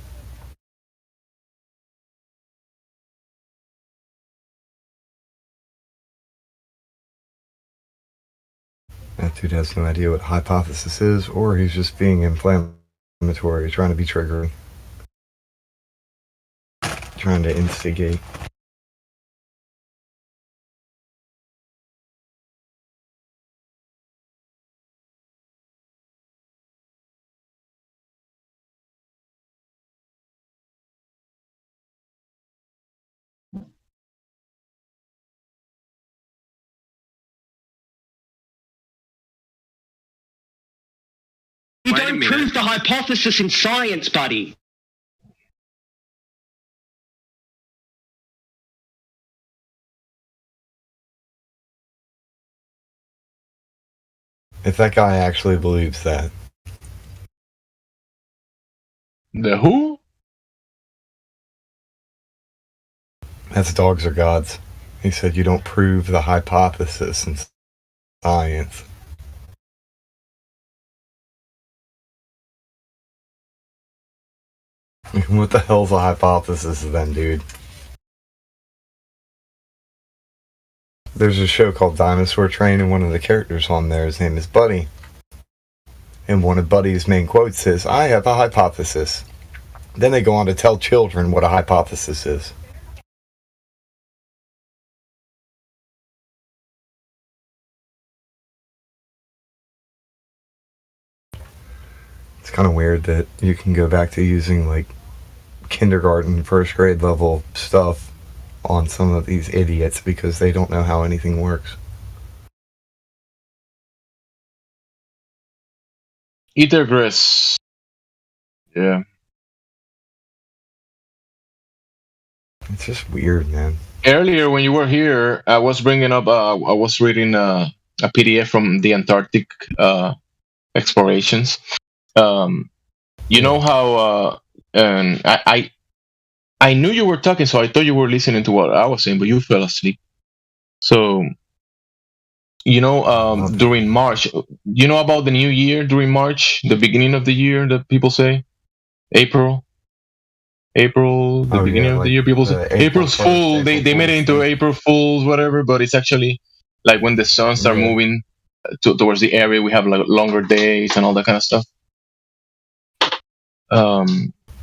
That dude has no idea what hypothesis is, or he's just being inflammatory, trying to be triggering, trying to instigate. You don't prove the hypothesis in science, buddy. If that guy actually believes that. The who? That's dogs are gods. He said you don't prove the hypothesis in science. What the hell's a hypothesis then, dude? There's a show called Dinosaur Train, and one of the characters on there, his name is Buddy. And one of Buddy's main quotes is, "I have a hypothesis." Then they go on to tell children what a hypothesis is. It's kind of weird that you can go back to using like kindergarten, first grade level stuff on some of these idiots because they don't know how anything works. Ethergris. Yeah. It's just weird, man. Earlier when you were here, I was bringing up. I was reading a PDF from the Antarctic explorations. You know how and I knew you were talking, so I thought you were listening to what I was saying, but you fell asleep. So, you know, during March, you know about the new year during March, the beginning of the year that people say, April, the beginning of the year. People say April's Fool. They made it into April Fools, whatever, but it's actually like when the sun starts moving towards the area, we have like longer days and all that kind of stuff.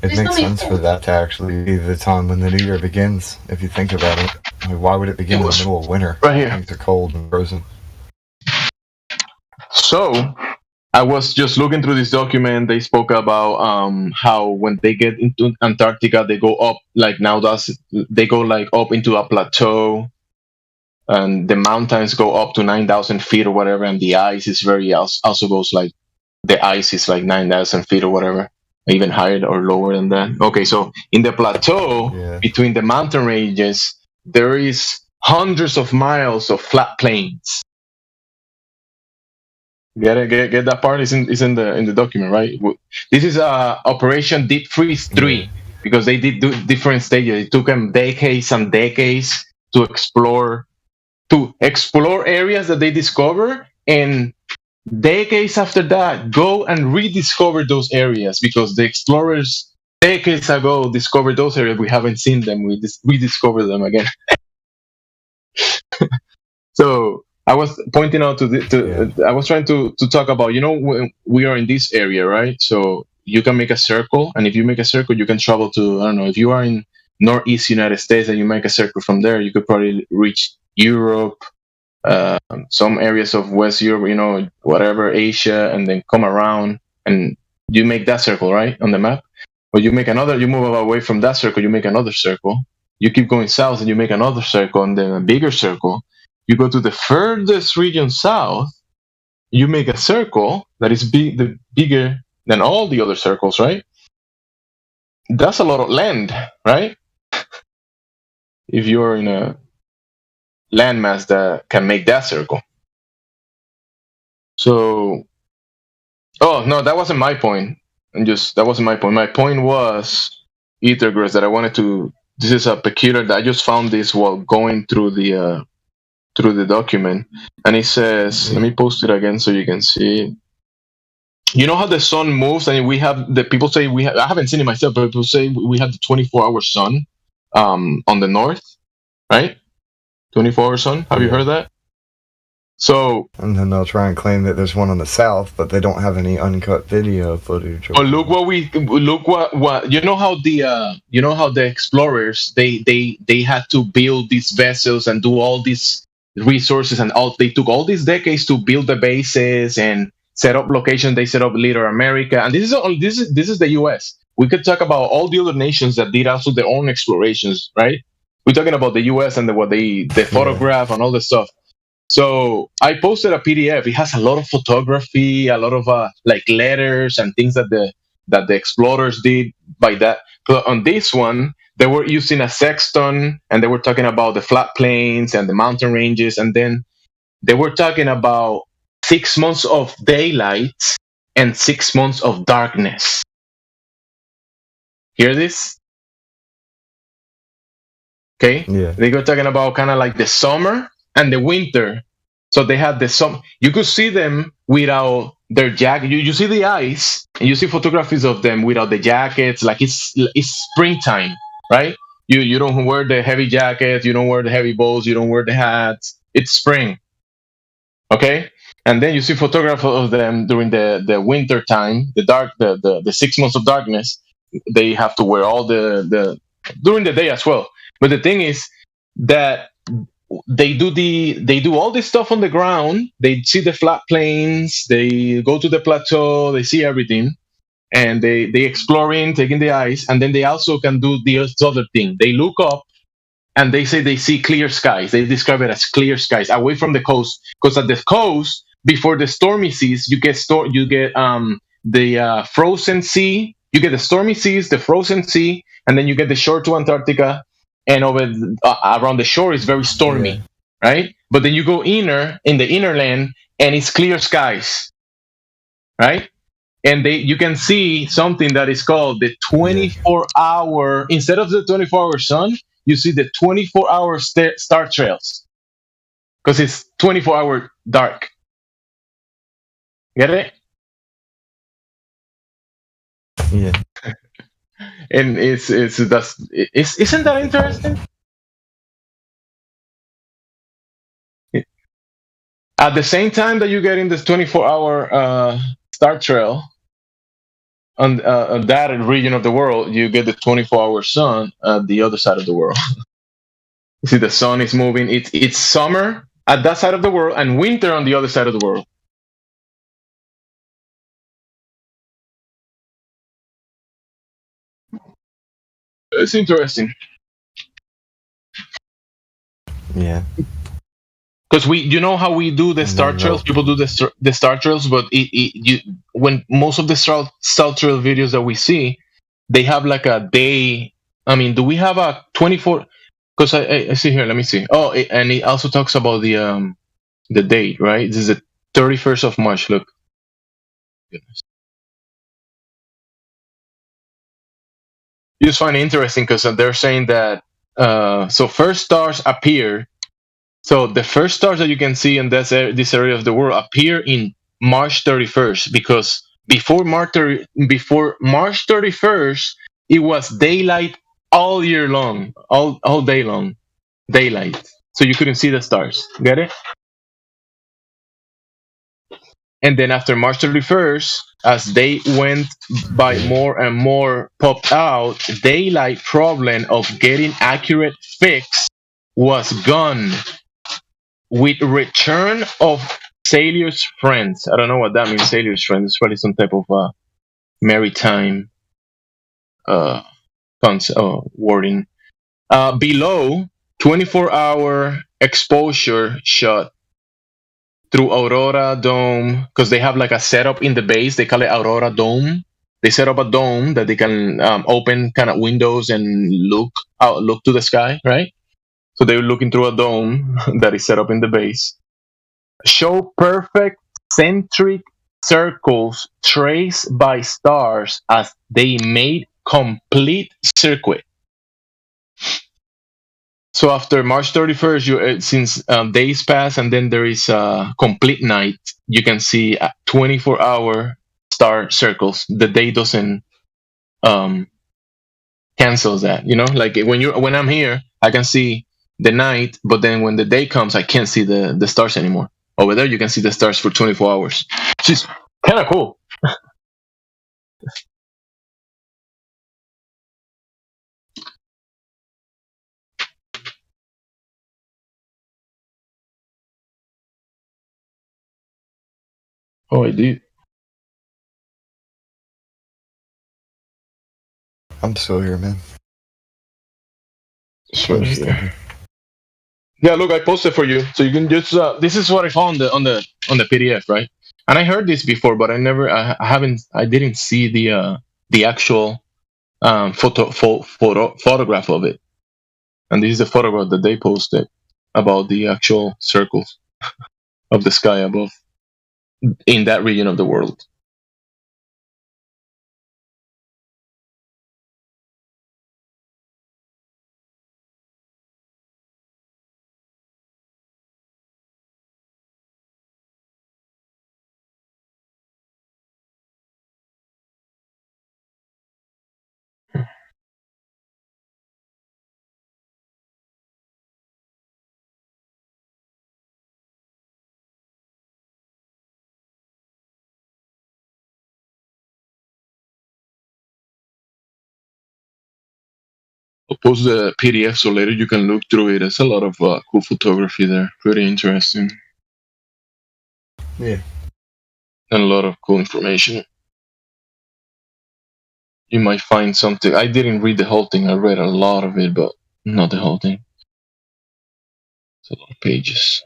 It makes sense for that to actually be the time when the new year begins, if you think about it. Like, why would it begin in the middle of winter? Right here. Things are cold and frozen. So, I was just looking through this document. They spoke about how when they get into Antarctica, they go up like they go like up into a plateau, and the mountains go up to 9,000 feet or whatever, and the ice is also goes like the ice is like 9,000 feet or whatever. Even higher or lower than that. Okay, so in the plateau between the mountain ranges, there is hundreds of miles of flat plains. Get it? Get that part? Is in the document, right? This is Operation Deep Freeze 3 because they did do different stages. It took them decades and decades to explore areas that they discover, and decades after that, go and rediscover those areas because the explorers decades ago discovered those areas. We haven't seen them. We rediscover them again. So I was pointing out I was trying to talk about, you know, when we are in this area, right? So you can make a circle, and if you make a circle, you can travel to, I don't know, if you are in Northeast United States and you make a circle from there, you could probably reach Europe, some areas of West Europe, you know, whatever, Asia, and then come around and you make that circle, right, on the map. But you move away from that circle, you make another circle. You keep going south and you make another circle, and then a bigger circle. You go to the furthest region south, you make a circle that is bigger than all the other circles, right? That's a lot of land, right? If you're in a landmass that can make that circle. So, oh no, that wasn't my point. That wasn't my point. My point was Ethergris that I wanted to. This is a peculiar that I just found this while going through the document, and it says, let me post it again so you can see it. You know how the sun moves, and we have the people say I haven't seen it myself, but people say we have the 24-hour sun on the north, right? 24-hour sun. Have you heard that? So, and then they'll try and claim that there's one on the south, but they don't have any uncut video footage. Oh, look what you know how the explorers they had to build these vessels and do all these resources and all. They took all these decades to build the bases and set up locations. They set up Little America, and this is the U.S. We could talk about all the other nations that did also their own explorations, right? We're talking about the U.S. and the photograph and all the stuff. So I posted a PDF. It has a lot of photography, a lot of like letters and things that the explorers did by that. But on this one, they were using a sextant, and they were talking about the flat plains and the mountain ranges, and then they were talking about 6 months of daylight and 6 months of darkness. Hear this? Okay? Yeah. They were talking about kind of like the summer and the winter. So they had the summer. You could see them without their jacket. You see the ice, and you see photographies of them without the jackets. Like it's springtime, right? You don't wear the heavy jackets. You don't wear the heavy bows. You don't wear the hats. It's spring. Okay? And then you see photographs of them during the winter time, the 6 months of darkness. They have to wear all the during the day as well. But the thing is that they do all this stuff on the ground. They see the flat plains. They go to the plateau. They see everything, and they exploring, taking the ice, and then they also can do this other thing. They look up, and they say they see clear skies. They describe it as clear skies away from the coast, because at the coast, before the stormy seas, you get the frozen sea. You get the stormy seas, the frozen sea, and then you get the shore to Antarctica. And over around the shore is very stormy, right? But then you go in the inner land, and it's clear skies, right? And you can see something that is called the 24-hour. Instead of the 24-hour sun, you see the 24-hour star trails, because it's 24-hour dark. Get it? Yeah. And isn't that interesting? At the same time that you get in this 24-hour star trail on that region of the world, you get the 24-hour sun at the other side of the world. You see, the sun is moving. It's summer at that side of the world and winter on the other side of the world. It's interesting. Yeah. Because you know how we do the star trails. People do the star trails, but when most of the star trail videos that we see, they have like a day. I mean, do we have a 24? Because I see here. Let me see. Oh, and it also talks about the date, right? This is the 31st of March. Look. Goodness. You just find it interesting because they're saying that so first stars appear. So the first stars that you can see in this area of the world appear in March 31st, because before March 31st, it was daylight all year long, all day long, daylight. So you couldn't see the stars. Get it? And then after March 31st, as they went by more and more popped out, daylight problem of getting accurate fix was gone. With return of sailors' friends. I don't know what that means, sailors' friends. It's probably some type of maritime wording. Below, 24-hour exposure shot through Aurora Dome, because they have like a setup in the base. They call it Aurora Dome. They set up a dome that they can open kind of windows and look to the sky, right? So they were looking through a dome that is set up in the base. Show perfect centric circles traced by stars as they made complete circuit. So after March 31st, since days pass and then there is a complete night, you can see 24-hour star circles. The day doesn't cancels that. You know, like when I'm here, I can see the night, but then when the day comes, I can't see the stars anymore. Over there, you can see the stars for 24 hours. Which is kind of cool. Oh, I did. I'm still here, man. Sure. Yeah, look, I posted for you, so you can just. This is what I found on the PDF, right? And I heard this before, but I didn't see the actual photograph of it. And this is the photograph that they posted about the actual circles of the sky above. in that region of the world. I'll post the PDF so later you can look through it. There's a lot of cool photography there. Pretty interesting. Yeah. And a lot of cool information. You might find something. I didn't read the whole thing. I read a lot of it, but not the whole thing. It's a lot of pages.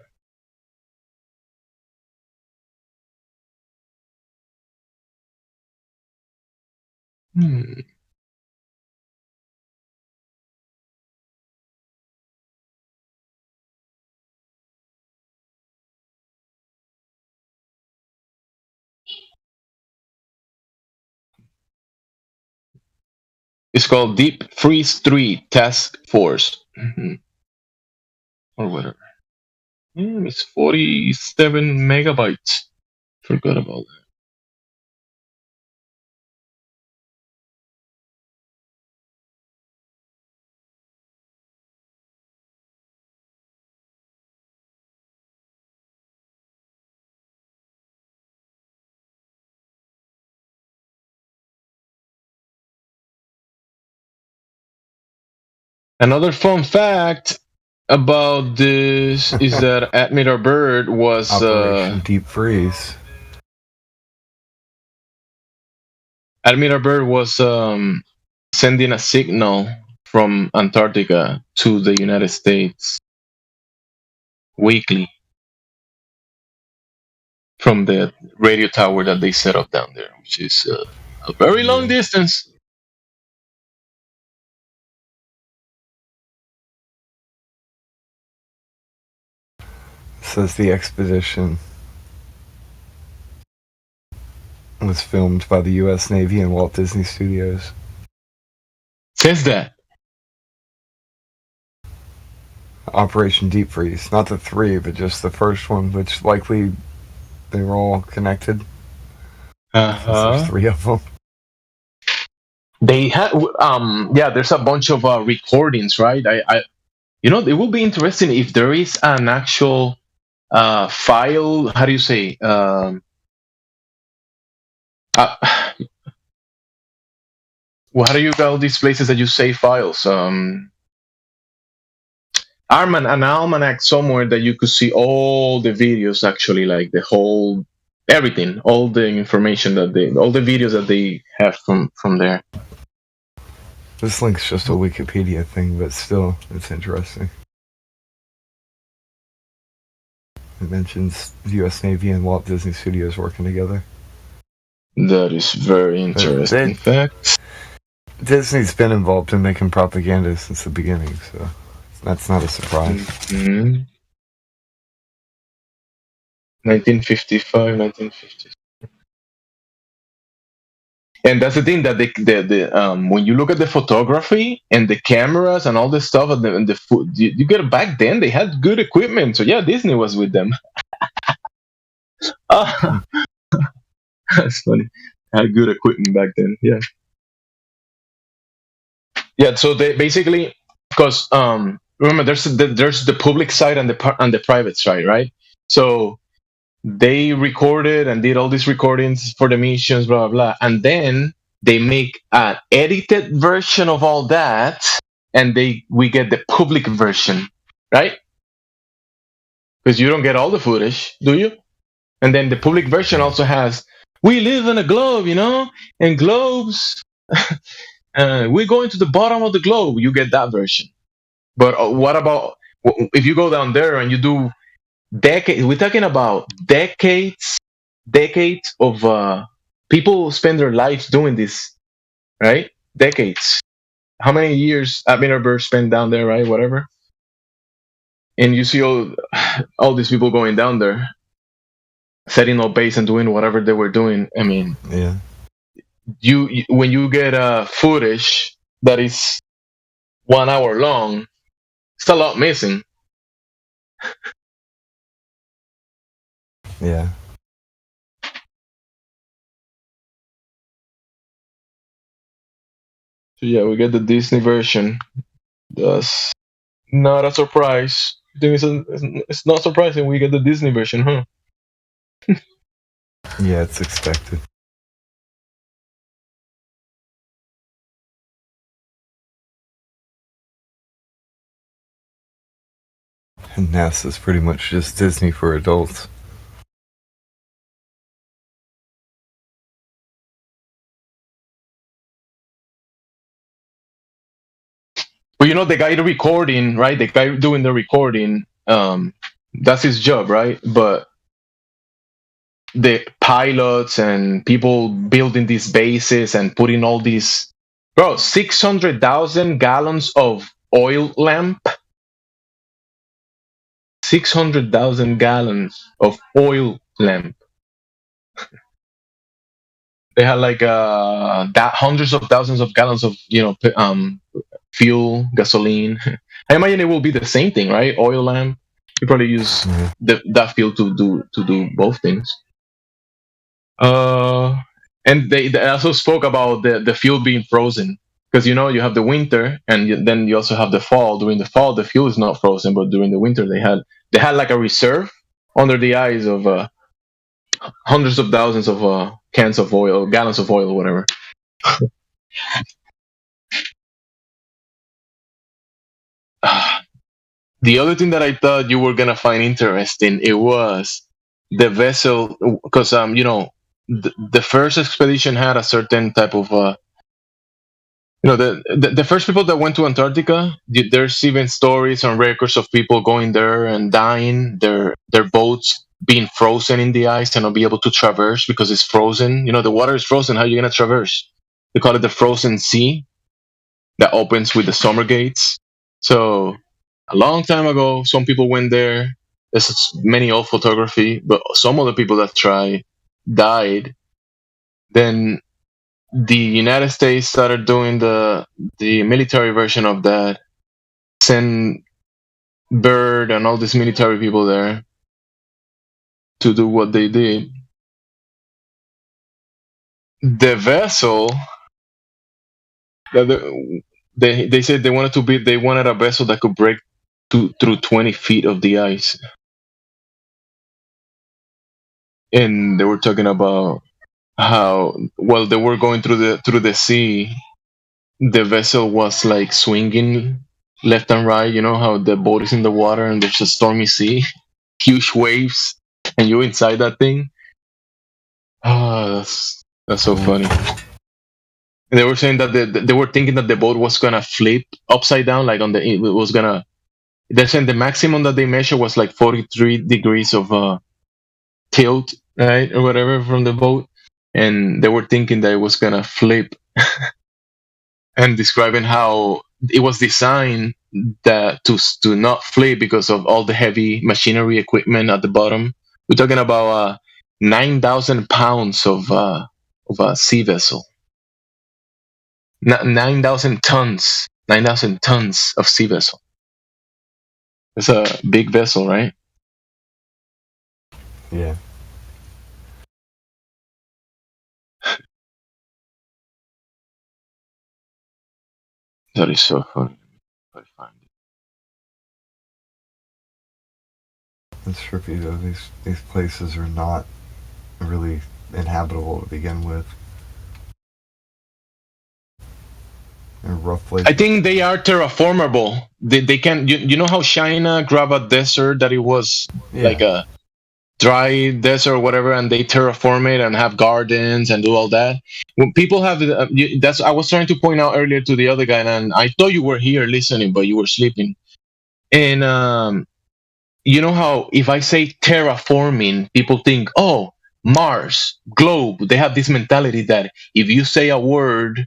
It's called Deep Freeze 3 Task Force. Or whatever. It's 47 megabytes. Forgot about that. Another fun fact about this is that Admiral Byrd was Operation Deep Freeze. Admiral Byrd was sending a signal from Antarctica to the United States weekly from the radio tower that they set up down there, which is a very long distance. Says the expedition was filmed by the U.S. Navy and Walt Disney Studios. Says that. Operation Deep Freeze. Not the 3, but just the first one, which likely they were all connected. There's 3 of them. They had, there's a bunch of recordings, right? It will be interesting if there is an actual file. How do you say? Well, how do you call these places that you save files? An almanac somewhere that you could see all the videos, actually, like the whole, everything, all the information all the videos that they have from there. This link's just a Wikipedia thing, but still, it's interesting. It mentions the U.S. Navy and Walt Disney Studios working together. That is very interesting fact. Disney's been involved in making propaganda since the beginning, so that's not a surprise. 1955, 1950. And that's the thing that when you look at the photography and the cameras and all this stuff and the food, you get back then they had good equipment. So yeah, Disney was with them. That's funny. Had good equipment back then. Yeah. Yeah. So they basically, because remember, there's the public side and the private side, right? So they recorded and did all these recordings for the missions, blah, blah, blah. And then they make an edited version of all that, and we get the public version, right? Because you don't get all the footage, do you? And then the public version also has, we live in a globe, and globes, we're going to the bottom of the globe. You get that version. But what about, if you go down there and you do decades, we're talking about decades of people spend their lives doing this, right? Decades. How many years Admiral Byrd spent down there, right? Whatever. And you see all these people going down there. setting up base and doing whatever they were doing. I mean, Yeah. you when you get footage that is 1 hour long, it's a lot missing. Yeah. So yeah, we get the Disney version. That's not a surprise. I think it's not surprising we get the Disney version, huh? Yeah, it's expected. And NASA's pretty much just Disney for adults. But you know, the guy recording, right? The guy doing the recording, that's his job, right? But the pilots and people building these bases and putting all these, 600,000 gallons of oil lamp. 600,000 gallons of oil lamp. They had like hundreds of thousands of gallons of fuel, gasoline. I imagine it will be the same thing, right? Oil lamp. You probably use that fuel to do both things. And they also spoke about the fuel being frozen, because you have the winter and then you also have the fall. During the fall, the fuel is not frozen, but during the winter they had like a reserve under the ice of hundreds of thousands of cans of oil, gallons of oil, whatever. The other thing that I thought you were gonna find interesting, it was the vessel, because the first expedition had a certain type of the first people that went to Antarctica, there's even stories and records of people going there and dying, their boats being frozen in the ice and not be able to traverse because it's frozen. The water is frozen. How are you gonna traverse? They call it the frozen sea that opens with the summer gates. So a long time ago, some people went there. There's many old photography, but some of the people that tried died. Then the United States started doing the military version of that. Send Byrd and all these military people there to do what they did. The vessel that they said they wanted a vessel that could break through 20 feet of the ice. And they were talking about how while they were going through the sea, the vessel was like swinging left and right. You know how the boat is in the water and there's a stormy sea, huge waves, and you're inside that thing. That's so funny. And they were saying that they were thinking that the boat was gonna flip upside down, like it was gonna. They're saying the maximum that they measured was like 43 degrees of tilt, right, or whatever from the boat, and they were thinking that it was gonna flip, and describing how it was designed that to not flip because of all the heavy machinery equipment at the bottom. We're talking about 9,000 pounds of a sea vessel. 9,000 tons. 9,000 tons of sea vessel. It's a big vessel, right? Yeah. That is so funny. It's trippy though. These places are not really inhabitable to begin with. They're roughly. I think they are terraformable. They can. You know how China grabbed a desert that it was like a dry desert or whatever, and they terraform it and have gardens and do all that. When people have that's I was trying to point out earlier to the other guy, and I thought you were here listening, but you were sleeping. And you know how if I say terraforming, people think, oh, Mars, globe. They have this mentality that if you say a word,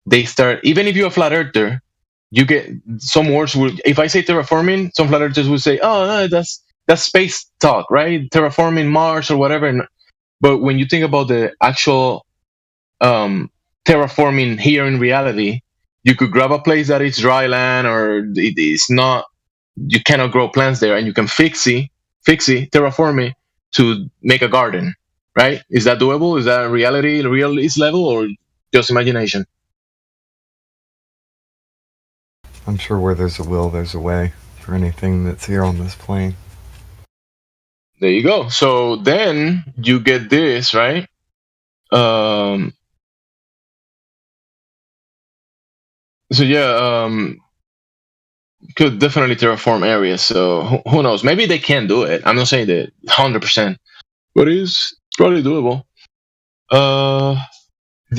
they start. Even if you're a flat earther, you get some words. If I say terraforming, some flat earthers will say, oh, no, that's that's space talk, right? Terraforming Mars or whatever. But when you think about the actual terraforming here in reality, you could grab a place that is dry land or it is not, you cannot grow plants there, and you can fix it, terraform it to make a garden, right? Is that doable? Is that reality, realist level, or just imagination? I'm sure where there's a will, there's a way for anything that's here on this plane. There you go. So then you get this, right? So yeah, could definitely terraform areas. So who knows? Maybe they can do it. I'm not saying that 100%, but it's probably doable.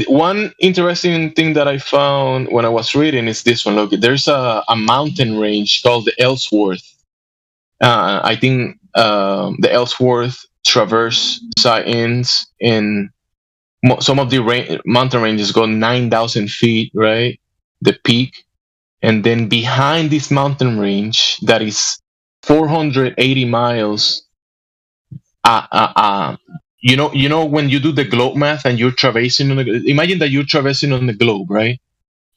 One interesting thing that I found when I was reading is this one. Look, there's a mountain range called the Ellsworth. I think the Ellsworth traverse ends in some of the mountain ranges go 9,000 feet, right? The peak. And then behind this mountain range that is 480 miles, you know when you do the globe math and you're traversing imagine that you're traversing on the globe, right?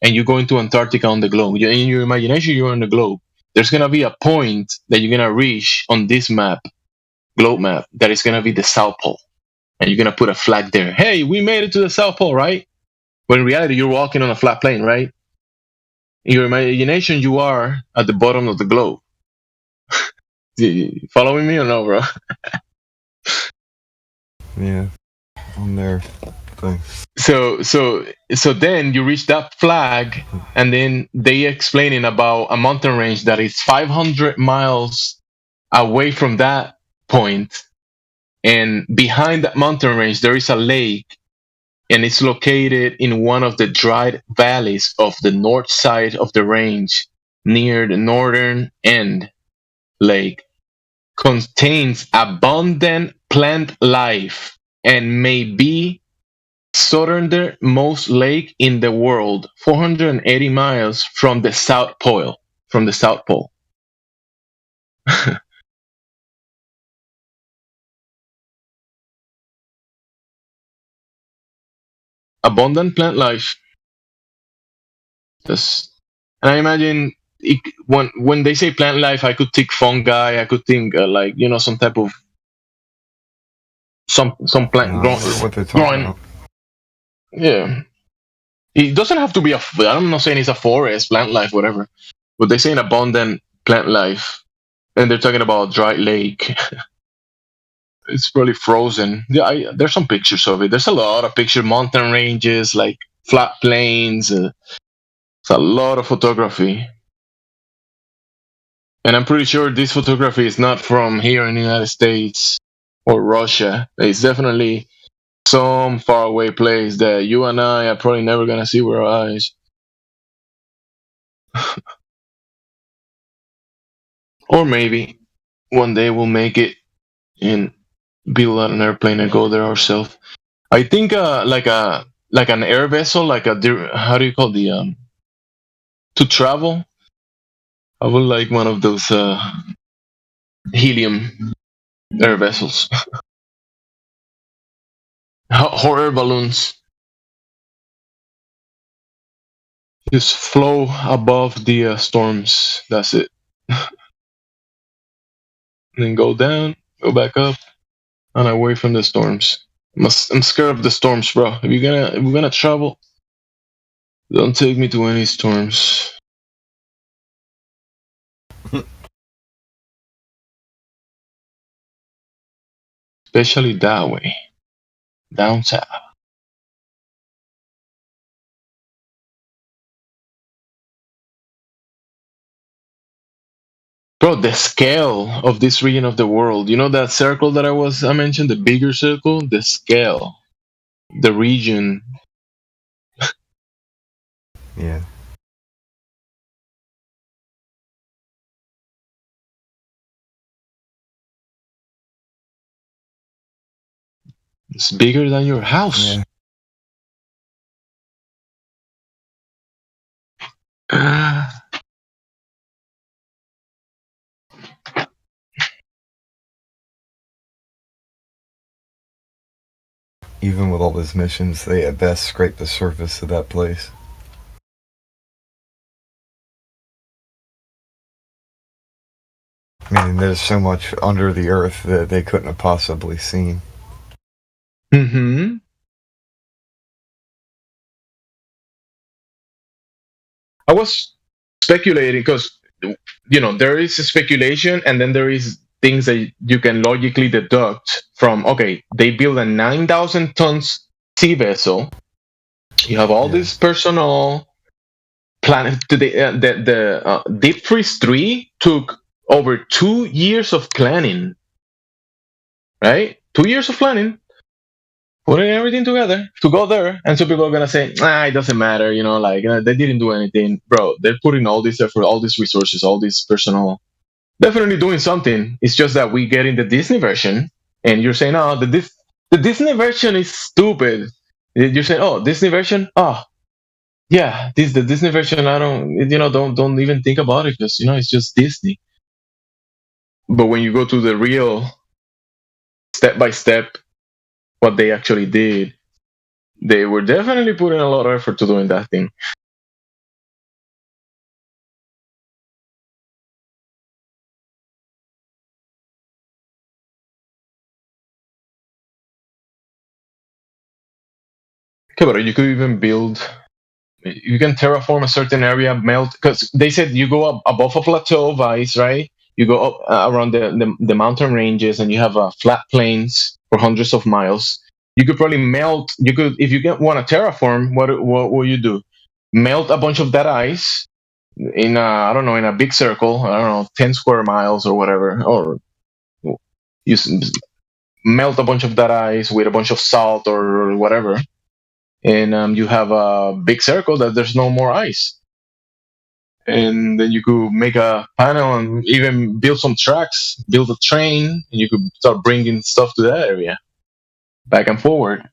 And you go into Antarctica on the globe. In your imagination, you're on the globe. There's gonna be a point that you're gonna reach on this globe map, that is gonna be the South Pole, and you're gonna put a flag there. Hey, we made it to the South Pole, right? But in reality, you're walking on a flat plane, right? In your imagination, you are at the bottom of the globe. Following me or no, bro? Yeah, on their thing. So then you reach that flag, and then they explaining about a mountain range that is 500 miles away from that point, and behind that mountain range there is a lake, and it's located in one of the dried valleys of the north side of the range near the northern end. Lake contains abundant plant life and may be southernmost lake in the world, 480 miles from the South Pole. Abundant plant life. Yes. And I imagine when they say plant life, I could think fungi. I could think like some type of some plant growing. About. Yeah, it doesn't have to be I'm not saying it's a forest, plant life, whatever. But they say an abundant plant life, and they're talking about a dry lake. It's probably frozen. Yeah, there's some pictures of it. There's a lot of pictures, mountain ranges, like flat plains. It's a lot of photography. And I'm pretty sure this photography is not from here in the United States or Russia. It's definitely some faraway place that you and I are probably never going to see with our eyes. Or maybe one day we'll make it and build an airplane and go there ourselves. I think like an air vessel, how do you call to travel? I would like one of those helium air vessels. Horror balloons. Just flow above the storms. That's it. And then go down, go back up, and away from the storms. I'm scared of the storms, bro. If we're gonna travel, don't take me to any storms. Especially that way, down south. Bro, the scale of this region of the world. You know that circle that I mentioned, the bigger circle? The scale. The region. Yeah. It's bigger than your house. Yeah. even with all those missions, they at best scrape the surface of that place. I mean, there's so much under the earth that they couldn't have possibly seen. Mm-hmm. I was speculating because, there is a speculation, and then there is things that you can logically deduct from, okay, they build a 9,000 tons sea vessel. You have all this personnel. The Deep Freeze 3 took over 2 years of planning. Right? 2 years of planning. Putting everything together to go there, and some people are gonna say, it doesn't matter, they didn't do anything. Bro, they're putting all this effort, all these resources, all this personnel, definitely doing something. It's just that we get in the Disney version, and you're saying, the Disney version is stupid. You're saying, Disney version, yeah, the Disney version. I don't even think about it because it's just Disney. But when you go to the real step by step, what they actually did, they were definitely putting a lot of effort to doing that thing. Okay, but you could even you can terraform a certain area, melt, because they said you go up above a plateau of ice, right? You go up around the mountain ranges, and you have flat plains for hundreds of miles. You could probably melt. You could, if you want to terraform, what will you do? Melt a bunch of that ice in a big circle. 10 square miles or whatever, or you melt a bunch of that ice with a bunch of salt or whatever, and you have a big circle that there's no more ice. And then you could make a panel and even build some tracks, build a train, and you could start bringing stuff to that area, back and forward.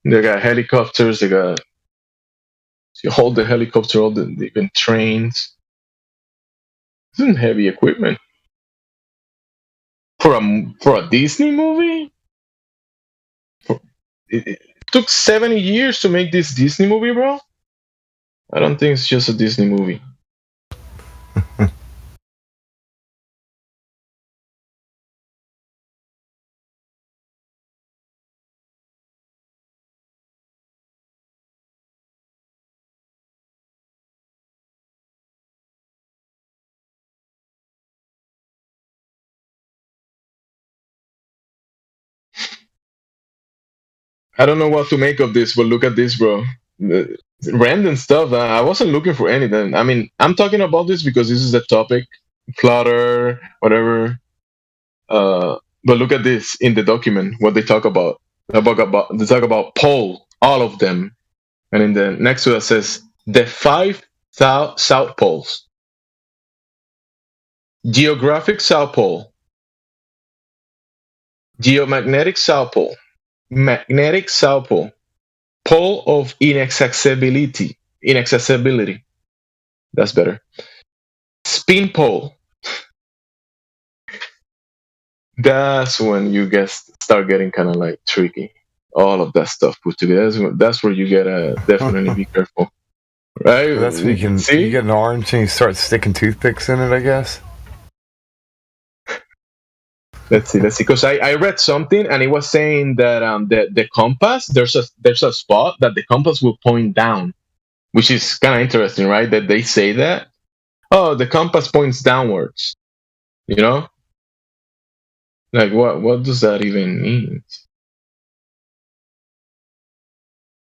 They got helicopters. You hold the helicopter, all the different trains. This is heavy equipment for a Disney movie. It took 70 years to make this Disney movie, bro. I don't think it's just a Disney movie. I don't know what to make of this, but look at this, bro. Random stuff. I wasn't looking for anything. I mean, I'm talking about this because this is the topic, clutter, whatever. But look at this in the document. What they talk about. They talk about pole, all of them, and in the next to it says the 5 South Poles. Geographic South Pole. Geomagnetic South Pole. Magnetic South Pole. Pole of inaccessibility. That's better. Spin pole. That's when you start getting kind of like tricky. All of that stuff put together. That's where you gotta definitely be careful. Right? That's when you get an orange and you start sticking toothpicks in it, I guess. Let's see. Because I read something and it was saying that the compass, there's a spot that the compass will point down, which is kind of interesting, right? That they say that. Oh, the compass points downwards. Like what does that even mean?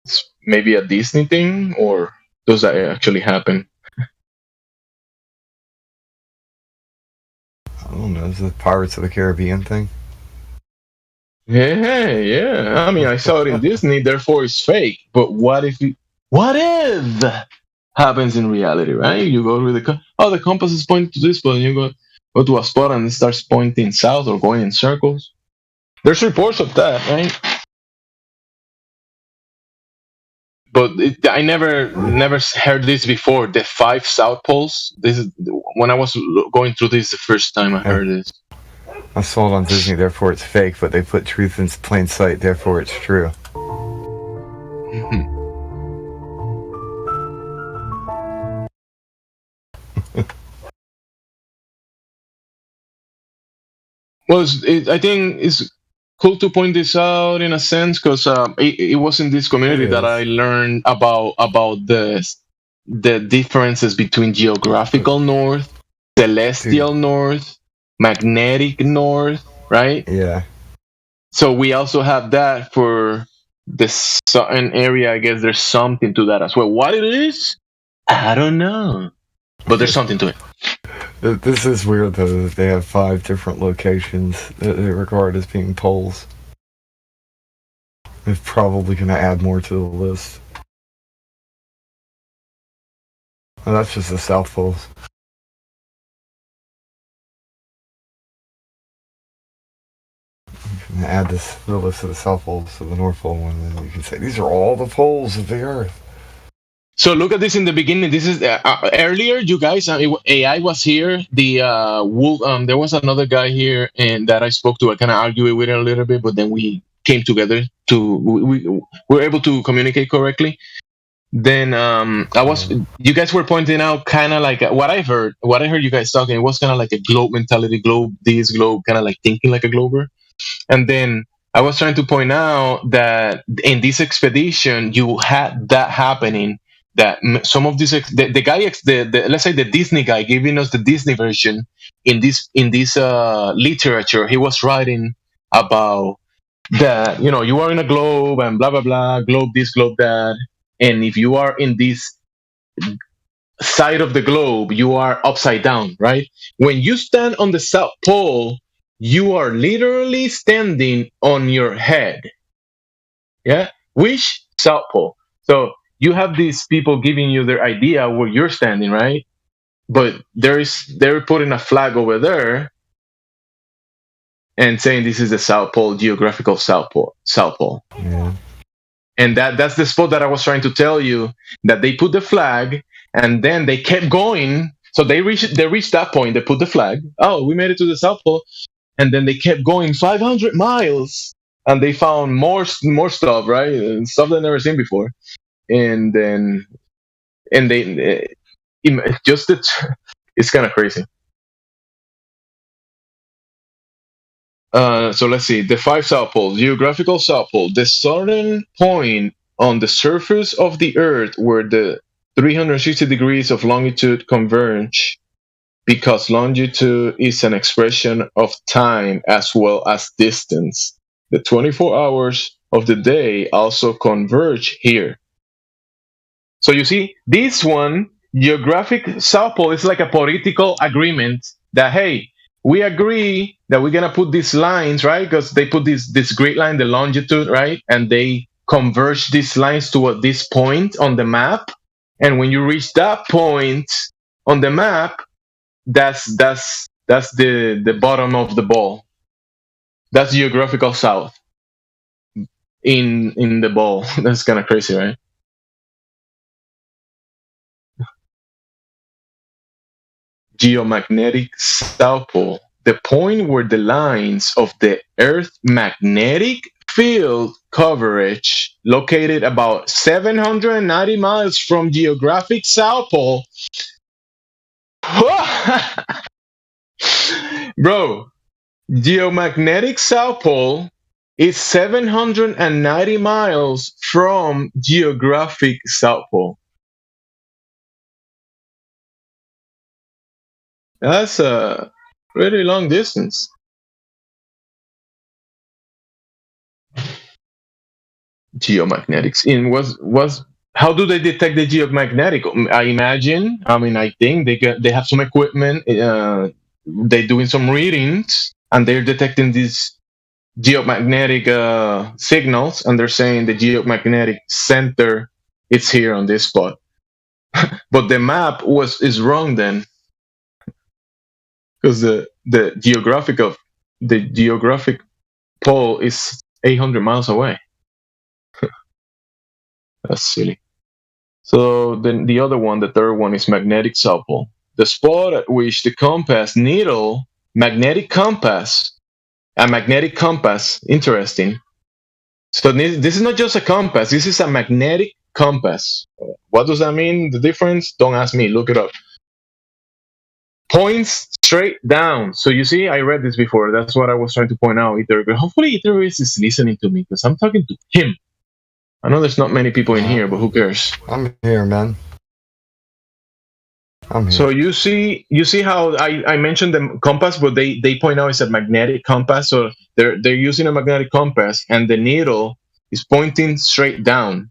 It's maybe a Disney thing, or does that actually happen? I don't know. Is it the Pirates of the Caribbean thing? Yeah. I mean, I saw it in Disney, therefore it's fake. But what if happens in reality, right? You go to the compass is pointing to this spot, and you go to a spot and it starts pointing south or going in circles. There's reports of that, right? But I never heard this before. The 5 South Poles. This is when I was going through this the first time I heard this. I saw it on Disney, therefore it's fake, but they put truth in plain sight, therefore it's true. Well, I think it's cool to point this out in a sense because it was in this community that I learned about the differences between geographical north, celestial north, magnetic north, right? Yeah. So we also have that for the southern area. I guess there's something to that as well. What it is, I don't know, but there's something to it. This is weird though that they have 5 different locations that they regard as being poles. It's probably going to add more to the list. Oh, that's just the South Poles. You can add the list of the South Poles to the North Pole one, and then you can say these are all the poles of the Earth. So look at this in the beginning. This is earlier. You guys, AI was here. There was another guy here, and that I spoke to. I kind of argued with it a little bit, but then we came together we were able to communicate correctly. Then you guys were pointing out kind of like what I heard you guys talking. It was kind of like a globe mentality, globe this, globe, kind of like thinking like a glober. And then I was trying to point out that in this expedition, you had that happening. That some of these the guy, let's say the Disney guy giving us the Disney version in this literature, he was writing about that, you are in a globe and blah blah blah, globe this, globe that, and if you are in this side of the globe, you are upside down, right? When you stand on the South Pole, you are literally standing on your head. Yeah, which South Pole? So you have these people giving you their idea where you're standing, right? But they're putting a flag over there and saying this is the South Pole, geographical South Pole. Yeah. And that's the spot that I was trying to tell you, that they put the flag and then they kept going. So they reached that point, they put the flag. Oh, we made it to the South Pole. And then they kept going 500 miles and they found more stuff, right? And stuff they've never seen before. And they it's kind of crazy. So let's see. The 5 South Poles, geographical South Pole, the southern point on the surface of the Earth where the 360 degrees of longitude converge, because longitude is an expression of time as well as distance. The 24 hours of the day also converge here. So you see, this one, geographic South Pole, is like a political agreement that, hey, we agree that we're going to put these lines, right? Because they put this great line, the longitude, right? And they converge these lines to this point on the map. And when you reach that point on the map, that's the bottom of the ball. That's geographical south in the ball. That's kind of crazy, right? Geomagnetic South Pole, the point where the lines of the Earth magnetic field coverage, located about 790 miles from geographic South Pole. Bro, geomagnetic South Pole is 790 miles from geographic South Pole. That's a pretty long distance. Geomagnetics. How do they detect the geomagnetic? I think they have some equipment. They're doing some readings and they're detecting these geomagnetic signals, and they're saying the geomagnetic center is here on this spot. But the map is wrong then. Because the geographic pole is 800 miles away. That's silly. So then the other one, the third one, is magnetic South Pole, the spot at which the compass needle magnetic compass a magnetic compass. Interesting. So this is not just a compass. This is a magnetic compass. What does that mean? The difference? Don't ask me. Look it up. Points straight down. So you see, I read this before. That's what I was trying to point out. Hopefully, Itherius is listening to me because I'm talking to him. I know there's not many people in here, but who cares? I'm here, man. I'm here. So you see how I mentioned the compass, but they point out it's a magnetic compass. So they're using a magnetic compass, and the needle is pointing straight down.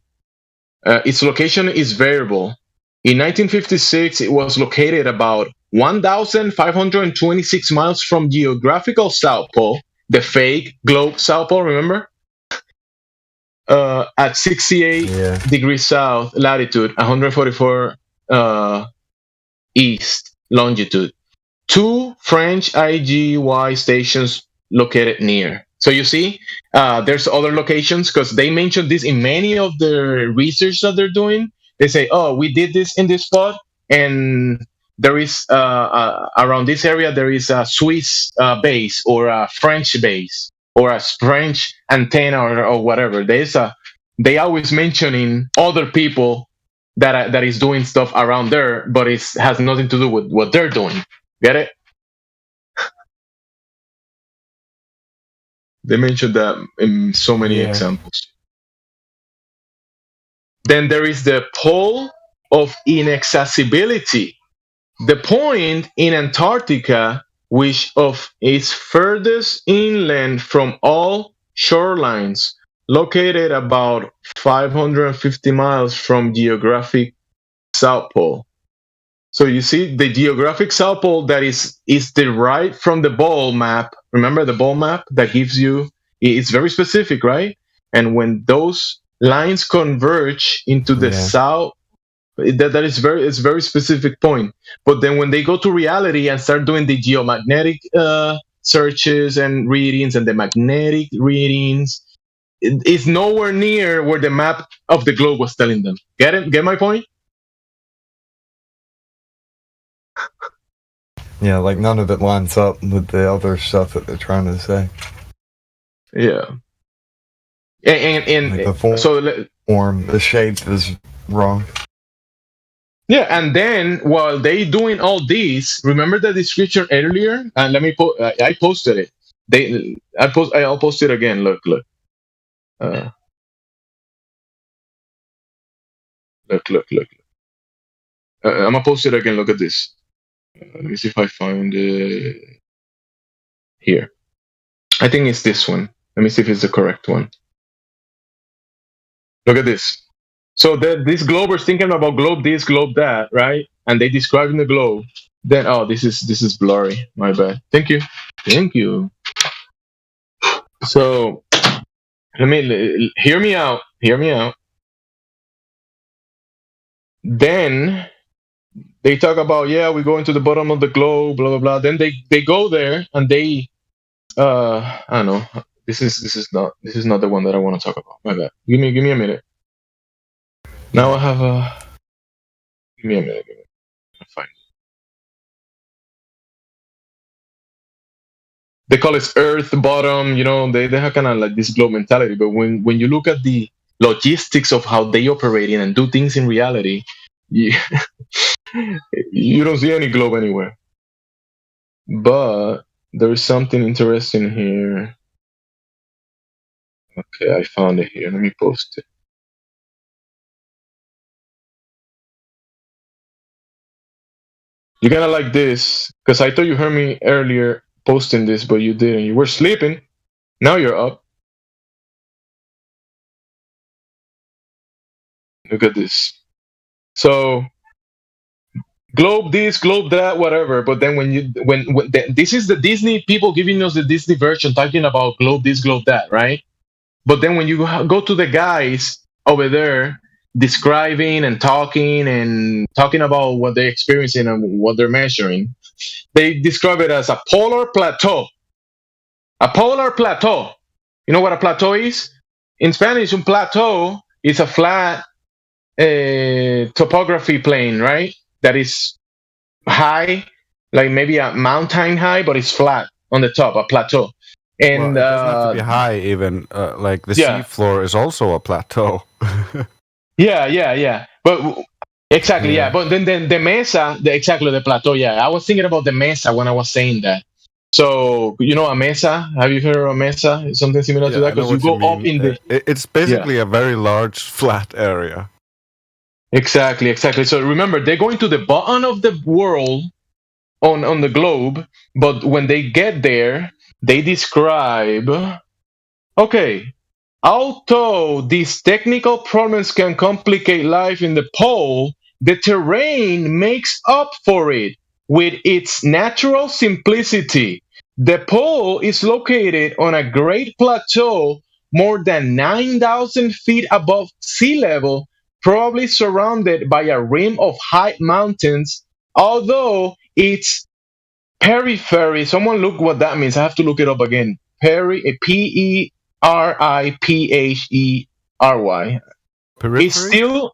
Its location is variable. In 1956, it was located about 1,526 miles from geographical South Pole, the fake globe South Pole, remember? At 68 degrees south latitude, 144 east longitude. 2 French IGY stations located near. So you see, there's other locations because they mentioned this in many of the research that they're doing. They say, oh, we did this in this spot, and there is around this area there is a Swiss base or a French base or a French antenna or whatever. They always mentioning other people that is doing stuff around there, but it has nothing to do with what they're doing. Get it? They mentioned that in so many examples. Then there is the pole of inaccessibility. The point in Antarctica, which is furthest inland from all shorelines, located about 550 miles from geographic South Pole. So you see the geographic South Pole that is derived from the ball map. Remember the ball map that gives you, it's very specific, right? And when those lines converge into the south, that is it's very specific point. But then when they go to reality and start doing the geomagnetic searches and readings and the magnetic readings, it's nowhere near where the map of the globe was telling them. Get it? Get my point? Yeah, like none of it lines up with the other stuff that they're trying to say. Yeah. And like the form, the shape is wrong. Yeah, and then while they doing all this, remember the description earlier? And let me I posted it. I'll post it again. Look. Look. I'm gonna post it again. Look at this. Let me see if I find it here. I think it's this one. Let me see if it's the correct one. Look at this. So this glober's thinking about globe this, globe that, right? And they describing the globe. Then this is blurry. My bad. Thank you. So let me hear me out. Then they talk about we're going to the bottom of the globe, blah blah blah. Then they go there and they I don't know. This is not the one that I want to talk about. My bad. Give me a minute. Now I have give me a minute. I'll find it. They call it Earth bottom. They have kind of like this globe mentality. But when you look at the logistics of how they operate and do things in reality, you don't see any globe anywhere. But there is something interesting here. Okay, I found it here. Let me post it. You're gonna like this, because I thought you heard me earlier posting this, but you didn't. You were sleeping. Now you're up. Look at this. So, globe this, globe that, whatever. But then this is the Disney people giving us the Disney version, talking about globe this, globe that, right? But then when you go to the guys over there describing and talking about what they're experiencing and what they're measuring, they describe it as a polar plateau. A polar plateau. You know what a plateau is? In Spanish, un plateau is a flat topography plane, right? That is high, like maybe a mountain high, but it's flat on the top, a plateau. And Well, it doesn't have to be high. Even like the yeah. seafloor is also a plateau. Yeah. But exactly, yeah. But then the mesa, exactly the plateau. Yeah, I was thinking about the mesa when I was saying that. So you know a mesa? Have you heard of a mesa? It's something similar to I that know because you what go mean. up in the. It's basically a very large flat area. Exactly. So remember, they're going to the bottom of the world on the globe, but when they get there, they describe. Okay, although these technical problems can complicate life in the pole, the terrain makes up for it with its natural simplicity. The pole is located on a great plateau more than 9,000 feet above sea level, probably surrounded by a rim of high mountains, although its periphery, someone look what that means. I have to look it up again. Periphery. It's still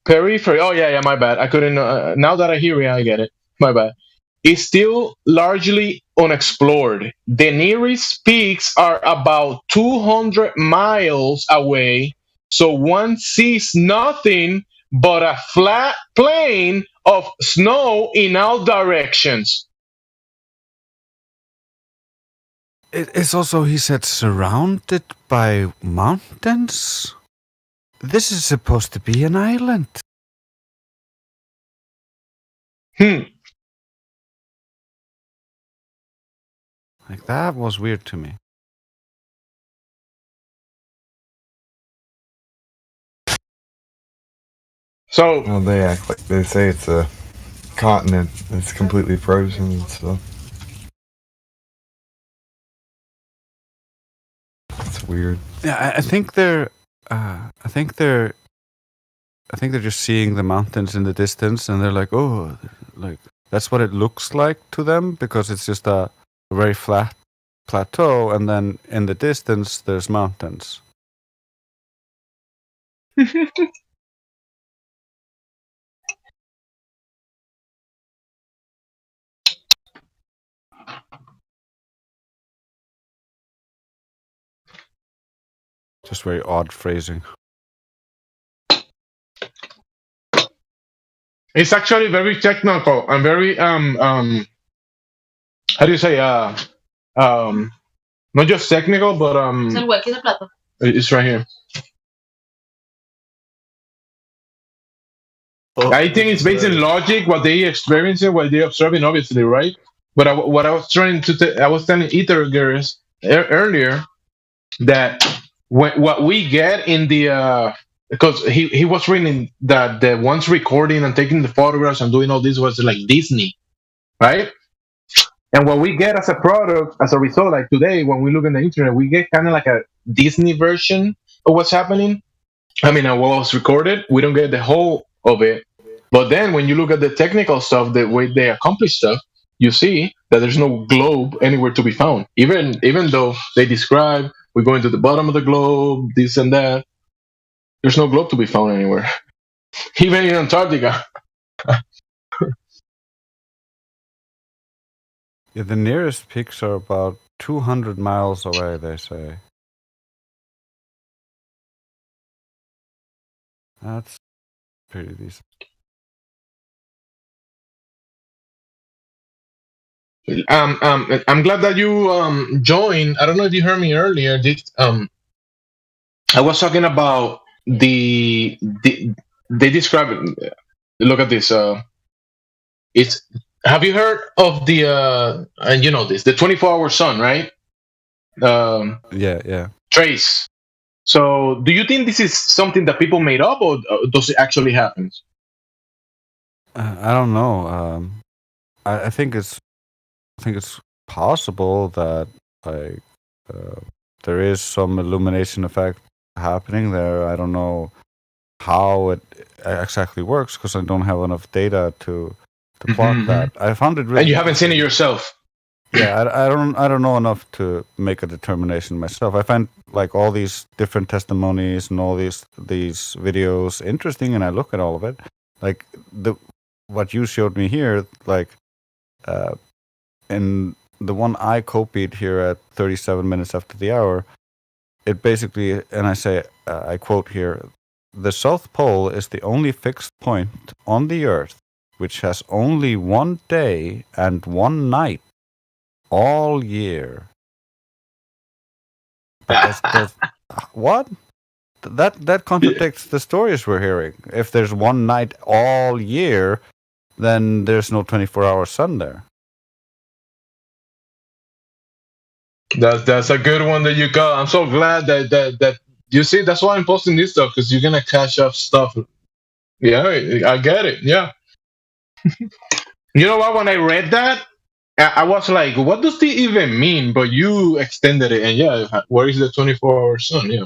periphery. Oh yeah, my bad. I couldn't. Now that I hear it, I get it. My bad. It's still largely unexplored. The nearest peaks are about 200 miles away, so one sees nothing but a flat plain of snow in all directions. It's also, he said, surrounded by mountains. This is supposed to be an island. Like, that was weird to me. So well, they act like they say it's a continent that's completely frozen and stuff. It's weird. Yeah, I think they're just seeing the mountains in the distance, and they're like, oh, like that's what it looks like to them because it's just a very flat plateau, and then in the distance there's mountains. Just very odd phrasing. It's actually very technical and very how do you say not just technical but it's right here. I think it's based in logic, what they experiencing, what they observing, obviously, right? But what I was trying to I was telling Ethergers earlier that what we get in the because he was reading that the ones recording and taking the photographs and doing all this was like Disney, right? And what we get as a product, as a result, like today when we look on the internet, we get kind of like a Disney version of what's happening. I mean, what was recorded, we don't get the whole of it. But then when you look at the technical stuff, the way they accomplish stuff, you see that there's no globe anywhere to be found. Even though they describe we're going to the bottom of the globe, this and that, there's no globe to be found anywhere. Even in Antarctica. Yeah, the nearest peaks are about 200 miles away, they say. That's pretty decent. I'm glad that you joined. I don't know if you heard me earlier. I was talking about they describe it. Look at this. It's have you heard of the and you know this the 24-hour sun, right? Yeah. Trace. So, do you think this is something that people made up, or does it actually happen? I don't know. I think it's possible that like there is some illumination effect happening there. I don't know how it exactly works because I don't have enough data to plot that. I found it really. And you haven't seen it yourself. Yeah, I don't know enough to make a determination myself. I find like all these different testimonies and all these videos interesting, and I look at all of it. Like what you showed me here, like in the one I copied here at 37 minutes after the hour, it basically, and I say, I quote here, the South Pole is the only fixed point on the Earth which has only one day and one night all year. What? That contradicts the stories we're hearing. If there's one night all year, then there's no 24-hour sun there. That's a good one that you got. I'm so glad that you see. That's why I'm posting this stuff, because you're gonna catch up stuff. Yeah, I get it. Yeah. You know what? When I read that, I was like, "What does this even mean?" But you extended it, and yeah, where is the 24-hour sun? Yeah.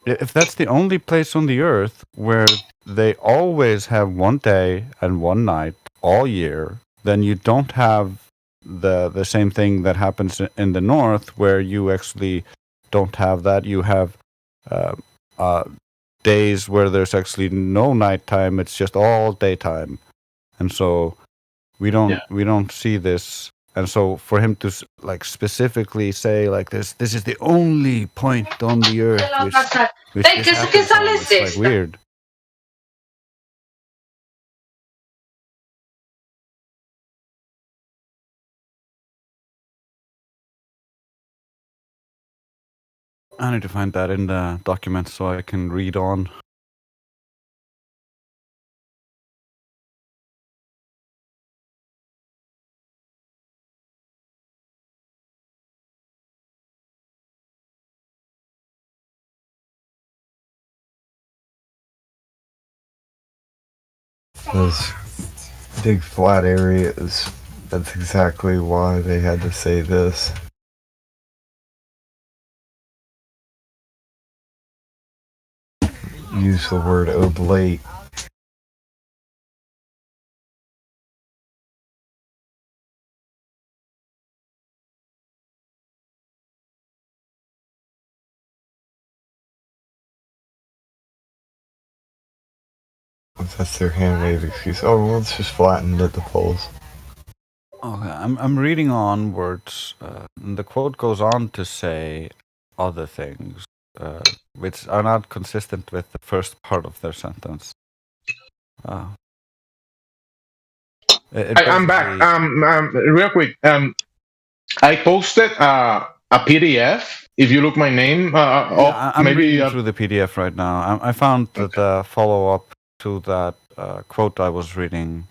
If that's the only place on the Earth where they always have one day and one night all year, then you don't have the same thing that happens in the North, where you actually don't have that. You have days where there's actually no nighttime; it's just all daytime, and so we don't see this. And so for him to like specifically say like this is the only point on the Earth which this happens on, it's like weird. I need to find that in the document so I can read on. Those big flat areas, that's exactly why they had to say this. Use the word oblate. That's their hand wave excuse. Oh, well, it's just flattened at the poles. Okay, I'm reading onwards. And the quote goes on to say other things, which are not consistent with the first part of their sentence. I'm back. Real quick. I posted a PDF. If you look my name, I'm maybe reading through the PDF right now. I found that the follow-up to that quote I was reading,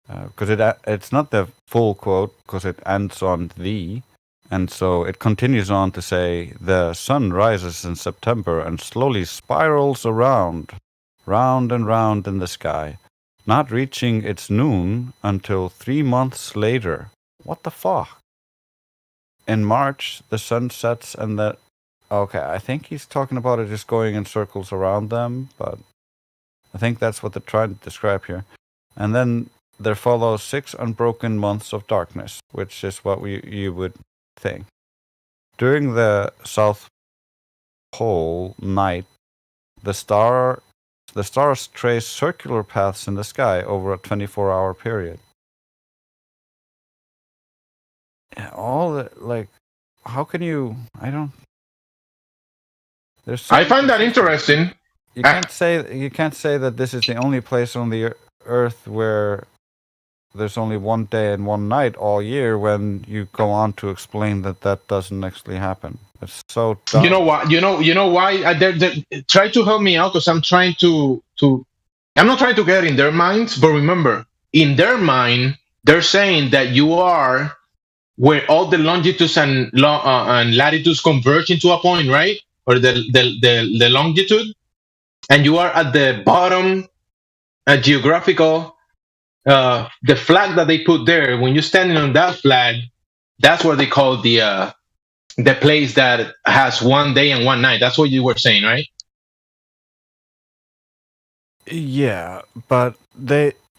because it's not the full quote, because it ends on the, and so it continues on to say, the sun rises in September and slowly spirals around, round and round in the sky, not reaching its noon until 3 months later. What the fuck? In March, the sun sets and the... Okay, I think he's talking about it just going in circles around them, but I think that's what they're trying to describe here. And then there follows 6 unbroken months of darkness, which is what you would think. During the South Pole night, the stars trace circular paths in the sky over a 24-hour period. All the, like, how can you? I don't. I find that interesting. You can't say that this is the only place on the Earth where there's only one day and one night all year, when you go on to explain that doesn't actually happen. It's so dumb. You know what? You know why? Try to help me out, because I'm trying to. I'm not trying to get in their minds, but remember, in their mind, they're saying that you are where all the longitudes and latitudes converge into a point, right? Or the longitude, and you are at the bottom geographical. The flag that they put there, when you're standing on that flag, that's what they call the place that has one day and one night. That's what you were saying, right? Yeah, but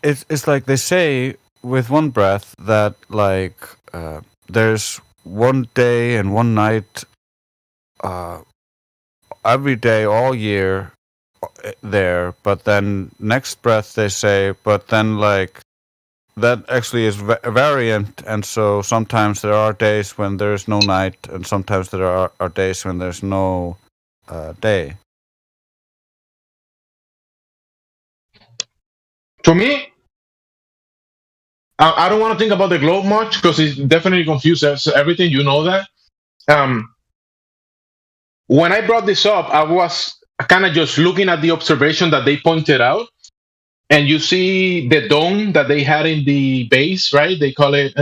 it's like they say with one breath that like there's one day and one night every day all year there, but then next breath they say, but then like that actually is variant, and so sometimes there are days when there's no night, and sometimes there are days when there's no day. To me, I don't want to think about the globe much because it definitely confuses everything. You know that. When I brought this up, I was kind of just looking at the observation that they pointed out, and you see the dome that they had in the base, right? They call it.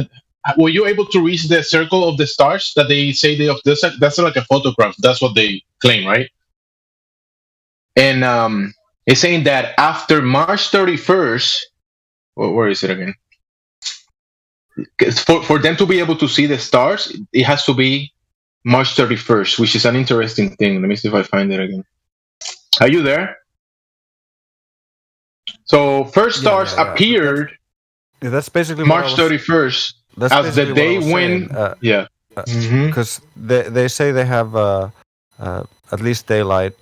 Were you able to reach the circle of the stars that they say that's like a photograph? That's what they claim, right? And it's saying that after March 31st, where is it again? For them to be able to see the stars, it has to be March 31st, which is an interesting thing. Let me see if I find it again. Are you there? So first stars appeared. That's basically March 31st. That's as the day when. Because they say they have at least daylight,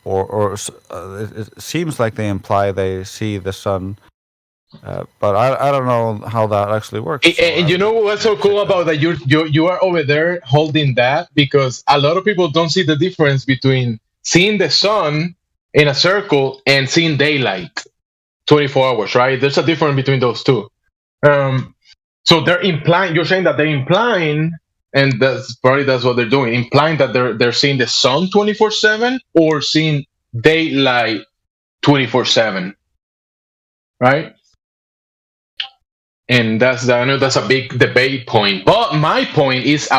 or it seems like they imply they see the sun. But I don't know how that actually works. And you know what's so cool about that? You are over there holding that, because a lot of people don't see the difference between seeing the sun in a circle and seeing daylight 24 hours, right? There's a difference between those two. So they're implying, you're saying that they're implying, and that's what they're doing, implying that they're seeing the sun 24/7 or seeing daylight 24/7, right? And I know that's a big debate point. But my point is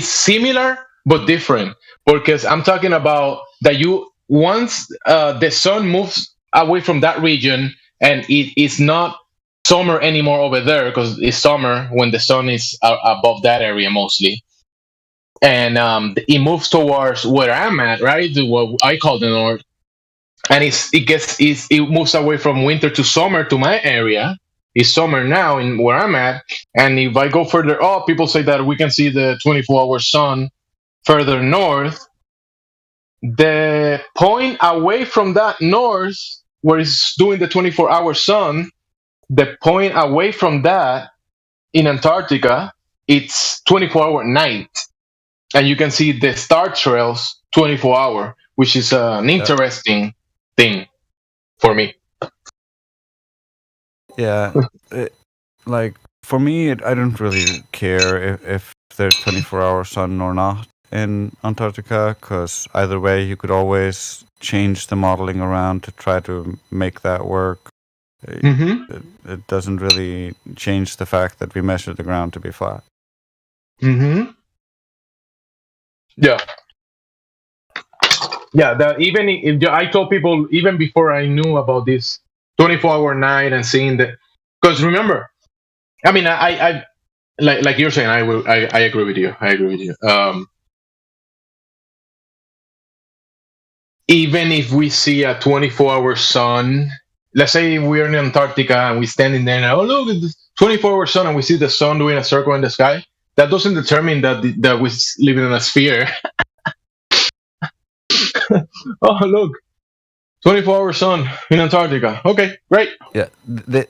similar but different, because I'm talking about that once the sun moves away from that region and it is not summer anymore over there, because it's summer when the sun is above that area mostly, and it moves towards where I'm at, right? What I call the north, and it moves away from winter to summer to my area. It's summer now in where I'm at, and if I go further up, people say that we can see the 24-hour sun further north. The point away from that north, where it's doing the 24-hour sun, the point away from that in Antarctica, it's 24-hour night, and you can see the star trails 24-hour, which is an interesting thing for me. Yeah, like for me, I don't really care if there's 24-hour sun or not in Antarctica, because either way, you could always change the modeling around to try to make that work. It doesn't really change the fact that we measure the ground to be flat. Yeah. Yeah, that even if I told people even before I knew about this 24-hour night and seeing the, because remember, I mean, I like you're saying, I agree with you. I agree with you. Even if we see a 24-hour sun, let's say we're in Antarctica and we're standing there and, oh, look, it's the 24-hour sun, and we see the sun doing a circle in the sky, that doesn't determine that we live in a sphere. Oh, look, 24-hour sun in Antarctica. Okay, great. Yeah,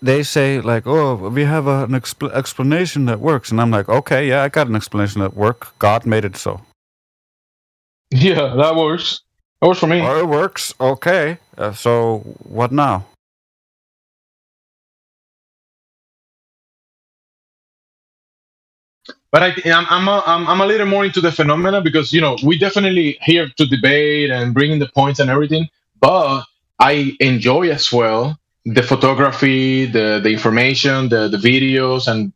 they say like, oh, we have an explanation that works, and I'm like, okay, yeah, I got an explanation that works. God made it so. Yeah, that works. That works for me. Oh, it works. Okay, so what now? But I'm a little more into the phenomena, because we definitely here to debate and bring in the points and everything. But I enjoy as well the photography, the information, the videos, and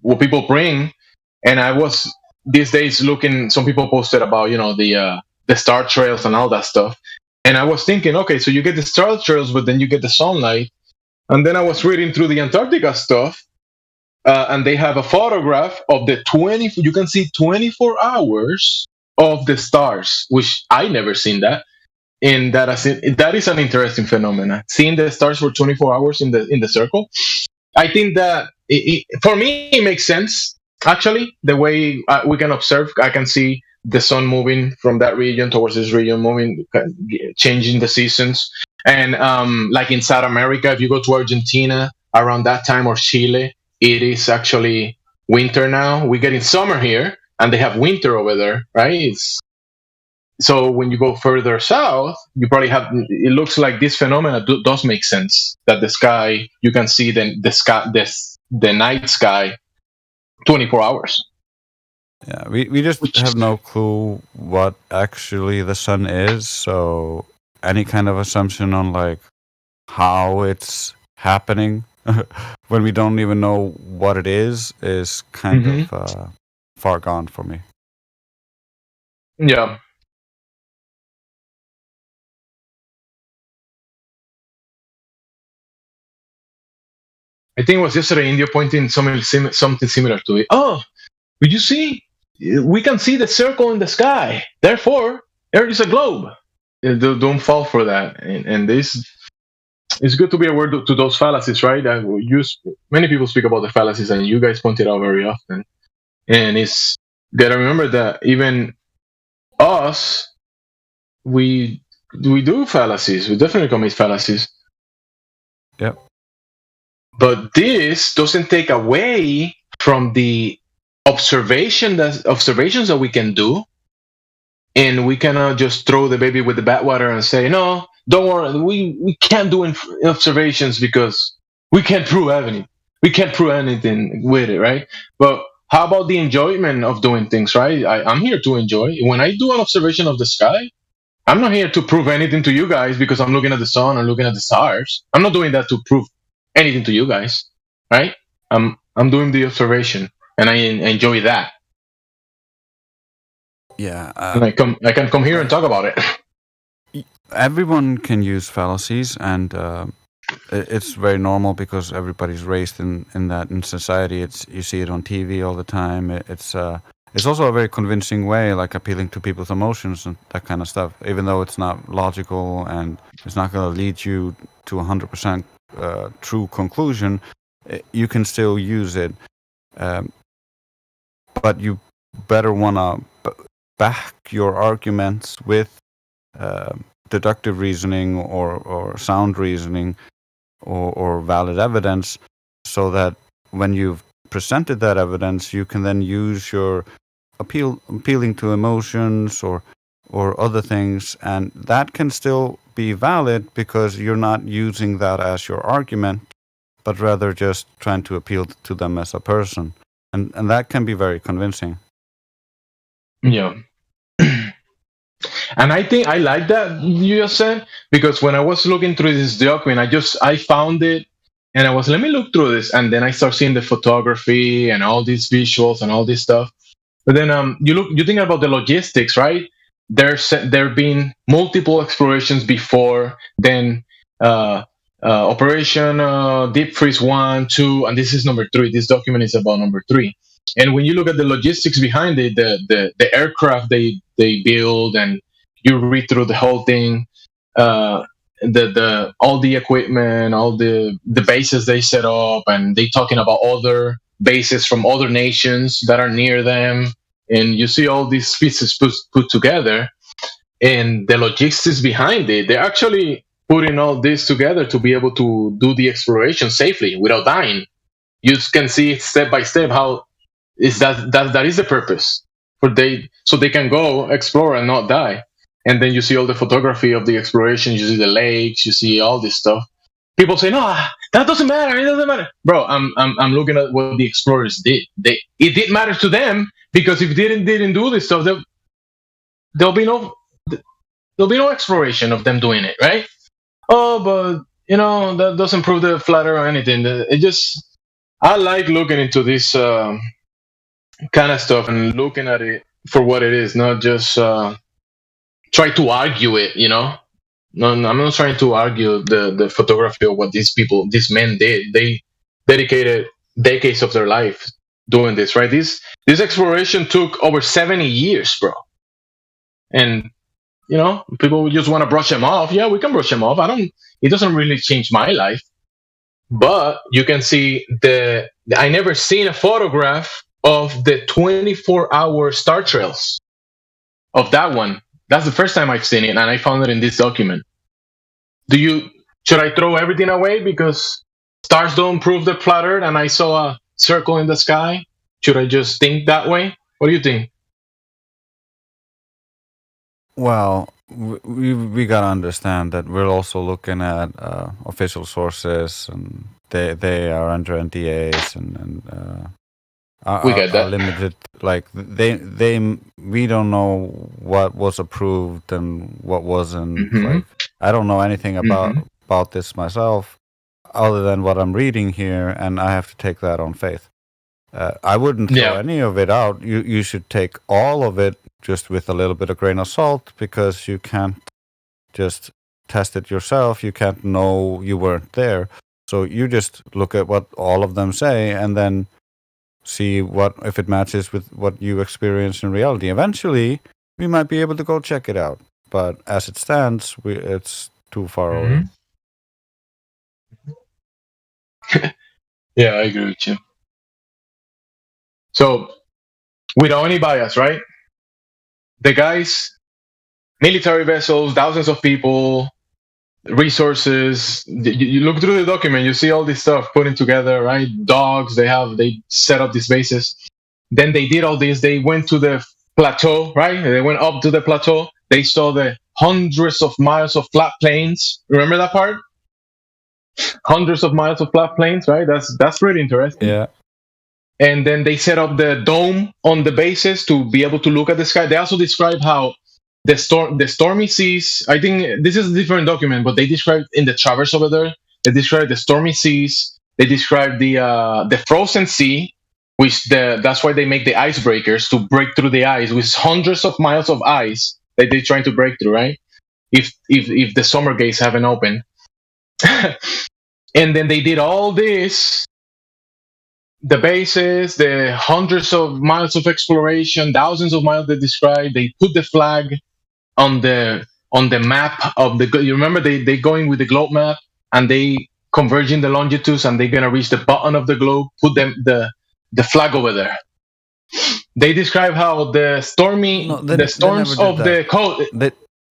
what people bring. And I was these days looking. Some people posted about the star trails and all that stuff. And I was thinking, okay, so you get the star trails, but then you get the sunlight. And then I was reading through the Antarctica stuff. And they have a photograph of you can see 24 hours of the stars, which I never seen that. And that is an interesting phenomenon. Seeing the stars for 24 hours in the circle. I think that for me, it makes sense. Actually, the way we can observe, I can see the sun moving from that region towards this region, moving, changing the seasons. And like in South America, if you go to Argentina around that time, or Chile, it is actually winter now. We're getting summer here, and they have winter over there, right? So when you go further south, you probably have. It looks like this phenomena does make sense. That the sky, you can see the night sky, 24 hours. Yeah, we just have no clue what actually the sun is. So any kind of assumption on like how it's happening when we don't even know what it is kind of far gone for me. Yeah. I think it was yesterday India pointing something similar to it. Oh, did you see? We can see the circle in the sky. Therefore, there is a globe. Don't fall for that. And this, it's good to be aware to those fallacies, right? Many people speak about the fallacies, and you guys point it out very often. And it's gotta remember that even us, we do fallacies. We definitely commit fallacies. Yep. But this doesn't take away from the observations that we can do, and we cannot just throw the baby with the bathwater and say, no, don't worry, we can't do observations because we can't prove anything. We can't prove anything with it, right? But how about the enjoyment of doing things, right? I'm here to enjoy. When I do an observation of the sky, I'm not here to prove anything to you guys because I'm looking at the sun or looking at the stars. I'm not doing that to prove anything to you guys, right? I'm doing the observation, and I enjoy that. Yeah, and I can come here and talk about it. Everyone can use fallacies, and it's very normal because everybody's raised in society. You see it on TV all the time. It's also a very convincing way, like appealing to people's emotions and that kind of stuff. Even though it's not logical and it's not going to lead you to 100% true conclusion, you can still use it. But you better want to back your arguments with deductive reasoning or sound reasoning or valid evidence, so that when you've presented that evidence, you can then use your appealing to emotions or other things, and that can still be valid because you're not using that as your argument, but rather just trying to appeal to them as a person, and that can be very convincing. Yeah. And I think I like that you just said, because when I was looking through this document, I found it, and I was, let me look through this, and then I start seeing the photography and all these visuals and all this stuff. But then you think about the logistics, right? There been multiple explorations before, then Operation Deep Freeze 1, 2, and this is number 3. This document is about number 3. And when you look at the logistics behind it, the aircraft they build, and you read through the whole thing, all the equipment, all the bases they set up, and they talking about other bases from other nations that are near them, and you see all these pieces put together, and the logistics behind it, they're actually putting all this together to be able to do the exploration safely without dying. You can see step by step how is that is the purpose so they can go explore and not die. And then you see all the photography of the exploration, you see the lakes, you see all this stuff. People say, no, that doesn't matter, it doesn't matter. Bro, I'm looking at what the explorers did. It did matter to them, because if they didn't do this stuff, there'll be no exploration of them doing it, right? Oh, but that doesn't prove the flat Earth or anything. I like looking into this kind of stuff and looking at it for what it is, not just try to argue it. No, I'm not trying to argue the photography of what these men did. They dedicated decades of their life doing this, right? This exploration took over 70 years, bro. And people just want to brush them off. Yeah, we can brush them off. It doesn't really change my life. But you can see I never seen a photograph of the 24-hour star trails. of that one. That's the first time I've seen it, and I found it in this document. Should I throw everything away because stars don't prove the flat Earth, and I saw a circle in the sky? Should I just think that way? What do you think? Well, we gotta understand that we're also looking at official sources, and they are under NDAs and We get that. are limited. Like we don't know what was approved and what wasn't. Like I don't know anything about this myself, other than what I'm reading here, and I have to take that on faith. I wouldn't throw any of it out. You should take all of it, just with a little bit of grain of salt, because you can't just test it yourself. You can't know, you weren't there. So you just look at what all of them say and then see if it matches with what you experience in reality. Eventually, we might be able to go check it out. But as it stands, it's too far away. Yeah, I agree with you. So, without any bias, right? The guys, military vessels, thousands of people, resources. You look through the document, you see all this stuff putting together, right? Dogs, they set up these bases. Then they did all this. They went to the plateau, right? They went up to the plateau. They saw the hundreds of miles of flat plains. Remember that part? Hundreds of miles of flat plains, right? That's pretty interesting. Yeah. And then they set up the dome on the bases to be able to look at the sky. They also describe how the stormy seas. I think this is a different document, but they describe in the traverse over there. They describe the stormy seas. They describe the frozen sea, which that's why they make the icebreakers to break through the ice with hundreds of miles of ice that they're trying to break through, right? If the summer gates haven't opened. And then they did all this, the bases, the hundreds of miles of exploration, thousands of miles they described. They put the flag on the map of the. You remember they going with the globe map and they converging the longitudes, and they're gonna reach the bottom of the globe. Put the flag over there. They describe how the storms of the coast.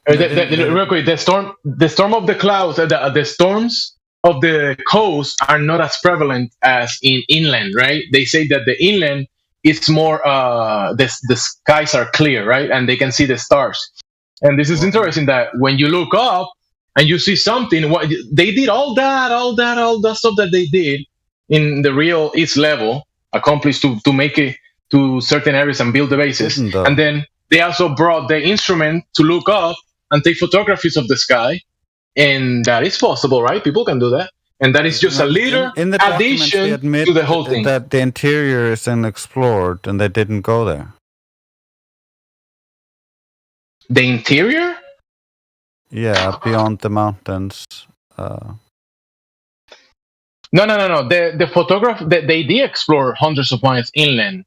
Real quick, the storm of the clouds, the storms of the coast are not as prevalent as in inland, right? They say that the inland it's more the skies are clear, right, and they can see the stars. And this is interesting that when you look up and you see something, what they did, all that stuff that they did in the real East level, accomplished to make it to certain areas and build the bases, and then they also brought the instrument to look up and take photographies of the sky. And that is possible, right? People can do that. And that is just a little addition to the whole thing. That the interior is unexplored and they didn't go there. The interior? Yeah, beyond the mountains. No. The photograph, they did explore hundreds of miles inland.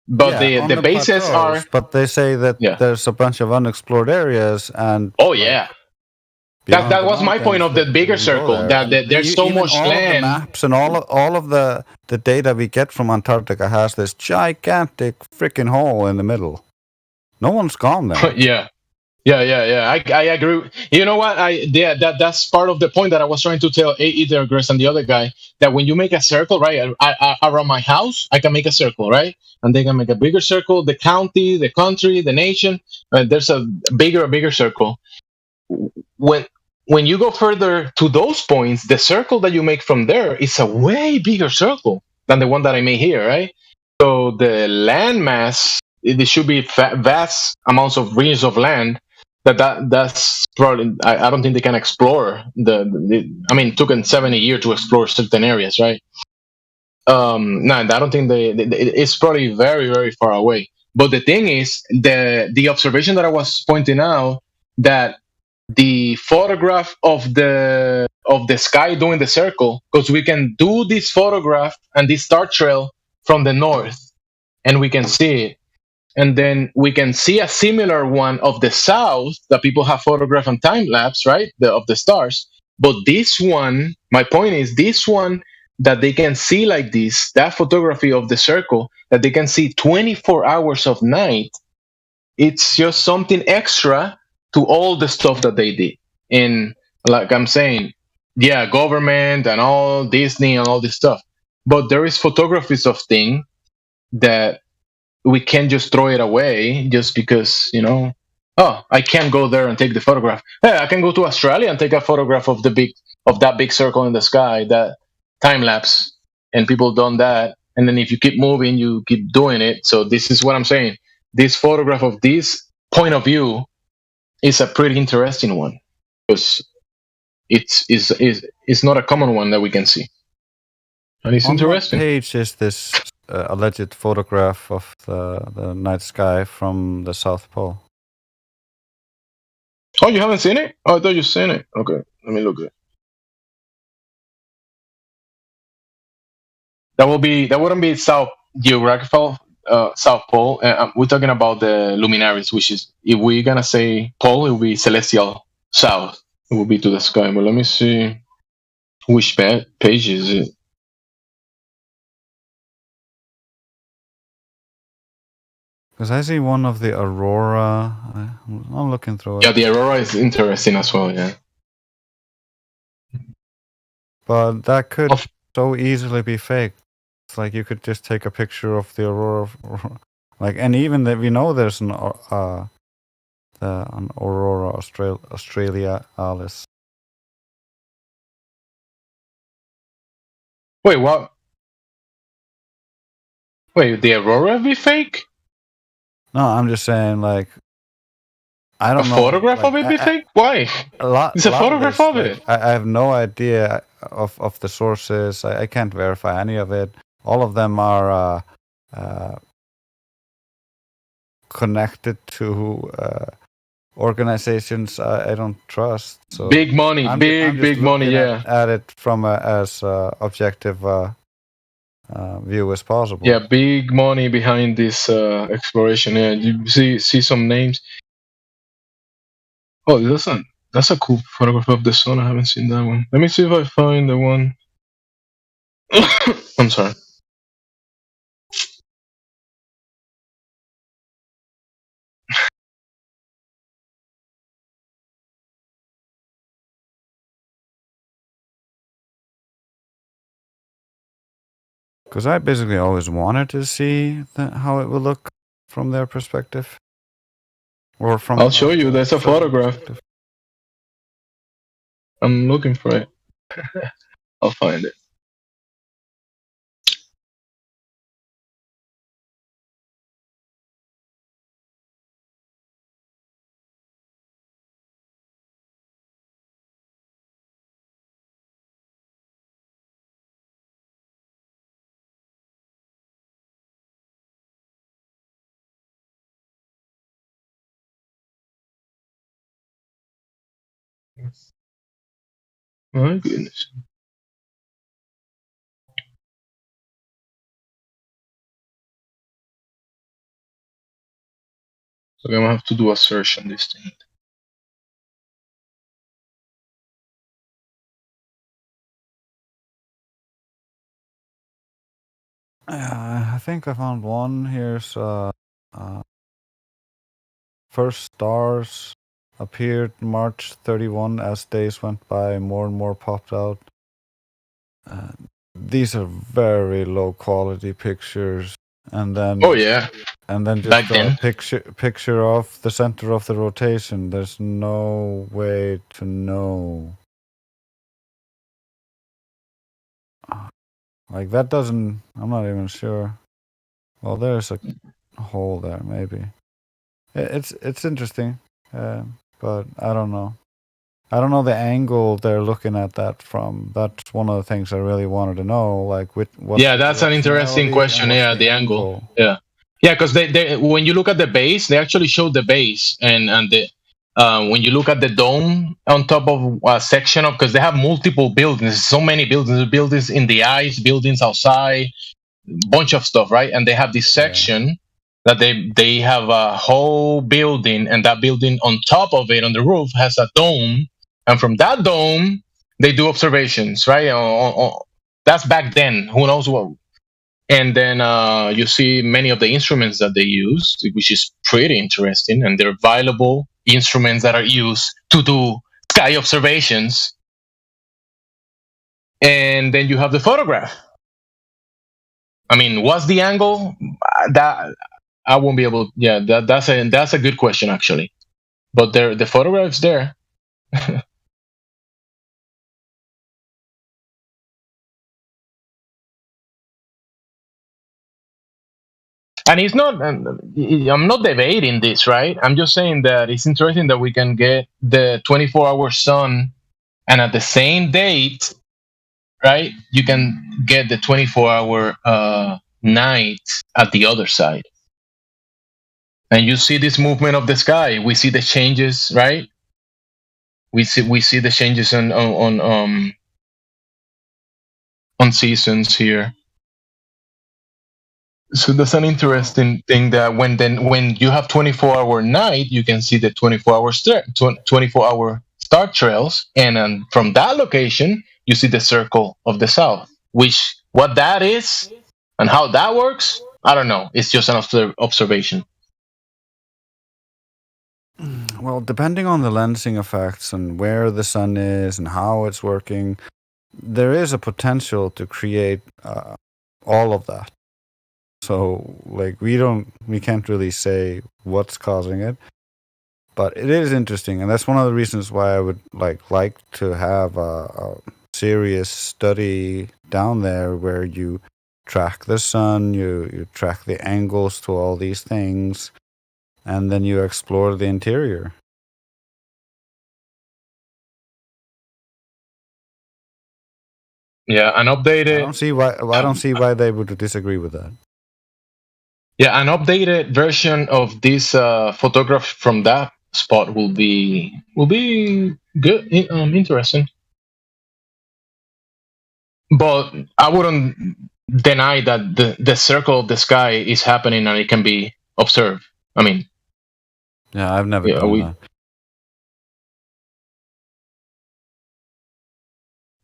But the bases plateaus, But they say that there's a bunch of unexplored areas and... Oh, yeah. That was my point of the bigger circle. That there's so much land. The maps and all of the data we get from Antarctica has this gigantic freaking hole in the middle. No one's gone there. Yeah. I agree. You know what? That's part of the point that I was trying to tell either Grace and the other guy, that when you make a circle, right, around my house, I can make a circle, right, and they can make a bigger circle. The county, the country, the nation. There's a bigger circle. When you go further to those points, the circle that you make from there is a way bigger circle than the one that I made here, right? So the land mass, it should be vast amounts of regions of land. That's probably, I don't think they can explore I mean, it took them 70 years to explore certain areas, right? No, I don't think it's probably very, very far away. But the thing is, the observation that I was pointing out, that the photograph of the sky doing the circle, because we can do this photograph and this star trail from the north, and we can see it. And then we can see a similar one of the south that people have photographed on time lapse, right? Of the stars. But this one, my point is, this one that they can see like this, that photography of the circle, that they can see 24 hours of night, it's just something extra to all the stuff that they did. And like I'm saying, yeah, government and all Disney and all this stuff, but there is photographies of things that we can't just throw it away just because, you know, oh, I can't go there and take the photograph. Hey, I can go to Australia and take a photograph of that big circle in the sky, that time lapse, and people done that. And then if you keep moving, you keep doing it. So this is what I'm saying. This photograph of this point of view is a pretty interesting one because it's not a common one that we can see, and it's On what interesting. page is this alleged photograph of the night sky from the South Pole? Oh, you haven't seen it? Oh, I thought you've seen it. Okay, let me look at it. That wouldn't be South geographical South Pole. We're talking about the luminaries, which is, if we're gonna say pole, it will be celestial south. It will be to the sky. But let me see which page is it. Because I see one of the aurora. I'm looking through it. Yeah, the aurora is interesting as well. Yeah, but that could so easily be fake. It's like you could just take a picture of the aurora, like, and even that we know there's an aurora australialis. Wait, what? Wait, the aurora be fake? No, I'm just saying, like, I don't know. A photograph of it be fake? Why? It's a photograph of it. I have no idea of the sources. I can't verify any of it. All of them are connected to organizations I don't trust. So big money, big money. Yeah, at it from as objective view as possible. Yeah, big money behind this exploration. Yeah, you see some names. Oh, that's a cool photograph of the sun. I haven't seen that one. Let me see if I find the one. I'm sorry. Because I basically always wanted to see how it would look from their perspective. Or from. I'll show you. There's a photograph. I'm looking for it. I'll find it. My goodness. So I'm gonna have to do a search on this thing. I think I found one. Here's first stars appeared March 31 as days went by. More and more popped out. These are very low quality pictures, and then and then just a picture of the center of the rotation. There's no way to know. Like that doesn't. I'm not even sure. Well, there's a hole there, maybe. It's interesting, but I don't know. I don't know the angle they're looking at that from. That's one of the things I really wanted to know. Like, what? Yeah, that's an interesting question. Yeah, the angle. Yeah, because they when you look at the base, they actually show the base, and the when you look at the dome on top of a section of, because they have multiple buildings, so many buildings in the ice, buildings outside, bunch of stuff, right? And they have this section that they have a whole building, and that building on top of it on the roof has a dome. And from that dome, they do observations, right? That's back then. Who knows what? And then you see many of the instruments that they use, which is pretty interesting. And they're valuable instruments that are used to do sky observations. And then you have the photograph. I mean, what's the angle? That I won't be able. Yeah, that's a good question actually. But the photograph's there. And it's not. I'm not debating this, right? I'm just saying that it's interesting that we can get the 24-hour sun, and at the same date, right? You can get the 24-hour night at the other side, and you see this movement of the sky. We see the changes, right? We see the changes on seasons here. So that's an interesting thing that when you have 24-hour night, you can see the 24-hour star trails, and from that location you see the circle of the south. Which what that is and how that works, I don't know. It's just an observation. Well, depending on the lensing effects and where the sun is and how it's working, there is a potential to create all of that. So, like, we can't really say what's causing it, but it is interesting, and that's one of the reasons why I would like to have a serious study down there where you track the sun, you track the angles to all these things, and then you explore the interior. Yeah, an updated. I don't see why they would disagree with that. Yeah, an updated version of this photograph from that spot will be good, interesting. But I wouldn't deny that the circle of the sky is happening and it can be observed. I mean, yeah, I've never done that.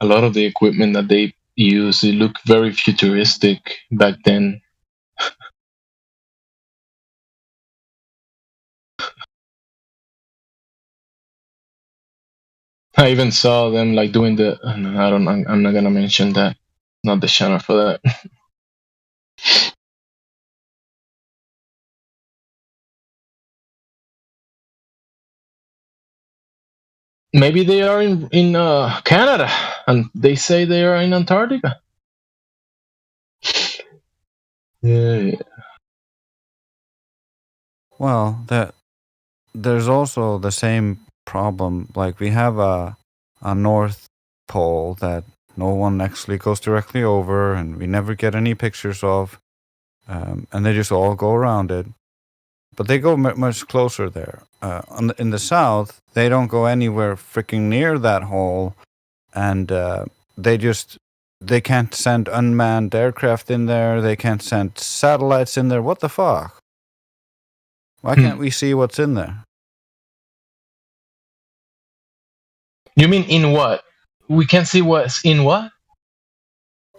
A lot of the equipment that they use, it looked very futuristic back then. I even saw them like doing the. I'm not gonna mention that. Not the channel for that. Maybe they are in Canada, and they say they are in Antarctica. Yeah. Well, there's also the same problem. Like, we have a North Pole that no one actually goes directly over, and we never get any pictures of, and they just all go around it. But they go much closer there. In the south, they don't go anywhere freaking near that hole, and they can't send unmanned aircraft in there. They can't send satellites in there. What the fuck? Why can't we see what's in there? You mean in what? We can see what's in what?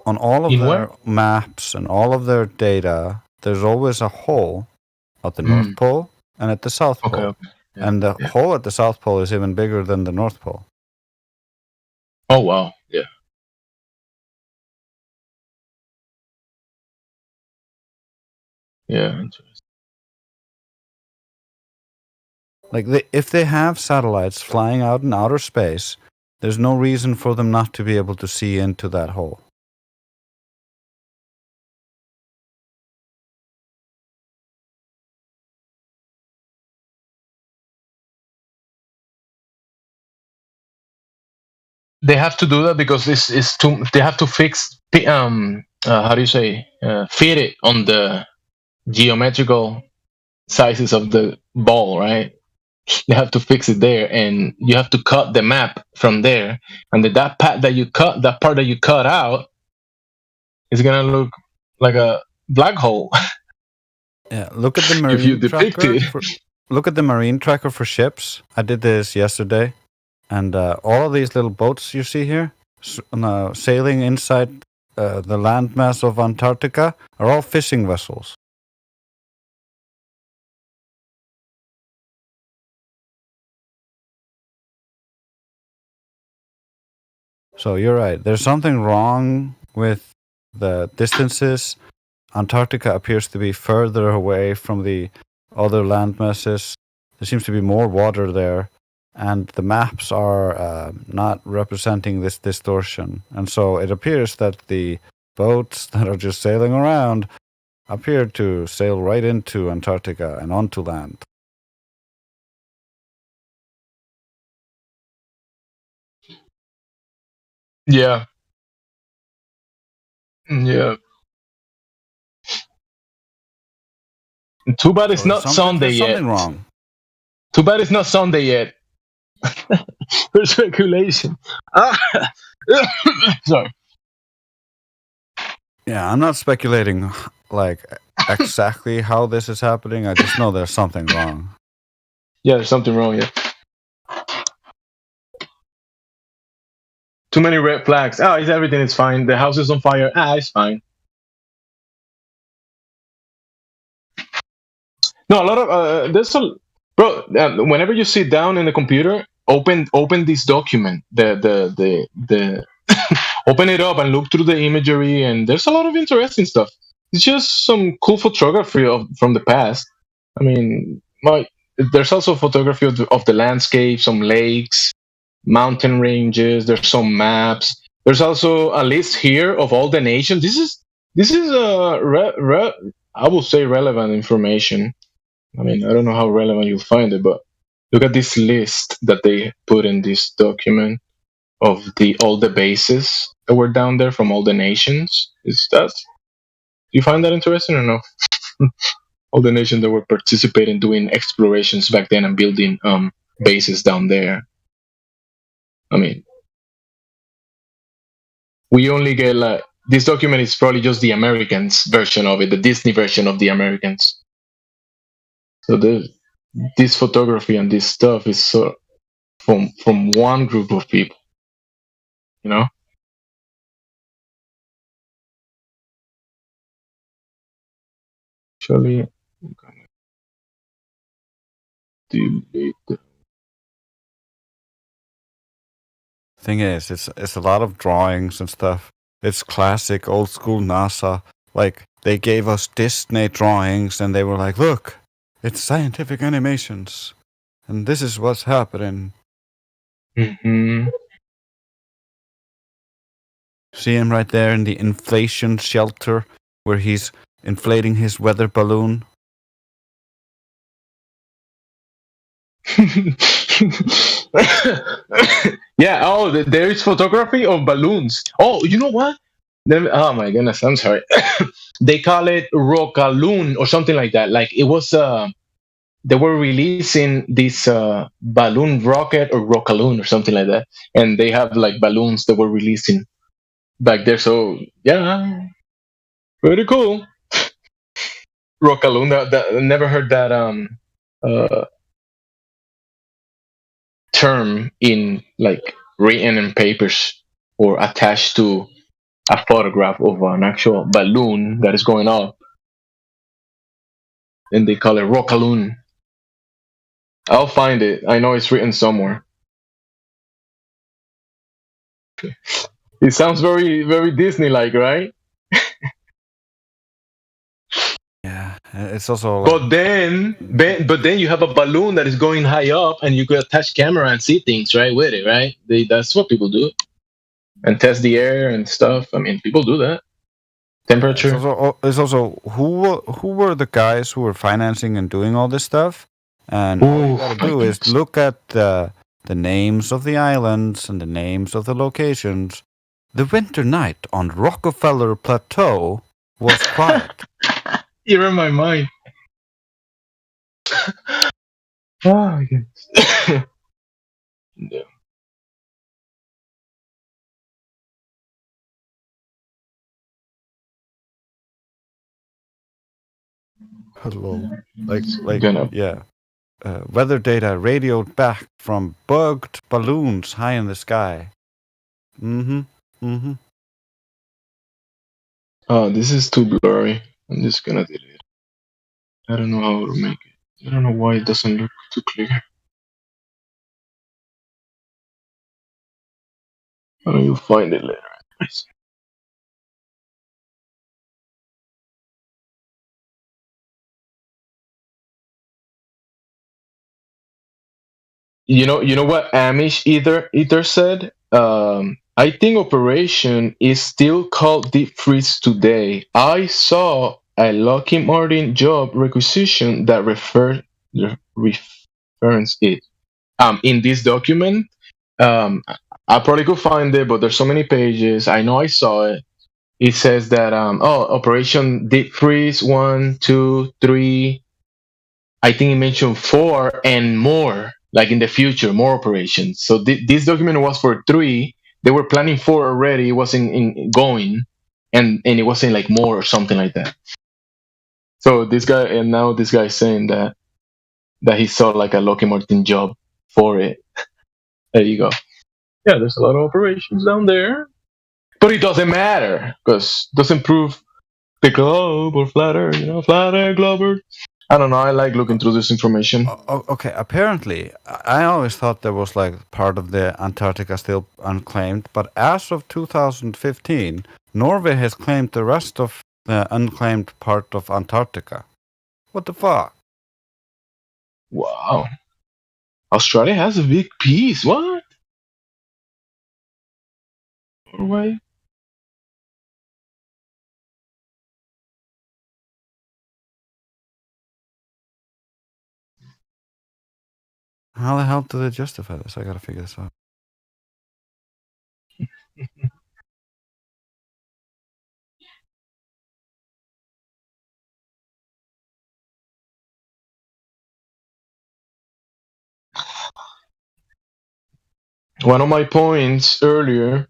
On all of their maps and all of their data, there's always a hole at the North Pole and at the South Pole. Okay. Yeah, and the hole at the South Pole is even bigger than the North Pole. Oh, wow. Yeah. Yeah, interesting. Like, if they have satellites flying out in outer space, there's no reason for them not to be able to see into that hole. They have to do that because they have to fix how do you say fit it on the geometrical sizes of the ball, right? They have to fix it there, and you have to cut the map from there, and that part that you cut out is gonna look like a black hole. Yeah, look at the marine tracker. Look at the marine tracker for ships. I did this yesterday, and all of these little boats you see here sailing inside the landmass of Antarctica are all fishing vessels. So you're right. There's something wrong with the distances. Antarctica appears to be further away from the other land masses. There seems to be more water there, and the maps are not representing this distortion. And so it appears that the boats that are just sailing around appear to sail right into Antarctica and onto land. Yeah. Yeah. Too bad it's not Sunday there's yet. Something wrong. Too bad it's not Sunday yet. For speculation. Sorry. Yeah, I'm not speculating like exactly how this is happening. I just know there's something wrong. Yeah, there's something wrong, yeah. Too many red flags. Everything is fine. The house is on fire. It's fine. No, a lot of there's a bro. Whenever you sit down in the computer, open this document. The open it up and look through the imagery, and there's a lot of interesting stuff. It's just some cool photography from the past. I mean, there's also photography of the landscape, some lakes, mountain ranges. There's some maps. There's also a list here of all the nations. This is I will say relevant information. I mean, I don't know how relevant you'll find it, but look at this list that they put in this document of all the bases that were down there from all the nations. Do you find that interesting or no? All the nations that were participating doing explorations back then and building bases down there. I mean, we only get this document is probably just the Americans version of it, the Disney version of the Americans. So this photography and this stuff is from one group of people, you know. Actually, I'm gonna delete the Thing is, it's a lot of drawings and stuff. It's classic old school NASA. Like they gave us Disney drawings and they were like, look, it's scientific animations. And this is what's happening. Mm-hmm. See him right there in the inflation shelter where he's inflating his weather balloon. Yeah, there is photography of balloons. Oh, you know what? Oh my goodness, I'm sorry. They call it Rockaloon or something like that. Like it was they were releasing this balloon rocket or Rockaloon or something like that. And they have like balloons that were releasing back there. So yeah, pretty cool. Rockaloon. That never heard that term in like written in papers or attached to a photograph of an actual balloon that is going up, and they call it Rockaloon. I'll find it. I know it's written somewhere. It sounds very, very Disney-like, right? Yeah, it's also. But then you have a balloon that is going high up, and you could attach camera and see things right with it, right? That's what people do, and test the air and stuff. I mean, people do that. Temperature. It's also who were the guys who were financing and doing all this stuff? And all you gotta do is look at the names of the islands and the names of the locations. The winter night on Rockefeller Plateau was quiet. You're in my mind. Oh my goodness. Yeah. Hello. Yeah. Weather data radioed back from bugged balloons high in the sky. Mm-hmm. Oh, this is too blurry. I'm just gonna delete it. I don't know how to make it. I don't know why it doesn't look too clear. I know you'll find it later. You know what Amish either said? I think Operation is still called Deep Freeze today. I saw a Lockheed Martin job requisition that reference it. In this document, I probably could find it, but there's so many pages. I know I saw it. It says that Operation Deep Freeze 1, 2, 3. I think it mentioned 4 and more, like in the future, more operations. So this document was for 3. They were planning 4 already. It wasn't in going, and it wasn't like more or something like that. So this guy is saying that he saw like a Lockheed Martin job for it. There you go. Yeah, there's a lot of operations down there, but it doesn't matter because it doesn't prove the globe or flat Earth. Flat Earth, globe Earth. I don't know. I like looking through this information. Okay, apparently, I always thought there was like part of the Antarctica still unclaimed, but as of 2015, Norway has claimed the rest of the unclaimed part of Antarctica. What the fuck? Wow. Australia has a big piece. What? Norway? How the hell do they justify this? I gotta figure this out. One of my points earlier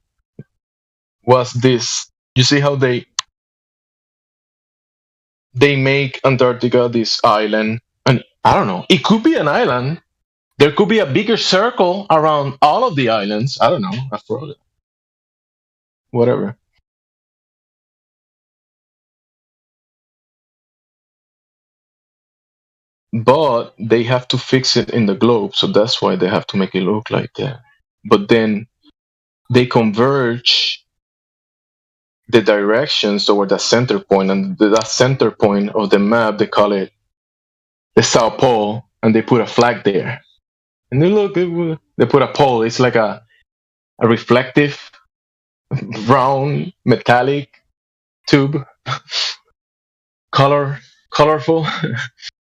was this. You see how they make Antarctica this island, and I don't know. It could be an island. There could be a bigger circle around all of the islands. I don't know. I forgot it. Whatever. But they have to fix it in the globe, so that's why they have to make it look like that. But then they converge the directions toward the center point, and that center point of the map, they call it the South Pole, and they put a flag there. And then look, they put a pole. It's like a reflective, round, metallic tube, colorful,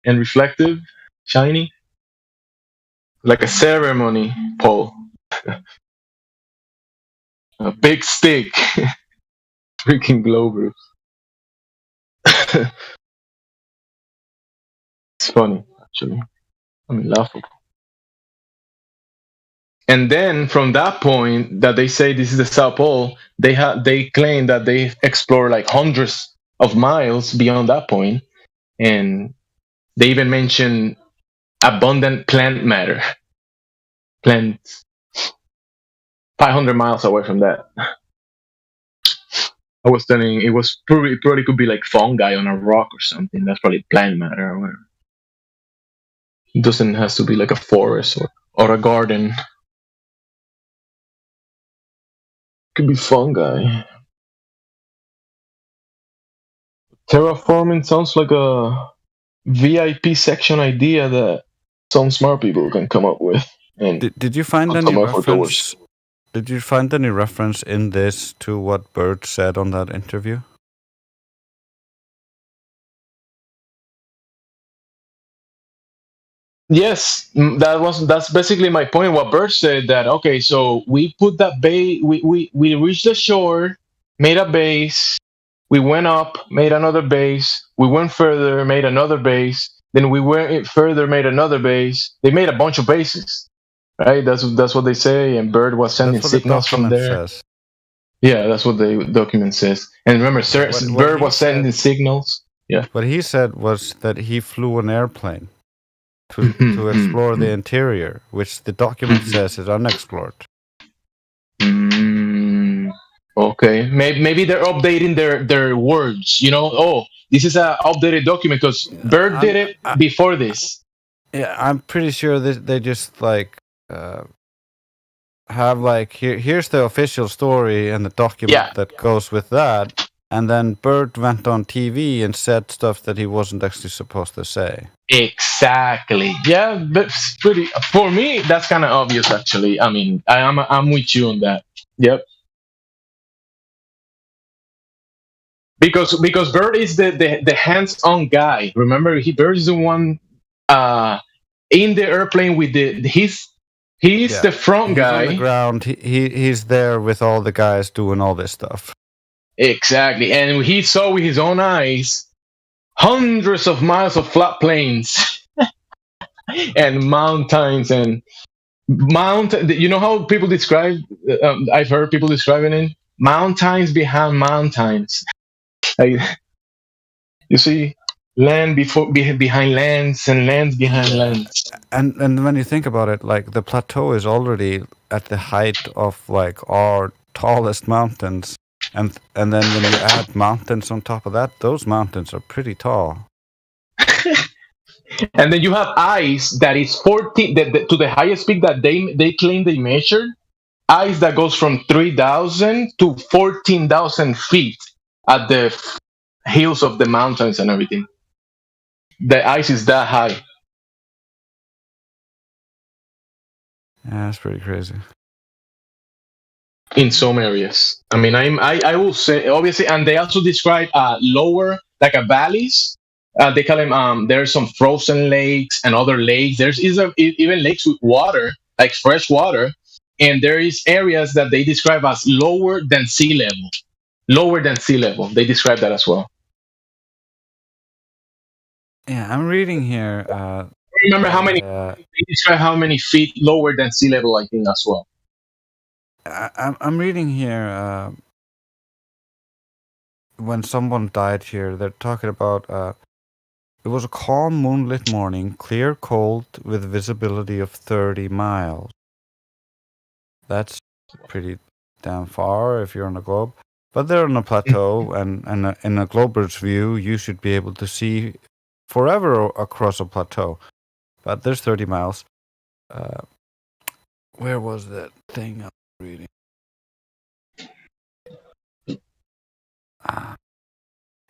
and reflective, shiny, like a ceremony pole. A big stick, freaking globers. It's funny, actually. I mean, laughable. And then from that point that they say this is the South Pole, they claim that they explore like hundreds of miles beyond that point, and they even mention abundant plant matter. Plants 500 miles away from that. I was telling it was probably could be like fungi on a rock or something. That's probably plant matter or whatever. It doesn't have to be like a forest or a garden. Could be fungi. Terraforming sounds like a VIP section idea that some smart people can come up with. And did you find any reference? Did you find any reference in this to what Bert said on that interview? Yes, that's basically my point. What Bert said that okay, so we put that base, we reached the shore, made a base, we went up, made another base, we went further, made another base, then we went further, made another base. They made a bunch of bases, right? That's what they say, and Bert was sending signals from there. Says. Yeah, that's what the document says. And remember, Bert was sending signals. Yeah. What he said was that he flew an airplane to explore the interior, which the document says is unexplored. Okay, maybe they're updating their words. Oh, this is a updated document because Bird did it before this. Yeah, I'm pretty sure they just like have like here's the official story and the document that goes with that, and then Bird went on TV and said stuff that he wasn't actually supposed to say. Exactly. Yeah, that's pretty. For me, that's kind of obvious, actually. I mean, I'm with you on that. Yep. Because Bird is the hands-on guy. Remember, Bird is the one in the airplane with he's the front guy. On the ground. He's there with all the guys doing all this stuff. Exactly, and he saw with his own eyes hundreds of miles of flat plains and mountains and mountain. You know how people describe? I've heard people describing it: mountains behind mountains. Like, you see, land behind lands and lands behind lands. And when you think about it, like the plateau is already at the height of like our tallest mountains, and then when you add mountains on top of that, those mountains are pretty tall. And then you have ice that is 14 to the highest peak that they claim they measured. Ice that goes from 3,000 to 14,000 feet at the hills of the mountains and everything. The ice is that high. Yeah, that's pretty crazy. In some areas, I mean, I will say obviously, and they also describe lower, like a valleys. They call them. There's some frozen lakes and other lakes. There's even lakes with water, like fresh water, and there is areas that they describe as lower than sea level. Lower than sea level. They describe that as well. Yeah, I'm reading here. Remember how many? They describe how many feet lower than sea level, I think, as well. I'm reading here. When someone died here, they're talking about. It was a calm, moonlit morning, clear, cold, with visibility of 30 miles. That's pretty damn far if you're on a globe. But they're on a plateau, and in a glober's view, you should be able to see forever across a plateau. But there's 30 miles. Where was that thing I'm reading?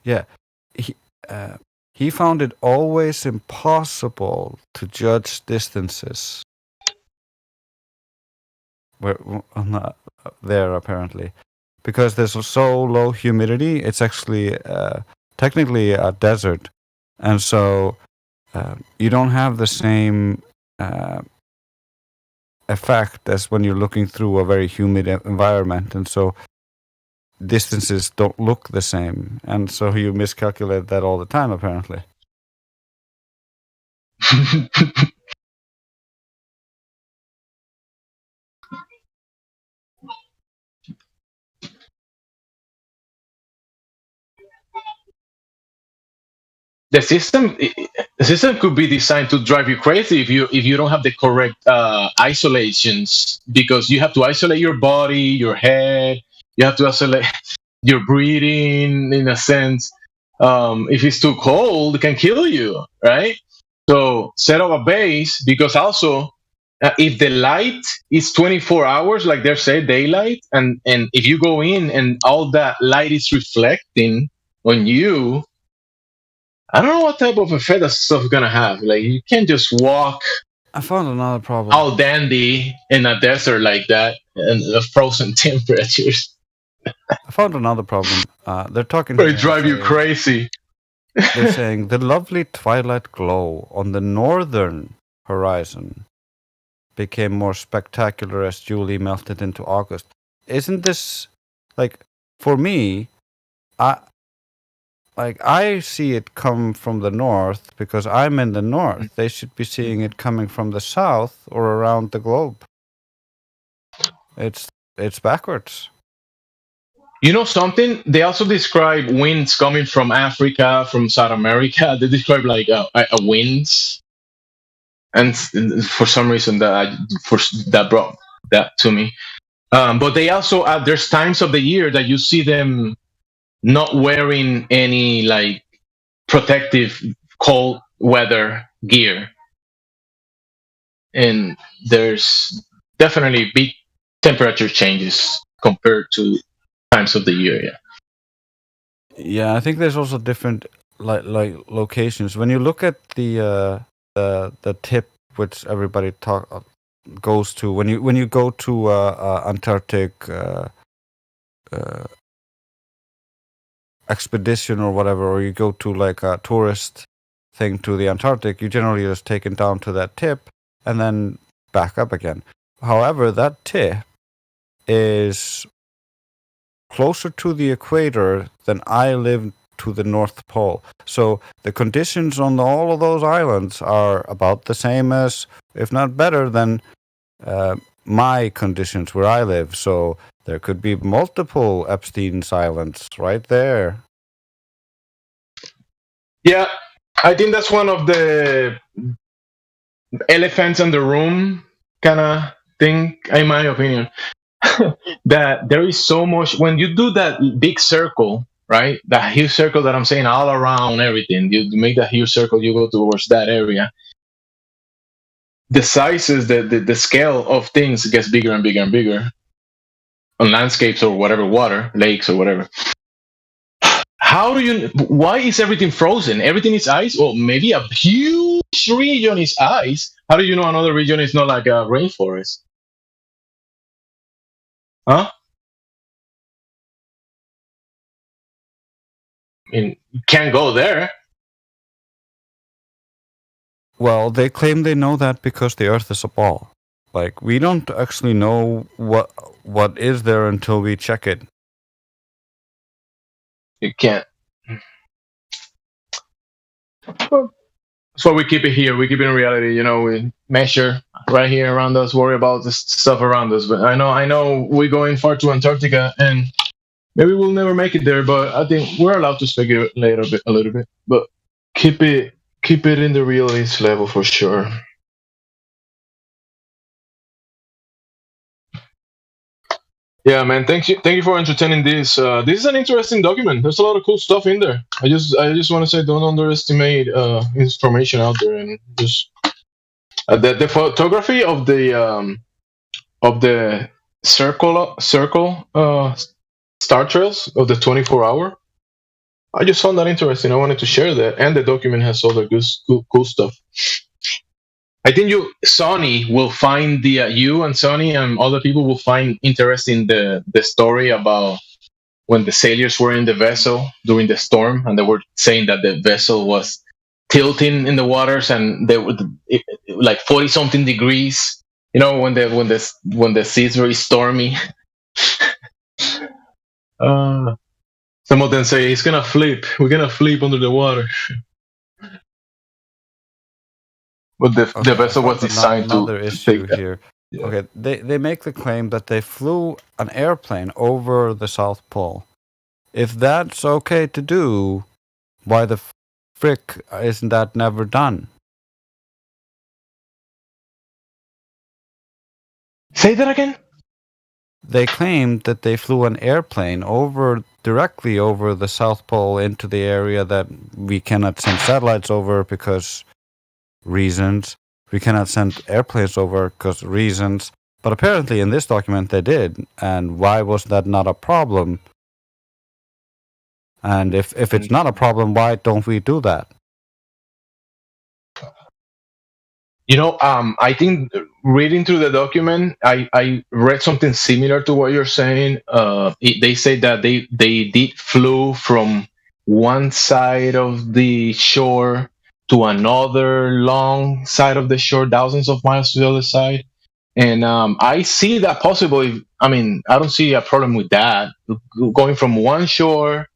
Yeah. He found it always impossible to judge distances. Not there, apparently. Because there's so low humidity, it's actually technically a desert. And so you don't have the same effect as when you're looking through a very humid environment. And so distances don't look the same. And so you miscalculate that all the time, apparently. The system could be designed to drive you crazy if you don't have the correct isolations, because you have to isolate your body, your head, you have to isolate your breathing, in a sense. If it's too cold, it can kill you, right? So set up a base, because also if the light is 24 hours, like they say, daylight, and if you go in and all that light is reflecting on you, I don't know what type of effect that stuff gonna have. Like, you can't just walk. I found another problem. All dandy in a desert like that, and the frozen temperatures. I found another problem. They're talking. They drive you crazy. They're saying the lovely twilight glow on the northern horizon became more spectacular as Julie melted into August. Isn't this, like, for me, I see it come from the north because I'm in the north. They should be seeing it coming from the south or around the globe. It's backwards. You know something? They also describe winds coming from Africa, from South America. They describe like winds, and for some reason that brought that to me. But they also there's times of the year that you see them not wearing any like protective cold weather gear, and there's definitely big temperature changes compared to times of the year. Yeah. Yeah, I think there's also different like locations. When you look at the tip which everybody goes to, when you go to Antarctic expedition or whatever, or you go to like a tourist thing to the Antarctic, you generally just take it down to that tip and then back up again. However, that tip is closer to the equator than I live to the North Pole. So the conditions on all of those islands are about the same as, if not better than, my conditions where I live. So there could be multiple Epstein's Islands right there. Yeah, I think that's one of the elephants in the room kind of thing, in my opinion. That there is so much when you do that big circle, right? That huge circle that I'm saying all around everything. You make that huge circle, you go towards that area. The sizes, the scale of things gets bigger and bigger and bigger on landscapes or whatever, water, lakes or whatever. Why is everything frozen? Everything is ice? Or maybe a huge region is ice. How do you know another region is not like a rainforest? Huh? I mean, you can't go there. Well, they claim they know that because the Earth is a ball. Like, we don't actually know what is there until we check it. You can't. That's why we keep it here. We keep it in reality. You know, we measure right here around us, worry about the stuff around us. But I know we're going far to Antarctica, and maybe we'll never make it there. But I think we're allowed to speculate a little bit. But keep it in the realist level for sure. Yeah, man. Thank you for entertaining this. This is an interesting document. There's a lot of cool stuff in there. I just want to say, don't underestimate information out there, and just the photography of the circle star trails of the 24-hour. I just found that interesting. I wanted to share that, and the document has all the cool stuff. I think Sonny will find you and Sonny and other people will find interesting the story about when the sailors were in the vessel during the storm, and they were saying that the vessel was tilting in the waters, and they would like 40 something degrees. You know, when the sea is very stormy. Some of them say it's gonna flip. We're gonna flip under the water. But the vessel was designed another to issue take here. Yeah. Okay, they make the claim that they flew an airplane over the South Pole. If that's okay to do, why the frick isn't that never done? Say that again? They claimed that they flew an airplane directly over the South Pole into the area that we cannot send satellites over because reasons. We cannot send airplanes over because reasons. But apparently in this document they did. And why was that not a problem? And if it's not a problem, why don't we do that? You know, I think reading through the document, I read something similar to what you're saying. They say that they did flew from one side of the shore to another long side of the shore, thousands of miles to the other side. And I see that possible. I don't see a problem with that. Going from one shore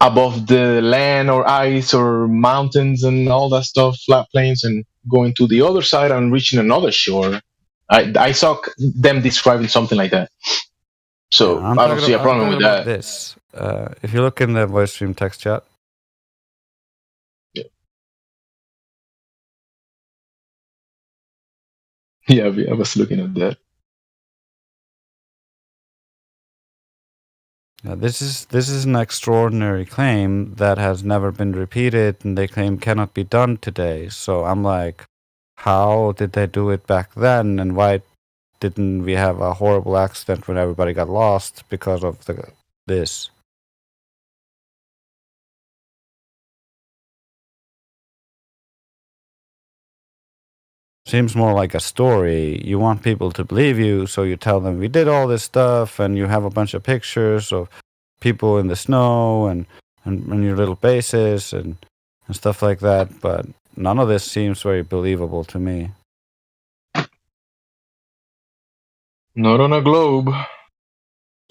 above the land or ice or mountains and all that stuff, flat plains, and going to the other side and reaching another shore. I saw them describing something like that. So Yeah, I don't see a problem with that. This, if you look in the voice stream text chat. Yeah, I was looking at that. Now, this is an extraordinary claim that has never been repeated, and they claim cannot be done today. So I'm like, how did they do it back then, and why didn't we have a horrible accident when everybody got lost because of this? Seems more like a story. You want people to believe you, so you tell them we did all this stuff, and you have a bunch of pictures of people in the snow and your little bases and stuff like that. But none of this seems very believable to me. Not on a globe.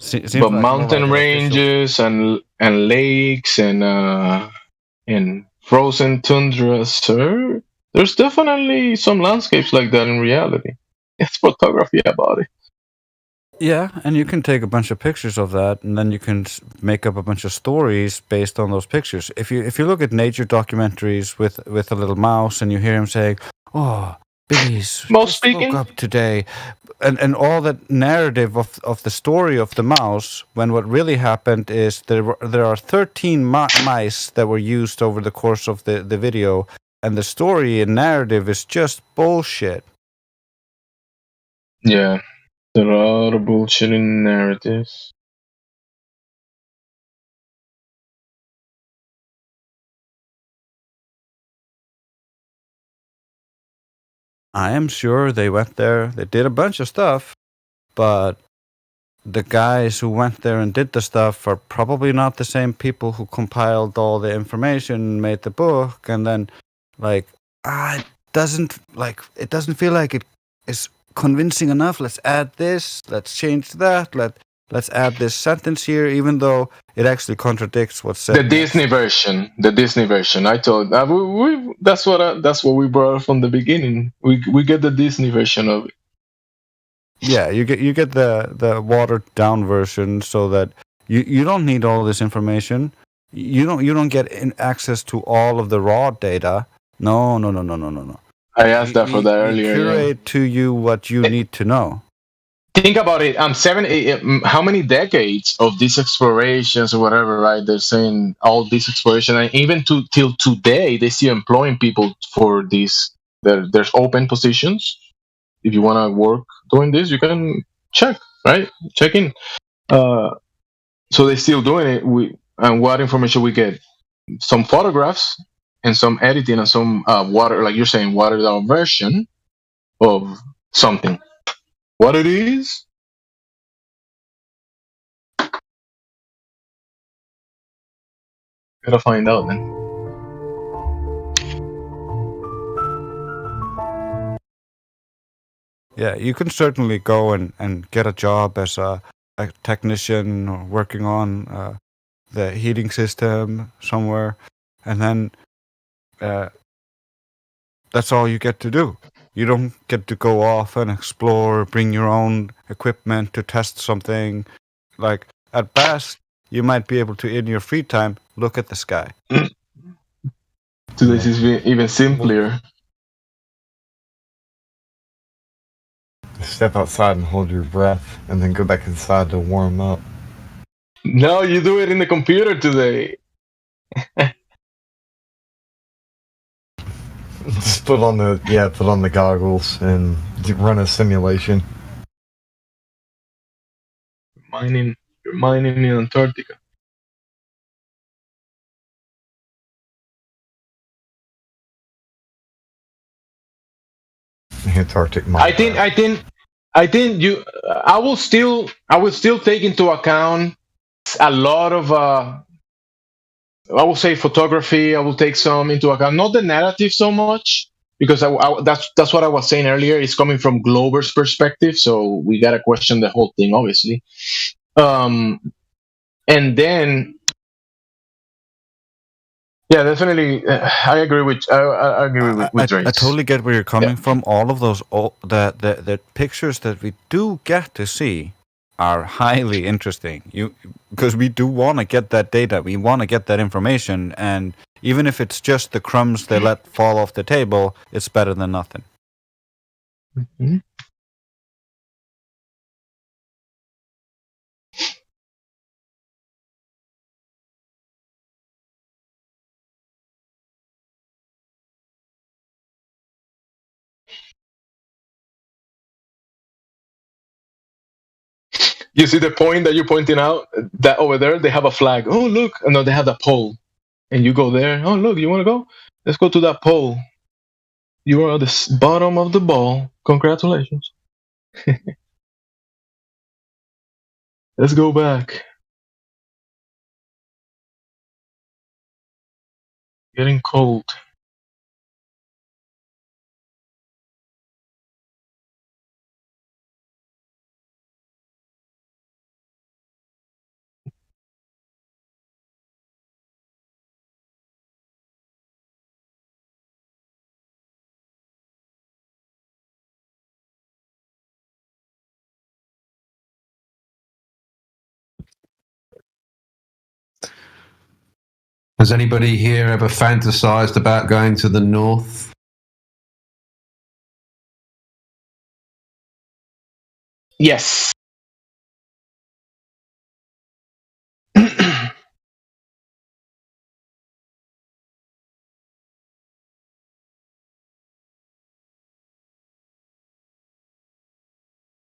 Seems but like mountain more like ranges and lakes and frozen tundra, sir. There's definitely some landscapes like that in reality. It's photography about it. Yeah, and you can take a bunch of pictures of that, and then you can make up a bunch of stories based on those pictures. If you look at nature documentaries with a little mouse, and you hear him saying, "Oh, Billy's just woke up today," and all that narrative of the story of the mouse, when what really happened is there are 13 mice that were used over the course of the video, and the story and narrative is just bullshit. Yeah. There are a lot of bullshit in narratives. I am sure they went there. They did a bunch of stuff, but the guys who went there and did the stuff are probably not the same people who compiled all the information and made the book. And then, it doesn't feel like it is convincing enough. Let's add this. Let's change that. Let's add this sentence here, even though it actually contradicts what's said. The Disney version. I told that's what we brought up from the beginning. We get the Disney version of it. Yeah, you get the watered down version, so that you don't need all this information. You don't get access to all of the raw data. No. I asked that for that earlier. We curate to you what you need to know. Think about it. How many decades of these explorations or whatever, right? They're saying all this exploration, and even till today, they still employing people for this. There's open positions. If you want to work doing this, you can check, right? Check in. So they're still doing it. And what information we get? Some photographs and some editing and some like you're saying, watered down version of something. What it is? Gotta find out then. Yeah, you can certainly go and get a job as a technician or working on the heating system somewhere, and then that's all you get to do. You don't get to go off and explore, bring your own equipment to test something. Like, at best, you might be able to, in your free time, look at the sky. So this is even simpler. Step outside and hold your breath, and then go back inside to warm up. No, you do it in the computer today. Just put on the goggles and run a simulation. You're mining in Antarctica. Antarctic mine. I think I will still take into account a lot of I will say photography. I will take some into account, not the narrative so much, because that's what I was saying earlier. It's coming from Glover's perspective, so we gotta question the whole thing, obviously. And then, yeah, definitely, I agree with Drace. I totally get where you're coming from. All of those, the pictures that we do get to see are highly interesting. Because we do want to get that data, we want to get that information, and even if it's just the crumbs they let fall off the table, it's better than nothing. Mm-hmm. You see the point that you're pointing out? That over there they have a flag. Oh look, no, they have a pole, and you go there. Oh look, you want to go? Let's go to that pole. You are at the bottom of the ball. Congratulations. Let's go back. Getting cold. Has anybody here ever fantasized about going to the north? Yes.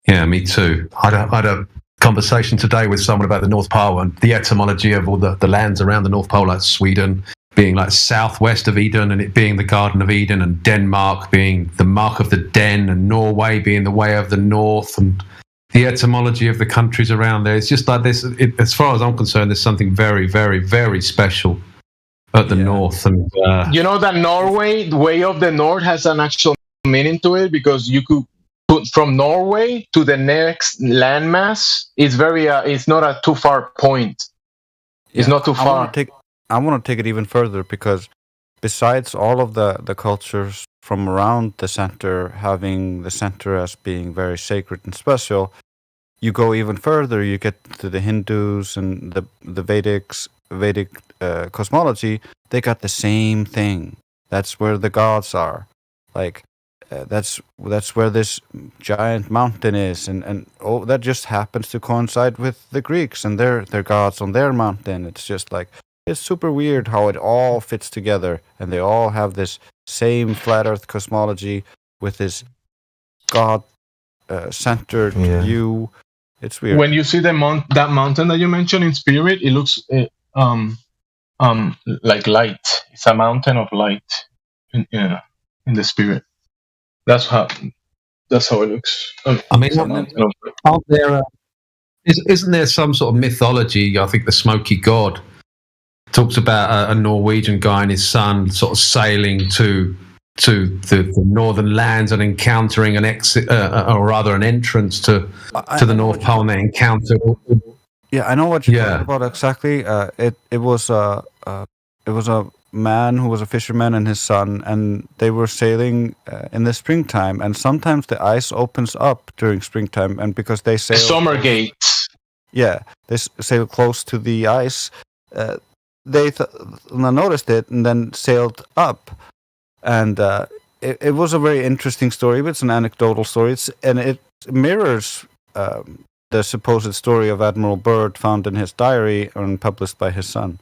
Yeah, me too. I had a conversation today with someone about the North Pole and the etymology of all the lands around the North Pole, like Sweden being like southwest of Eden and it being the Garden of Eden, and Denmark being the mark of the den, and Norway being the way of the north, and the etymology of the countries around there. It's just like this. As far as I'm concerned, there's something very, very, very special at the north. And you know that Norway, the way of the north, has an actual meaning to it, because you could put from Norway to the next landmass. It's very. It's not a too far point. It's not too far. I want to take it even further, because besides all of the cultures from around the center having the center as being very sacred and special, you go even further. You get to the Hindus and the Vedic cosmology. They got the same thing. That's where the gods are. Like that's where this giant mountain is, and that just happens to coincide with the Greeks and their gods on their mountain. It's just like, it's super weird how it all fits together, and they all have this same flat Earth cosmology with this God centered view. It's weird. When you see that mountain that you mentioned in spirit, it looks like light. It's a mountain of light in the spirit. That's how it looks. I mean, aren't there? Isn't there some sort of mythology? I think the Smoky God talks about a Norwegian guy and his son sort of sailing to the northern lands and encountering an exit, or rather an entrance to the North Pole, and they encounter. Yeah, I know what you're talking about exactly. It was a man who was a fisherman and his son, and they were sailing in the springtime, and sometimes the ice opens up during springtime, and because they sail summer gates. Yeah, they sail close to the ice. They noticed it and then sailed up, and it was a very interesting story. It's an anecdotal story, and it mirrors the supposed story of Admiral Byrd found in his diary and published by his son.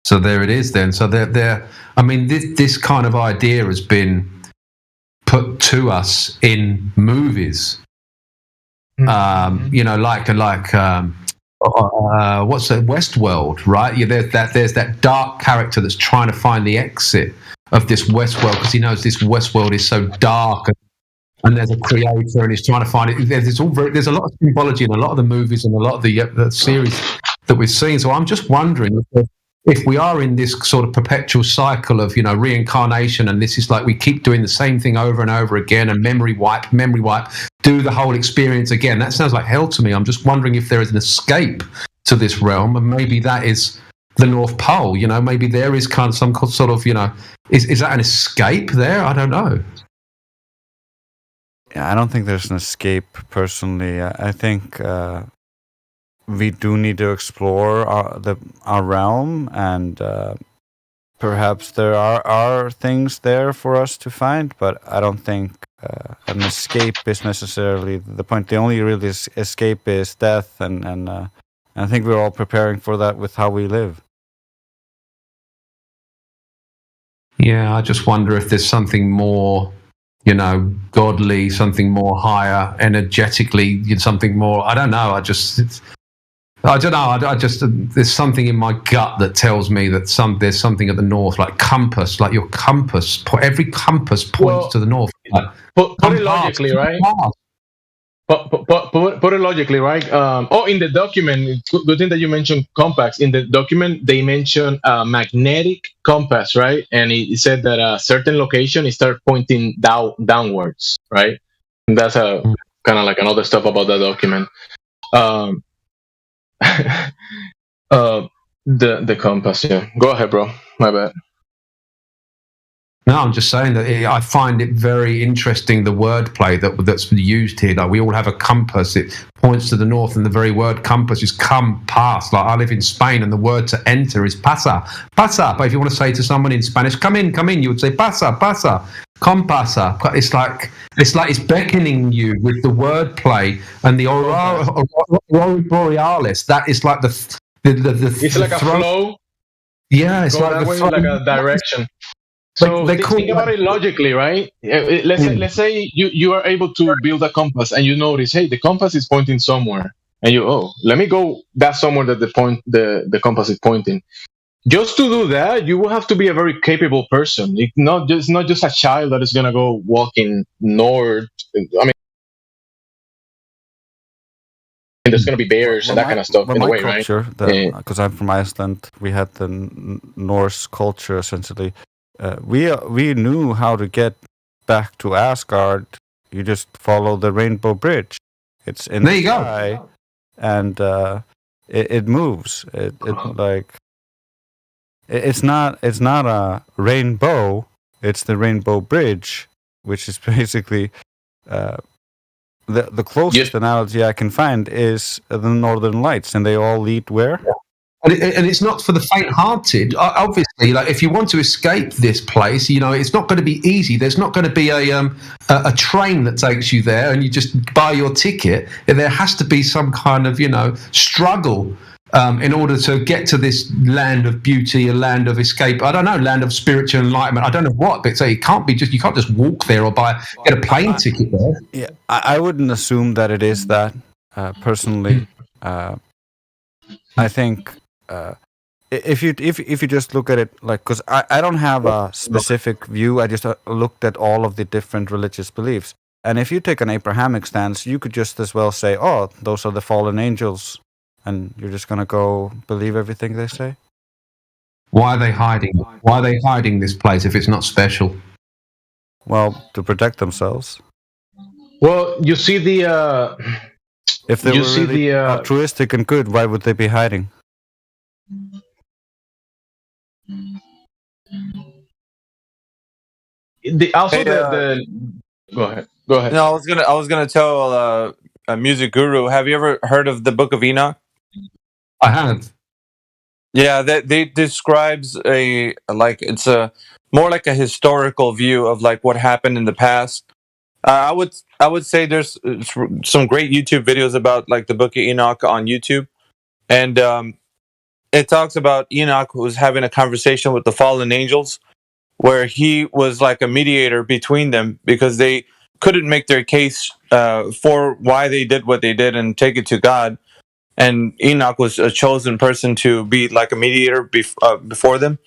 So there it is then. So there. I mean, this kind of idea has been put to us in movies. You know, like what's it, Westworld, right? Yeah, there's that dark character that's trying to find the exit of this Westworld because he knows this Westworld is so dark, and there's a creator and he's trying to find it. There's a lot of symbology in a lot of the movies and a lot of the series that we've seen. So I'm just wondering if we are in this sort of perpetual cycle of, you know, reincarnation, and this is like we keep doing the same thing over and over again, and memory wipe, do the whole experience again. That sounds like hell to me. I'm just wondering if there is an escape to this realm, and maybe that is the North Pole. You know, maybe there is kind of some sort of, you know, is that an escape there? I don't know. Yeah, I don't think there's an escape personally. I think we do need to explore our realm, and perhaps there are things there for us to find, but I don't think an escape is necessarily the point. The only real escape is death, and I think we're all preparing for that with how we live. Yeah, I just wonder if there's something more godly, something more higher, energetically, something more. I don't know. I don't know. I just there's something in my gut that tells me that there's something at the north, like compass, like your compass. Every compass points to the north. Like, put it logically, right? Put it logically, right? In the document, good thing that you mentioned compass. In the document, they mention magnetic compass, right? And it said that a certain location it starts pointing downwards, right? And that's a kind of like another stuff about that document. The compass, yeah. Go ahead, bro. My bad. No, I'm just saying that I find it very interesting, the wordplay that's used here. Like, we all have a compass. It points to the north, and the very word compass is come, pass. Like, I live in Spain, and the word to enter is pasa, pasa. But if you want to say to someone in Spanish, come in, you would say pasa, pasa, com pasa. It's like it's beckoning you with the wordplay and the aurora borealis. That is like the it's like a flow. Yeah, it's like a direction. So think about it logically, right? Let's say you are able to build a compass, and you notice, hey, the compass is pointing somewhere, and let me go that somewhere that the compass is pointing. Just to do that, you will have to be a very capable person. It's not just a child that is gonna go walking north. I mean, there's gonna be bears and that kind of stuff in the way, culture, right? Because I'm from Iceland, we had the Norse culture essentially. We knew how to get back to Asgard. You just follow the Rainbow Bridge. It's in the sky, and it moves. It's not a rainbow. It's the Rainbow Bridge, which is basically the closest analogy I can find is the Northern Lights, and they all lead where? And it's not for the faint-hearted. Obviously, like, if you want to escape this place, it's not going to be easy. There's not going to be a train that takes you there, and you just buy your ticket. There has to be some kind of struggle in order to get to this land of beauty, a land of escape. I don't know, land of spiritual enlightenment. I don't know what, but it can't be you can't just walk there or get a plane ticket there. Yeah, I wouldn't assume that it is that. Personally, I think. If you just look at it like, because I don't have a specific view, I just looked at all of the different religious beliefs, and if you take an Abrahamic stance, you could just as well say, oh, those are the fallen angels, and you're just gonna go believe everything they say. Why are they hiding? Why are they hiding this place if it's not special? Well, to protect themselves. Well, you see the if they were really altruistic and good, why would they be hiding? Go ahead. No, I was gonna tell a music guru. Have you ever heard of the Book of Enoch? I have. Yeah, they describes it's a more like a historical view of like what happened in the past. I would say there's some great YouTube videos about like the Book of Enoch on YouTube, and it talks about Enoch was having a conversation with the fallen angels, where he was like a mediator between them because they couldn't make their case for why they did what they did and take it to God. And Enoch was a chosen person to be like a mediator before them.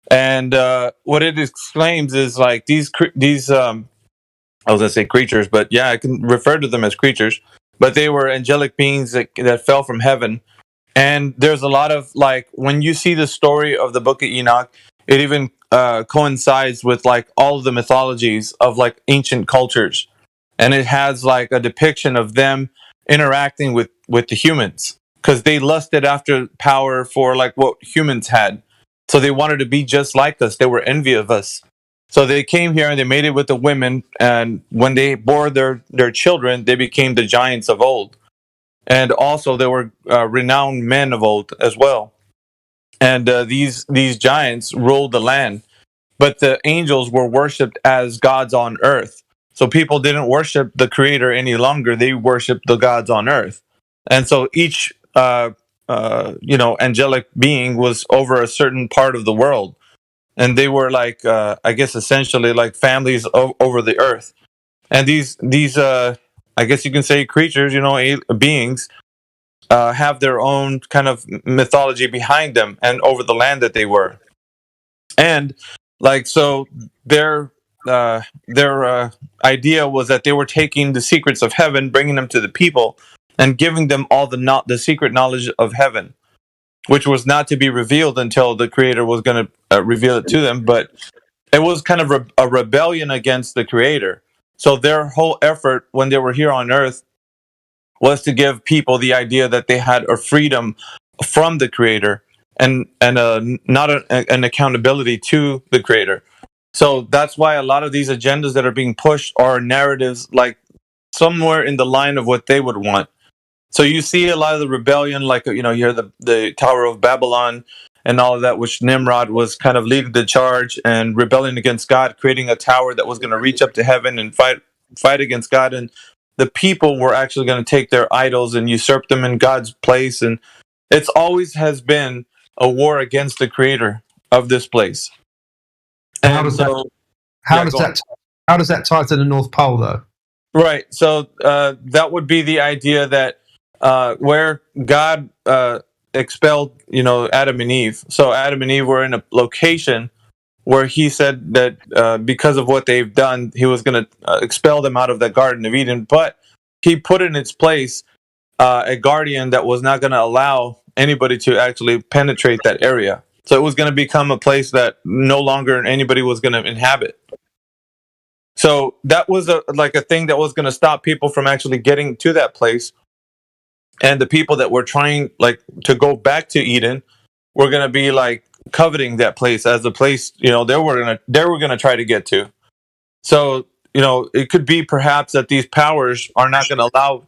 And what it exclaims is like these I was gonna say creatures, but yeah, I can refer to them as creatures. But they were angelic beings that fell from heaven. And there's a lot of like when you see the story of the Book of Enoch, it even coincides with like all of the mythologies of like ancient cultures, and it has like a depiction of them interacting with the humans because they lusted after power for like what humans had, so they wanted to be just like us. They were envy of us, so they came here and they made it with the women, and when they bore their children, they became the giants of old. And also there were renowned men of old as well. And these giants ruled the land. But the angels were worshipped as gods on earth. So people didn't worship the creator any longer. They worshiped the gods on earth. And so each angelic being was over a certain part of the world. and they were like, I guess, essentially like families over the earth. And these I guess you can say creatures, beings, have their own kind of mythology behind them and over the land that they were. And like, so their idea was that they were taking the secrets of heaven, bringing them to the people, and giving them all the secret knowledge of heaven, which was not to be revealed until the Creator was going to reveal it to them. But it was kind of a rebellion against the Creator. So their whole effort when they were here on Earth was to give people the idea that they had a freedom from the Creator and not an accountability to the Creator. So that's why a lot of these agendas that are being pushed are narratives like somewhere in the line of what they would want. So you see a lot of the rebellion, like, you hear the Tower of Babylon and all of that, which Nimrod was kind of leading the charge and rebelling against God, creating a tower that was going to reach up to heaven and fight against God. And the people were actually going to take their idols and usurp them in God's place. And it's always has been a war against the Creator of this place. And how does that tie to the North Pole, though? Right. So that would be the idea that where God expelled, Adam and Eve. So Adam and Eve were in a location where he said that because of what they've done, he was going to expel them out of the Garden of Eden. But he put in its place a guardian that was not going to allow anybody to actually penetrate that area. So it was going to become a place that no longer anybody was going to inhabit. So that was a thing that was going to stop people from actually getting to that place. And the people that were trying to go back to Eden were going to be coveting that place as the place, they were going to try to get to. So, it could be perhaps that these powers are not going to allow,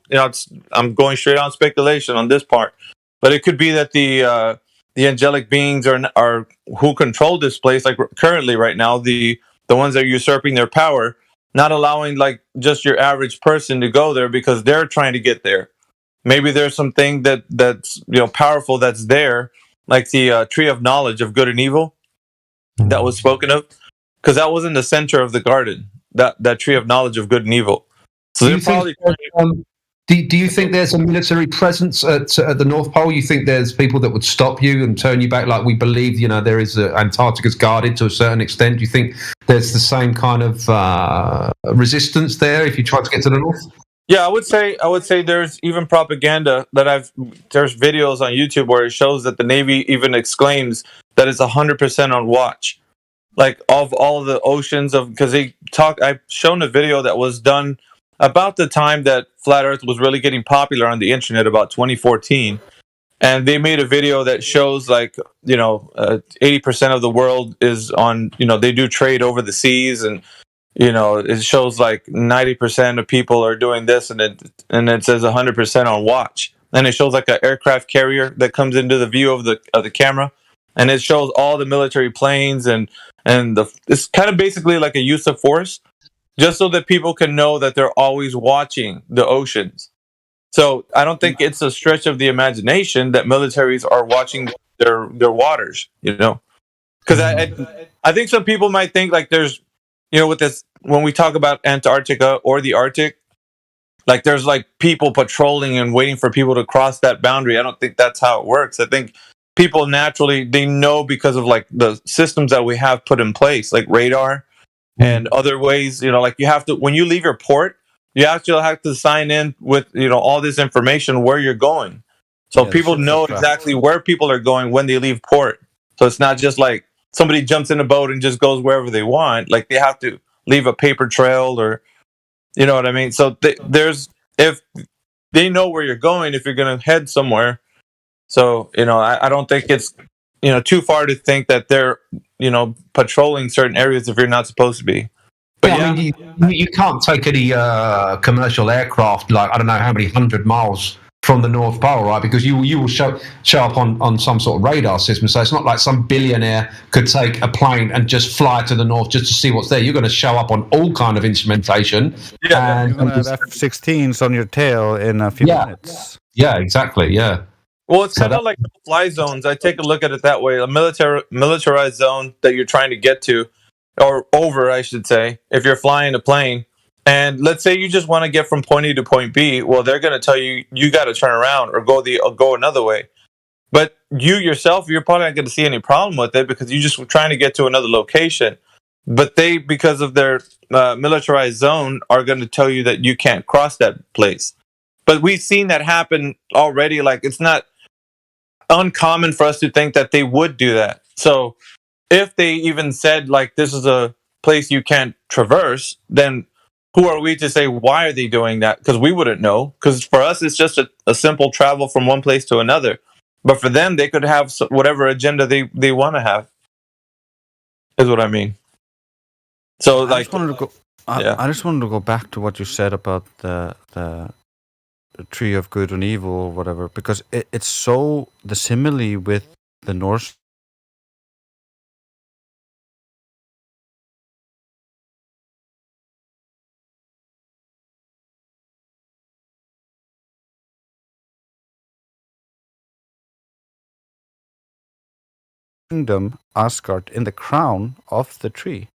I'm going straight on speculation on this part, but it could be that the angelic beings are who control this place, like currently right now, the ones that are usurping their power, not allowing just your average person to go there because they're trying to get there. Maybe there's something that's powerful that's there, like the tree of knowledge of good and evil that was spoken of, because that was in the center of the garden. That tree of knowledge of good and evil. So they're probably. Do you think there's a military presence at the North Pole? You think there's people that would stop you and turn you back, like we believe, there is Antarctica's guarded to a certain extent? Do you think there's the same kind of resistance there if you try to get to the north? Yeah, I would say there's even propaganda there's videos on YouTube where it shows that the Navy even exclaims that it's 100% on watch, of all of the oceans because I've shown a video that was done about the time that Flat Earth was really getting popular on the internet, about 2014. And they made a video that shows 80% of the world is on, they do trade over the seas, and it shows 90% of people are doing this, and it says 100% on watch. And it shows an aircraft carrier that comes into the view of the camera, and it shows all the military planes and it's kind of basically like a use of force, just so that people can know that they're always watching the oceans. So I don't think it's a stretch of the imagination that militaries are watching their waters, because I think some people might think there's, with this, when we talk about Antarctica or the Arctic, there's people patrolling and waiting for people to cross that boundary. I don't think that's how it works. I think people naturally, they know because of the systems that we have put in place, like radar and other ways, you have to, when you leave your port, you actually have to sign in with, all this information where you're going. So people know exactly where people are going when they leave port. So it's not just somebody jumps in a boat and just goes wherever they want. They have to leave a paper trail, or, you know what I mean? So if they know where you're going, if you're going to head somewhere. So, I don't think it's, too far to think that they're, patrolling certain areas if you're not supposed to be. But I mean, you can't take any commercial aircraft, I don't know how many 100 miles from the North Pole, right? Because you will show up on some sort of radar system. So it's not like some billionaire could take a plane and just fly to the north just to see what's there. You're going to show up on all kind of instrumentation. Yeah, and F-16s on your tail in a few minutes. Yeah, exactly. Yeah. Well, it's So kind of like fly zones. I take a look at it that way. A militarized zone that you're trying to get to, or over, I should say, if you're flying a plane. And let's say you just want to get from point A to point B. Well, they're going to tell you you got to turn around or go another way. But you yourself, you're probably not going to see any problem with it because you're just trying to get to another location. But they, because of their militarized zone, are going to tell you that you can't cross that place. But we've seen that happen already. Like, it's not uncommon for us to think that they would do that. So if they even said, like, this is a place you can't traverse, then who are we to say why are they doing that? Because we wouldn't know. Because for us, it's just a simple travel from one place to another. But for them, they could have whatever agenda they want to have, is what I mean. So, I just wanted to go back to what you said about the tree of good and evil or whatever, because it's so the simile with the Norse kingdom, Asgard, in the crown of the tree.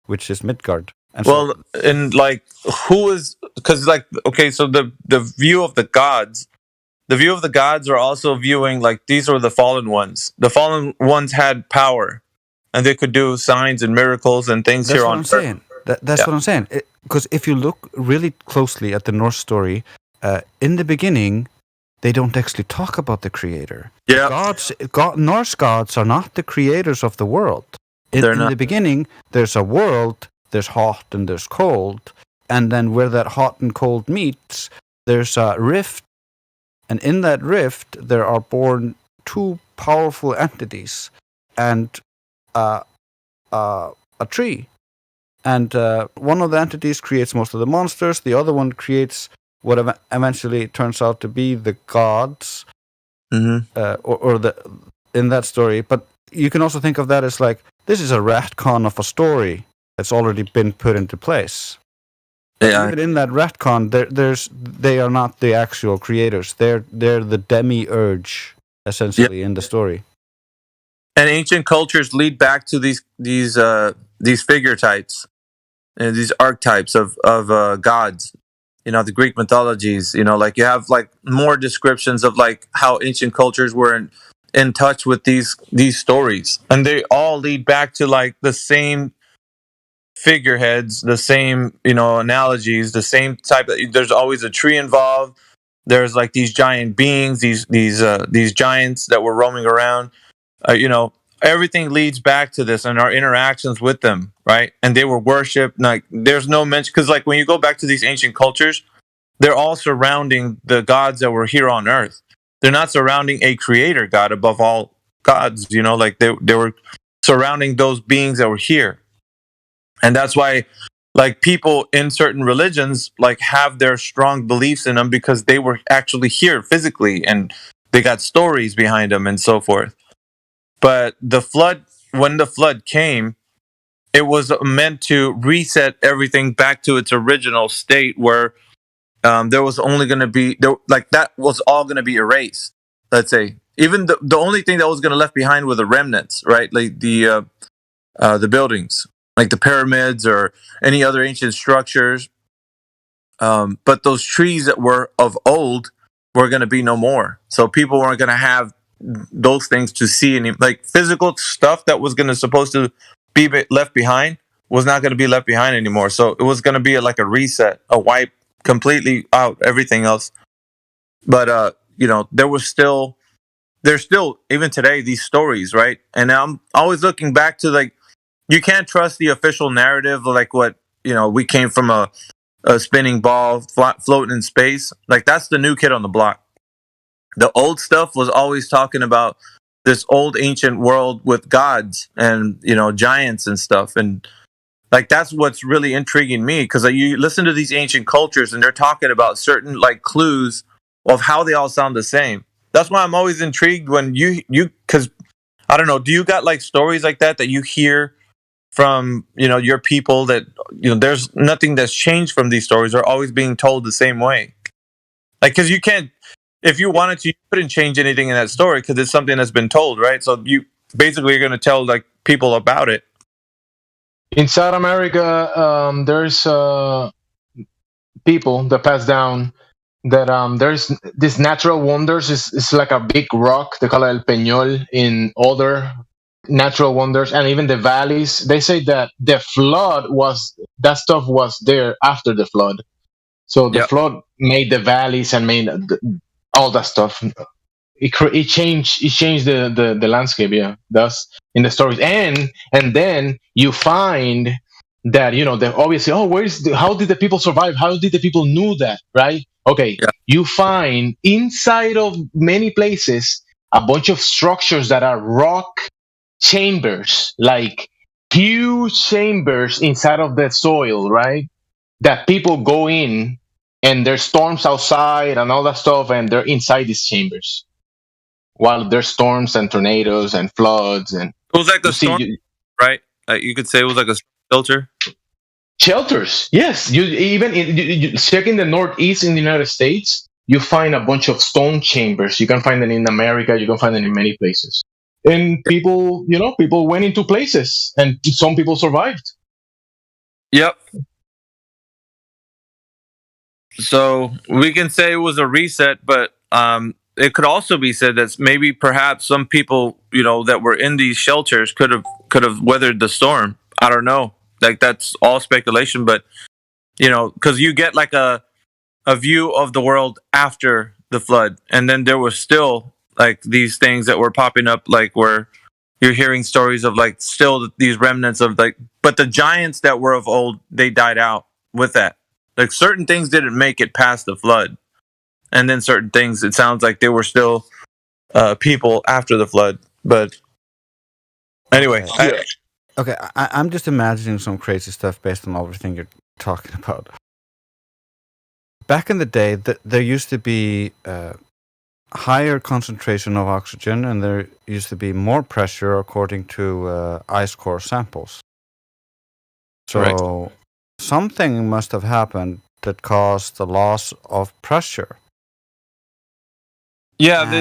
Which is Midgard. And well, and like, who is, because like, okay, so the view of the gods, are also viewing like these are the fallen ones. The fallen ones had power, and they could do signs and miracles and things that's here what on I'm Earth. saying. That's what I'm saying. Because if you look really closely at the Norse story, in the beginning, they don't actually talk about the creator. Yeah, Norse gods are not the creators of the world. In the beginning, there's a world, there's hot and there's cold, and then where that hot and cold meets, there's a rift, and in that rift, there are born two powerful entities and a tree. And one of the entities creates most of the monsters, the other one creates what eventually turns out to be the gods, or the in that story. But you can also think of that as like, this is a retcon of a story that's already been put into place. Yeah. Even in that retcon, they are not the actual creators. They're the demiurge, essentially, in the story. And ancient cultures lead back to these figure types and these archetypes of gods. You know, the Greek mythologies. You know, like you have like more descriptions of like how ancient cultures were in touch with these stories, and they all lead back to like the same figureheads, the same, you know, analogies, the same type of, there's always a tree involved. There's like these giant beings, these giants that were roaming around. You know, everything leads back to this and our interactions with them, right? And they were worshipped. Like, there's no mention, because like when you go back to these ancient cultures, they're all surrounding the gods that were here on Earth. They're not surrounding a creator god above all gods. You know, like they were surrounding those beings that were here. And that's why, like, people in certain religions, like, have their strong beliefs in them because they were actually here physically and they got stories behind them and so forth. But the flood, when the flood came, it was meant to reset everything back to its original state where there was only going to be, like, that was all going to be erased, let's say. Even the only thing that was going to left behind were the remnants, right? Like the buildings, like the pyramids or any other ancient structures. But those trees that were of old were going to be no more. So people weren't going to have those things to see any, like, physical stuff that was going to supposed to be left behind was not going to be left behind anymore. So it was going to be like a reset, a wipe completely out everything else. But you know, there's still even today these stories, right? And I'm always looking back to, like, you can't trust the official narrative, like what, you know, we came from a spinning ball floating in space. Like, that's the new kid on the block. The old stuff was always talking about this old ancient world with gods and, you know, giants and stuff. And Like that's what's really intriguing me, because you listen to these ancient cultures and they're talking about certain like clues of how they all sound the same. That's why I'm always intrigued when you because I don't know, do you got like stories like that you hear from your people that there's nothing that's changed from these stories? They're always being told the same way. Like, because you can't, if you wanted to, you couldn't change anything in that story because it's something that's been told, right? So you basically are going to tell like people about it. In South America, there's people that pass down that there's this natural wonders. It's like a big rock. They call it El Peñol in other natural wonders, and even the valleys. They say that the flood that stuff was there after the flood. So the flood made the valleys and made all that stuff. It changed the landscape. Yeah, that's in the stories, and then you find that that obviously, how did the people survive? How did the people knew that, right? Okay, you find inside of many places a bunch of structures that are rock chambers, like huge chambers inside of the soil, right? That people go in, and there's storms outside and all that stuff, and they're inside these chambers while there's storms and tornadoes and floods. And it was like a storm, right? You could say it was like a shelter. Shelters, yes. You check in the Northeast in the United States, you find a bunch of stone chambers. You can find them in America. You can find them in many places. And people went into places, and some people survived. Yep. So we can say it was a reset, but it could also be said that maybe perhaps some people, that were in these shelters could have weathered the storm. I don't know. Like that's all speculation, but because you get like a view of the world after the flood, and then there was still like these things that were popping up, like where you're hearing stories of like still these remnants of like, but the giants that were of old, they died out with that. Like certain things didn't make it past the flood, and then certain things, it sounds like they were still people after the flood. But anyway, okay, I'm just imagining some crazy stuff based on everything you're talking about. Back in the day, there used to be higher concentration of oxygen, and there used to be more pressure according to ice core samples. So Correct. Something must have happened that caused the loss of pressure. Yeah,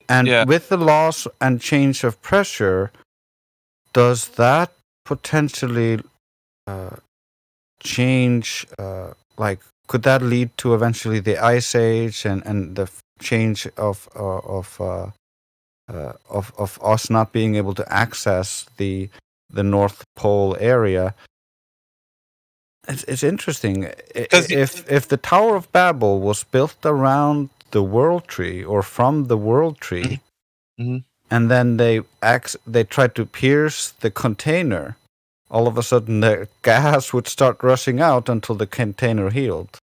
and with the loss and change of pressure, does that potentially change? Could that lead to eventually the ice age and the change of us not being able to access the North Pole area? It's interesting. If the Tower of Babel was built around the World Tree or from the World Tree, and then they tried to pierce the container, all of a sudden the gas would start rushing out until the container healed.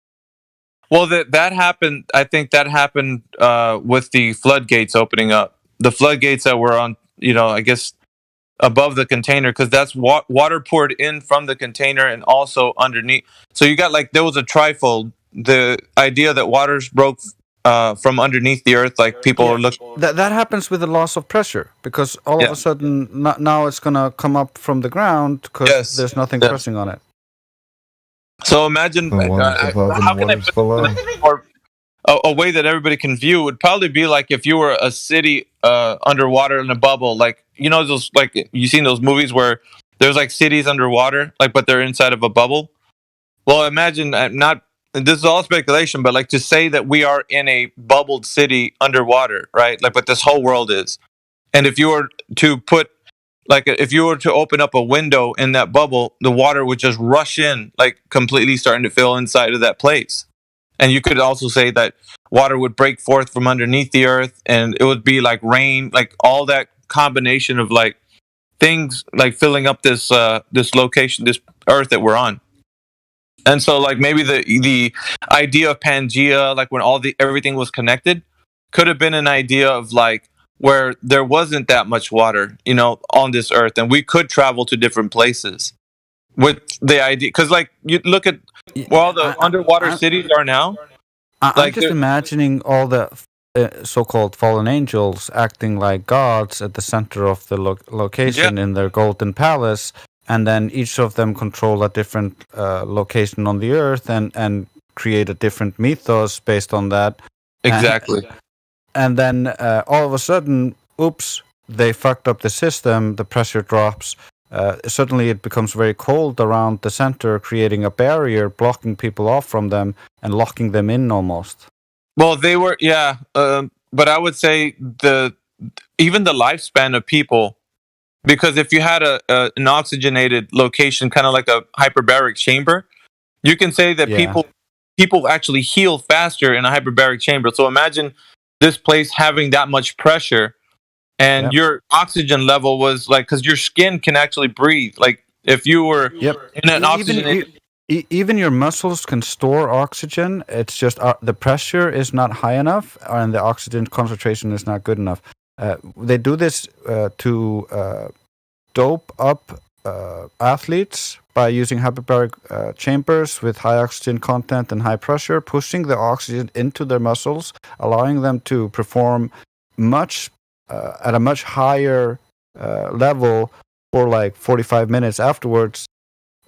Well, that happened. I think that happened with the floodgates opening up. The floodgates that were on, I guess, above the container, because that's water poured in from the container and also underneath. So you got there was a trifold. The idea that waters broke from underneath the earth, like people are looking. That happens with the loss of pressure, because all of a sudden now it's going to come up from the ground because there's nothing pressing on it. So imagine how can I put a way that everybody can view would probably be like if you were a city underwater in a bubble, like those, like you've seen those movies where there's like cities underwater, like but they're inside of a bubble. Well, imagine this is all speculation, but like to say that we are in a bubbled city underwater, right? Like, but this whole world is, and if you were to if you were to open up a window in that bubble, the water would just rush in, like completely starting to fill inside of that place. And you could also say that water would break forth from underneath the earth, and it would be like rain, like all that combination of like things like filling up this location, this earth that we're on. And so like maybe the idea of Pangea, like when everything was connected, could have been an idea of like where there wasn't that much water, on this earth, and we could travel to different places. with the idea, because like you look at well, the underwater cities are now. I'm just imagining all the so-called fallen angels acting like gods at the center of the location in their golden palace, and then each of them control a different location on the earth and create a different mythos based on that. Exactly. And then all of a sudden, oops, they fucked up the system, the pressure drops. Suddenly it becomes very cold around the center, creating a barrier, blocking people off from them and locking them in almost. Well, they were, but I would say even the lifespan of people, because if you had an oxygenated location, kind of like a hyperbaric chamber, you can say that people actually heal faster in a hyperbaric chamber. So imagine this place having that much pressure, and your oxygen level was like, because your skin can actually breathe. Like if you were in an oxygenated. Even your muscles can store oxygen. It's just the pressure is not high enough, and the oxygen concentration is not good enough. They do this to dope up athletes by using hyperbaric chambers with high oxygen content and high pressure, pushing the oxygen into their muscles, allowing them to perform at a much higher level for like 45 minutes afterwards.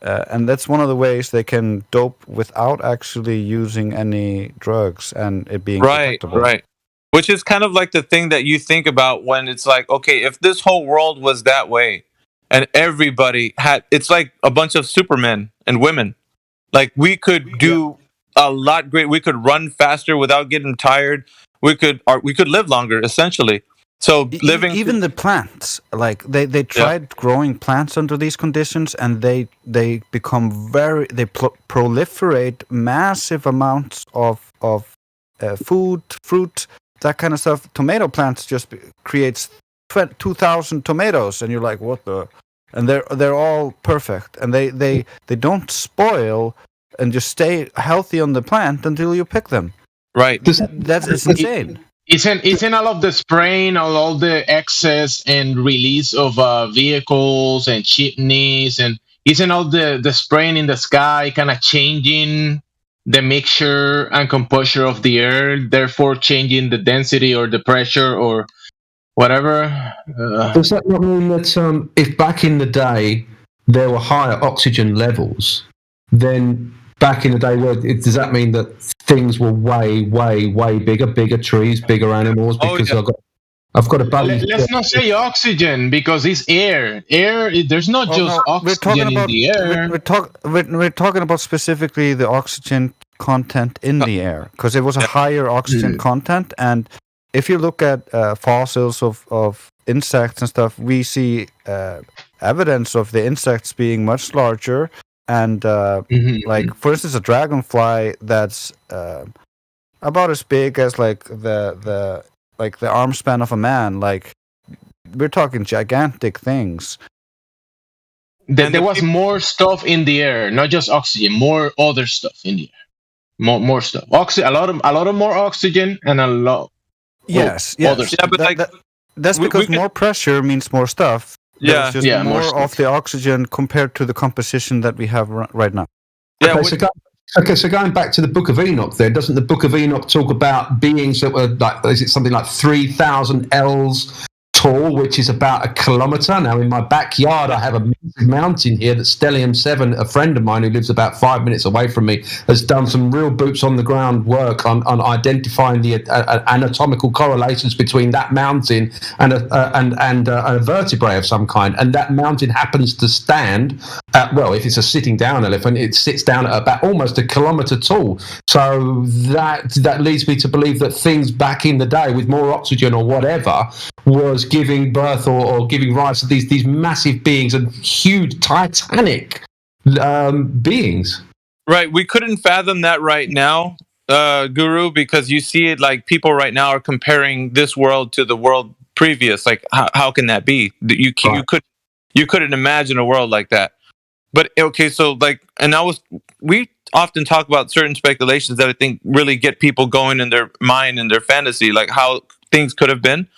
And that's one of the ways they can dope without actually using any drugs and it being detectable. Right. Which is kind of like the thing that you think about when it's like, okay, if this whole world was that way and everybody it's like a bunch of supermen and women. Like we could do a lot great. We could run faster without getting tired. We could live longer, essentially. So even the plants, like they tried growing plants under these conditions, and they become proliferate massive amounts of food, fruit, that kind of stuff. Tomato plants just creates 2,000 tomatoes, and you're like, what the? And they're all perfect, and they don't spoil and just stay healthy on the plant until you pick them. Right. It's insane. Isn't all of the spraying, all the excess and release of vehicles and chimneys, and isn't all the spraying in the sky kind of changing the mixture and composure of the air, therefore changing the density or the pressure or whatever? Does that not mean that if back in the day there were higher oxygen levels, then back in the day, does that mean that things were way, way, way bigger trees, bigger animals? Because I've got a buddy. Let's not say oxygen, because it's air. There's not oxygen in the air. We're talking about specifically the oxygen content in the air, because it was a higher oxygen content. And if you look at fossils of insects and stuff, we see evidence of the insects being much larger. And like, for instance, a dragonfly that's about as big as like the arm span of a man. Like, we're talking gigantic things. There was more stuff in the air, not just oxygen, more other stuff in the air. More stuff. A lot of more oxygen and a lot. Yes. Other stuff. Yeah, but that's because more pressure means more stuff. There's just more of the oxygen compared to the composition that we have right now. So going back to the Book of Enoch, there doesn't the Book of Enoch talk about beings that were like, is it something like 3,000 ells tall, which is about 1 kilometer? Now, in my backyard, I have a massive mountain here that Stellium 7, a friend of mine who lives about 5 minutes away from me, has done some real boots on the ground work on identifying the anatomical correlations between that mountain and a vertebrae of some kind. And that mountain happens to stand if it's a sitting down elephant, it sits down at about almost 1 kilometer tall. So that leads me to believe that things back in the day with more oxygen or whatever was giving birth or giving rise to these massive beings and huge titanic beings. Right. We couldn't fathom that right now, Guru, because you see it like people right now are comparing this world to the world previous. Like, how can that be? You couldn't imagine a world like that. But okay, so like, we often talk about certain speculations that I think really get people going in their mind and their fantasy, like how things could have been.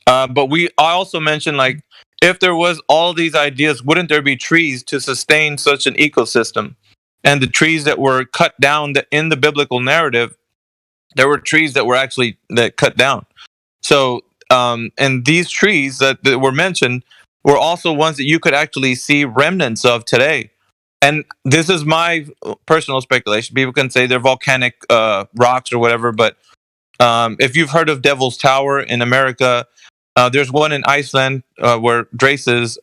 But I also mentioned, like, if there was all these ideas, wouldn't there be trees to sustain such an ecosystem? And the trees that were cut down in the biblical narrative, there were trees that were actually that cut down. So, and these trees that were mentioned were also ones that you could actually see remnants of today. And this is my personal speculation. People can say they're volcanic rocks or whatever, but if you've heard of Devil's Tower in America, there's one in Iceland where Drace is.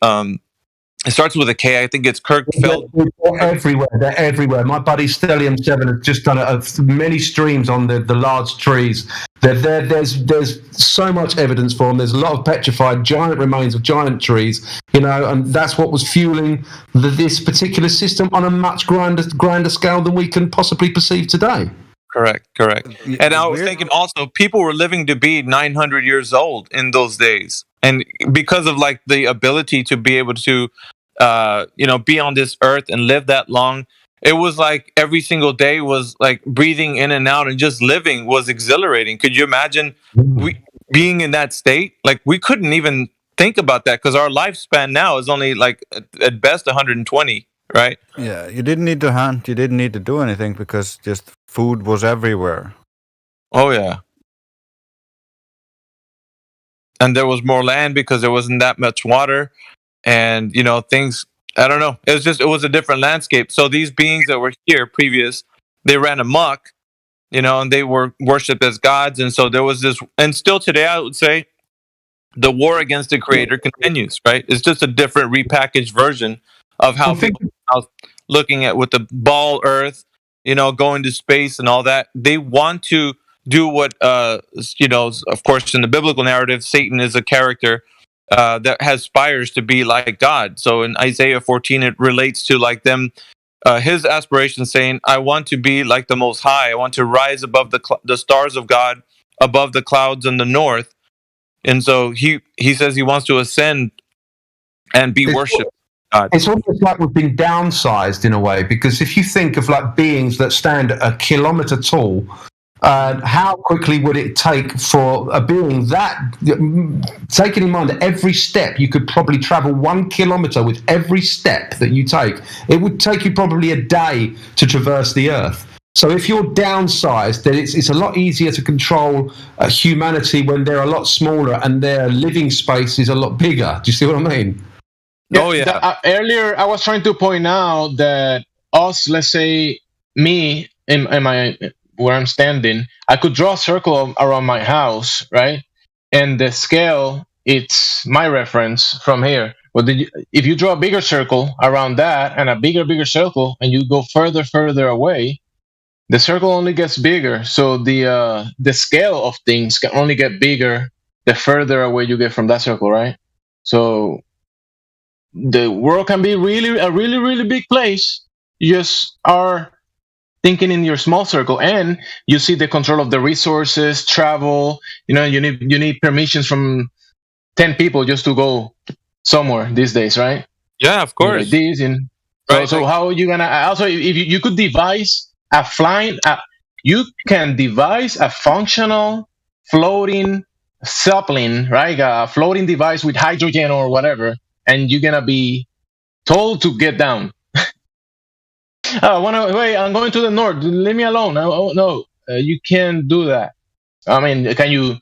It starts with a K. I think it's Kirkfeld. They're everywhere. They're everywhere. My buddy Stellium 7 has just done many streams on the large trees. There's so much evidence for them. There's a lot of petrified giant remains of giant trees, and that's what was fueling this particular system on a much grander scale than we can possibly perceive today. Correct. And I was thinking also, people were living to be 900 years old in those days. And because of like the ability to be able to, be on this earth and live that long, it was like every single day was like breathing in and out and just living was exhilarating. Could you imagine being in that state? Like we couldn't even think about that because our lifespan now is only like at best 120, right? Yeah, you didn't need to hunt. You didn't need to do anything because just food was everywhere. Oh, yeah. And there was more land because there wasn't that much water. And, things, I don't know. It was a different landscape. So these beings that were here previous, they ran amok, and they were worshipped as gods. And so there was this, and still today, I would say, the war against the creator continues, right? It's just a different repackaged version of how people are looking at with the ball earth, going to space and all that. They want to do what, of course, in the biblical narrative, Satan is a character that aspires to be like God. So in Isaiah 14, it relates to like them, his aspiration saying, I want to be like the Most High. I want to rise above the stars of God, above the clouds in the north. And so he says he wants to ascend and be worshipped. It's almost like we've been downsized in a way, because if you think of like beings that stand a kilometer tall, how quickly would it take for a being that, taking in mind that every step you could probably travel 1 kilometer with every step that you take, it would take you probably a day to traverse the earth. So if you're downsized, then it's a lot easier to control humanity when they're a lot smaller and their living space is a lot bigger. Do you see what I mean? Oh yeah. Earlier, I was trying to point out that let's say me in my where I'm standing, I could draw a circle around my house, right? And the scale, it's my reference from here. But if you draw a bigger circle around that and a bigger circle, and you go further away, the circle only gets bigger. So the scale of things can only get bigger the further away you get from that circle, right? So the world can be a really big place. You just are thinking in your small circle, and you see the control of the resources, travel. You need permissions from 10 people just to go somewhere these days, right? Yeah, of course. So how are you gonna? Also, if you could devise you can devise a functional floating zeppelin, right? A floating device with hydrogen or whatever, and you're gonna be told to get down. Wait, I'm going to the north. Leave me alone. No, you can't do that. I mean, can you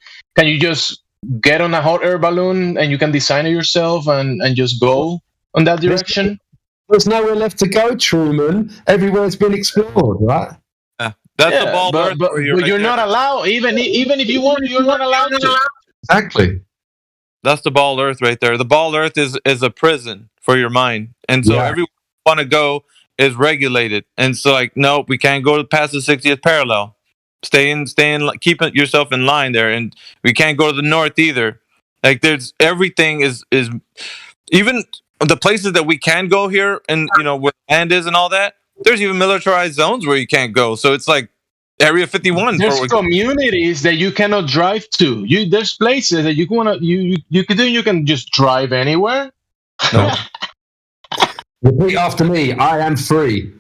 just get on a hot air balloon and you can design it yourself and just go on that direction? There's nowhere left to go, Truman. Everywhere's been explored, right? That's the ball earth. But you're not allowed. Even if you want, you're not allowed to. Exactly. That's the ball earth right there. The ball earth is a prison for your mind, and so everywhere you want to go is regulated. And so like, no, we can't go past the 60th parallel. Stay in, keep yourself in line there. And we can't go to the north either. Like everything is even the places that we can go here and, where land is and all that, there's even militarized zones where you can't go. So it's like Area 51. There's communities that you cannot drive to. There's places that you can just drive anywhere. No. Repeat after me. I am free.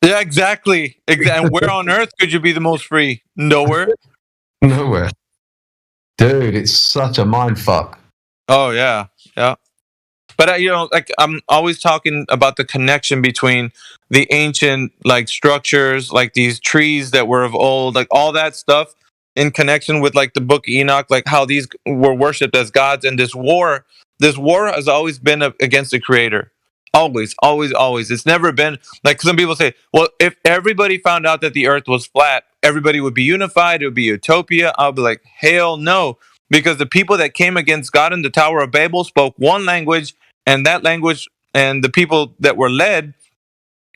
Yeah, exactly. And where on earth could you be the most free? Nowhere. Dude, it's such a mind fuck. Oh yeah. But like I'm always talking about the connection between the ancient like structures, like these trees that were of old, like all that stuff in connection with like the book of Enoch, like how these were worshipped as gods, and this war has always been against the creator. Always, always, always. It's never been like some people say, well, if everybody found out that the earth was flat, everybody would be unified, it would be utopia. I'll be like, hell no. Because the people that came against God in the Tower of Babel spoke one language, and that language and the people that were led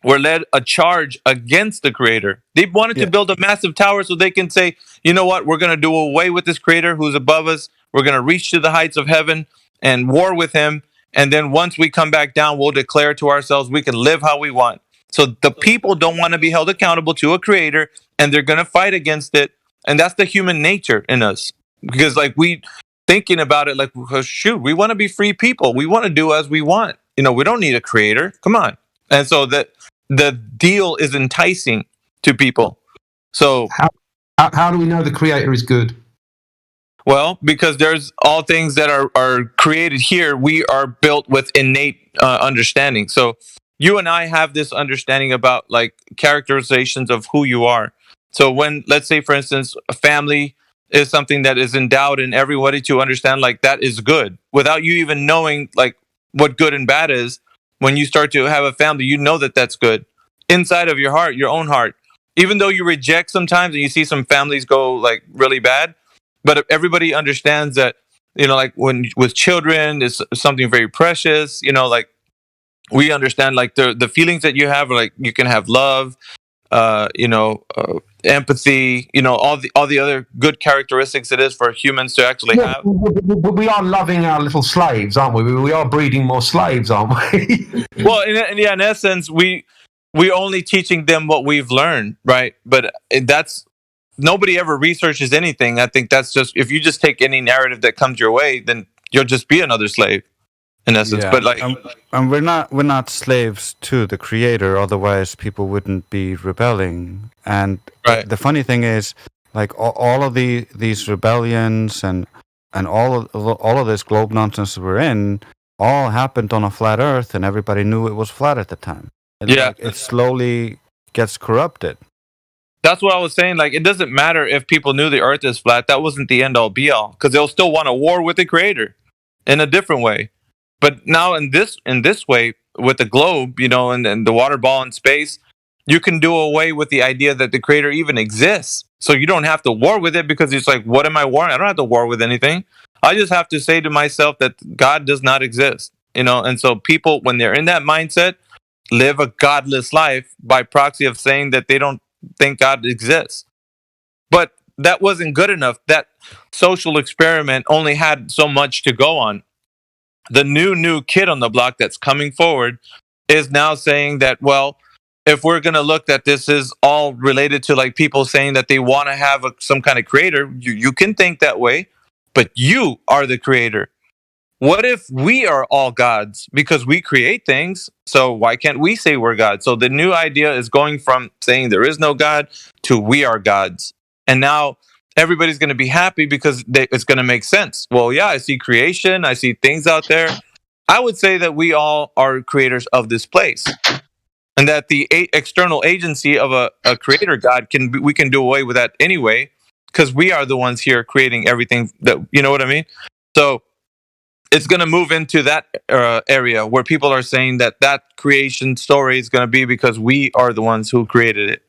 a charge against the creator. They wanted to build a massive tower so they can say, you know what, we're going to do away with this creator who's above us. We're going to reach to the heights of heaven and war with him. And then once we come back down, we'll declare to ourselves we can live how we want. So the people don't want to be held accountable to a creator, and they're going to fight against it. And that's the human nature in us. Because like we thinking about it like, well, shoot, we want to be free people. We want to do as we want. We don't need a creator. Come on. And so that the deal is enticing to people. So how do we know the creator is good? Well, because there's all things that are created here. We are built with innate understanding. So you and I have this understanding about like characterizations of who you are. So when, let's say, for instance, a family is something that is endowed in everybody to understand like that is good without you even knowing like what good and bad is. When you start to have a family, you know that that's good inside of your heart, your own heart. Even though you reject sometimes and you see some families go like really bad, but everybody understands that, like when with children is something very precious, like we understand like the feelings that you have, like you can have love, empathy, all the other good characteristics it is for humans to actually have. We are loving our little slaves, aren't we? We are breeding more slaves, aren't we? Well, in essence, we only teaching them what we've learned, right? But that's nobody ever researches anything. I think that's just if you just take any narrative that comes your way, then you'll just be another slave, in essence. Yeah, but like, and we're not slaves to the creator. Otherwise, people wouldn't be rebelling. And the funny thing is, like all of these rebellions and all of this globe nonsense we're in, all happened on a flat Earth, and everybody knew it was flat at the time. It slowly gets corrupted. That's what I was saying. Like, it doesn't matter if people knew the Earth is flat. That wasn't the end all be all, because they'll still want a war with the creator in a different way. But now in this way, with the globe, and the water ball in space, you can do away with the idea that the creator even exists. So you don't have to war with it, because it's like, what am I warring? I don't have to war with anything. I just have to say to myself that God does not exist. And so people, when they're in that mindset, live a godless life by proxy of saying that they don't think God exists. But that wasn't good enough. That social experiment only had so much to go on. The new kid on the block that's coming forward is now saying that, well, if we're going to look that this is all related to like people saying that they want to have some kind of creator, you can think that way, but you are the creator. What if we are all gods because we create things? So why can't we say we're God? So the new idea is going from saying there is no God to we are gods. And now everybody's going to be happy because it's going to make sense. Well, yeah, I see creation. I see things out there. I would say that we all are creators of this place. And that the external agency of a creator God we can do away with that anyway, because we are the ones here creating everything that, you know what I mean? So it's going to move into that area where people are saying that creation story is going to be because we are the ones who created it.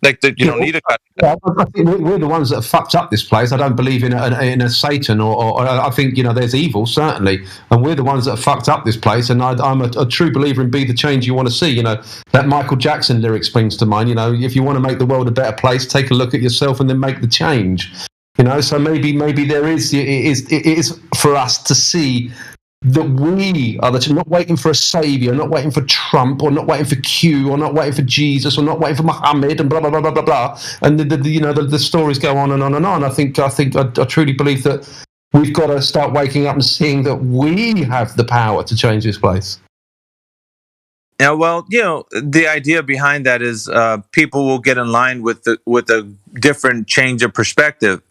Like you don't need a God. I think we're the ones that have fucked up this place. I don't believe in a Satan or I think there's evil certainly, and we're the ones that have fucked up this place. And I'm a true believer in be the change you want to see. That Michael Jackson lyric springs to mind. If you want to make the world a better place, take a look at yourself and then make the change. So maybe there is it is for us to see that we are not waiting for a savior, not waiting for Trump, or not waiting for Q, or not waiting for Jesus, or not waiting for Muhammad, and blah blah blah blah blah blah. And the stories go on and on and on. I truly believe that we've got to start waking up and seeing that we have the power to change this place. Yeah, well, the idea behind that is people will get in line with a different change of perspective.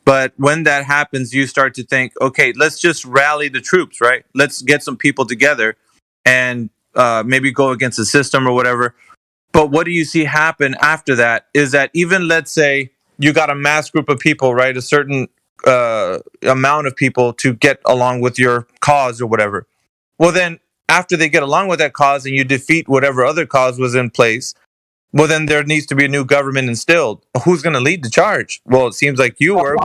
But when that happens, you start to think, okay, let's just rally the troops, right? Let's get some people together and maybe go against the system or whatever. But what do you see happen after that is that even, let's say, you got a mass group of people, right? A certain amount of people to get along with your cause or whatever. Well, then after they get along with that cause and you defeat whatever other cause was in place, well, then there needs to be a new government instilled. Who's going to lead the charge? Well, it seems like you were.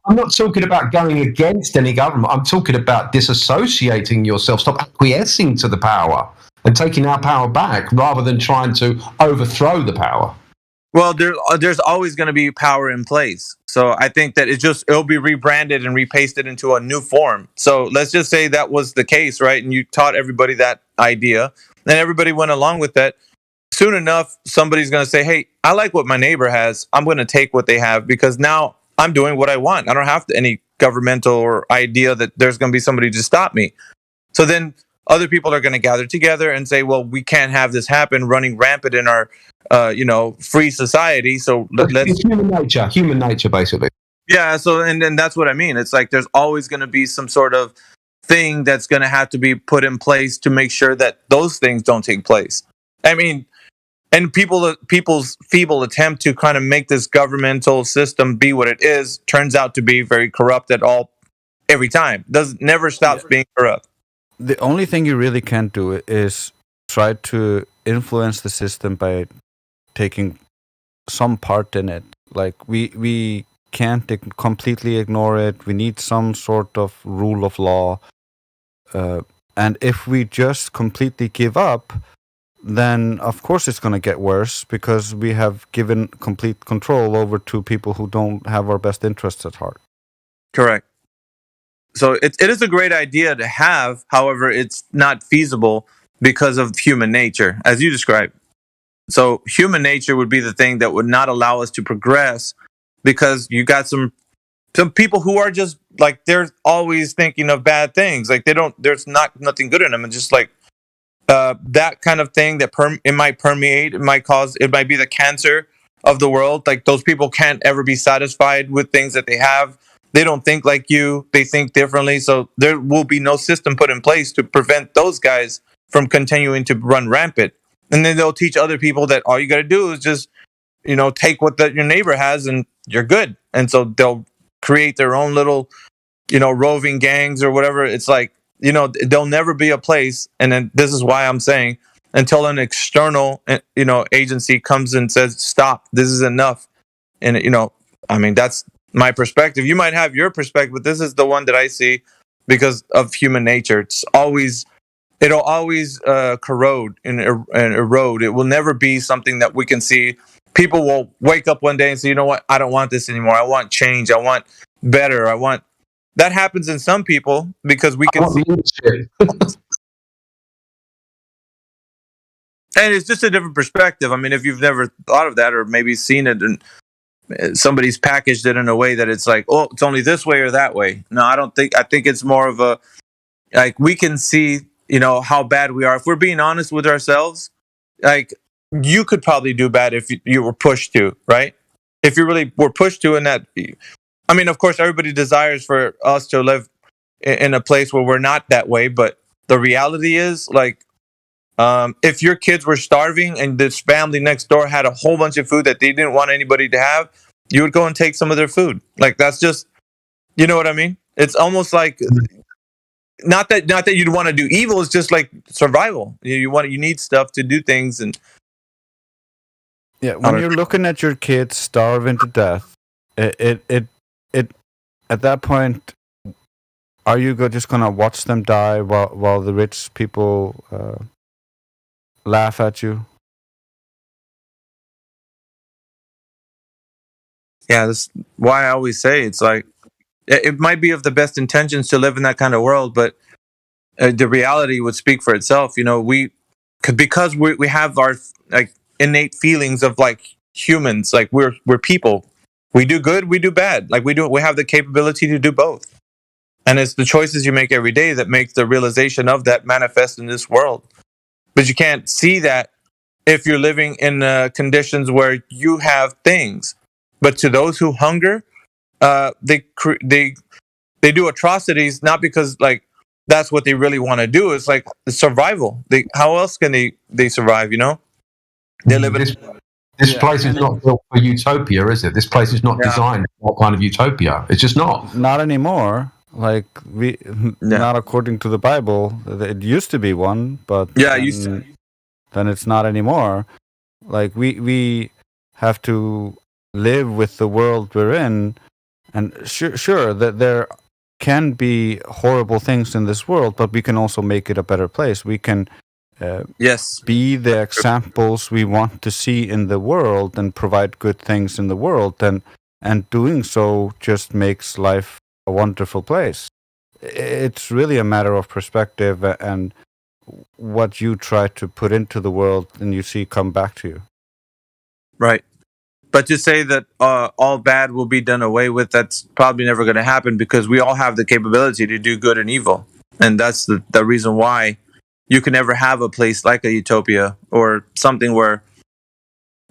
I'm not talking about going against any government. I'm talking about disassociating yourself, stop acquiescing to the power and taking our power back rather than trying to overthrow the power. Well, there's always going to be power in place. So I think that it'll be rebranded and repasted into a new form. So let's just say that was the case, right? And you taught everybody that idea and everybody went along with that. Soon enough, somebody's going to say, hey, I like what my neighbor has. I'm going to take what they have because now I'm doing what I want. I don't have any governmental or idea that there's going to be somebody to stop me. So then other people are going to gather together and say, well, we can't have this happen running rampant in our, free society. So let's... It's human nature, basically. Yeah. So, and that's what I mean. It's like there's always going to be some sort of thing that's going to have to be put in place to make sure that those things don't take place. I mean, and people's feeble attempt to kind of make this governmental system be what it is turns out to be very corrupt every time. Never stops being corrupt. The only thing you really can't do is try to influence the system by taking some part in it. Like we can't completely ignore it. We need some sort of rule of law. And if we just completely give up, then of course it's going to get worse because we have given complete control over to people who don't have our best interests at heart. Correct. So it is a great idea to have. However, it's not feasible because of human nature, as you described. So human nature would be the thing that would not allow us to progress because you got some people who are just like, they're always thinking of bad things. Like there's nothing good in them. And just like that kind of thing that it might permeate, it might be the cancer of the world. Like those people can't ever be satisfied with things that they have. They don't think like you. They think differently. So there will be no system put in place to prevent those guys from continuing to run rampant. And then they'll teach other people that all you got to do is just, take what your neighbor has and you're good. And so they'll create their own little, roving gangs or whatever. It's like, there'll never be a place. And then this is why I'm saying until an external, agency comes and says, stop, this is enough. And, that's my perspective. You might have your perspective, but this is the one that I see because of human nature. It'll always corrode and erode. It will never be something that we can see. People will wake up one day and say, you know what? I don't want this anymore. I want change. I want better. That happens in some people because we can see. And it's just a different perspective. I mean, if you've never thought of that or maybe seen it and somebody's packaged it in a way that it's like, oh, it's only this way or that way. No, I think it's more of a, like, we can see, how bad we are. If we're being honest with ourselves, like, you could probably do bad if you were pushed to, right? If you really were pushed to, and that, I mean, of course, everybody desires for us to live in a place where we're not that way. But the reality is, like, if your kids were starving and this family next door had a whole bunch of food that they didn't want anybody to have, you would go and take some of their food. Like, that's just, you know what I mean? It's almost like, not that you'd want to do evil. It's just like survival. You need stuff to do things. And yeah, when you're looking at your kids starving to death, it at that point, are you just gonna watch them die while the rich people laugh at you? Yeah, that's why I always say it's like, it might be of the best intentions to live in that kind of world, but the reality would speak for itself. Because we have our like innate feelings of like humans, like we're people. We do good, we do bad. Like we have the capability to do both. And it's the choices you make every day that make the realization of that manifest in this world. But you can't see that if you're living in conditions where you have things. But to those who hunger, they do atrocities not because like that's what they really want to do. It's like the survival. How else can they survive? You know, they live in. This place is not built for utopia, is it? This place is not designed for what kind of utopia. It's just not. Not anymore. Like not according to the Bible. It used to be one, but then it's not anymore. Like we have to live with the world we're in, and sure that there can be horrible things in this world, but we can also make it a better place. We can be the examples we want to see in the world and provide good things in the world, and doing so just makes life a wonderful place. It's really a matter of perspective and what you try to put into the world and you see come back to you. Right. But to say that all bad will be done away with, that's probably never going to happen, because we all have the capability to do good and evil. And that's the reason why you can never have a place like a utopia or something where,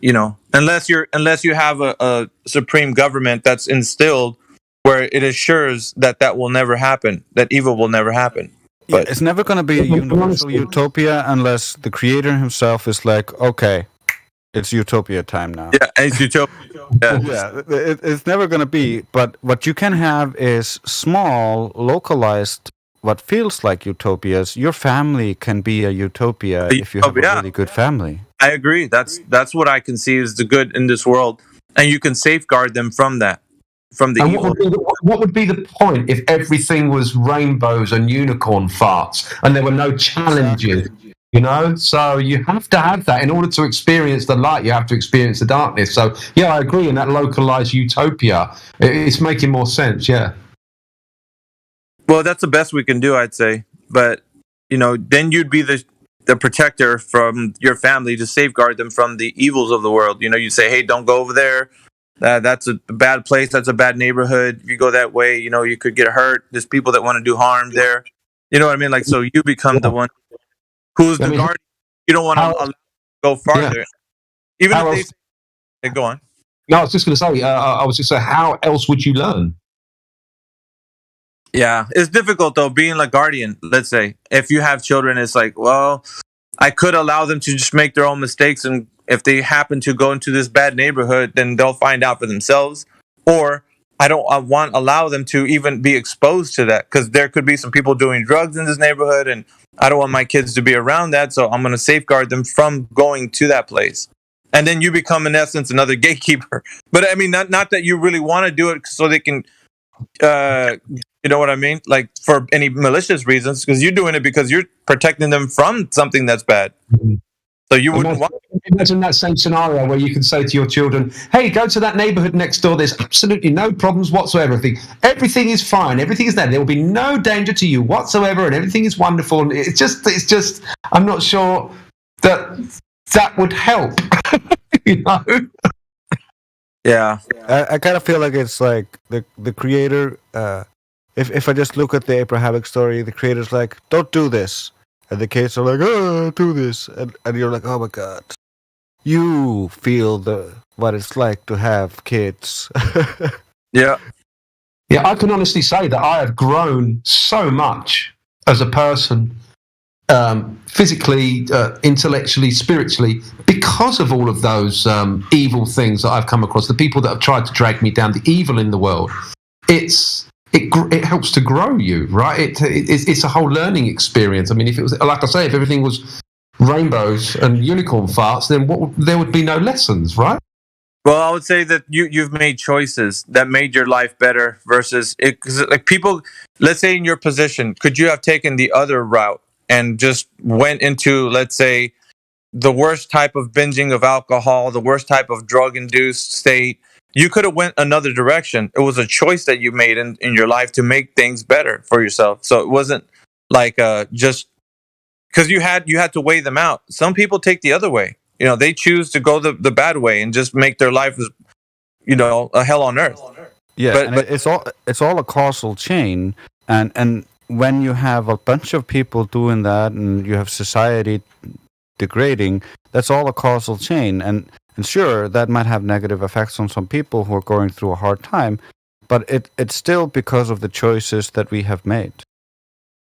you know, unless you have a supreme government that's instilled where it assures that will never happen, that evil will never happen. But it's never going to be a universal utopia unless the creator himself is like, okay, it's utopia time now. Yeah, it's utopia. It's never going to be. But what you can have is small, localized, what feels like utopias. Your family can be a utopia if you have a really good family. I agree. That's what I can see is the good in this world, and you can safeguard them from that, from the evil. What would be the point if everything was rainbows and unicorn farts and there were no challenges? You know, so you have to have that in order to experience the light. You have to experience the darkness. So, yeah, I agree. In that localized utopia, it's making more sense. Yeah. Well, that's the best we can do, I'd say. But you know, then you'd be the protector from your family to safeguard them from the evils of the world. You know, you say, hey, don't go over there. That's a bad place. That's a bad neighborhood. If you go that way, you know, you could get hurt. There's people that want to do harm there. You know what I mean? Like, so you become the one who's the guardian. You don't want to go farther. Even if they go on. No, I was just going to say, how else would you learn? Yeah, it's difficult though, being a guardian. Let's say if you have children, it's like, well, I could allow them to just make their own mistakes, and if they happen to go into this bad neighborhood, then they'll find out for themselves. Or I want allow them to even be exposed to that, because there could be some people doing drugs in this neighborhood, and I don't want my kids to be around that, so I'm going to safeguard them from going to that place. And then you become, in essence, another gatekeeper. But I mean, not that you really want to do it so they can, you know what I mean? Like for any malicious reasons, because you're doing it because you're protecting them from something that's bad. So you wouldn't want. Imagine that same scenario where you can say to your children, hey, go to that neighborhood next door. There's absolutely no problems whatsoever. Everything is fine. Everything is there. There will be no danger to you whatsoever, and everything is wonderful. And it's just, I'm not sure that would help. You know? Yeah. I kind of feel like it's like the creator, if I just look at the Abrahamic story, the creator's like, don't do this. And the kids are like, oh, do this. And you're like, oh my God. You feel what it's like to have kids. Yeah. Yeah, I can honestly say that I have grown so much as a person, physically, intellectually, spiritually, because of all of those evil things that I've come across, the people that have tried to drag me down, the evil in the world. It helps to grow you, right? It's a whole learning experience. I mean, if it was, like I say, if everything was rainbows and unicorn farts, then there would be no lessons, right? Well, I would say that you've made choices that made your life better versus it. Because like people, let's say in your position, could you have taken the other route and just went into, let's say, the worst type of binging of alcohol, the worst type of drug-induced state? You could have went another direction. It was a choice that you made in your life to make things better for yourself. So it wasn't like just because you had to weigh them out. Some people take the other way. You know, they choose to go the bad way and just make their life, you know, a hell on earth. Yeah, but it's all a causal chain, and when you have a bunch of people doing that, and you have society degrading, that's all a causal chain, and sure, that might have negative effects on some people who are going through a hard time, but it's still because of the choices that we have made.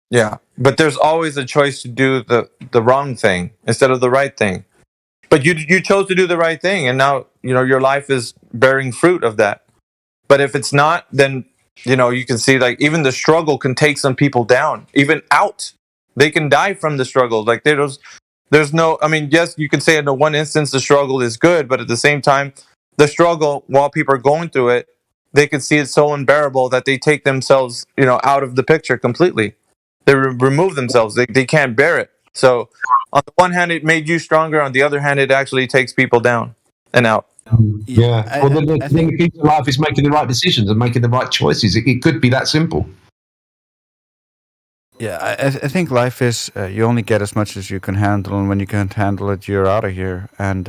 Yeah, but there's always a choice to do the wrong thing instead of the right thing. But you chose to do the right thing, and now your life is bearing fruit of that. But if it's not, then you can see like even the struggle can take some people down, even out. They can die from the struggle. Like there's no. I mean, yes, you can say in the one instance the struggle is good, but at the same time, the struggle while people are going through it, they can see it so unbearable that they take themselves out of the picture completely. They remove themselves. They can't bear it. So on the one hand, it made you stronger. On the other hand, it actually takes people down and out. Yeah. Well, the thing with people in life is making the right decisions and making the right choices. It could be that simple. Yeah, I think life is you only get as much as you can handle, and when you can't handle it, you're out of here. And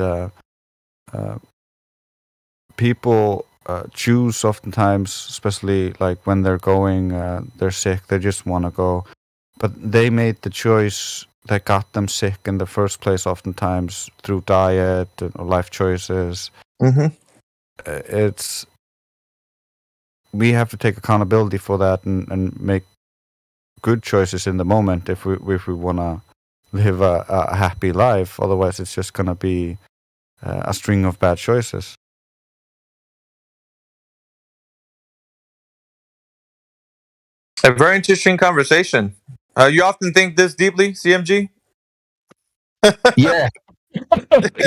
people choose oftentimes, especially like when they're going, they're sick, they just want to go. But they made the choice that got them sick in the first place, oftentimes through diet or life choices. Mm-hmm. We have to take accountability for that and make good choices in the moment if we want to live a happy life. Otherwise, it's just going to be a string of bad choices. A very interesting conversation. You often think this deeply, CMG? Yeah.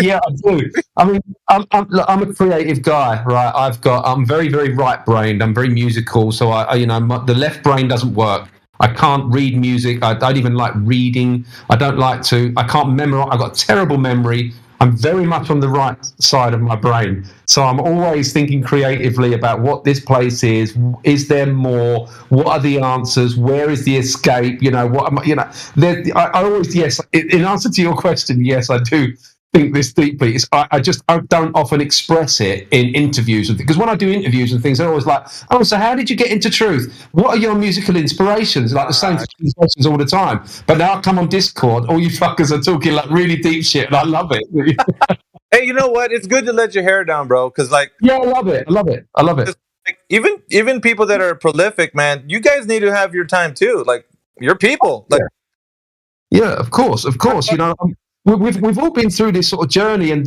Yeah, I do. I mean, I'm a creative guy, right? I'm very, very right-brained. I'm very musical, so the left brain doesn't work. I can't read music. I don't even like reading. I can't memorize. I've got terrible memory. I'm very much on the right side of my brain. So I'm always thinking creatively about what this place is. Is there more? What are the answers? Where is the escape? I always, yes, in answer to your question, yes, I do think this deeply. I don't often express it in interviews, because when I do interviews and things, they're always like, "Oh, so how did you get into truth? What are your musical inspirations?" Like the same questions all the time. But now I come on Discord, all you fuckers are talking like really deep shit, and I love it. Hey, you know what? It's good to let your hair down, bro. Because yeah, I love it. Like, even people that are prolific, man, you guys need to have your time too. Like your people. Like, yeah, of course. We've all been through this sort of journey, and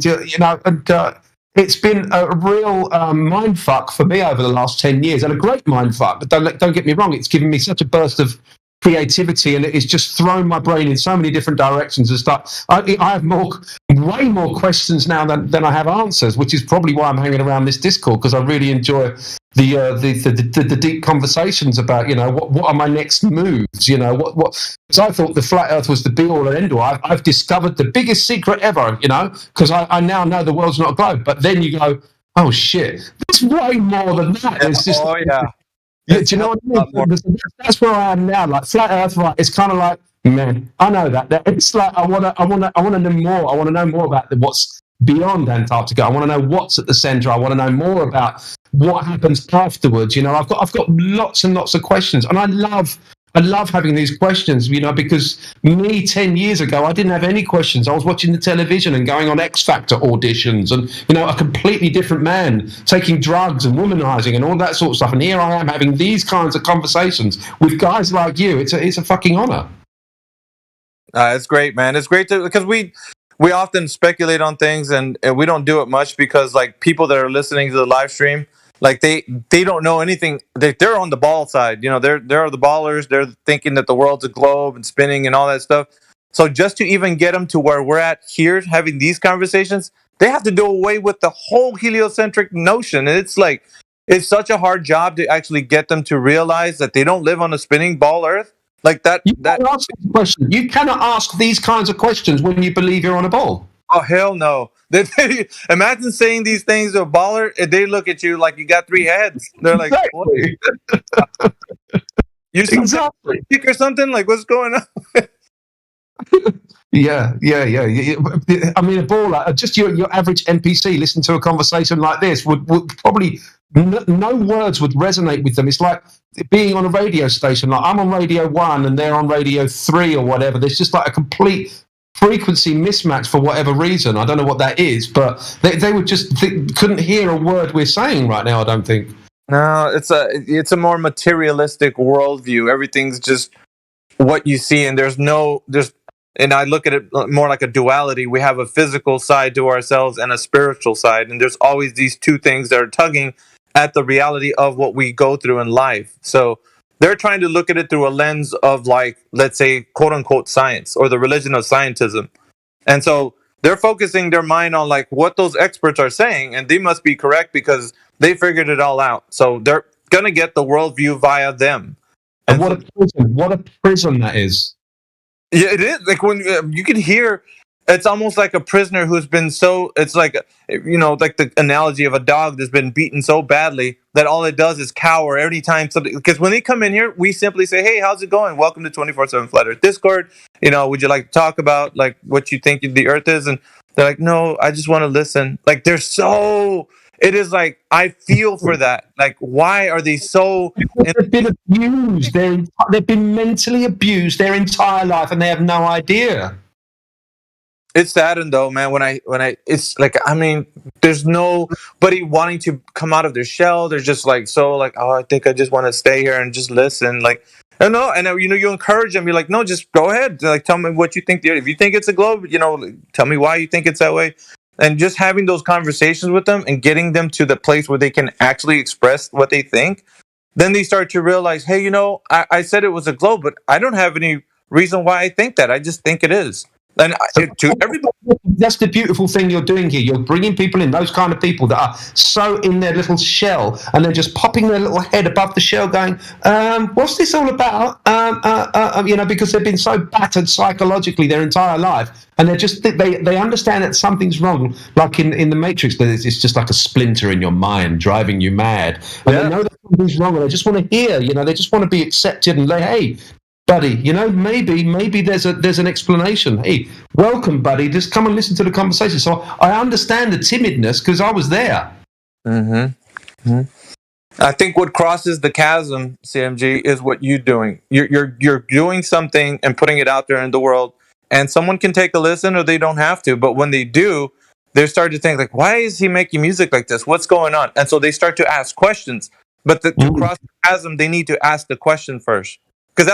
it's been a real mind fuck for me over the last 10 years, and a great mind fuck. But don't get me wrong, it's given me such a burst of creativity, and it's just thrown my brain in so many different directions and stuff. I have way more questions now than I have answers, which is probably why I'm hanging around this Discord, because I really enjoy the deep conversations about what are my next moves, because I thought the flat Earth was the be all and end all. I've discovered the biggest secret ever, because I now know the world's not a globe. But then you go, oh shit, there's way more than that. It's just, yeah, do you know what I mean? That's where I am now. Like flat Earth, right? It's kind of like, man, I know that. It's like I want to know more. I want to know more about what's beyond Antarctica. I want to know what's at the center. I want to know more about what happens afterwards. I've got lots and lots of questions, and I love having these questions, because me 10 years ago, I didn't have any questions. I was watching the television and going on X Factor auditions and, a completely different man taking drugs and womanizing and all that sort of stuff. And here I am having these kinds of conversations with guys like you. It's a fucking honor. It's great, man. It's great because we often speculate on things and we don't do it much because like people that are listening to the live stream, like they don't know anything. They're on the ball side. They're the ballers. They're thinking that the world's a globe and spinning and all that stuff. So just to even get them to where we're at here, having these conversations, they have to do away with the whole heliocentric notion. And it's such a hard job to actually get them to realize that they don't live on a spinning ball Earth. Like that. You cannot ask these kinds of questions when you believe you're on a ball. Oh hell no! Imagine saying these things to a baller, and they look at you like you got 3 heads. They're like, exactly. What? You exactly or something? Like, what's going on? Yeah. I mean, a baller, just your average NPC listen to a conversation like this would probably no words would resonate with them. It's like being on a radio station. Like I'm on Radio 1 and they're on Radio 3 or whatever. There's just like a complete frequency mismatch for whatever reason. I don't know what that is, but they would just couldn't hear a word we're saying right now, I don't think. No, it's a more materialistic worldview. Everything's just what you see, and and I look at it more like a duality. We have a physical side to ourselves and a spiritual side, and there's always these two things that are tugging at the reality of what we go through in life. So they're trying to look at it through a lens of, like, let's say, quote unquote science, or the religion of scientism. And so they're focusing their mind on like what those experts are saying, and they must be correct because they figured it all out. So they're gonna get the worldview via them. And what a prison that is. Yeah, it is. Like when you can hear, it's almost like a prisoner who's been so. It's like, like the analogy of a dog that's been beaten so badly that all it does is cower every time something. Because when they come in here, we simply say, "Hey, how's it going? Welcome to 24/7 Flat Earth Discord. Would you like to talk about like what you think the Earth is?" And they're like, "No, I just want to listen." Like they're so. It is like, I feel for that. Like, why are they so? They've been abused. They've been mentally abused their entire life, and they have no idea. It's saddened though, man. When I, it's like, I mean, there's nobody wanting to come out of their shell. They're just like, oh, I think I just want to stay here and just listen. Like, and you encourage them. You're like, no, just go ahead. Like, tell me what you think. If you think it's a globe, tell me why you think it's that way. And just having those conversations with them and getting them to the place where they can actually express what they think, then they start to realize, hey, I said it was a globe, but I don't have any reason why I think that. I just think it is. And to everybody, that's the beautiful thing you're doing here. You're bringing people in, those kind of people that are so in their little shell, and they're just popping their little head above the shell, going, "What's this all about?" Because they've been so battered psychologically their entire life, and they understand that something's wrong. Like in the Matrix, that it's just like a splinter in your mind driving you mad, and they know that something's wrong, and they just want to hear. They just want to be accepted and like, hey, buddy, maybe there's an explanation. Hey, welcome, buddy. Just come and listen to the conversation. So I understand the timidness because I was there. Mm-hmm. I think what crosses the chasm, CMG, is what you're doing. You're doing something and putting it out there in the world, and someone can take a listen or they don't have to. But when they do, they start to think like, why is he making music like this? What's going on? And so they start to ask questions. But to cross the chasm, they need to ask the question first. Because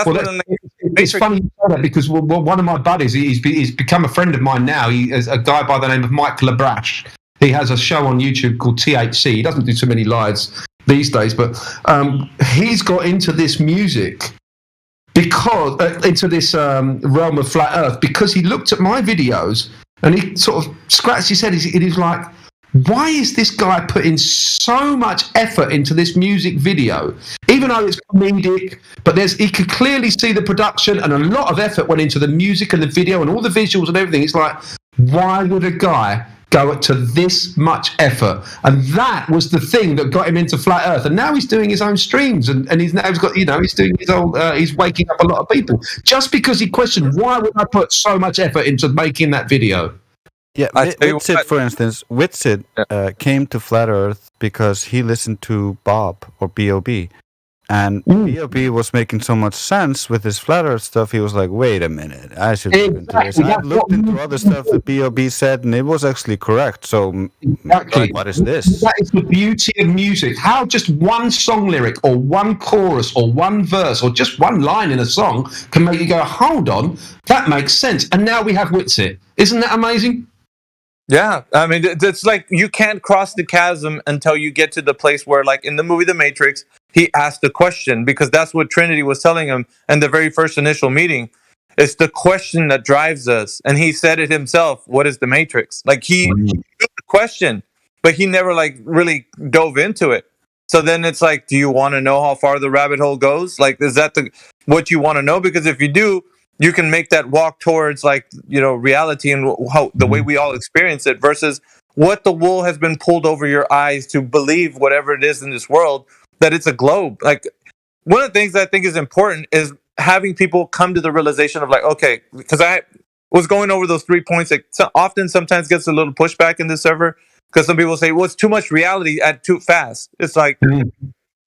it's funny you say that because one of my buddies, he's become a friend of mine now. He is a guy by the name of Mike Labrash. He has a show on YouTube called THC. He doesn't do too many lives these days, but he's got into this music because into this realm of flat Earth because he looked at my videos and he sort of scratched his head. He's like, why is this guy putting so much effort into this music video? Even though it's comedic, but he could clearly see the production and a lot of effort went into the music and the video and all the visuals and everything. It's like, why would a guy go to this much effort? And that was the thing that got him into Flat Earth. And now he's doing his own streams and he's got, he's doing his own, he's waking up a lot of people just because he questioned, why would I put so much effort into making that video? Yeah, Witsit, for instance, came to Flat Earth because he listened to Bob or B.O.B. And B.O.B. was making so much sense with his Flat Earth stuff, he was like, wait a minute, I should look into this. I looked into other stuff that B.O.B. said, and it was actually correct. So, what is this? That is the beauty of music. How just one song lyric or one chorus or one verse or just one line in a song can make you go, hold on, that makes sense. And now we have Witsit. Isn't that amazing? Yeah, I mean, it's like you can't cross the chasm until you get to the place where, like in the movie The Matrix, he asked the question because that's what Trinity was telling him in the very first initial meeting. It's the question that drives us. And he said it himself, what is the Matrix? Like he knew the question, but he never like really dove into it. So then it's like, do you want to know how far the rabbit hole goes? Like, is that what you want to know? Because if you do, you can make that walk towards like, reality and how the way we all experience it versus what the wool has been pulled over your eyes to believe whatever it is in this world, that it's a globe. Like one of the things that I think is important is having people come to the realization of like, okay, because I was going over those 3 points that sometimes gets a little pushback in the server because some people say, well, it's too much reality at too fast. It's like,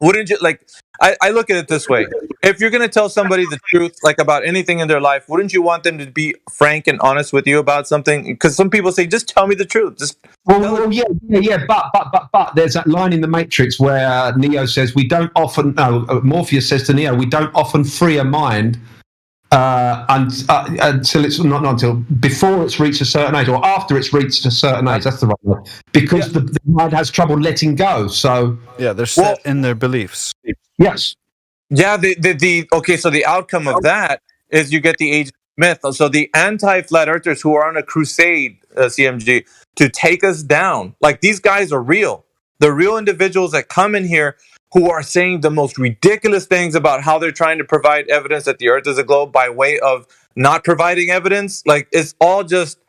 wouldn't you like? I look at it this way: if you're gonna tell somebody the truth, like about anything in their life, wouldn't you want them to be frank and honest with you about something? Because some people say, "Just tell me the truth." Just yeah. But there's that line in the Matrix where Neo says, "We don't often." No, Morpheus says to Neo, "We don't often free a mind until it's not until before it's reached a certain age or after it's reached a certain age." That's the right word, because the mind has trouble letting go. So yeah, they're set in their beliefs. Yes. Yeah. Okay. So the outcome of that is you get the Age of Myth. So the anti-flat earthers who are on a crusade, CMG, to take us down. Like, these guys are real. The real individuals that come in here who are saying the most ridiculous things about how they're trying to provide evidence that the Earth is a globe by way of not providing evidence. Like, it's all just,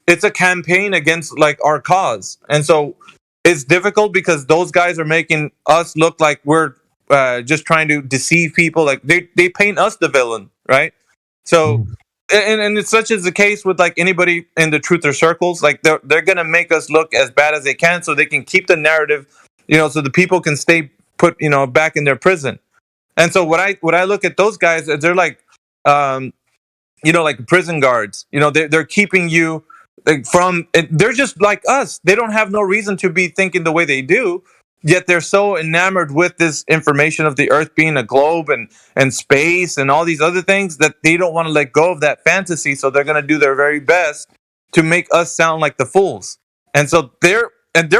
it's a campaign against like our cause. And so it's difficult because those guys are making us look like we're just trying to deceive people. Like, they paint us the villain, right? So, and it's such as the case with like anybody in the truther circles. Like, they're gonna make us look as bad as they can so they can keep the narrative, so the people can stay put back in their prison. And so what I look at those guys, they're like like prison guards. They're keeping you from, they're just like us. They don't have no reason to be thinking the way they do, yet they're so enamored with this information of the Earth being a globe and space and all these other things that they don't want to let go of that fantasy. So they're going to do their very best to make us sound like the fools. And so they're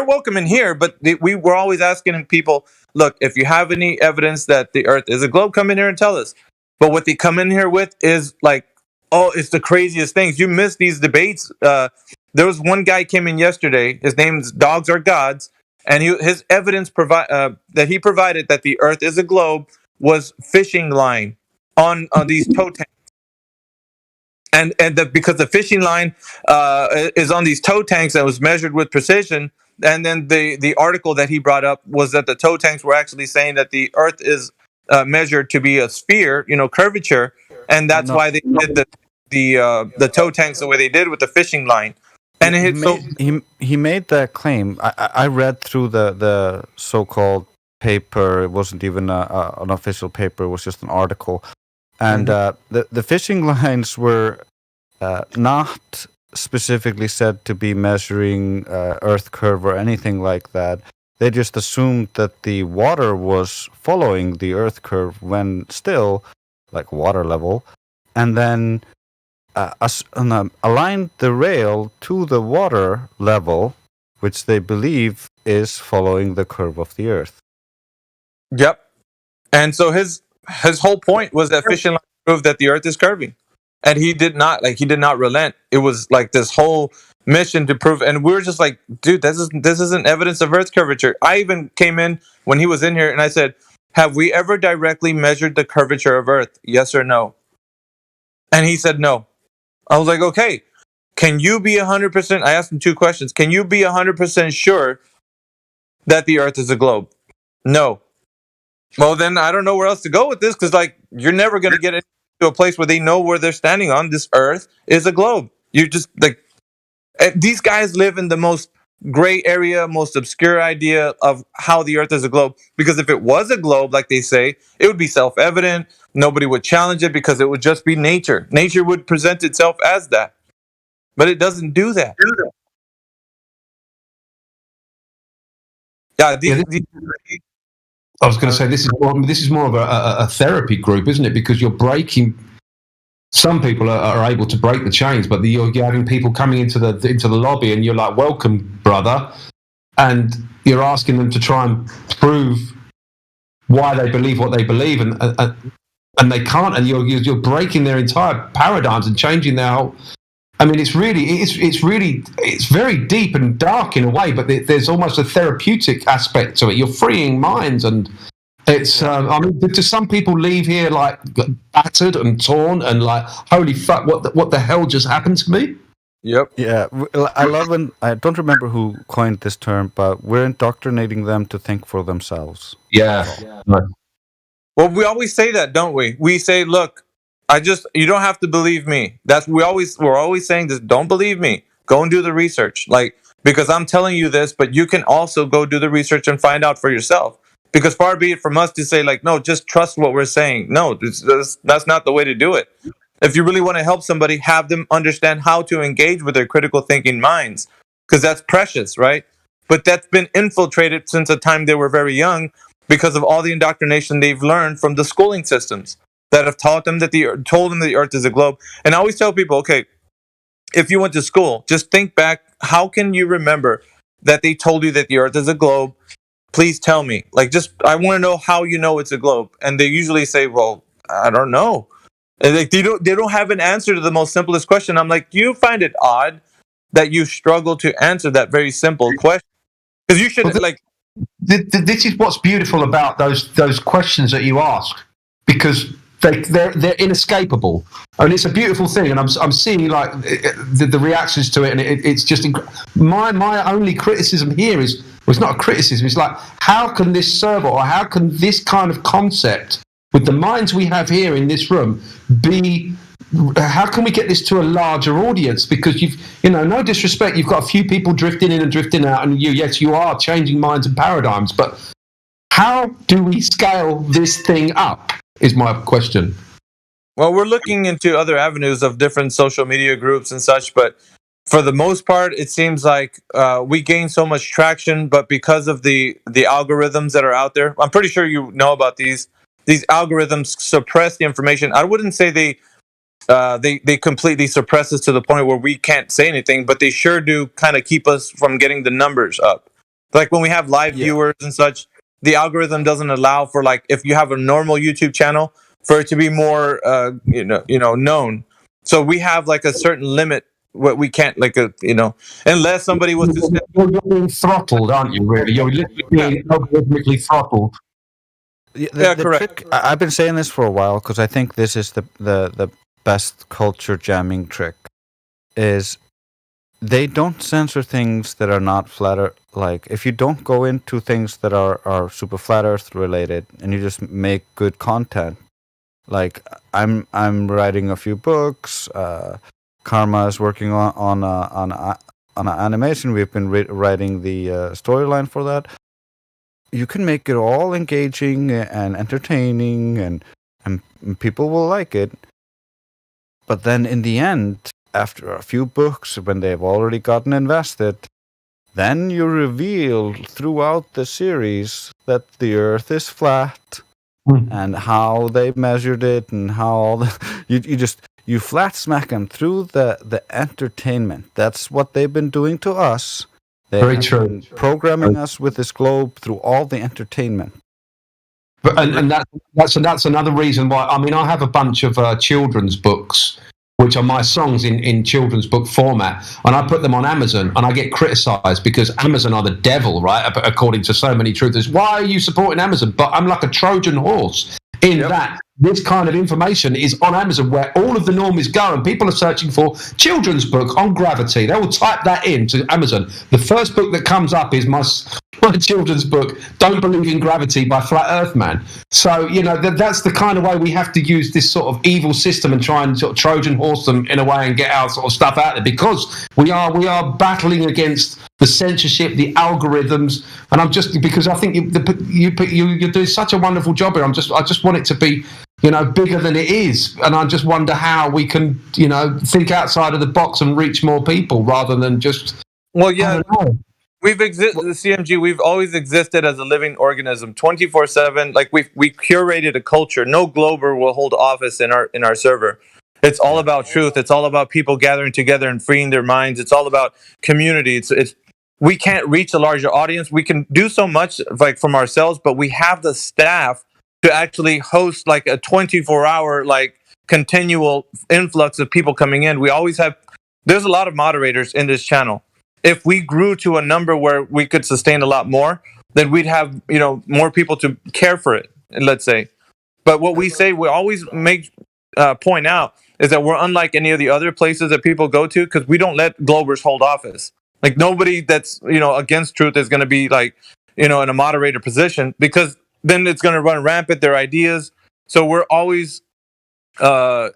welcome in here, but we were always asking people, look, if you have any evidence that the Earth is a globe, come in here and tell us. But what they come in here with is like, oh, it's the craziest things. You miss these debates. There was one guy came in yesterday. His name's Dogs Are Gods. And his evidence that he provided that the Earth is a globe was fishing line on these toe tanks. And because the fishing line is on these toe tanks that was measured with precision. And then the article that he brought up was that the toe tanks were actually saying that the Earth is measured to be a sphere, curvature, and that's why they did the toe tanks the way they did with the fishing line. And he made that claim. I read through the so-called paper. It wasn't even an official paper. It was just an article, and the fishing lines were not specifically said to be measuring Earth curve or anything like that. They just assumed that the water was following the Earth curve when still like water level, and then aligned the rail to the water level, which they believe is following the curve of the Earth. Yep. And so his whole point was that fishing line proved that the Earth is curving. And he did not relent. It was like this whole mission to prove, and we were just like, dude, this isn't evidence of Earth curvature. I even came in when he was in here and I said, have we ever directly measured the curvature of Earth? Yes or no? And he said no. I was like, okay, can you be 100%? I asked him two questions. Can you be 100% sure that the Earth is a globe? No. Well, then I don't know where else to go with this, because like, you're never going to get to a place where they know where they're standing on. This Earth is a globe. You just like, these guys live in the most gray area, most obscure idea of how the Earth is a globe. Because if it was a globe, like they say, it would be self-evident. Nobody would challenge it because it would just be nature. Nature would present itself as that. But it doesn't do that. Yeah, I was going to say this is more of a therapy group, isn't it? Because you're breaking. Some people are able to break the chains, but you're having people coming into the lobby, and you're like, "Welcome, brother," and you're asking them to try and prove why they believe what they believe, and they can't, and you're breaking their entire paradigms and changing their whole. I mean, it's very deep and dark in a way, but there's almost a therapeutic aspect to it. You're freeing minds, and it's. I mean, to some people leave here like battered and torn, and like, holy fuck, what the hell just happened to me? Yep. Yeah, I love when I don't remember who coined this term, but we're indoctrinating them to think for themselves. Yeah. Well, we always say that, don't we? We say, look, you don't have to believe me. We're always saying this. Don't believe me. Go and do the research. Like, because I'm telling you this, but you can also go do the research and find out for yourself. Because far be it from us to say like, no, just trust what we're saying. No, that's not the way to do it. If you really want to help somebody, have them understand how to engage with their critical thinking minds, because that's precious, right? But that's been infiltrated since the time they were very young because of all the indoctrination they've learned from the schooling systems that have taught them that told them that the earth is a globe. And I always tell people, okay, if you went to school, just think back, how can you remember that they told you that the earth is a globe? Please tell me. Like, just, I want to know how you know it's a globe. And they usually say, well, I don't know. And like, they don't have an answer to the most simplest question. I'm like, do you find it odd that you struggle to answer that very simple question? Because you should, like... This is what's beautiful about those questions that you ask, because they're inescapable, and it's a beautiful thing. And I'm seeing like the reactions to it, and it's just my only criticism here is, well, it's not a criticism. It's like, how can this server, or how can this kind of concept, with the minds we have here in this room, be? How can we get this to a larger audience? Because no disrespect, you've got a few people drifting in and drifting out, and yes, you are changing minds and paradigms. But how do we scale this thing up? Is my question. Well, we're looking into other avenues of different social media groups and such, but for the most part, it seems like we gain so much traction, but because of the algorithms that are out there, I'm pretty sure you know about these algorithms suppress the information. I wouldn't say they completely suppress us to the point where we can't say anything, but they sure do kind of keep us from getting the numbers up. Like when we have live viewers and such, the algorithm doesn't allow for, like, if you have a normal YouTube channel, for it to be more known. So we have like a certain limit what we can't, like, unless somebody was to you're being throttled, aren't you? Really, you're literally being algorithmically throttled. The correct. I've been saying this for a while because I think this is the best culture jamming trick. Is they don't censor things that are not flat earth. Like, if you don't go into things that are super flat earth related, and you just make good content. Like, I'm writing a few books. Karma is working on an animation. We've been writing the storyline for that. You can make it all engaging and entertaining, and people will like it. But then in the end, after a few books, when they've already gotten invested, then you reveal throughout the series that the earth is flat, and how they measured it, and how all the you flat smack them through the entertainment. That's what they've been doing to us. Very true. Programming us with this globe through all the entertainment. But and that's another reason why. I mean, I have a bunch of children's books, which are my songs in children's book format, and I put them on Amazon, and I get criticised because Amazon are the devil, right? According to so many truthers. Why are you supporting Amazon? But I'm like a Trojan horse in that this kind of information is on Amazon, where all of the normies go, and people are searching for children's book on gravity. They will type that into Amazon. The first book that comes up is my children's book, Don't Believe in Gravity by Flat Earth Man. So, that's the kind of way we have to use this sort of evil system and try and sort of Trojan horse them in a way and get our sort of stuff out there, because we are battling against the censorship, the algorithms, and I'm just, because I think you're doing such a wonderful job here. I just want it to be, bigger than it is, and I just wonder how we can, think outside of the box and reach more people rather than just. Well, yeah, we've the CMG. We've always existed as a living organism, 24/7. Like we curated a culture. No Glober will hold office in our server. It's all about truth. It's all about people gathering together and freeing their minds. It's all about community. It's we can't reach a larger audience. We can do so much like from ourselves, but we have the staff to actually host like a 24-hour like continual influx of people coming in. We always have. There's a lot of moderators in this channel. If we grew to a number where we could sustain a lot more, then we'd have more people to care for it. Let's say, but what we say, we always point out is that we're unlike any of the other places that people go to, because we don't let Globers hold office. Like, nobody that's against truth is going to be like in a moderator position, because then it's going to run rampant their ideas. So we're always kind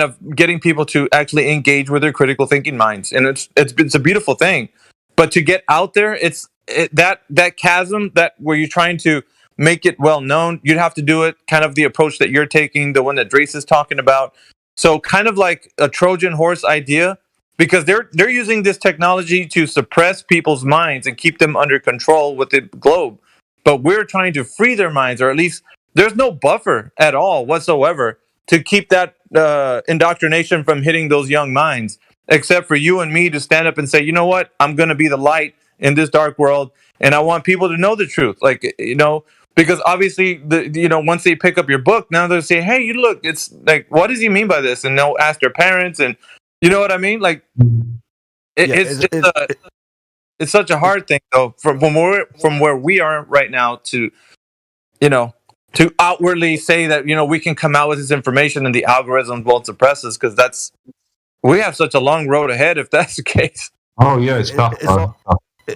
of getting people to actually engage with their critical thinking minds, and it's a beautiful thing. But to get out there, that chasm that where you're trying to make it well known. You'd have to do it kind of the approach that you're taking, the one that Drace is talking about. So kind of like a Trojan horse idea, because they're using this technology to suppress people's minds and keep them under control with the globe. But we're trying to free their minds, or at least there's no buffer at all whatsoever to keep that indoctrination from hitting those young minds, except for you and me to stand up and say, you know what, I'm going to be the light in this dark world, and I want people to know the truth. Like, you know, because obviously, once they pick up your book, now they'll say, hey, you look, it's like, what does he mean by this? And they'll ask their parents, and you know what I mean? Like, it's such a hard thing, though, from where we are right now to, to outwardly say that, we can come out with this information and the algorithms won't suppress us, because we have such a long road ahead if that's the case. Oh yeah, it's tough.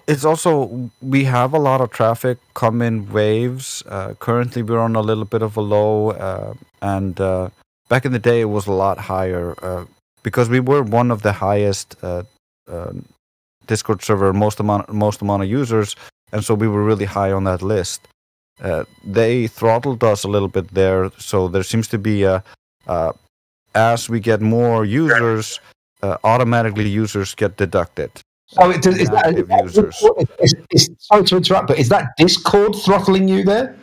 It's also, we have a lot of traffic come in waves. Currently, we're on a little bit of a low, and back in the day, it was a lot higher because we were one of the highest Discord server, most amount of users, and so we were really high on that list. They throttled us a little bit there, so there seems to be as we get more users, automatically users get deducted. So sorry to interrupt, but is that Discord throttling you there?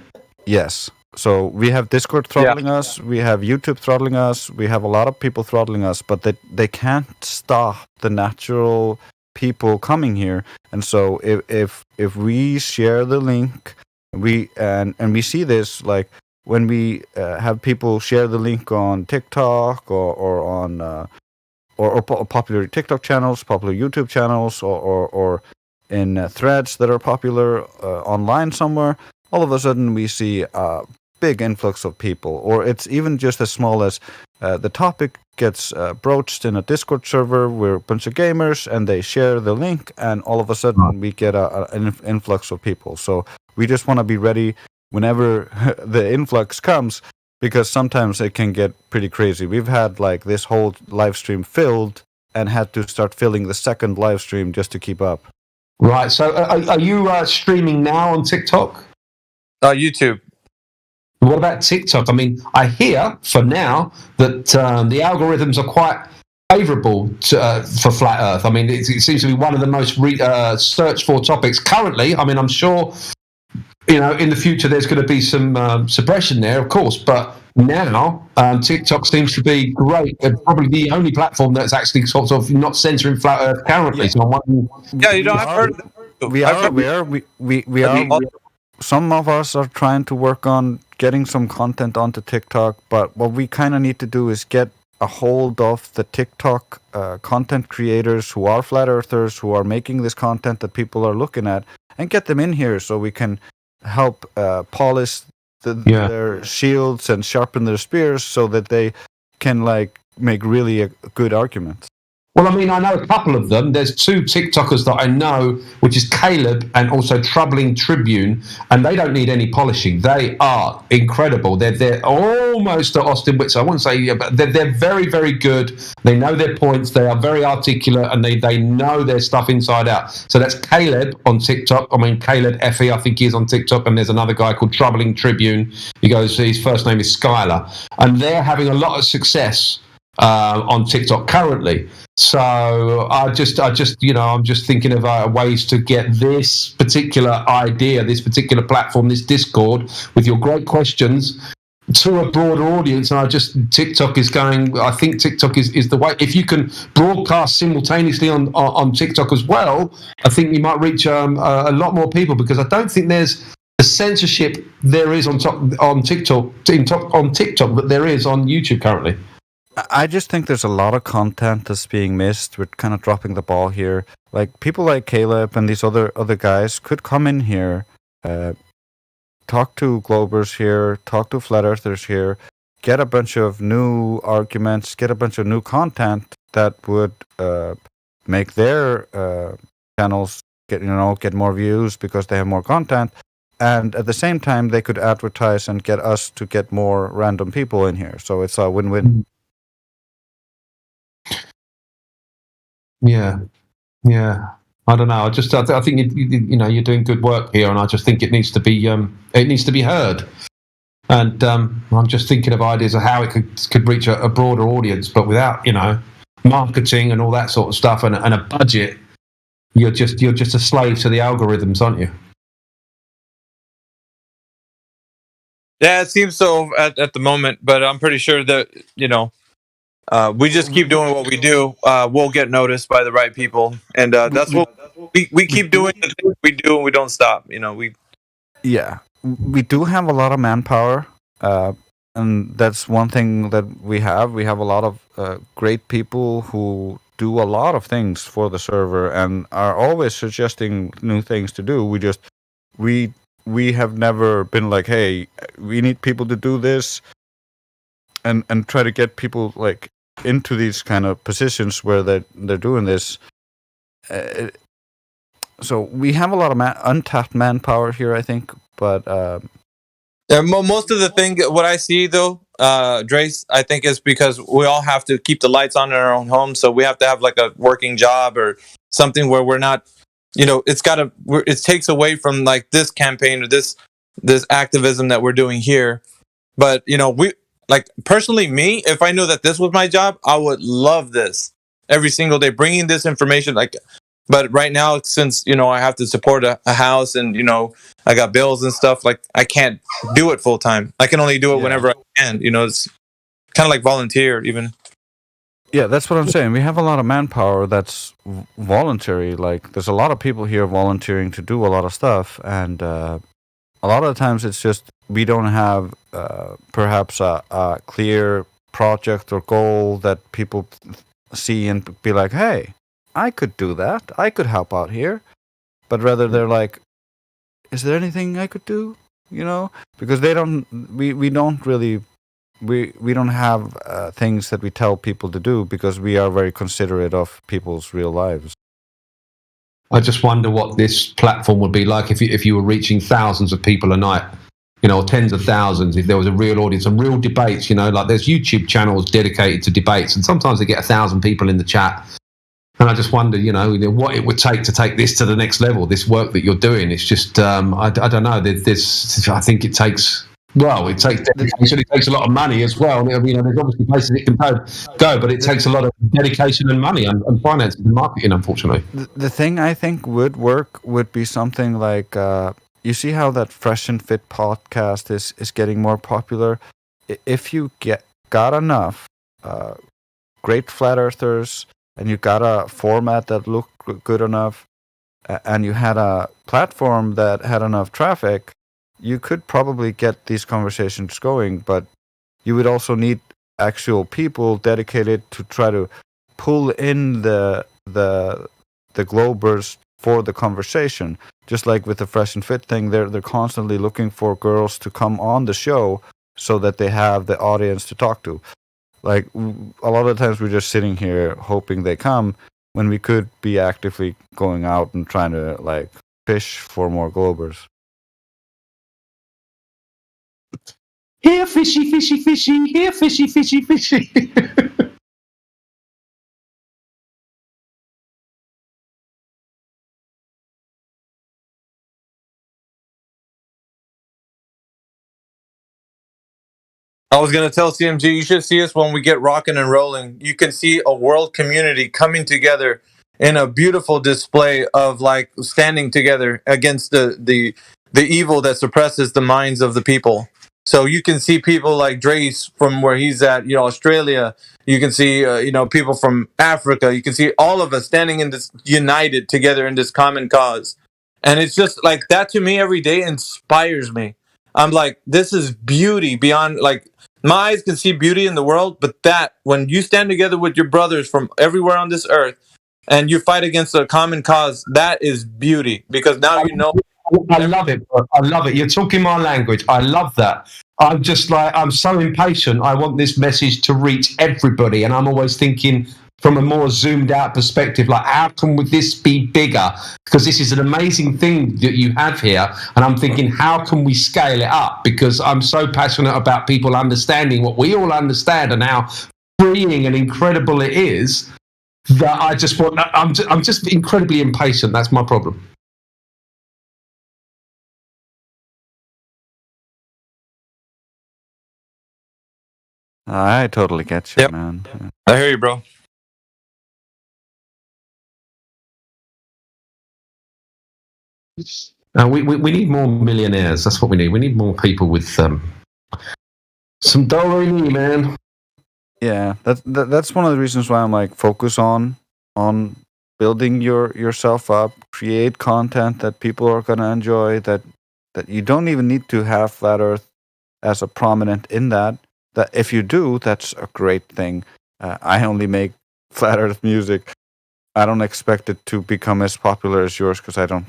Yes. So we have Discord throttling us, we have YouTube throttling us, we have a lot of people throttling us, but they can't stop the natural people coming here. And so if we share the link, we see this, like when we have people share the link on TikTok or on or popular TikTok channels, popular YouTube channels, or in threads that are popular online somewhere, all of a sudden we see a big influx of people. Or it's even just as small as the topic gets broached in a Discord server. We're a bunch of gamers, and they share the link, and all of a sudden we get an influx of people. So we just want to be ready whenever the influx comes, because sometimes it can get pretty crazy. We've had like this whole live stream filled and had to start filling the second live stream just to keep up. Right. So are you streaming now on TikTok? YouTube. What about TikTok? I mean, I hear for now that the algorithms are quite favourable for Flat Earth. I mean, it seems to be one of the most searched for topics currently. I mean, I'm sure, in the future there's going to be some suppression there, of course, but now TikTok seems to be great. It's probably the only platform that's actually sort of not censoring Flat Earth currently. So I'm wondering, I've heard. We are aware. We are. Some of us are trying to work on getting some content onto TikTok, but what we kind of need to do is get a hold of the TikTok content creators who are flat earthers, who are making this content that people are looking at, and get them in here so we can help polish their shields and sharpen their spears so that they can make really good arguments. Well, I mean, I know a couple of them. There's two TikTokers that I know, which is Caleb and also Troubling Tribune, and they don't need any polishing. They are incredible. They're almost at Austin Witzer. I wouldn't say, but they're very, very good. They know their points. They are very articulate, and they know their stuff inside out. So that's Caleb on TikTok. I mean, Caleb Effie, I think he is on TikTok, and there's another guy called Troubling Tribune. His first name is Skylar, and they're having a lot of success on TikTok currently. So I'm just thinking of ways to get this particular idea, this particular platform, this Discord with your great questions to a broader audience. And I think TikTok is the way. If you can broadcast simultaneously on TikTok as well, I think you might reach a lot more people, because I don't think there's the censorship there is on TikTok that there is on YouTube currently. I just think there's a lot of content that's being missed. We're kind of dropping the ball here. Like people like Caleb and these other guys could come in here, talk to Globers here, talk to Flat Earthers here, get a bunch of new arguments, get a bunch of new content that would make their channels get more views because they have more content, and at the same time they could advertise and get us to get more random people in here. So it's a win-win. Yeah. I don't know. I think you're doing good work here, and I just think it needs to be heard. And I'm just thinking of ideas of how it could reach a broader audience, but without marketing and all that sort of stuff and a budget, you're just a slave to the algorithms, aren't you? Yeah, it seems so at the moment, but I'm pretty sure that we just keep doing what we do. We'll get noticed by the right people, and that's what we keep doing. The things we do, and we don't stop. We do have a lot of manpower, and that's one thing that we have. We have a lot of great people who do a lot of things for the server and are always suggesting new things to do. We have never been like, hey, we need people to do this, and try to get people like into these kind of positions where they're doing this. So we have a lot of untapped manpower here, I think. But most of the thing, what I see though, Drace, I think is because we all have to keep the lights on in our own home, so we have to have like a working job or something where we're not. It takes away from like this campaign or this activism that we're doing here. But we like personally me, if I knew that this was my job, I would love this every single day, bringing this information. But right now, since I have to support a house and I got bills and stuff, like I can't do it full time. I can only do it whenever I can. It's kind of like volunteer even. Yeah, that's what I'm saying. We have a lot of manpower that's voluntary. Like, there's a lot of people here volunteering to do a lot of stuff, and a lot of the times it's just we don't have perhaps a clear project or goal that people see and be like, hey, I could do that. I could help out here. But rather they're like, is there anything I could do? Because we don't really... We don't have things that we tell people to do because we are very considerate of people's real lives. I just wonder what this platform would be like if you were reaching thousands of people a night, or tens of thousands, if there was a real audience and real debates, like there's YouTube channels dedicated to debates and sometimes they get 1,000 people in the chat. And I just wonder, what it would take to take this to the next level, this work that you're doing. It's just, I don't know, I think it takes... Well, it takes dedication. It takes a lot of money as well. There's obviously places it can go, but it takes a lot of dedication and money and finances and marketing, unfortunately. The thing I think would work would be something like, you see how that Fresh and Fit podcast is getting more popular? If you got enough great flat earthers and you got a format that looked good enough and you had a platform that had enough traffic, you could probably get these conversations going, but you would also need actual people dedicated to try to pull in the Globers for the conversation. Just like with the Fresh and Fit thing, they're constantly looking for girls to come on the show so that they have the audience to talk to. Like, a lot of times we're just sitting here hoping they come when we could be actively going out and trying to like fish for more Globers. Here, fishy, fishy, fishy. Here, fishy, fishy, fishy. I was going to tell CMG, you should see us when we get rocking and rolling. You can see a world community coming together in a beautiful display of like standing together against the evil that suppresses the minds of the people. So you can see people like Drace from where he's at, Australia. You can see, people from Africa. You can see all of us standing in this, united together in this common cause. And it's just like that to me every day inspires me. I'm like, this is beauty beyond, like, my eyes can see beauty in the world, but that, when you stand together with your brothers from everywhere on this earth and you fight against a common cause, that is beauty. Because now you know. I love it, bro. I love it. You're talking my language. I love that. I'm just like, I'm so impatient. I want this message to reach everybody. And I'm always thinking from a more zoomed out perspective, like, how can this be bigger? Because this is an amazing thing that you have here. And I'm thinking, how can we scale it up? Because I'm so passionate about people understanding what we all understand and how freeing and incredible it is. that I just want. I'm just incredibly impatient. That's my problem. I totally get you, man. Yeah. I hear you, bro. We need more millionaires. That's what we need. We need more people with some do-re-mi, man. Yeah, that's one of the reasons why I'm like focus on building yourself up, create content that people are gonna enjoy. That you don't even need to have Flat Earth as a prominent in that. That if you do, that's a great thing. I only make Flat Earth music. I don't expect it to become as popular as yours because I don't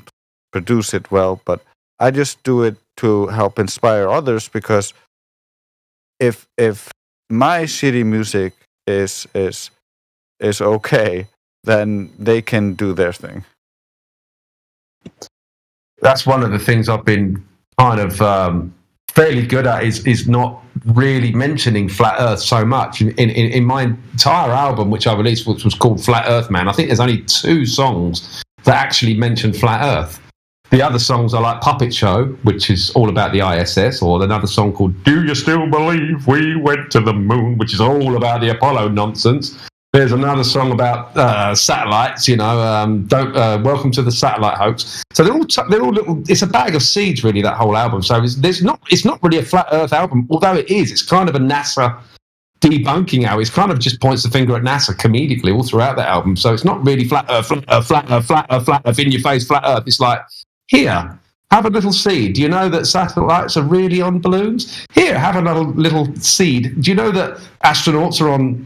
produce it well, but I just do it to help inspire others, because if my shitty music is okay, then they can do their thing. That's one of the things I've been kind of fairly good at is not really mentioning Flat Earth so much. In my entire album, which I released, which was called Flat Earth Man, I think there's only 2 songs that actually mention Flat Earth. The other songs are like Puppet Show, which is all about the ISS, or another song called Do You Still Believe We Went to the Moon, which is all about the Apollo nonsense. There's another song about satellites, Welcome to the Satellite Hoax. So they're all little. It's a bag of seeds, really. That whole album. So it's not really a Flat Earth album, although it is. It's kind of a NASA debunking album. It kind of just points the finger at NASA comedically all throughout the album. So it's not really Flat Earth, in your face, Flat Earth. It's like, here, have a little seed. Do you know that satellites are really on balloons? Here, have another little seed. Do you know that astronauts are on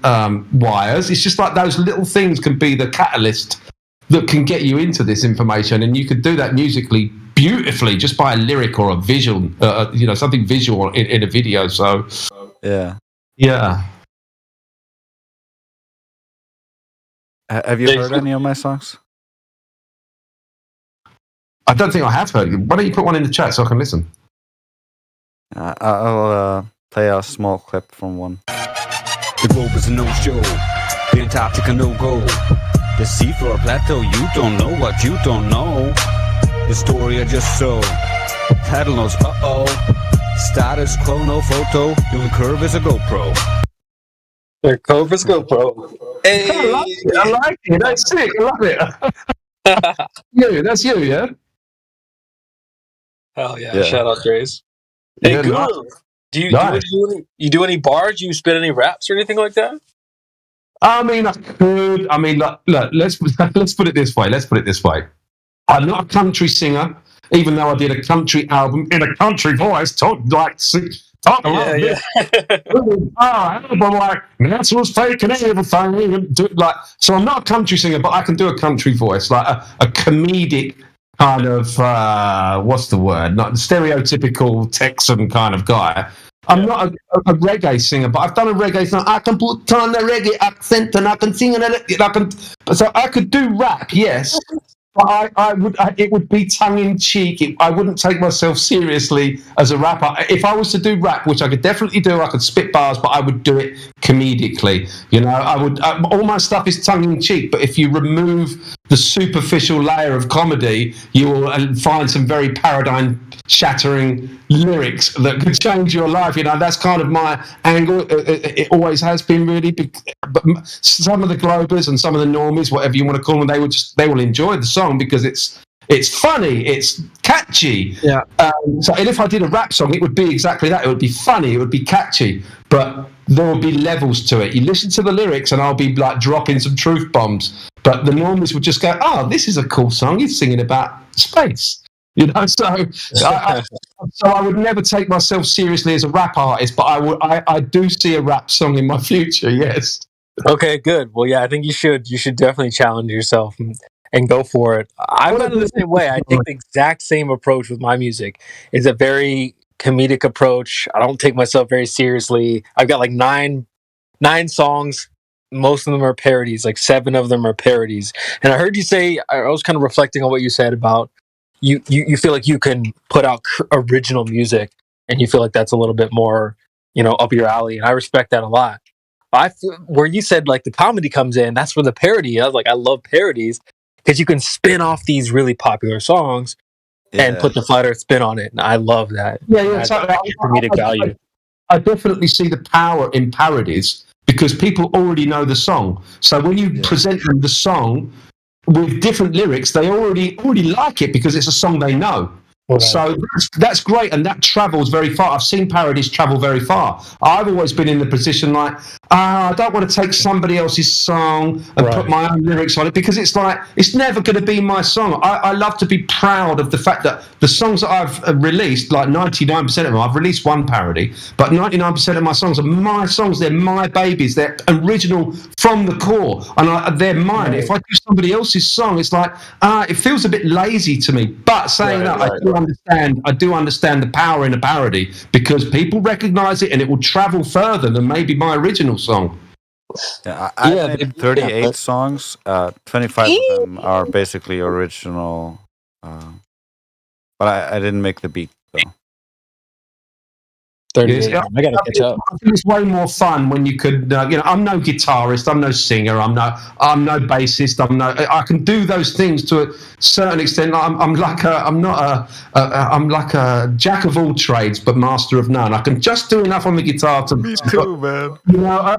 wires? It's just like those little things can be the catalyst that can get you into this information, and you could do that musically beautifully just by a lyric or a visual, something visual in a video. So, yeah. Have you heard any of my songs? I don't think I have heard. Why don't you put one in the chat so I can listen? I'll play a small clip from one. The globe is a no-show. The Antarctica no-go. The seafloor plateau, you don't know what you don't know. The story I just saw. Title knows, uh-oh. Status quo, no photo. Doing curve is a GoPro. The curve is GoPro. Hey! I like it. That's sick. I love it. That's you, yeah? Hell yeah. Shout out Dre's. Hey, Yeah, Guru, nice. do you do any bars? Do you spit any raps or anything like that? I mean, I could. I mean, look, let's put it this way. I'm not a country singer, even though I did a country album in a country voice. Talk a lot. Album like that's what's taking everything. So I'm not a country singer, but I can do a country voice, like a comedic kind of what's the word? Not stereotypical Texan kind of guy. I'm not a reggae singer, but I've done a reggae song. I can put on a reggae accent and I can sing so I could do rap, yes. But it would be tongue in cheek. I wouldn't take myself seriously as a rapper. If I was to do rap, which I could definitely do, I could spit bars, but I would do it comedically. I would. All my stuff is tongue in cheek, but if you remove the superficial layer of comedy, you will find some very paradigm-shattering lyrics that could change your life. That's kind of my angle. It always has been, really. But some of the Globers and some of the normies, whatever you want to call them, they will enjoy the song because it's funny, it's catchy. Yeah. And if I did a rap song, it would be exactly that. It would be funny, it would be catchy, but there would be levels to it. You listen to the lyrics, and I'll be like dropping some truth bombs. But the normies would just go, "Oh, this is a cool song. He's singing about space." So I would never take myself seriously as a rap artist, but I do see a rap song in my future. Yes. Okay, good. Well, yeah, I think you should definitely challenge yourself and go for it. I'm not the same way. I take the exact same approach with my music. It's a very comedic approach. I don't take myself very seriously. I've got like nine songs. Most of them are parodies. Like 7 of them are parodies. And I heard you say, I was kind of reflecting on what you said about you feel like you can put out original music, and you feel like that's a little bit more, up your alley. And I respect that a lot. where you said like the comedy comes in, that's where the parody. I was like, I love parodies because you can spin off these really popular songs and put the flat earth spin on it. And I love that. Yeah, That's comedic value. I definitely see the power in parodies because people already know the song. So when you present them the song with different lyrics, they already like it because it's a song they know. Right. So that's great, and that travels very far. I've seen parodies travel very far. I've always been in the position like, I don't want to take somebody else's song and put my own lyrics on it because it's like, it's never going to be my song. I love to be proud of the fact that the songs that I've released, like 99% of them, I've released one parody, but 99% of my songs are my songs. They're my babies. They're original from the core, and they're mine. If I do somebody else's song, it's like, it feels a bit lazy to me. But saying that, I do understand the power in a parody because people recognize it and it will travel further than maybe my original song. Yeah, I made 38 songs. 25 of them are basically original, but I didn't make the beat though. 38. I gotta catch up. I think it's way more fun when you could, I'm no guitarist, I'm no singer, I'm no bassist, I can do those things to a certain extent. I'm like a jack of all trades, but master of none. I can just do enough on the guitar to. Me too, man. And I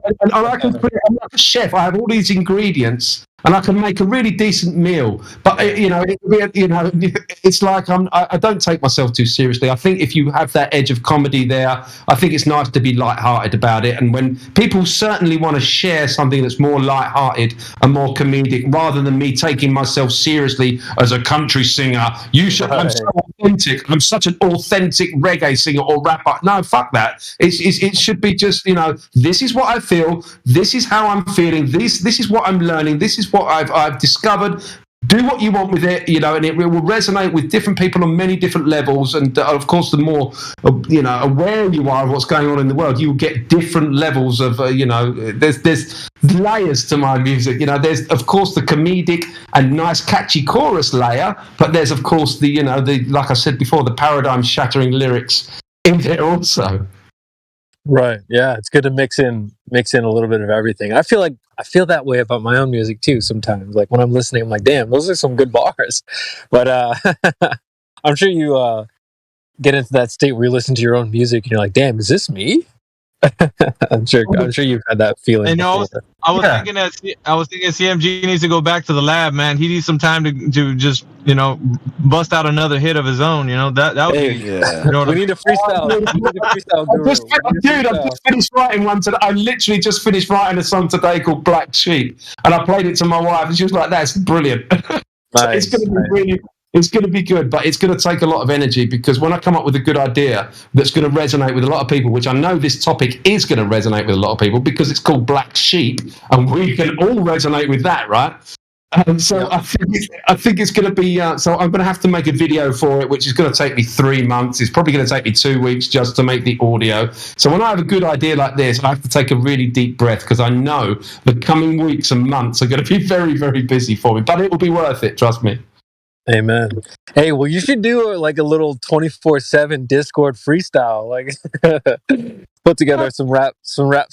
can I'm like a chef. I have all these ingredients. And I can make a really decent meal, but it's like I don't take myself too seriously. I think if you have that edge of comedy there, I think it's nice to be lighthearted about it. And when people certainly want to share something that's more lighthearted and more comedic, rather than me taking myself seriously as a country singer, I'm so authentic. I'm such an authentic reggae singer or rapper. No, fuck that. It should be just this is what I feel. This is how I'm feeling. This is what I'm learning. This is what I've discovered. Do what you want with it, and it will resonate with different people on many different levels. And of course, the more aware you are of what's going on in the world, you will get different levels of there's layers to my music. There's of course the comedic and nice catchy chorus layer, but there's of course the like I said before, the paradigm shattering lyrics in there also. Right. Yeah, it's good to mix in a little bit of everything. I feel that way about my own music too sometimes. Like when I'm listening, I'm like, damn, those are some good bars. But I'm sure you get into that state where you listen to your own music and you're like, damn, is this me? I'm sure you've had that feeling. I was thinking CMG needs to go back to the lab, man. He needs some time to just bust out another hit of his own. That would be. Yeah. We need a freestyle. I've just finished writing one today. I literally just finished writing a song today called Black Sheep, and I played it to my wife, and she was like, "That's brilliant." It's going to be really. It's going to be good, but it's going to take a lot of energy because when I come up with a good idea that's going to resonate with a lot of people, which I know this topic is going to resonate with a lot of people because it's called Black Sheep, and we can all resonate with that, right? So I think it's going to be. So I'm going to have to make a video for it, which is going to take me 3 months. It's probably going to take me 2 weeks just to make the audio. So when I have a good idea like this, I have to take a really deep breath because I know the coming weeks and months are going to be very, very busy for me. But it will be worth it, trust me. Amen. Hey, well, you should do like a little 24/7 Discord freestyle. Like, put together some rap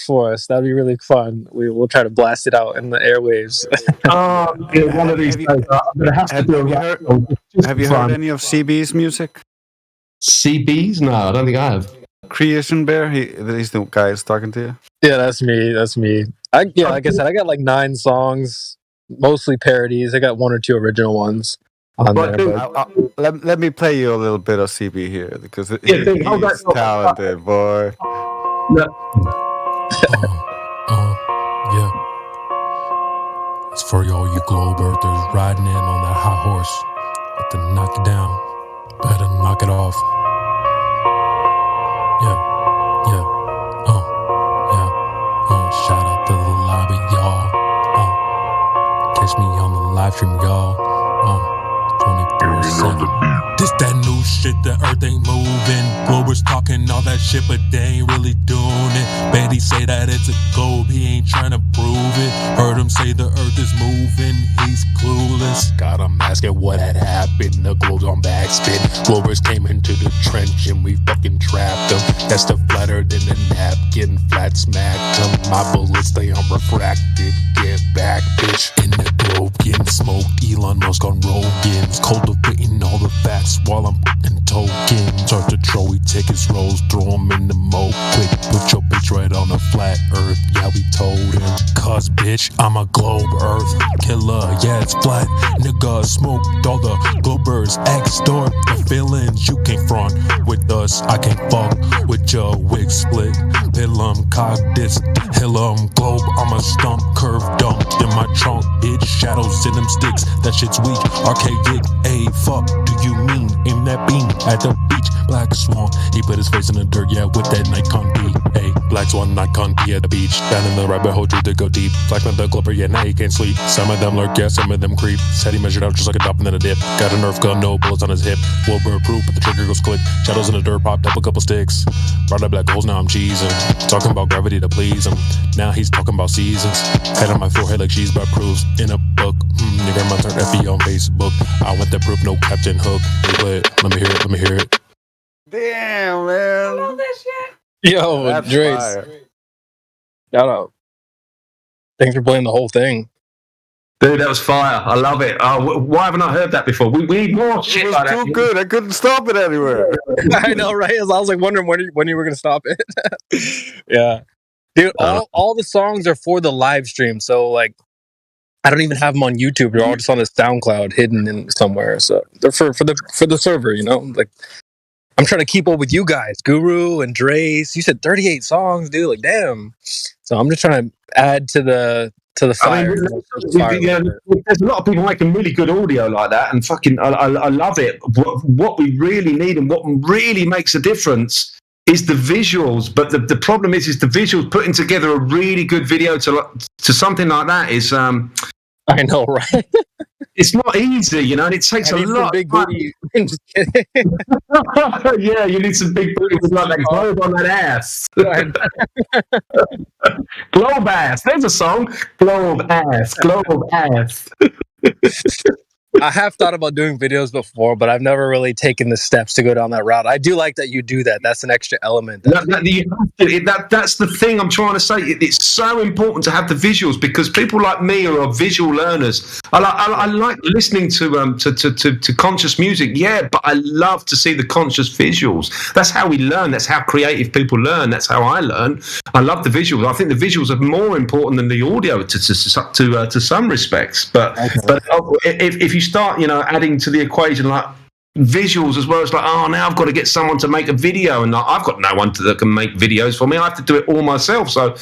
for us. That'd be really fun. We'll try to blast it out in the airwaves. One of these days, I'm gonna have to do a rap. Have you heard any of CB's music? CB's? No, I don't think I have. Creation Bear. He's the guy who's talking to you. Yeah, that's me. Like I said, I got like 9 songs, mostly parodies. I got 1 or 2 original ones. Let me play you a little bit of CB here because he's talented, boy. Yeah. It's for all you globe earthers riding in on that hot horse. But to knock it down, better knock it off. Shout out to the lobby, y'all. Catch me on the live stream, y'all. 24/7. This that new shit, the earth ain't moving. Globers talking all that shit, but they ain't really doing it. Betty say that it's a globe, he ain't trying to prove it. Heard him say the earth is moving, he's clueless. Got him asking what had happened, the globe's on backspin. Globers came into the trench and we fucking trapped them. That's the flatter than the napkin. getting flat smacked. My bullets, they unrefracted. Get back, bitch. In the globe, getting smoked. Elon Musk on Rogan's. Cultivating all the facts while I'm putting tokens. Start to throw, we take his rolls, throw him in the moat. Quick, put your bitch right on a flat earth. Yeah, we told him. Cause, bitch, I'm a globe earth killer. Yeah, it's flat. Nigga, smoked all the globers. Extort the feelings. You can't front with us. I can't fuck with your wig split. Pilum, cog disc, Hillum, globe. I'm a stump, curve dumped in my trunk. Bitch, shadows in them sticks. That shit's weak, archaic. Ayy, fuck do you mean? Aim that beam at the beach. Black Swan, he put his face in the dirt, yeah, with that Nikon D. Ayy, Black Swan, Nikon D at the beach. Down in the rabbit hole, drew to go deep. Black man, the clipper, yeah, now he can't sleep. Some of them lurk, yeah, some of them creep. Said he measured out just like a dop and then a dip. Got a Nerf gun, no bullets on his hip. Wilbur proof, but the trigger goes click. Shadows in the dirt, popped up a couple sticks. Brought up black holes, now I'm cheesing. Talking about gravity to please him. Now he's talking about seasons. Head on my forehead like she's by proofs. In a book, nigga, my turn FE on Facebook. I want that proof, no Captain Hook. But let me hear it, let me hear it. Damn, man. I love that shit. Yo, That's Drace. fire. Shout out. Thanks for playing the whole thing. Dude, that was fire. I love it. Why haven't I heard that before? We need more shit It was like that. too good. I couldn't stop it anywhere. I know, right? I was like wondering when you were gonna stop it. Yeah, dude. All the songs are for the live stream, so like, I don't even have them on YouTube. They're all just on the SoundCloud, hidden in somewhere. So they're for the server, you know. Like, I'm trying to keep up with you guys, Guru and Drace. You said 38 songs, dude. Like, damn. So I'm just trying to add to the fire. There's a lot of people making really good audio like that, and fucking, I love it. What we really need and what really makes a difference is the visuals. But the problem is the visuals. Putting together a really good video to something like that is. I know, right? It's not easy, you know, and it takes a lot. Big booty. Just kidding. Yeah, you need some big booty with like that globe on that ass. Globe ass. There's a song. Globe ass. Globe ass. I have thought about doing videos before, but I've never really taken the steps to go down that route. I do like that you do that. That's an extra element. That's the thing I'm trying to say. It's so important to have the visuals because people like me are visual learners. I like listening to conscious music, yeah, but I love to see the conscious visuals. That's how we learn. That's how creative people learn. That's how I learn. I love the visuals. I think the visuals are more important than the audio to some respects. But if you start, you know, adding to the equation like visuals as well, it's like, oh, now I've got to get someone to make a video, and I've got no one that can make videos for me. I have to do it all myself. So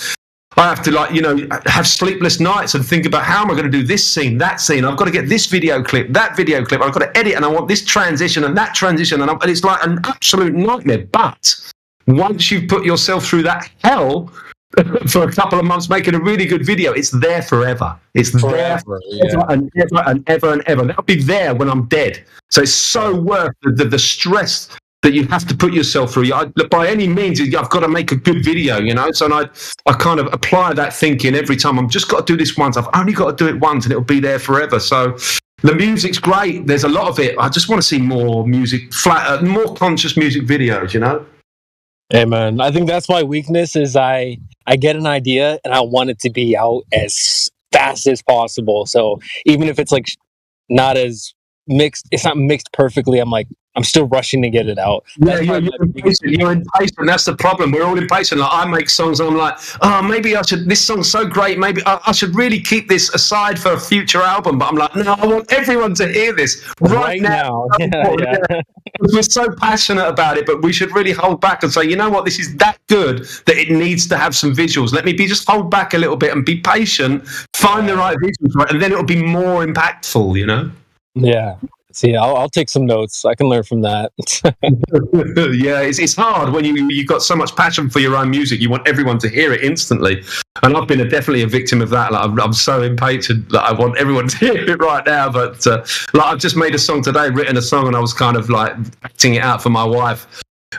I have to, like, you know, have sleepless nights and think about how am I going to do this scene, that scene. I've got to get this video clip, that video clip. I've got to edit, and I want this transition and that transition, and it's like an absolute nightmare. But once you've put yourself through that hell for a couple of months making a really good video, it's there forever. It's there forever and ever and ever and ever. That'll be there when I'm dead. So it's so worth the stress that you have to put yourself through. By any means, I've got to make a good video, you know. So I kind of apply that thinking every time. I've just got to do this once. I've only got to do it once, and it'll be there forever. So the music's great. There's a lot of it. I just want to see more music, more conscious music videos, you know. Hey man, I think that's my weakness is I get an idea and I want it to be out as fast as possible. So even if it's like not as mixed, it's not mixed perfectly, I'm still rushing to get it out. Yeah, you're impatient. That's the problem. We're all impatient. Like, I make songs and I'm like, oh, maybe I should, this song's so great, maybe I should really keep this aside for a future album. But I'm like, no, I want everyone to hear this right now. Yeah. We're so passionate about it, but we should really hold back and say, you know what, this is that good that it needs to have some visuals. Let me just hold back a little bit and be patient, find the right visuals, right, and then it'll be more impactful, you know? Yeah. See, I'll take some notes. I can learn from that. Yeah, it's hard when you've got so much passion for your own music. You want everyone to hear it instantly. And I've been definitely a victim of that. Like, I'm so impatient that I want everyone to hear it right now. But like, I've just made a song today, written a song, and I was kind of like acting it out for my wife.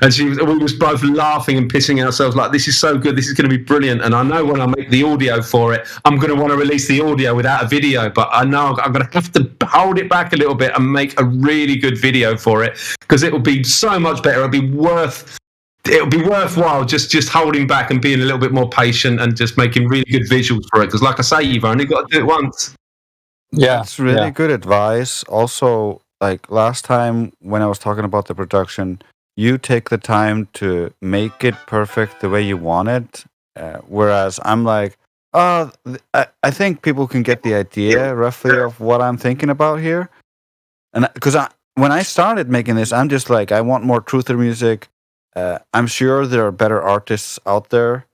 And we was both laughing and pissing ourselves like, this is so good, this is going to be brilliant. And I know when I make the audio for it, I'm going to want to release the audio without a video. But I know I'm going to have to hold it back a little bit and make a really good video for it, because it will be so much better. It'll be worth it'll be worthwhile just holding back and being a little bit more patient and just making really good visuals for it. Because, like I say, you've only got to do it once. Yeah, That's really good advice. Also, like last time when I was talking about the production, you take the time to make it perfect the way you want it. Whereas I'm like, I think people can get the idea roughly of what I'm thinking about here. And because when I started making this, I'm just like, I want more truther music. I'm sure there are better artists out there.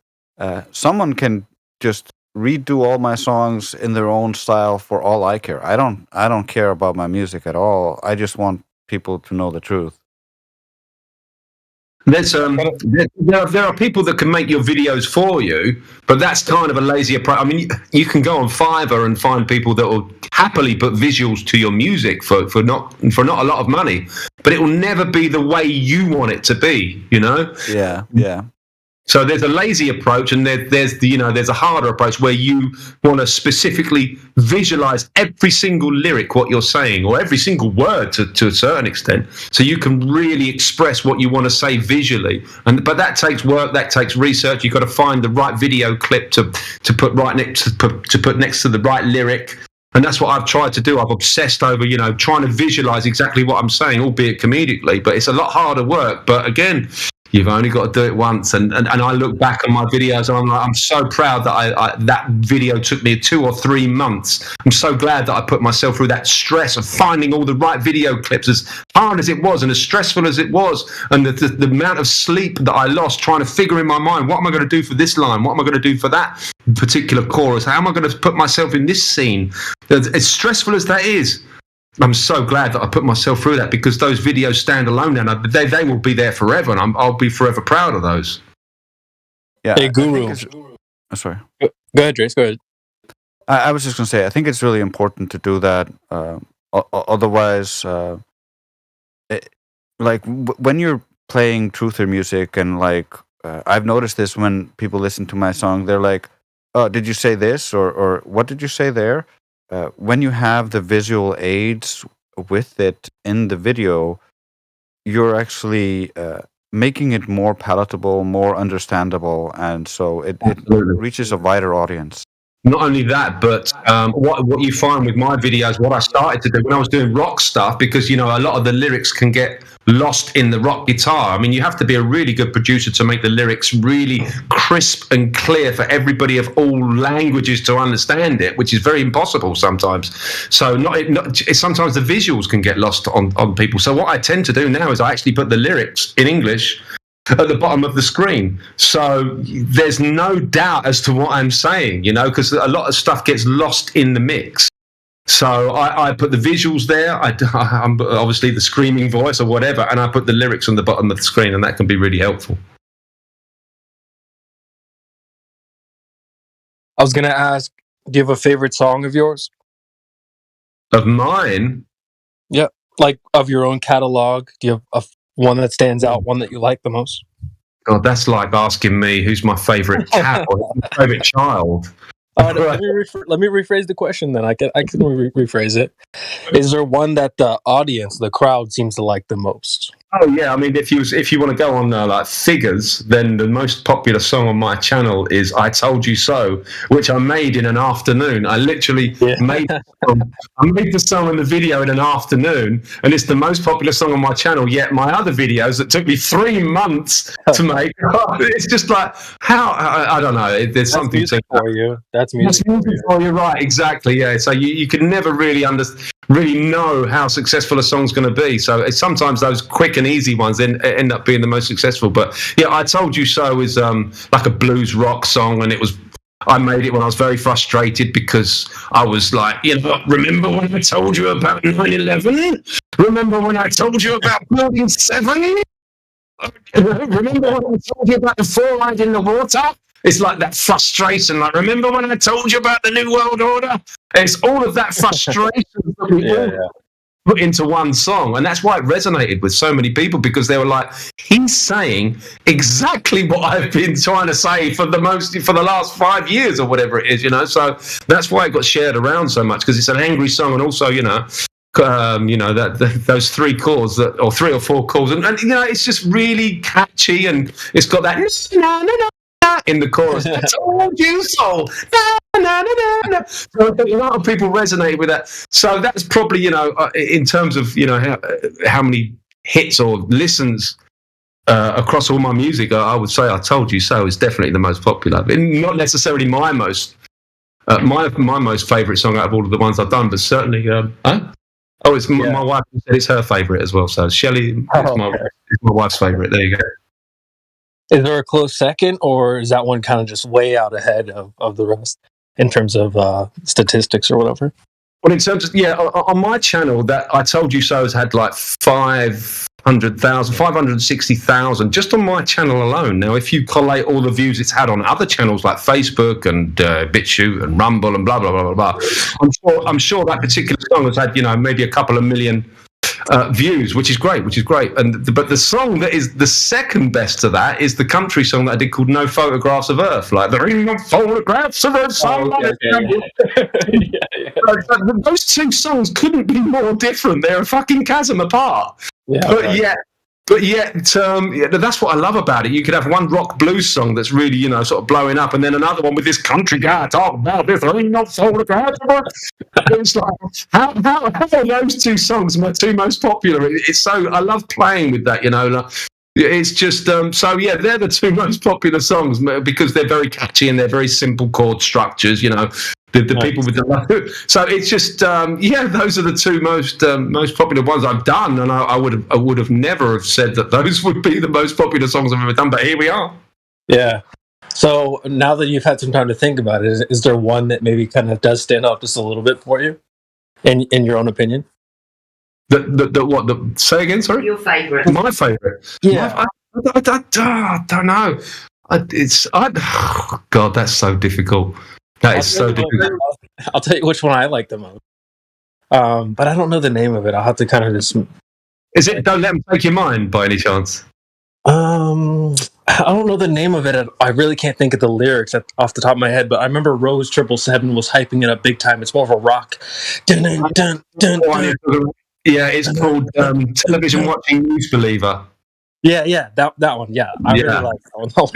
Someone can just redo all my songs in their own style for all I care. I don't care about my music at all. I just want people to know the truth. There's there are people that can make your videos for you, but that's kind of a lazy approach. I mean, you can go on Fiverr and find people that will happily put visuals to your music for not a lot of money, but it will never be the way you want it to be. You know? Yeah. So there's a lazy approach, and there's a harder approach where you want to specifically visualize every single lyric, what you're saying, or every single word to a certain extent, so you can really express what you want to say visually. But that takes work, that takes research. You've got to find the right video clip to put right next to put next to the right lyric. And that's what I've tried to do. I've obsessed over, trying to visualize exactly what I'm saying, albeit comedically. But it's a lot harder work. But again, you've only got to do it once. And I look back on my videos and I'm like, I'm so proud that that video took me 2 or 3 months. I'm so glad that I put myself through that stress of finding all the right video clips, as hard as it was and as stressful as it was. And the amount of sleep that I lost trying to figure in my mind, what am I going to do for this line? What am I going to do for that particular chorus? How am I going to put myself in this scene? As stressful as that is, I'm so glad that I put myself through that, because those videos stand alone now. They will be there forever, and I'll be forever proud of those. Yeah. Hey, Guru. Sorry. Go ahead, Trace. Go ahead. I was just going to say, I think it's really important to do that. Otherwise, when you're playing truther music, and I've noticed this when people listen to my song, they're like, "Oh, did you say this?" or "What did you say there?" When you have the visual aids with it in the video, you're actually making it more palatable, more understandable, and so it reaches a wider audience. Not only that, but what you find with my videos, what I started to do when I was doing rock stuff, because a lot of the lyrics can get lost in the rock guitar. I mean, you have to be a really good producer to make the lyrics really crisp and clear for everybody of all languages to understand it, which is very impossible sometimes. So sometimes the visuals can get lost on people. So what I tend to do now is I actually put the lyrics in English at the bottom of the screen, so there's no doubt as to what I'm saying, because a lot of stuff gets lost in the mix. So I put the visuals there, I'm obviously the screaming voice or whatever, and I put the lyrics on the bottom of the screen, and that can be really helpful. I was going to ask, do you have a favorite song of yours? Of mine? Yeah, like of your own catalog. Do you have one that stands out, one that you like the most? God, that's like asking me who's my favorite cat or my favorite child. Let me rephrase the question then. I can rephrase it. Is there one that the audience, the crowd, seems to like the most? Oh yeah, I mean, if you want to go on figures, then the most popular song on my channel is "I Told You So," which I made in an afternoon. I literally made the song and the video in an afternoon, and it's the most popular song on my channel. Yet my other videos that took me 3 months to make, it's just like how I don't know. There's something music for you. That's music for you, right? Exactly. Yeah. So you can never really know how successful a song's going to be. So sometimes those quick and easy ones end up being the most successful. But yeah, "I Told You So" is like a blues rock song, and I made it when I was very frustrated, because I was like, remember when I told you about 9/11? Remember when I told you about Building 7? Remember when I told you about the fluoride in the water? It's like that frustration. Like, remember when I told you about the New World Order? It's all of that frustration that we all put into one song. And that's why it resonated with so many people, because they were like, he's saying exactly what I've been trying to say for the last 5 years or whatever it is, So that's why it got shared around so much, because it's an angry song, and also, those 3 chords or 3 or 4 chords, and it's just really catchy, and it's got that na, na, na, na, in the chorus. I told you so. Na, na, na, na, na. So I think a lot of people resonate with that. So that's probably in terms of how many hits or listens across all my music, I would say I Told You So is definitely the most popular. Not necessarily my most favourite song out of all of the ones I've done, but certainly it's my wife said it's her favourite as well. So Shelley is my wife's favourite. There you go. Is there a close second, or is that one kind of just way out ahead of the rest in terms of statistics or whatever? Well, in terms of, on my channel, that I Told You So has had like 560,000 just on my channel alone. Now, if you collate all the views it's had on other channels like Facebook and BitChute and Rumble and blah, blah, blah, blah, blah, I'm sure that particular song has had, maybe a couple of million views, which is great. But the song that is the second best to that is the country song that I did called No Photographs of Earth. Like, there ain't no photographs of Earth. Those 2 songs couldn't be more different. They're a fucking chasm apart. But yet, that's what I love about it. You could have one rock blues song that's really, sort of blowing up, and then another one with this country guy talking about this. There ain't no photographs of Earth. It's like, how are those 2 songs my 2 most popular? It's so, I love playing with that, It's just, they're the 2 most popular songs because they're very catchy and they're very simple chord structures, the people with the, so it's just, those are the 2 most popular ones I've done, and I would have never have said that those would be the most popular songs I've ever done, but here we are. Yeah. So now that you've had some time to think about it, is there one that maybe kind of does stand out just a little bit for you, in your own opinion? Say again, sorry? Your favourite. My favourite. Yeah. I don't know. God, that's so difficult. That is so difficult. I'll tell you which one I like the most. But I don't know the name of it. I'll have to kind of just... Is it Don't Let Them Take Your Mind, by any chance? I don't know the name of it. I really can't think of the lyrics off the top of my head, but I remember Rose 777 was hyping it up big time. It's more of a rock. Dun, dun, dun, dun, dun. Yeah, it's called Television Watching News Believer. Yeah, that one. Yeah, I really like that one a lot.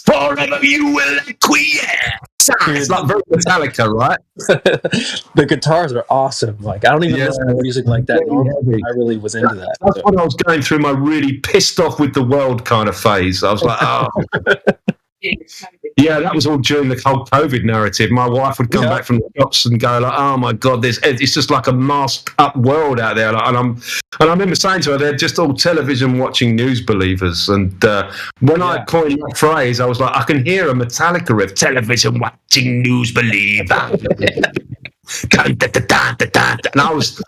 Forever you will acquiesce. It's like very Metallica, right? The guitars are awesome. Like, I don't even listen to music like that normally. I really was into that. That's when I was going through my really pissed off with the world kind of phase. I was like, oh. Yeah, that was all during the whole COVID narrative. My wife would come back from the shops and go like, "Oh my God, it's just like a masked up world out there." Like, and I remember saying to her, "They're just all television watching news believers." And when I coined that phrase, I was like, I can hear a Metallica riff: "Television watching news believer." And I was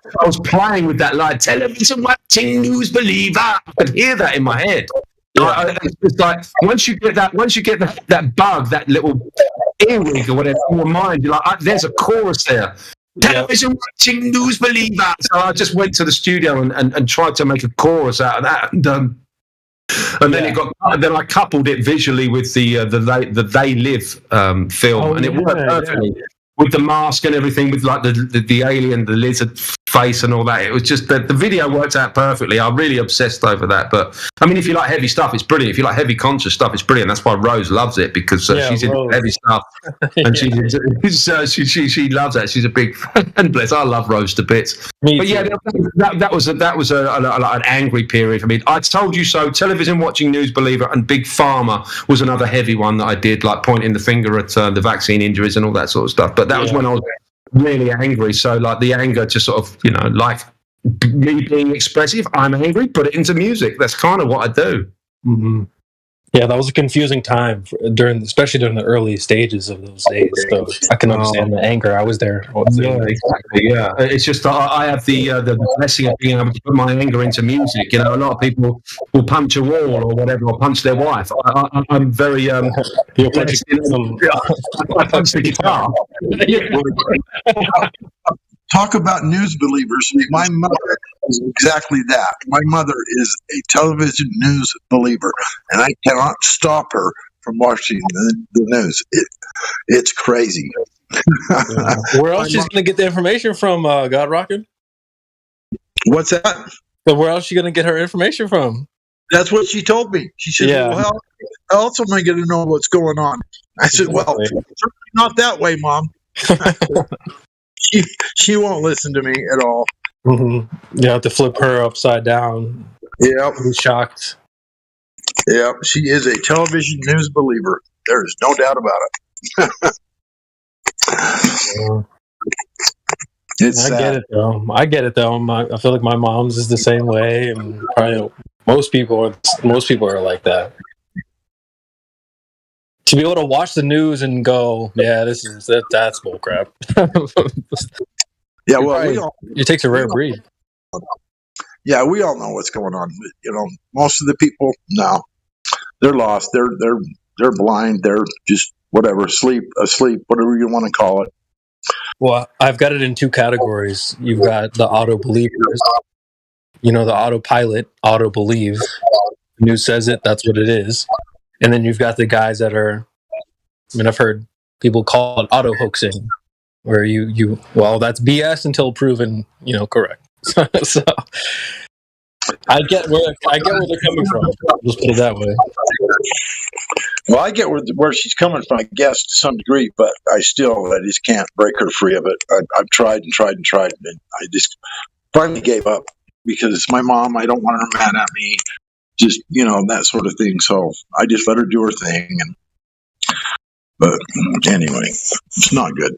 playing with that line: "Television watching news believer." I could hear that in my head. It's like once you get that bug, that little earwig or whatever in your mind, you're like, there's a chorus there. Television watching news believer. So I just went to the studio and tried to make a chorus out of that, and then then I coupled it visually with the They Live film, and it worked perfectly. With the mask and everything, with like the alien, the lizard face and all that. It was just the video worked out perfectly. I'm really obsessed over that. But I mean, if you like heavy stuff, it's brilliant. If you like heavy conscious stuff, it's brilliant. That's why Rose loves it, because she's into heavy stuff, and she loves that. She's a big fan. Bless. I love Rose to bits. But yeah, that was an angry period for me. I Told You So, Television Watching News Believer, and Big Pharma was another heavy one that I did, like pointing the finger at the vaccine injuries and all that sort of stuff. But that was when I was really angry. So like the anger to sort of, like me being expressive, I'm angry, put it into music. That's kind of what I do. Mm-hmm. Yeah, that was a confusing time especially during the early stages of those days. So I can understand the anger. I was there. Exactly. Yeah, it's just I have the blessing of being able to put my anger into music. A lot of people will punch a wall or whatever, or punch their wife. I'm very I punch the guitar. Talk about news believers. My mother is exactly that. My mother is a television news believer, and I cannot stop her from watching the news. It's crazy. Where else she's gonna get the information from? God Rocket. What's that? So where else she gonna get her information from? That's what she told me. She said, Yeah. "Well, how else am I going to know what's going on?" I said, "Well, certainly not that way, Mom." she won't listen to me at all. Mm-hmm. You have to flip her upside down. Yep. I'm shocked. Yep. She is a television news believer. There is no doubt about it. I get it though. I feel like my mom's is the same way, and probably most people are like that. To be able to watch the news and go, yeah, that's bullcrap. Yeah, well, it takes a rare breed. Yeah, we all know what's going on. You know, most of the people, no, they're lost. They're blind. They're just whatever, asleep, whatever you want to call it. Well, I've got it in two categories. You've got the auto believers, the autopilot, auto believe. The news says it, that's what it is. And then you've got the guys that are, I've heard people call it auto hoaxing, where that's BS until proven, correct. So I get where they're coming from. Just put it that way. Well, I get where she's coming from, I guess, to some degree, but I just can't break her free of it. I've tried and tried and tried, and I just finally gave up because it's my mom. I don't want her mad at me, just that sort of thing. So I just let her do her thing. But anyway, it's not good.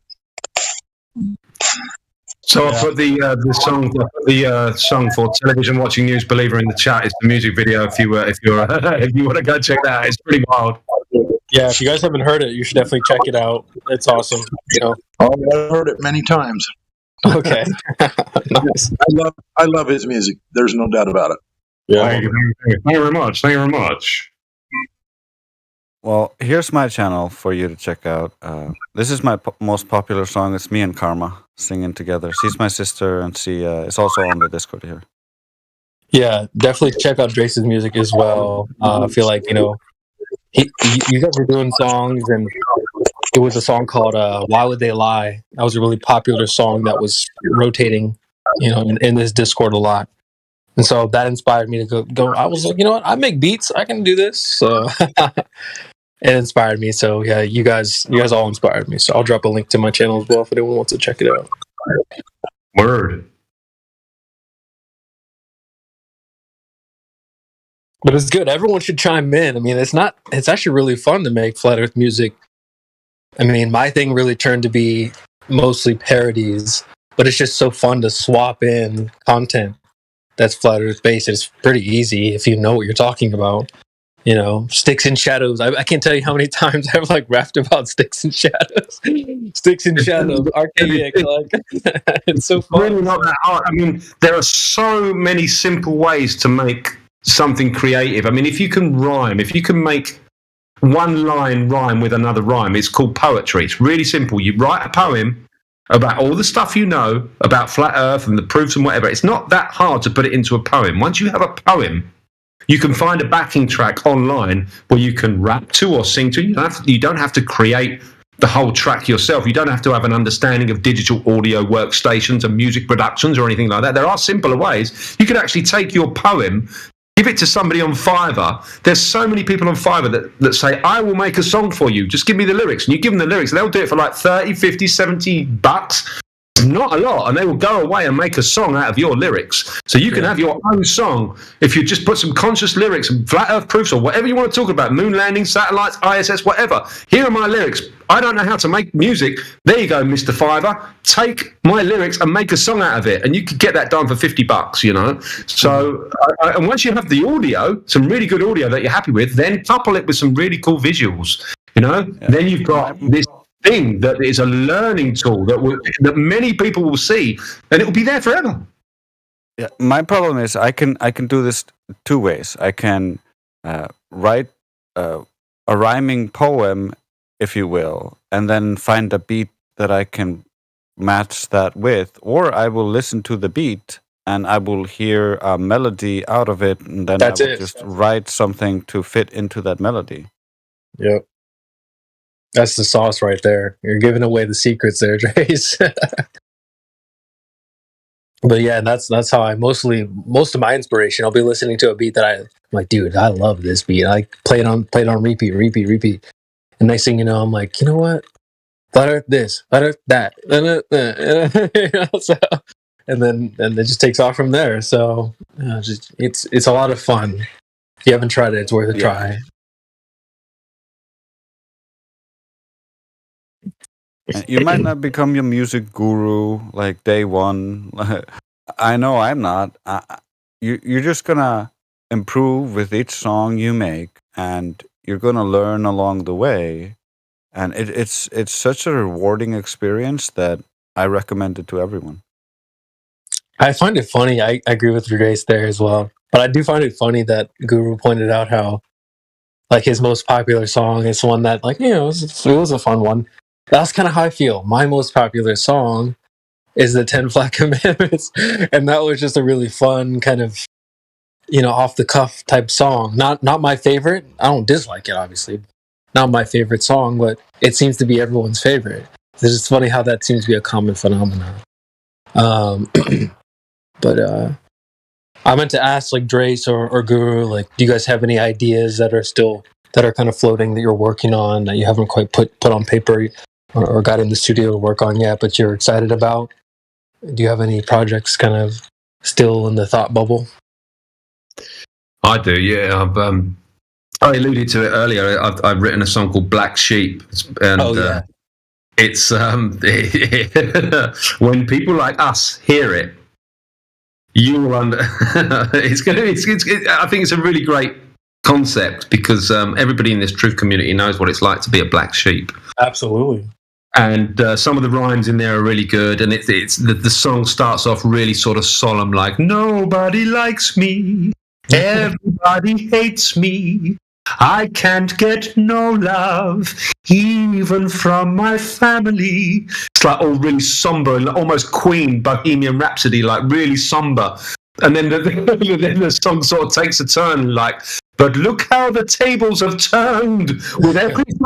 So I'll put the song for television watching news believer in the chat. It's the music video. If you want to go check that out, it's pretty wild. Yeah, if you guys haven't heard it, you should definitely check it out. It's awesome. Oh, I've heard it many times. Okay, nice. I love his music. There's no doubt about it. Yeah. Thank you very much. Well, here's my channel for you to check out. This is my most popular song. It's me and Karma singing together. She's my sister, and she is also on the Discord here. Yeah, definitely check out Drace's music as well. I feel like, you guys were doing songs, and it was a song called Why Would They Lie? That was a really popular song that was rotating, in this Discord a lot. And so that inspired me to go. I was like, you know what? I make beats. I can do this. So it inspired me. So yeah, you guys all inspired me. So I'll drop a link to my channel as well if anyone wants to check it out. Word. But it's good. Everyone should chime in. I mean, it's actually really fun to make Flat Earth music. I mean, my thing really turned to be mostly parodies, but it's just so fun to swap in content that's Flat Earth based. It's pretty easy if you know what you're talking about. Sticks and Shadows. I can't tell you how many times I've rapped about Sticks and Shadows. Sticks and Shadows, archaic. It's so fun. Really not that hard. I mean, there are so many simple ways to make something creative. I mean, if you can make one line rhyme with another rhyme, it's called poetry. It's really simple. You write a poem about all the stuff you know about Flat Earth and the proofs and whatever. It's not that hard to put it into a poem. Once you have a poem, you can find a backing track online where you can rap to or sing to. You don't have to create the whole track yourself. You don't have to have an understanding of digital audio workstations and music productions or anything like that. There are simpler ways. You could actually take your poem, give it to somebody on Fiverr. There's so many people on Fiverr that say, I will make a song for you. Just give me the lyrics. And you give them the lyrics. They'll do it for like 30, 50, 70 bucks. Not a lot. And they will go away and make a song out of your lyrics. So you can have your own song if you just put some conscious lyrics and flat earth proofs or whatever you want to talk about. Moon landing, satellites, ISS, whatever. Here are my lyrics. I don't know how to make music. There you go, Mr. Fiverr. Take my lyrics and make a song out of it. And you could get that done for $50, So, and once you have the audio, some really good audio that you're happy with, then couple it with some really cool visuals, Then you've got this thing that is a learning tool that many people will see, and it will be there forever. Yeah, my problem is I can do this two ways. I can write a rhyming poem, if you will, and then find a beat that I can match that with, or I will listen to the beat and I will hear a melody out of it, and then I will just write something to fit into that melody. Yep. That's the sauce right there. You're giving away the secrets there, Trace. But yeah, that's how I most of my inspiration. I'll be listening to a beat that I'm like, dude, I love this beat. I play it on repeat. And next thing you know, I'm like, you know what? Flat Earth this, Flat Earth that, you know, so, and it just takes off from there. So it's a lot of fun. If you haven't tried it, it's worth a try. You might not become your music guru like day one. I know I'm not. You're just gonna improve with each song you make, and you're gonna learn along the way. And it's such a rewarding experience that I recommend it to everyone. I find it funny. I agree with Grace there as well. But I do find it funny that Guru pointed out how, like, his most popular song is one that, like, you know, it was a fun one. That's kind of how I feel. My most popular song is the 10 Flat Commandments. And that was just a really fun kind of, you know, off the cuff type song. Not my favorite. I don't dislike it, obviously. Not my favorite song, but it seems to be everyone's favorite. It's just funny how that seems to be a common phenomenon. But I meant to ask, like, Drace or Guru, like, do you guys have any ideas that are kind of floating that you're working on that you haven't quite put on paper or got in the studio to work on yet, but you're excited about? Do you have any projects kind of still in the thought bubble? I do, yeah. I alluded to it earlier. I've written a song called Black Sheep, and it's when people like us hear it, you will under. It's gonna. I think it's a really great concept because everybody in this truth community knows what it's like to be a black sheep. Absolutely. And some of the rhymes in there are really good, and the song starts off really sort of solemn, like nobody likes me, everybody hates me. I can't get no love, even from my family. It's like all really somber, and almost Queen, Bohemian Rhapsody, like really somber. And then the song sort of takes a turn, like, but look how the tables have turned with everything,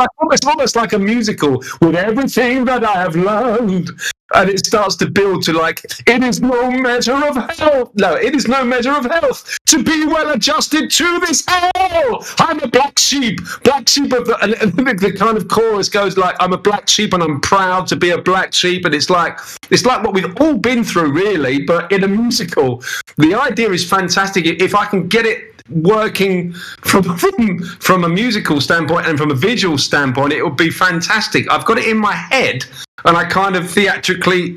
almost like a musical, with everything that I have learned. And it starts to build to like, it is no measure of health. No, it is no measure of health to be well adjusted to this hell. I'm a black sheep of the, and the kind of chorus goes like, I'm a black sheep and I'm proud to be a black sheep. And it's like what we've all been through, really, but in a musical. The idea is fantastic. If I can get it working from a musical standpoint and from a visual standpoint, it would be fantastic. I've got it in my head, and I kind of theatrically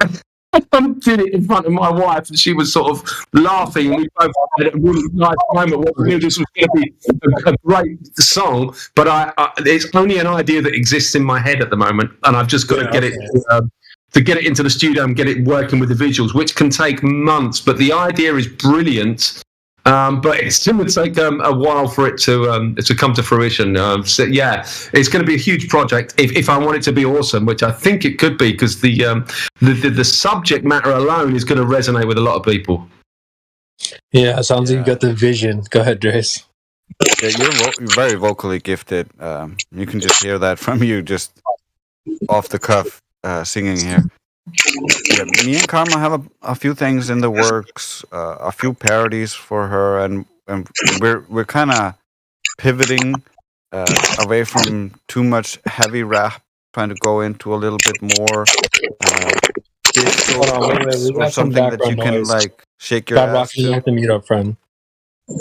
did it in front of my wife, and she was sort of laughing. We both had a really nice moment. We knew this was going to be a great song, but it's only an idea that exists in my head at the moment, and I've just got to get it to get it into the studio and get it working with the visuals, which can take months. But the idea is brilliant. But it's going to take a while for it to come to fruition. So yeah, it's going to be a huge project if I want it to be awesome, which I think it could be, because the subject matter alone is going to resonate with a lot of people. Yeah, it sounds like you got the vision. Go ahead, Drace. Yeah, you're very vocally gifted. You can just hear that from you, just off the cuff singing here. Yeah, me and Karma have a few things in the works, a few parodies for her, and we're kind of pivoting away from too much heavy rap, trying to go into a little bit more digital beats or something that you can like shake your ass to. You have to mute up, friend. Or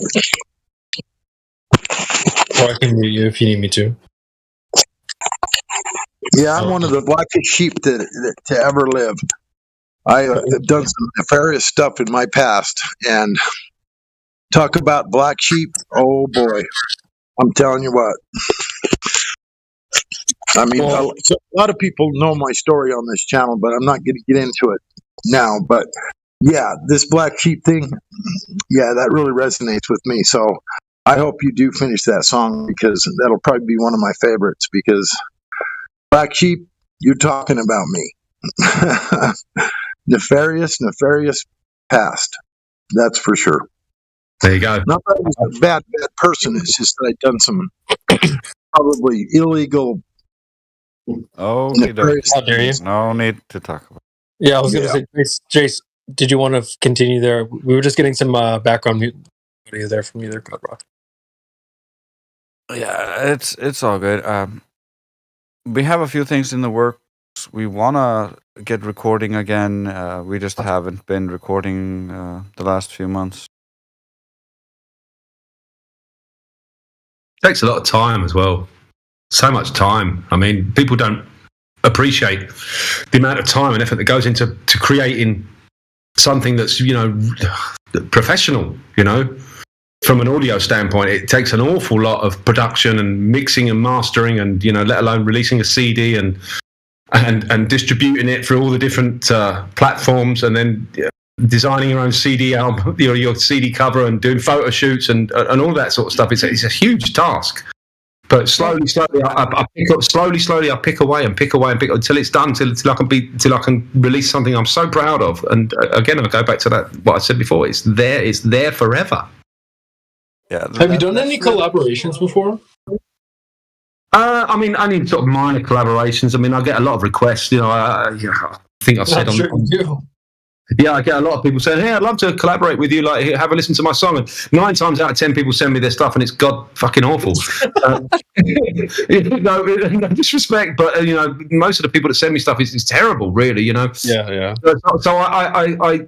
I can mute you if you need me to. Yeah, I'm one of the blackest sheep to ever live. I have done some nefarious stuff in my past, and talk about black sheep. Oh boy, I'm telling you what. I mean, a lot of people know my story on this channel, but I'm not going to get into it now. But yeah, this black sheep thing, yeah, that really resonates with me. So I hope you do finish that song, because that'll probably be one of my favorites, because black sheep, you're talking about me. Nefarious past. That's for sure. There you go. Not that I was a bad person. It's just that I'd done some probably illegal Okay, How dare you? No need to talk about Yeah, I was going to say, Jace, did you want to continue there? We were just getting some background audio there from either God Rock. Yeah, it's all good. We have a few things in the works. We want to get recording again. We just haven't been recording the last few months. Takes a lot of time as well. So much time. I mean, people don't appreciate the amount of time and effort that goes into creating something that's, professional, From an audio standpoint, it takes an awful lot of production and mixing and mastering and, let alone releasing a CD and distributing it through all the different platforms, and then designing your own CD album, your CD cover, and doing photo shoots and all that sort of stuff. It's a huge task. But slowly, I pick up. Slowly, I pick away until it's done. Till I can release something I'm so proud of. And again, I go back to that what I said before. It's there forever. Yeah. Have you done any collaborations before? I mean, only sort of minor collaborations. I mean, I get a lot of requests. I think I've said I'm sure you do. Yeah, I get a lot of people saying, "Hey, I'd love to collaborate with you. Like, have a listen to my song." And 9 times out of 10, people send me their stuff, and it's god fucking awful. No disrespect, but most of the people that send me stuff is terrible. Really, Yeah. So I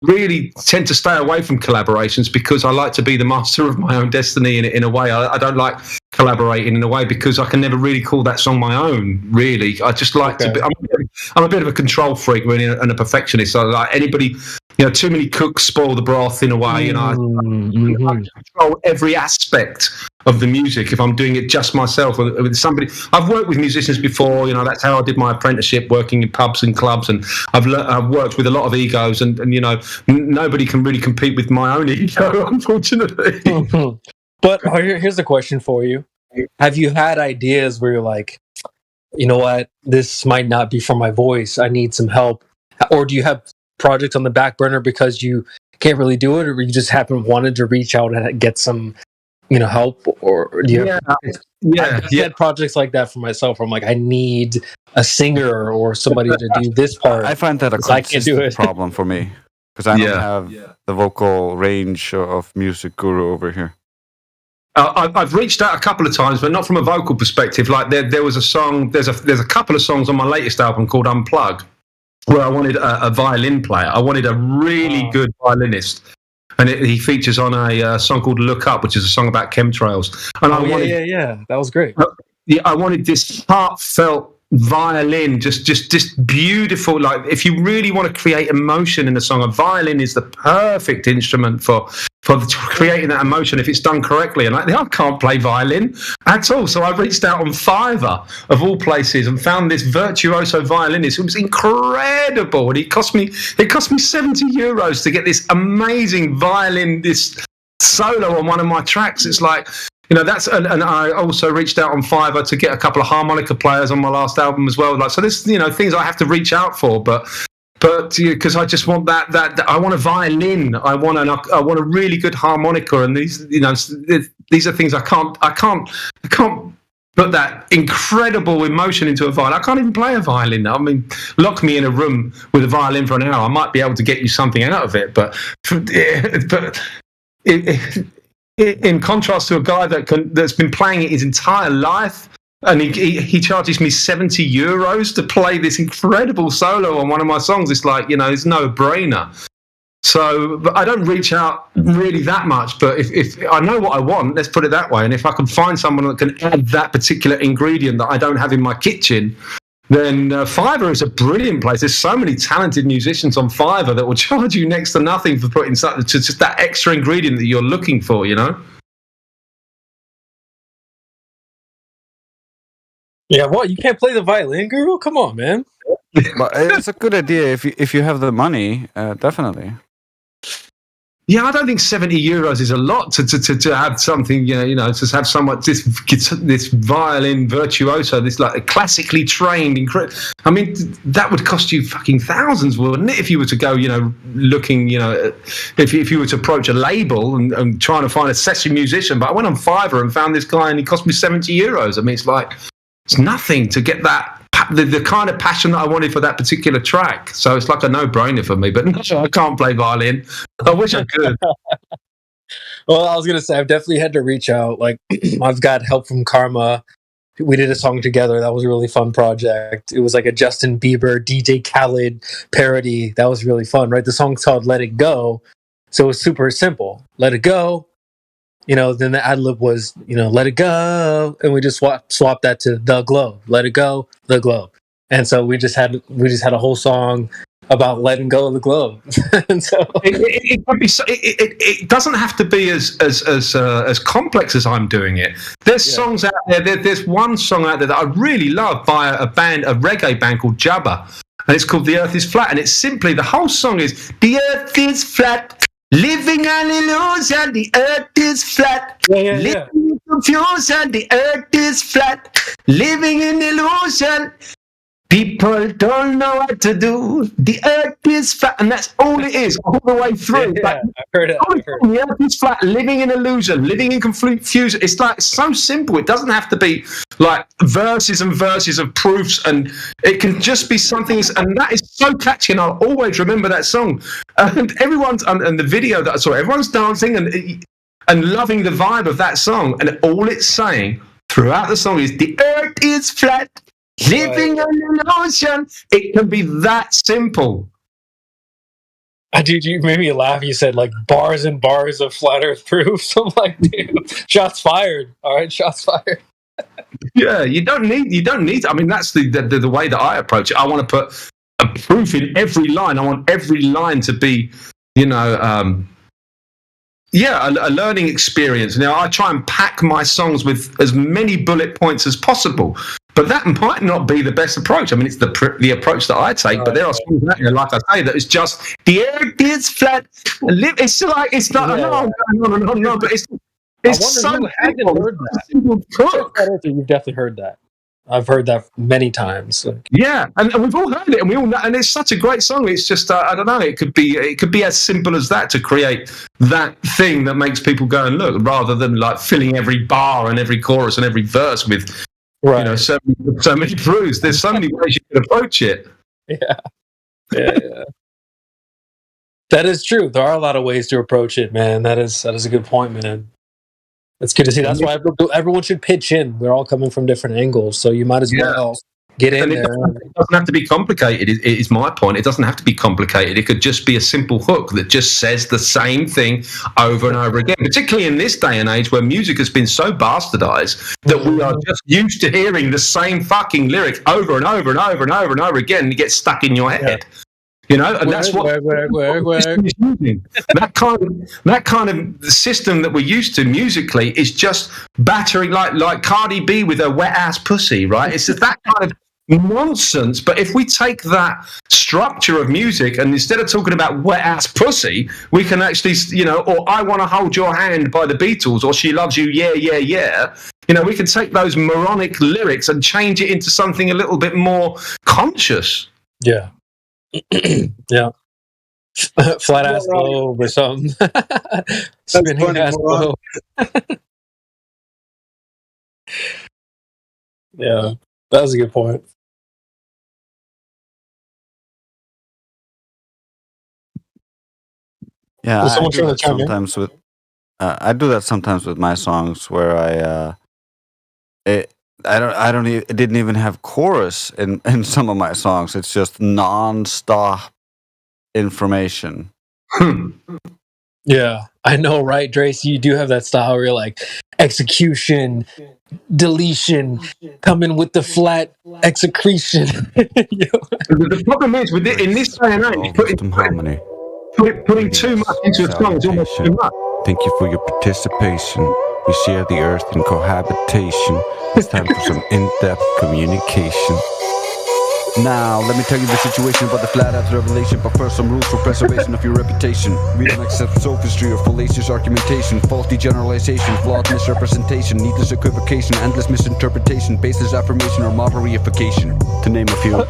really tend to stay away from collaborations because I like to be the master of my own destiny in a way. I don't like collaborating in a way because I can never really call that song my own, really. I just like to be, I'm a bit of a control freak, really, and a perfectionist. So like anybody, too many cooks spoil the broth in a way. I control every aspect of the music if I'm doing it just myself or with somebody. I've worked with musicians before, that's how I did my apprenticeship, working in pubs and clubs, and I've worked with a lot of egos, and nobody can really compete with my own ego, unfortunately. But here's the question for you. Have you had ideas where you're like, you know what, this might not be for my voice, I need some help? Or do you have projects on the back burner because you can't really do it, or you just haven't wanted to reach out and get some help? Or do you I've had projects like that for myself where I'm like, I need a singer or somebody to do this part. I find that a consistent problem for me because I don't have the vocal range of Music Guru over here. I've reached out a couple of times, but not from a vocal perspective. Like there was a song, there's a couple of songs on my latest album called Unplugged, where I wanted a violin player. I wanted a really good violinist. And he features on a song called Look Up, which is a song about chemtrails. And I wanted, that was great. I wanted this heartfelt violin, just beautiful. Like if you really want to create emotion in a song, a violin is the perfect instrument for creating that emotion if it's done correctly. And I can't play violin at all, so I reached out on Fiverr of all places and found this virtuoso violinist who was incredible, and it cost me €70 to get this amazing violin, this solo on one of my tracks. It's like, that's, and I also reached out on Fiverr to get a couple of harmonica players on my last album as well. Like, so there's things I have to reach out for, but because I just want that I want a violin, I want a really good harmonica, and these are things I can't put that incredible emotion into a violin. I can't even play a violin. I mean, lock me in a room with a violin for an hour, I might be able to get you something out of it, but in contrast to a guy that's been playing it his entire life, and he charges me €70 to play this incredible solo on one of my songs. It's like, it's no brainer. So, but I don't reach out really that much. But if I know what I want, let's put it that way. And if I can find someone that can add that particular ingredient that I don't have in my kitchen, then Fiverr is a brilliant place. There's so many talented musicians on Fiverr that will charge you next to nothing for putting just that extra ingredient that you're looking for, Yeah, what? You can't play the violin, Guru? Come on, man. But it's a good idea if you have the money, definitely. Yeah, I don't think €70 is a lot to have something, to have someone, this violin virtuoso, this like a classically trained, I mean, that would cost you fucking thousands, wouldn't it? If you were to go, looking, if you were to approach a label and trying to find a session musician. But I went on Fiverr and found this guy, and he cost me €70. I mean, it's like, It's nothing to get that the kind of passion that I wanted for that particular track. So it's like a no-brainer for me. But no, I can't play violin. I wish I could. Well, I was gonna say I've definitely had to reach out. Like I've got help from Karma. We did a song together. That was a really fun project. It was like a Justin Bieber, DJ Khaled parody. That was really fun, right? The song's called "Let It Go," so it was super simple. Let it go. Then the ad lib was, let it go, and we just swapped that to the globe. Let it go, the globe. And so we just had a whole song about letting go of the globe. And so it doesn't have to be as complex as I'm doing it. There's songs out there. There's one song out there that I really love by a reggae band called Jabba, and it's called "The Earth Is Flat." And it's simply, the whole song is "The Earth is flat, living an illusion. The Earth is flat, living in confusion. The Earth is flat, living in illusion. People don't know what to do. The Earth is flat," and that's all it is all the way through. Yeah, I've heard it. The Earth is flat, living in illusion, living in confusion. It's like so simple. It doesn't have to be like verses and verses of proofs, and it can just be something. And that is so catchy, and I'll always remember that song. And everyone's and the video that I saw, everyone's dancing and loving the vibe of that song. And all it's saying throughout the song is "The Earth is flat, living on an ocean." It can be that simple. Dude, you made me laugh. You said like bars and bars of flat Earth proofs. I'm like, dude, shots fired. All right, shots fired. Yeah, you don't need. I mean, that's the way that I approach it. I want to put a proof in every line. I want every line to be, a learning experience. Now, I try and pack my songs with as many bullet points as possible, but that might not be the best approach. I mean, it's the approach that I take, but there are songs out there, like I say, that is just "the Earth is flat." It's like, it's not, no, but it's so who hasn't heard that. You've definitely heard that. I've heard that many times. Yeah, and we've all heard it, and we all know, and it's such a great song. It's just I don't know. It could be as simple as that to create that thing that makes people go and look, rather than like filling every bar and every chorus and every verse with so many proofs. There's so many ways you can approach it. Yeah. That is true. There are a lot of ways to approach it, man. That is a good point, man. It's good to see. That's why everyone should pitch in. We're all coming from different angles, so you might as well get in there. It doesn't have to be complicated. It is my point. It doesn't have to be complicated. It could just be a simple hook that just says the same thing over and over again. Particularly in this day and age where music has been so bastardized that we are just used to hearing the same fucking lyric over and over and over and over and over again, and it gets stuck in your head. And that's what that kind of system that we're used to musically is just battering like Cardi B with her wet ass pussy, right? It's just that kind of nonsense. But if we take that structure of music and instead of talking about wet ass pussy, we can actually, or "I Want to Hold Your Hand" by the Beatles, or "She Loves You, Yeah, Yeah, Yeah." We can take those moronic lyrics and change it into something a little bit more conscious. Yeah. Yeah. Flat ass globe or something. Spinning ass globe. Yeah, that was a good point. Yeah, I do that sometimes with. I do that sometimes with my songs where it didn't even have chorus in some of my songs. It's just non-stop information. Yeah, I know, right, Drace? You do have that style where you're like execution, deletion, coming with the flat execretion. The problem is with in this day and age, putting too much into a song is almost too much. Thank you for your participation. We share the earth in cohabitation. It's time for some in-depth communication. Now, let me tell you the situation about the flat earth revelation. But first, some rules for preservation of your reputation. We don't accept sophistry or fallacious argumentation, faulty generalization, flawed misrepresentation, needless equivocation, endless misinterpretation, baseless affirmation, or model reification, to name a few.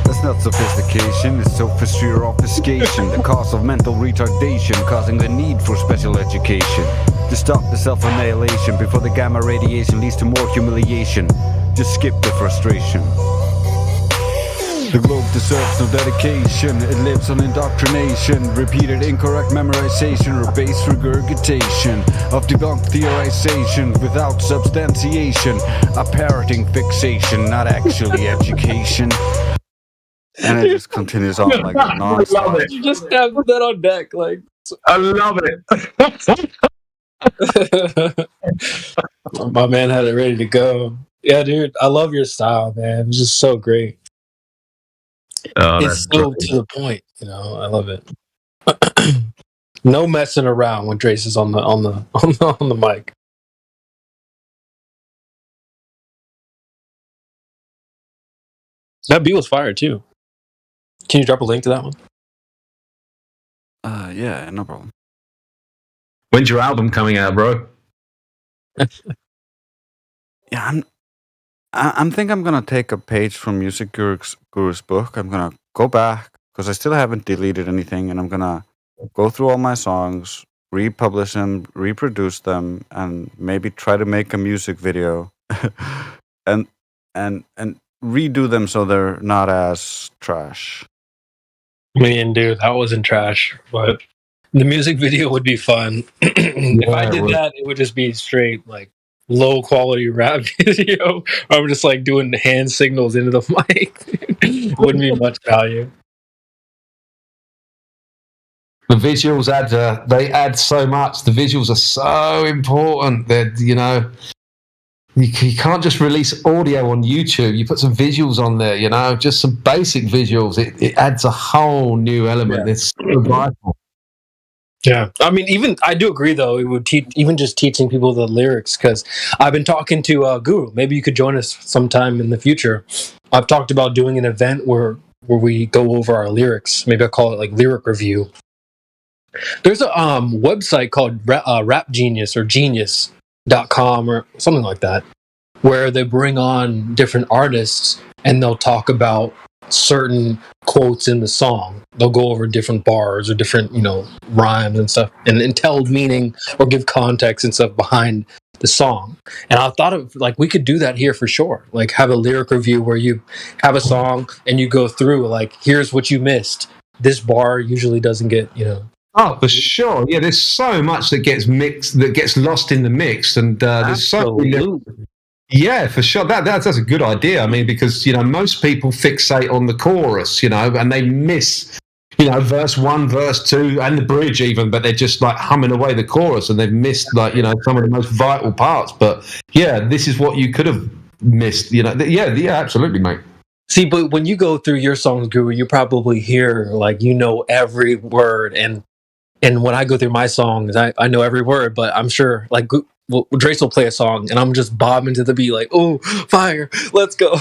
That's not sophistication, it's sophistry or obfuscation, the cause of mental retardation, causing the need for special education. To stop the self-annihilation before the gamma radiation leads to more humiliation. just skip the frustration. The globe deserves no dedication. It lives on indoctrination, repeated incorrect memorization, or base regurgitation of debunked theorization without substantiation. A parroting fixation, not actually education. And it just continues on like a non-stop. I love it. You just have that on deck, like I love it. My man had it ready to go. Yeah, dude, I love your style, man. It's just so great. It's so to the point, you know. I love it. No messing around when Drace is on the mic. That beat was fire too. Can you drop a link to that one? Yeah, no problem. When's your album coming out, bro? Yeah, I'm think I'm gonna take a page from Music Guru's book. I'm gonna go back because I still haven't deleted anything, and I'm gonna go through all my songs, republish them, reproduce them, and maybe try to make a music video, and redo them so they're not as trash. Man, dude, that wasn't trash, but the music video would be fun. If I did that, it would just be straight like low quality rap video. I'm just like doing hand signals into the mic. Wouldn't be much value. The visuals add so much. The visuals are so important that, you know, you can't just release audio on YouTube. You put some visuals on there, you know, just some basic visuals. It adds a whole new element. Yeah. It's so vital. Yeah, I mean, I do agree though. It would even just teaching people the lyrics, because I've been talking to Guru. Maybe you could join us sometime in the future. I've talked about doing an event where we go over our lyrics. Maybe I'll call it like lyric review. There's a website called Rap Genius or Genius.com or something like that, where they bring on different artists and they'll talk about certain quotes in the song. They'll go over different bars or different, you know, rhymes and stuff, and tell meaning or give context and stuff behind the song. And I thought of like we could do that here for sure. Like have a lyric review where you have a song and you go through like, here's what you missed. This bar usually doesn't get, you know. Oh, for sure. Yeah, there's so much that gets mixed, that gets lost in the mix, and there's so many. Yeah, for sure. That's a good idea. I mean, because, you know, most people fixate on the chorus, you know, and they miss, you know, verse 1, verse 2, and the bridge even, but they're just like humming away the chorus, and they've missed like, you know, some of the most vital parts. But yeah, this is what you could have missed, you know. Yeah, absolutely, mate. See, but when you go through your songs, Guru, you probably hear like, you know, every word, and when I go through my songs, I know every word, but I'm sure like Drace will play a song and I'm just bobbing to the beat like, oh, fire, let's go.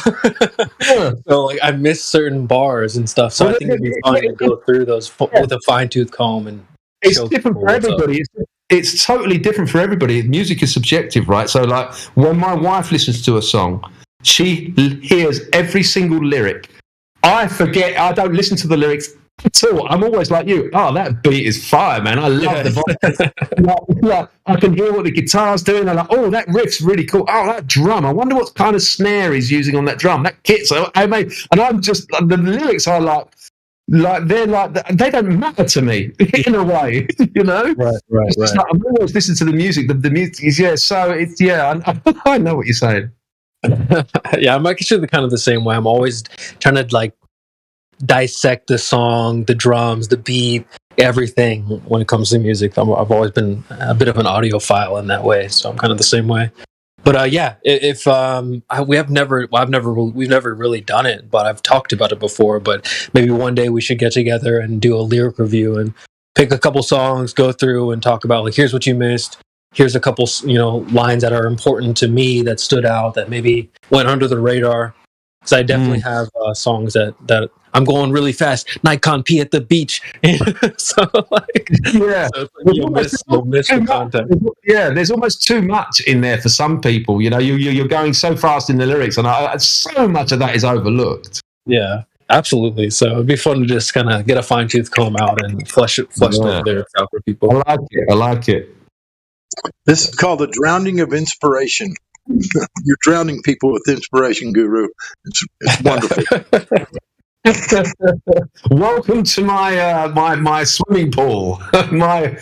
So like I miss certain bars and stuff. So I think it'd be fun to go through those with a fine-tooth comb. And it's different for everybody. It's totally different for everybody. Music is subjective, right? So like when my wife listens to a song, she hears every single lyric. I forget, I don't listen to the lyrics at all. I'm always like you. Oh, that beat is fire, man. I love the voice. like, I can hear what the guitar's doing. I'm like, oh, that riff's really cool. Oh, that drum. I wonder what kind of snare he's using on that drum. That kit. So and I'm just, the lyrics are like they're like, they don't matter to me in a way, you know? Right. Like, I'm always listening to the music. The music is, yeah. So it's, yeah, I know what you're saying. Yeah, I'm actually kind of the same way. I'm always trying to like dissect the song, the drums, the beat, everything when it comes to music. I've always been a bit of an audiophile in that way, so I'm kind of the same way. But yeah, if we've never really done it, but I've talked about it before. But maybe one day we should get together and do a lyric review and pick a couple songs, go through and talk about like, here's what you missed. Here's a couple, you know, lines that are important to me that stood out that maybe went under the radar. Because I definitely have songs that I'm going really fast. Nikon P at the beach. So like, yeah, so you'll miss the content. Yeah, there's almost too much in there for some people. You know, you're going so fast in the lyrics, and so much of that is overlooked. Yeah, absolutely. So it'd be fun to just kind of get a fine tooth comb out and flush the lyrics out for people. I like it. This is called the drowning of inspiration. You're drowning people with inspiration, Guru. It's wonderful. Welcome to my swimming pool, my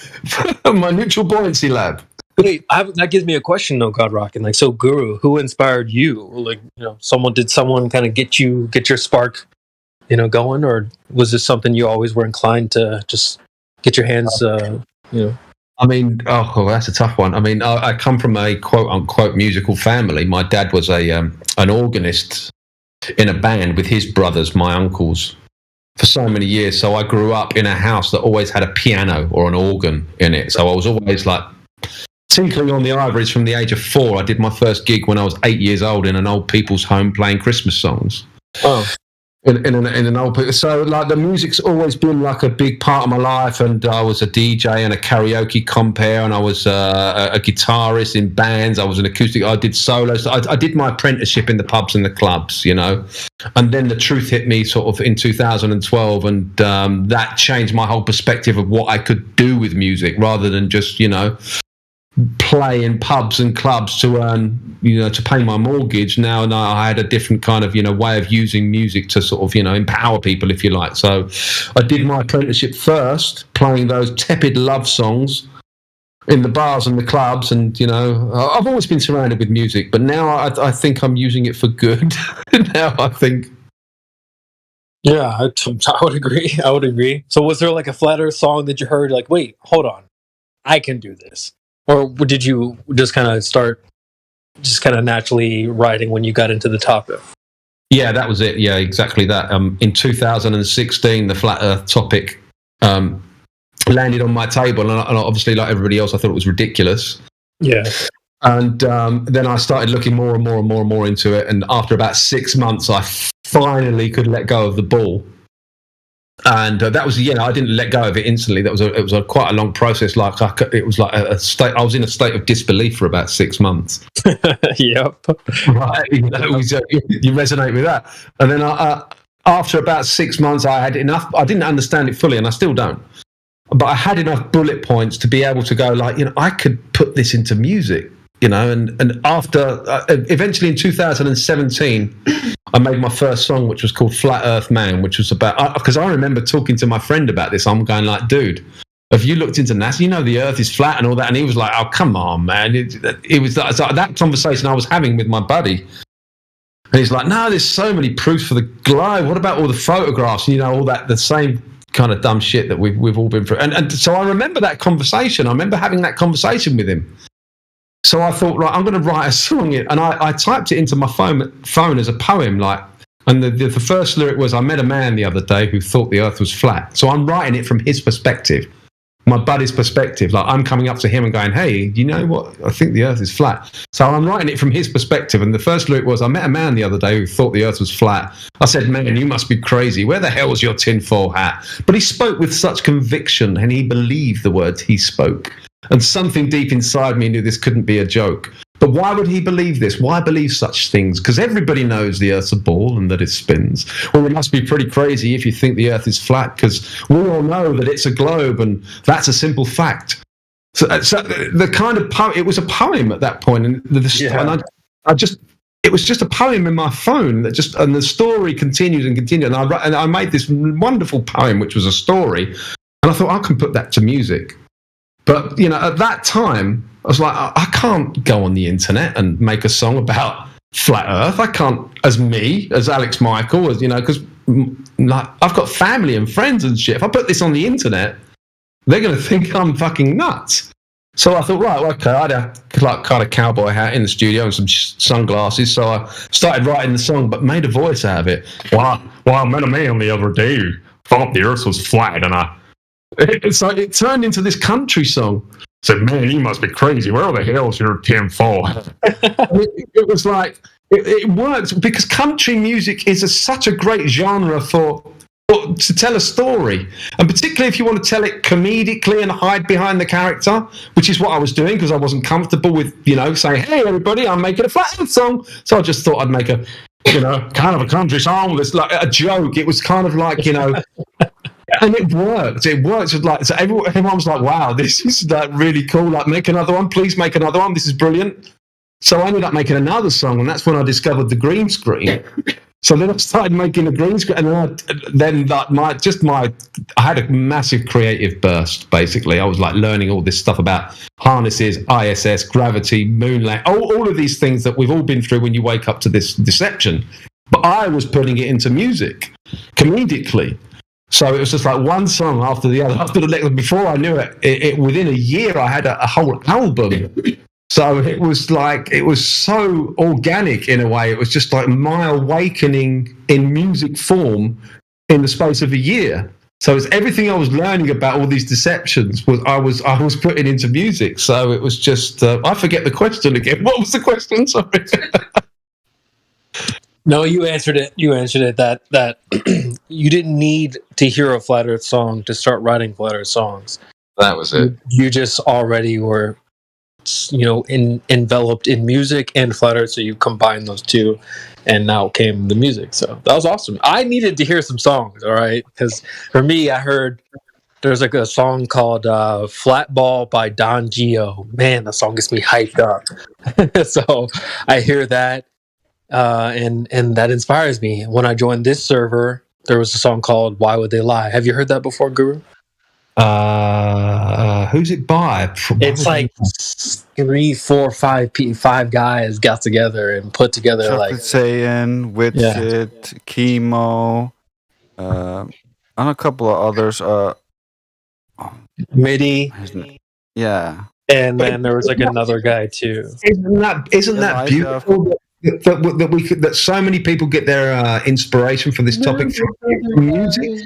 neutral buoyancy lab. Wait, that gives me a question though, God Rockin'. Like, so Guru, who inspired you? Like, did someone kind of get your spark, going, or was this something you always were inclined to just get your hands, I mean, that's a tough one. I mean, I come from a quote unquote musical family. My dad was an organist in a band with his brothers, my uncles, for so many years. So I grew up in a house that always had a piano or an organ in it. So I was always like tinkling on the ivories from the age of 4. I did my first gig when I was 8 years old in an old people's home playing Christmas songs. Oh. In an old people. So like the music's always been like a big part of my life, and I was a DJ and a karaoke compere, and I was a guitarist in bands. I was an acoustic. I did solos. I did my apprenticeship in the pubs and the clubs, and then the truth hit me sort of in 2012, and that changed my whole perspective of what I could do with music, rather than just play in pubs and clubs to earn, to pay my mortgage. Now I had a different kind of, way of using music to sort of, empower people, if you like. So I did my apprenticeship first, playing those tepid love songs in the bars and the clubs. And, I've always been surrounded with music, but now I think I'm using it for good. Now I think. Yeah, I would agree. I would agree. So was there like a Flat Earth song that you heard, like, wait, hold on, I can do this? Or did you just kind of start just kind of naturally writing when you got into the topic? Yeah, that was it. Yeah, exactly that. In 2016, the Flat Earth topic landed on my table, and obviously, like everybody else, I thought it was ridiculous. Yeah. And then I started looking more and more and more and more into it, and after about 6 months, I finally could let go of the ball. And that was, I didn't let go of it instantly. It was quite a long process. Like it was like a state. I was in a state of disbelief for about 6 months. Yep. Right. You resonate with that. And then after about 6 months, I had enough. I didn't understand it fully, and I still don't. But I had enough bullet points to be able to go like, I could put this into music. And after eventually in 2017, I made my first song, which was called Flat Earth Man, which was about, because I remember talking to my friend about this. I'm going like, dude, have you looked into NASA? The Earth is flat and all that. And he was like, oh, come on, man. It was that conversation I was having with my buddy. And he's like, no, there's so many proofs for the globe. What about all the photographs? All that, the same kind of dumb shit that we've all been through. And so I remember that conversation. I remember having that conversation with him. So I thought, right, I'm going to write a song, and I typed it into my phone as a poem, and the first lyric was, I met a man the other day who thought the earth was flat. So I'm writing it from his perspective, my buddy's perspective. Like I'm coming up to him and going, hey, you know what? I think the earth is flat. So I'm writing it from his perspective. And the first lyric was, I met a man the other day who thought the earth was flat. I said, man, you must be crazy. Where the hell was your tinfoil hat? But he spoke with such conviction, and he believed the words he spoke. And something deep inside me knew this couldn't be a joke. But why would he believe this? Why believe such things? Because everybody knows the Earth's a ball and that it spins. Well, it must be pretty crazy if you think the Earth is flat, because we all know that it's a globe, and that's a simple fact. So the kind of poem, it was a poem at that point, and it was just a poem in my phone and the story continued and continued, and I made this wonderful poem, which was a story, and I thought I can put that to music. But, at that time, I was like, I can't go on the internet and make a song about flat Earth. I can't, as Alex Michael, because I've got family and friends and shit. If I put this on the internet, they're going to think I'm fucking nuts. So I thought, right, okay, I had a kind of cowboy hat in the studio and some sunglasses. So I started writing the song, but made a voice out of it. Well, I met a man the other day who thought the Earth was flat, and it turned into this country song. I said, man, you must be crazy. Where the hell's your tinfoil? It was like, it worked because country music is such a great genre to tell a story. And particularly if you want to tell it comedically and hide behind the character, which is what I was doing because I wasn't comfortable with, saying, hey, everybody, I'm making a Flat Earth song. So I just thought I'd make a, kind of a country song that's like a joke. It was kind of like, and it worked. So everyone was like, wow, this is like really cool. Like, make another one. Please make another one. This is brilliant. So I ended up making another song, and that's when I discovered the green screen. So then I started making a green screen, and then I had a massive creative burst. Basically, I was like learning all this stuff about harnesses, ISS, gravity, moonlight, all of these things that we've all been through when you wake up to this deception. But I was putting it into music, comedically. So it was just like one song after the other. Before I knew it, within a year, I had a whole album. So it was so organic in a way. It was just like my awakening in music form in the space of a year. So it's everything I was learning about all these deceptions I was putting into music. So it was just I forget the question again. What was the question? Sorry. No, you answered it. That you didn't need to hear a Flat Earth song to start writing Flat Earth songs. That was it. You just already were, enveloped in music and Flat Earth, so you combined those two, and now came the music. So that was awesome. I needed to hear some songs, all right, because for me, I heard there's like a song called "Flatball" by Don Gio. Man, the song gets me hyped up. So I hear that. And that inspires me. When I joined this server, there was a song called "Why Would They Lie." Have you heard that before, Guru? Who's it by? It's like 3, 4, 5 guys got together and put together Chocolate Saiyan, Witsit, Chemo, and a couple of others. MIDI. Yeah. And then there was like another guy too. Isn't that beautiful? That so many people get their inspiration for this topic from music,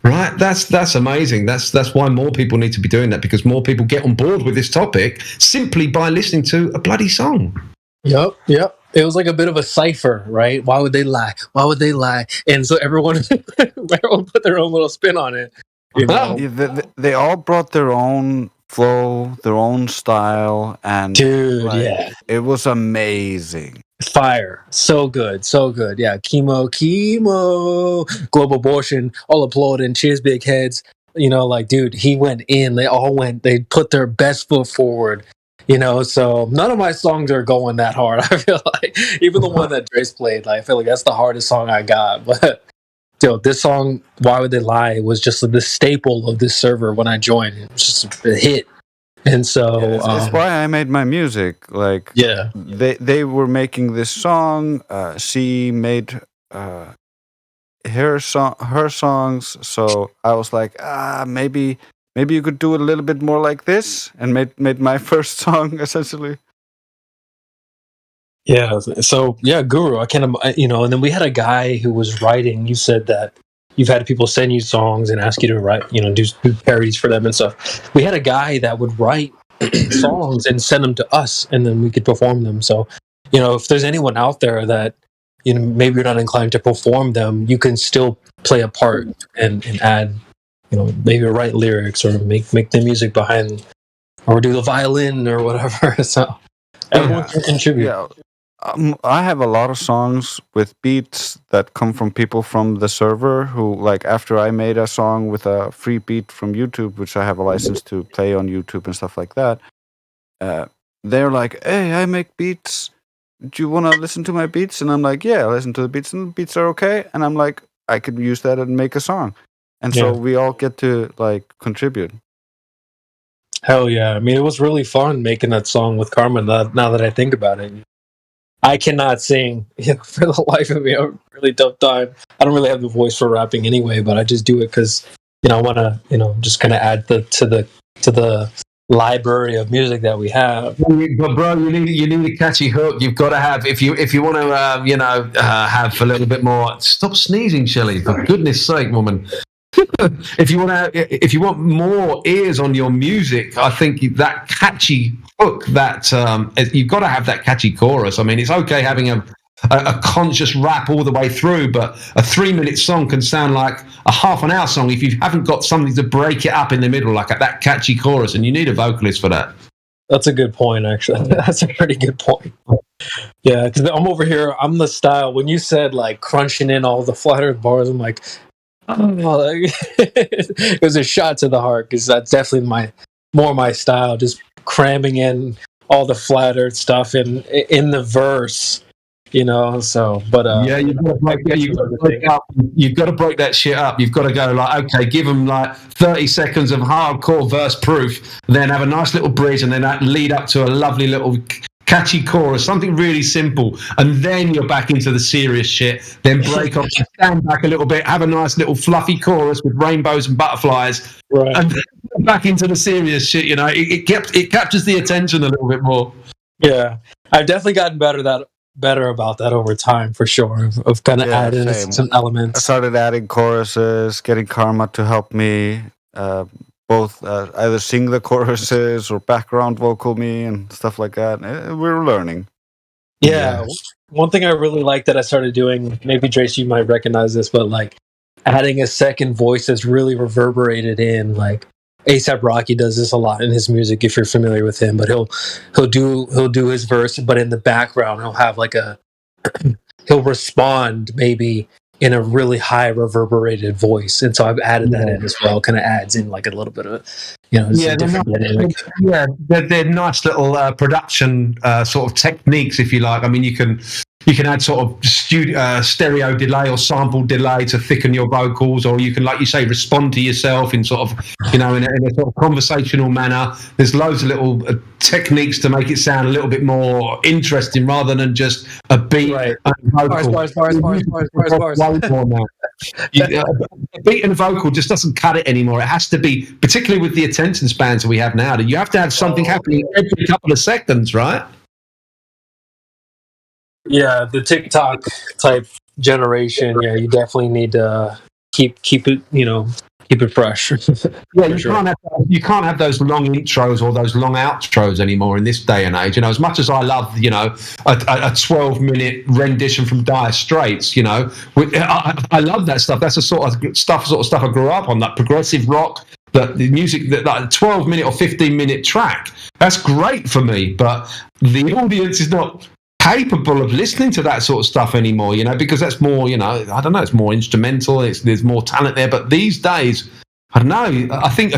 right? That's amazing. That's why more people need to be doing that, because more people get on board with this topic simply by listening to a bloody song. Yep. It was like a bit of a cipher, right? Why would they lie? Why would they lie? And so everyone put their own little spin on it. They all brought their own flow, their own style, and it was amazing. Fire. So good. Yeah. Chemo, Global Abortion, all applauding, cheers, big heads. Dude, he went in. They put their best foot forward. So none of my songs are going that hard. I feel like even the one that Drace played, I feel like that's the hardest song I got. But this song, "Why Would They Lie," was just the staple of this server when I joined. It was just a hit. And so it's why I made my music. They were making this song. She made her songs. So I was like, maybe you could do it a little bit more like this, and made my first song essentially. Yeah. So Guru, I can't, and then we had a guy who was writing. You said that you've had people send you songs and ask you to write, do parodies for them and stuff. We had a guy that would write songs and send them to us, and then we could perform them. So, if there's anyone out there that, maybe you're not inclined to perform them, you can still play a part and add, maybe write lyrics or make the music behind, or do the violin or whatever. So everyone can contribute. Yeah. I have a lot of songs with beats that come from people from the server who, after I made a song with a free beat from YouTube, which I have a license to play on YouTube and stuff like that, they're like, "Hey, I make beats. Do you want to listen to my beats?" And I'm like, "Yeah, I listen to the beats, and the beats are okay." And I'm like, "I could use that and make a song." And so we all get to contribute. Hell yeah. I mean, it was really fun making that song with Carmen, now that I think about it. I cannot sing for the life of me. I have a really tough time. I don't really have the voice for rapping anyway, but I just do it because I want to just kind of add to the library of music that we have. But bro, you need a catchy hook. You've got to have if you want to have a little bit more. Stop sneezing, Shelley. For goodness sake, woman. If you want more ears on your music, I think that catchy hook, that you've got to have that catchy chorus. I mean, it's okay having a conscious rap all the way through, but a 3-minute song can sound like a half an hour song if you haven't got something to break it up in the middle, like that catchy chorus, and you need a vocalist for that. That's a good point, actually. That's a pretty good point. Yeah, because I'm over here, I'm the style, when you said crunching in all the Flat Earth bars, I'm like, oh, it was a shot to the heart, because that's definitely more my style, just cramming in all the flat Earth stuff in the verse, So, but yeah, you've got to break that shit up. You've got to go like, okay, give them like 30 seconds of hardcore verse proof, then have a nice little bridge, and then that lead up to a lovely little catchy chorus, something really simple, and then you're back into the serious shit. Then break off, stand back a little bit, have a nice little fluffy chorus with rainbows and butterflies, right, and then back into the serious shit. It captures the attention a little bit more. Yeah, I've definitely gotten better about that over time, for sure, of kind of adding some elements. I started adding choruses, getting Karma to help me both either sing the choruses or background vocal me and stuff like that. We're learning. Yeah. One thing I really like that I started doing, maybe Trace, you might recognize this, but like adding a second voice that's really reverberated in. Like A$AP Rocky does this a lot in his music, if you're familiar with him. But he'll do his verse, but in the background he'll have like he'll respond maybe in a really high reverberated voice, and so I've added that in as well. Kind of adds in like a little bit of different dynamic. Yeah, they're nice little production sort of techniques, if you like. I mean, you can add sort of stereo delay or sample delay to thicken your vocals, or you can, like you say, respond to yourself in sort of, in a sort of conversational manner. There's loads of little techniques to make it sound a little bit more interesting rather than just a beat and vocal. Bars. A beat and vocal just doesn't cut it anymore. It has to be, particularly with the attention spans that we have now, you have to have something happening every couple of seconds, right? Yeah, the TikTok type generation. Yeah, you definitely need to keep it, keep it fresh. Yeah, you can't have those long intros or those long outros anymore in this day and age. As much as I love, a 12-minute rendition from Dire Straits, I love that stuff. That's the sort of stuff I grew up on. That progressive rock, the music, that 12-minute or 15-minute track. That's great for me, but the audience is not capable of listening to that sort of stuff anymore, because that's more, I don't know, it's more instrumental, there's more talent there. But these days, I don't know, I think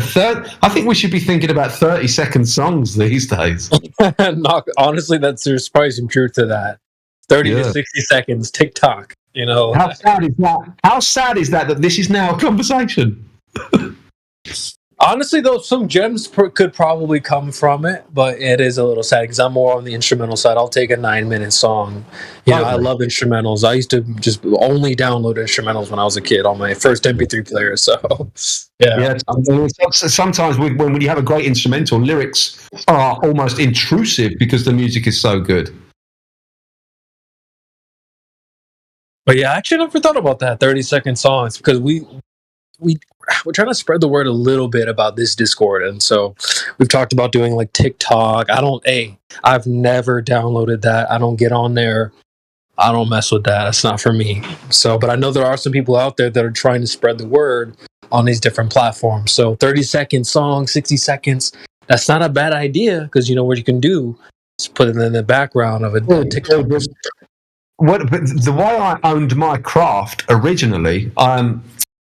we should be thinking about 30-second songs these days. Honestly, there's probably some truth to that. 30 to 60 seconds, TikTok, How sad is that? How sad is that this is now a conversation? Honestly, though, some gems could probably come from it, but it is a little sad because I'm more on the instrumental side. I'll take a 9-minute song. I love instrumentals. I used to just only download instrumentals when I was a kid on my first MP3 player. So, yeah. Sometimes when you have a great instrumental, lyrics are almost intrusive because the music is so good. But yeah, I actually never thought about that 30-second songs, because we're trying to spread the word a little bit about this Discord, and so we've talked about doing like TikTok. I've never downloaded that. I don't get on there. I don't mess with that. It's not for me. So, but I know there are some people out there that are trying to spread the word on these different platforms. So 30-second song, 60 seconds, that's not a bad idea, because what you can do is put it in the background of a TikTok. The way I owned my craft originally,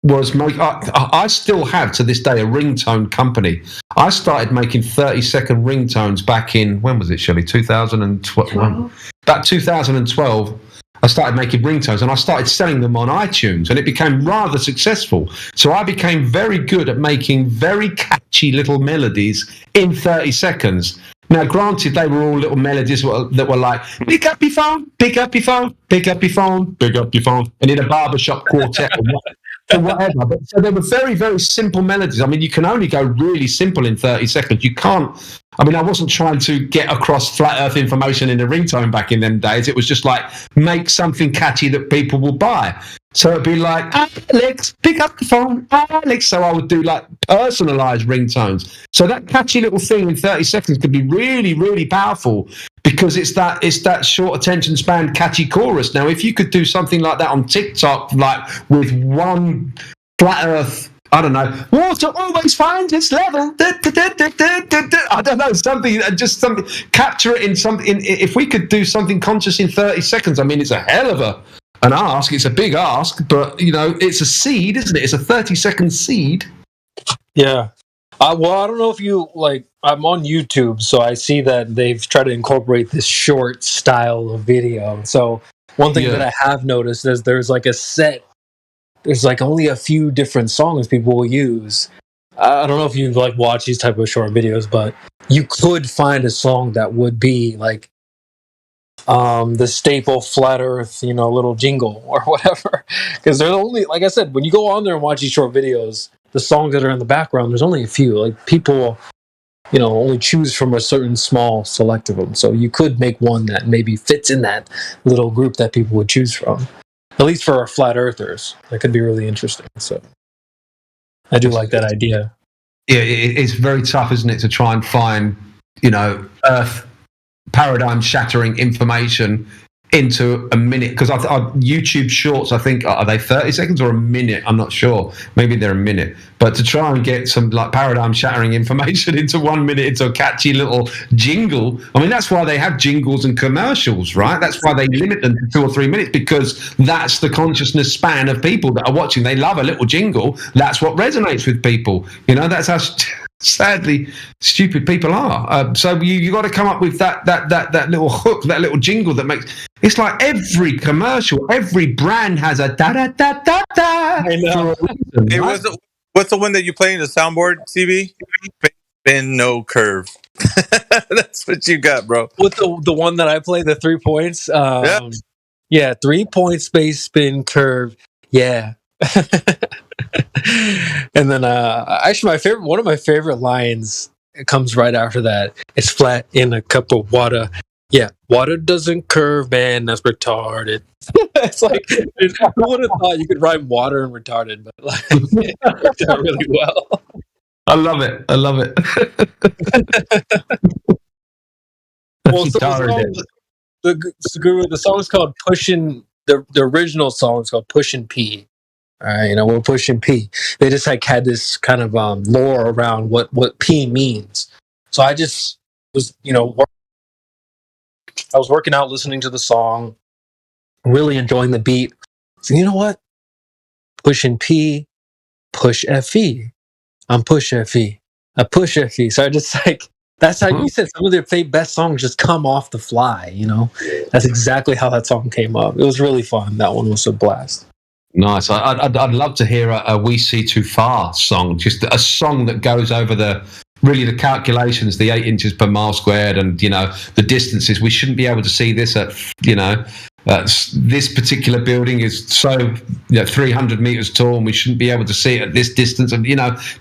was I still have to this day a ringtone company. I started making 30-second ringtones back in, when was it, Shelley? 2012. About 2012, I started making ringtones, and I started selling them on iTunes, and it became rather successful. So I became very good at making very catchy little melodies in 30 seconds. Now, granted, they were all little melodies that were like, pick up your phone, pick up your phone, pick up your phone, pick up your phone, and in a barbershop quartet or whatever. But so they were very, very simple melodies. I mean, you can only go really simple in 30 seconds. You can't. I mean, I wasn't trying to get across flat earth information in a ringtone back in them days. It was just like, make something catchy that people will buy. So it'd be like, Alex, pick up the phone, Alex. So I would do like personalized ringtones. So that catchy little thing in 30 seconds could be really, really powerful, because it's that short attention span catchy chorus. Now, if you could do something like that on TikTok, like with one flat earth, I don't know, water always finds its level. I don't know, something, capture it in something. If we could do something conscious in 30 seconds, I mean, it's a hell of an ask. It's a big ask, but it's a seed, isn't it? It's a 30-second seed. Yeah. Well, I don't know if you I'm on YouTube, so I see that they've tried to incorporate this short style of video. So one thing that I have noticed is there's like only a few different songs people will use. I don't know if you like watch these type of short videos, but you could find a song that would be like the staple Flat Earth, little jingle or whatever. Because they're only, like I said, when you go on there and watch these short videos, the songs that are in the background, there's only a few. Like people, only choose from a certain small select of them. So you could make one that maybe fits in that little group that people would choose from. At least for our flat earthers, that could be really interesting. So I do like that idea. Yeah, it's very tough, isn't it, to try and find, Earth paradigm shattering information into a minute, because YouTube shorts, I think, are they 30 seconds or a minute? I'm not sure. Maybe they're a minute. But to try and get some like paradigm shattering information into 1 minute into a catchy little jingle, I mean, that's why they have jingles and commercials, right? That's why they limit them to 2 or 3 minutes, because that's the consciousness span of people that are watching. They love a little jingle. That's what resonates with people. That's how sadly stupid people are. So you got to come up with that little hook, that little jingle that makes. It's like every commercial, every brand has a da da da da da. I know. Hey, what's the one that you play in the soundboard, CB? Spin no curve. That's what you got, bro. With the one that I play, the 3 points. Yeah, 3 point space spin curve. Yeah. And then actually one of my favorite lines, it comes right after that. It's flat in a cup of water. Yeah, water doesn't curve, man. That's retarded. It's like, who would have thought you could rhyme water and retarded, but like, it worked out really well. I love it. Well, so the song is called Pushin'. The original song is called Pushin' P. All right, we're pushing P. They just had this kind of lore around what P means. So I just was, I was working out, listening to the song, really enjoying the beat. So you know what? Pushing P, push FE. I'm push FE. I push FE. So I just that's how you said some of their best songs just come off the fly. That's exactly how that song came up. It was really fun. That one was a blast. Nice. I'd love to hear a We See Too Far song, just a song that goes over the calculations, the 8 inches per mile squared, and the distances. We shouldn't be able to see this at this particular building is so 300 meters tall, and we shouldn't be able to see it at this distance. And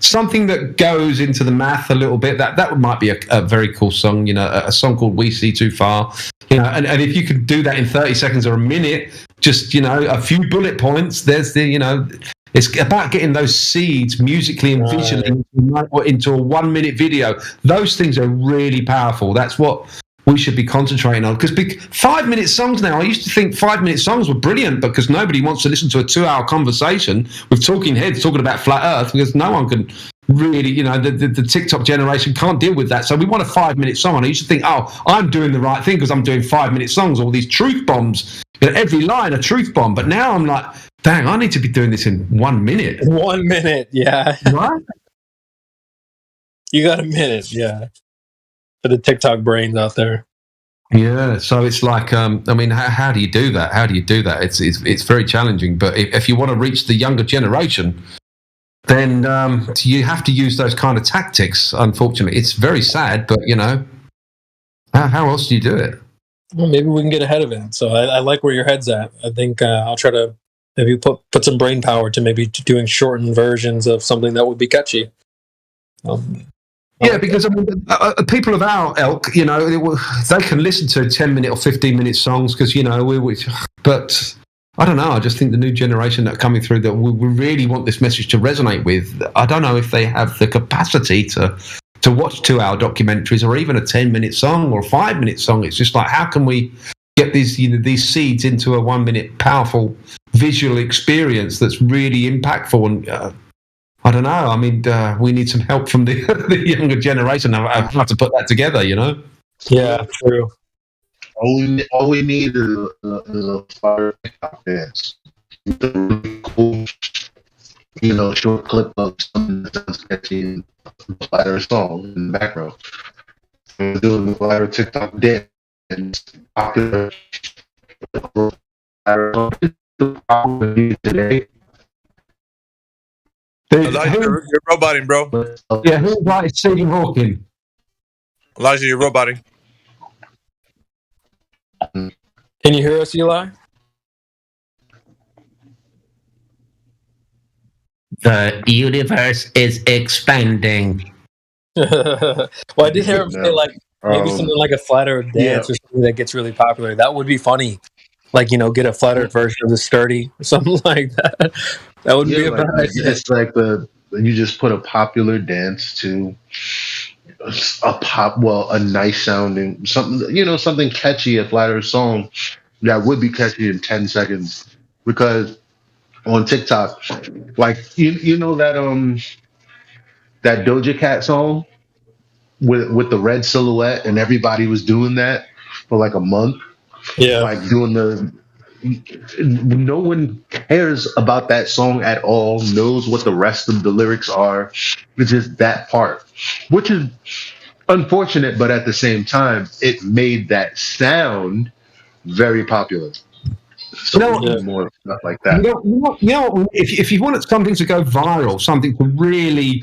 something that goes into the math a little bit. That might be a very cool song. A song called We See Too Far. And if you could do that in 30 seconds or a minute, just a few bullet points. There's it's about getting those seeds musically and visually into a 1 minute video. Those things are really powerful. That's what we should be concentrating on. Because 5 minute songs now, I used to think 5 minute songs were brilliant because nobody wants to listen to a 2 hour conversation with talking heads talking about flat Earth, because no one can really, the TikTok generation can't deal with that. So we want a 5 minute song. And I used to think, I'm doing the right thing because I'm doing 5 minute songs, all these truth bombs. Every line a truth bomb. But now I'm like, dang, I need to be doing this in 1 minute. 1 minute, yeah. Right? You got a minute, yeah. For the TikTok brains out there. Yeah, so it's like, how do you do that? It's very challenging. But if you want to reach the younger generation, then you have to use those kind of tactics, unfortunately. It's very sad, but, how else do you do it? Well, maybe we can get ahead of it. So I like where your head's at. I think I'll try to maybe put some brain power to maybe doing shortened versions of something that would be catchy. Yeah, because people of our ilk, they can listen to 10-minute or 15-minute songs because, but I don't know. I just think the new generation that are coming through that we really want this message to resonate with. I don't know if they have the capacity to watch 2 hour documentaries or even a 10-minute song or a 5-minute song. It's just like, how can we get these seeds into a 1 minute powerful visual experience that's really impactful? And I don't know. I mean, we need some help from the younger generation. I have to put that together, Yeah, true. All we need is a fire dance. Really cool, short clip of something that sounds catchy. Flatter song in the background. I was doing the Flatter TikTok dance and popular today. Elijah, you're roboting, bro. Yeah, who invited Stephen Hawking? Elijah, you're roboting. Can you hear us, Eli? The universe is expanding. Well, I did hear him say like maybe something like a flat earth dance or something that gets really popular. That would be funny. Like, get a flat earth version of the Sturdy or something like that. That would be a bad idea. It's like you just put a popular dance to a nice sounding something catchy, a flat earth song that would be catchy in 10 seconds. Because on TikTok, like you know that that Doja Cat song with the red silhouette, and everybody was doing that for like a month. Yeah, like doing no one cares about that song at all, knows what the rest of the lyrics are. It's just that part, which is unfortunate, but at the same time, it made that sound very popular. So more stuff like that. If you wanted something to go viral, something to really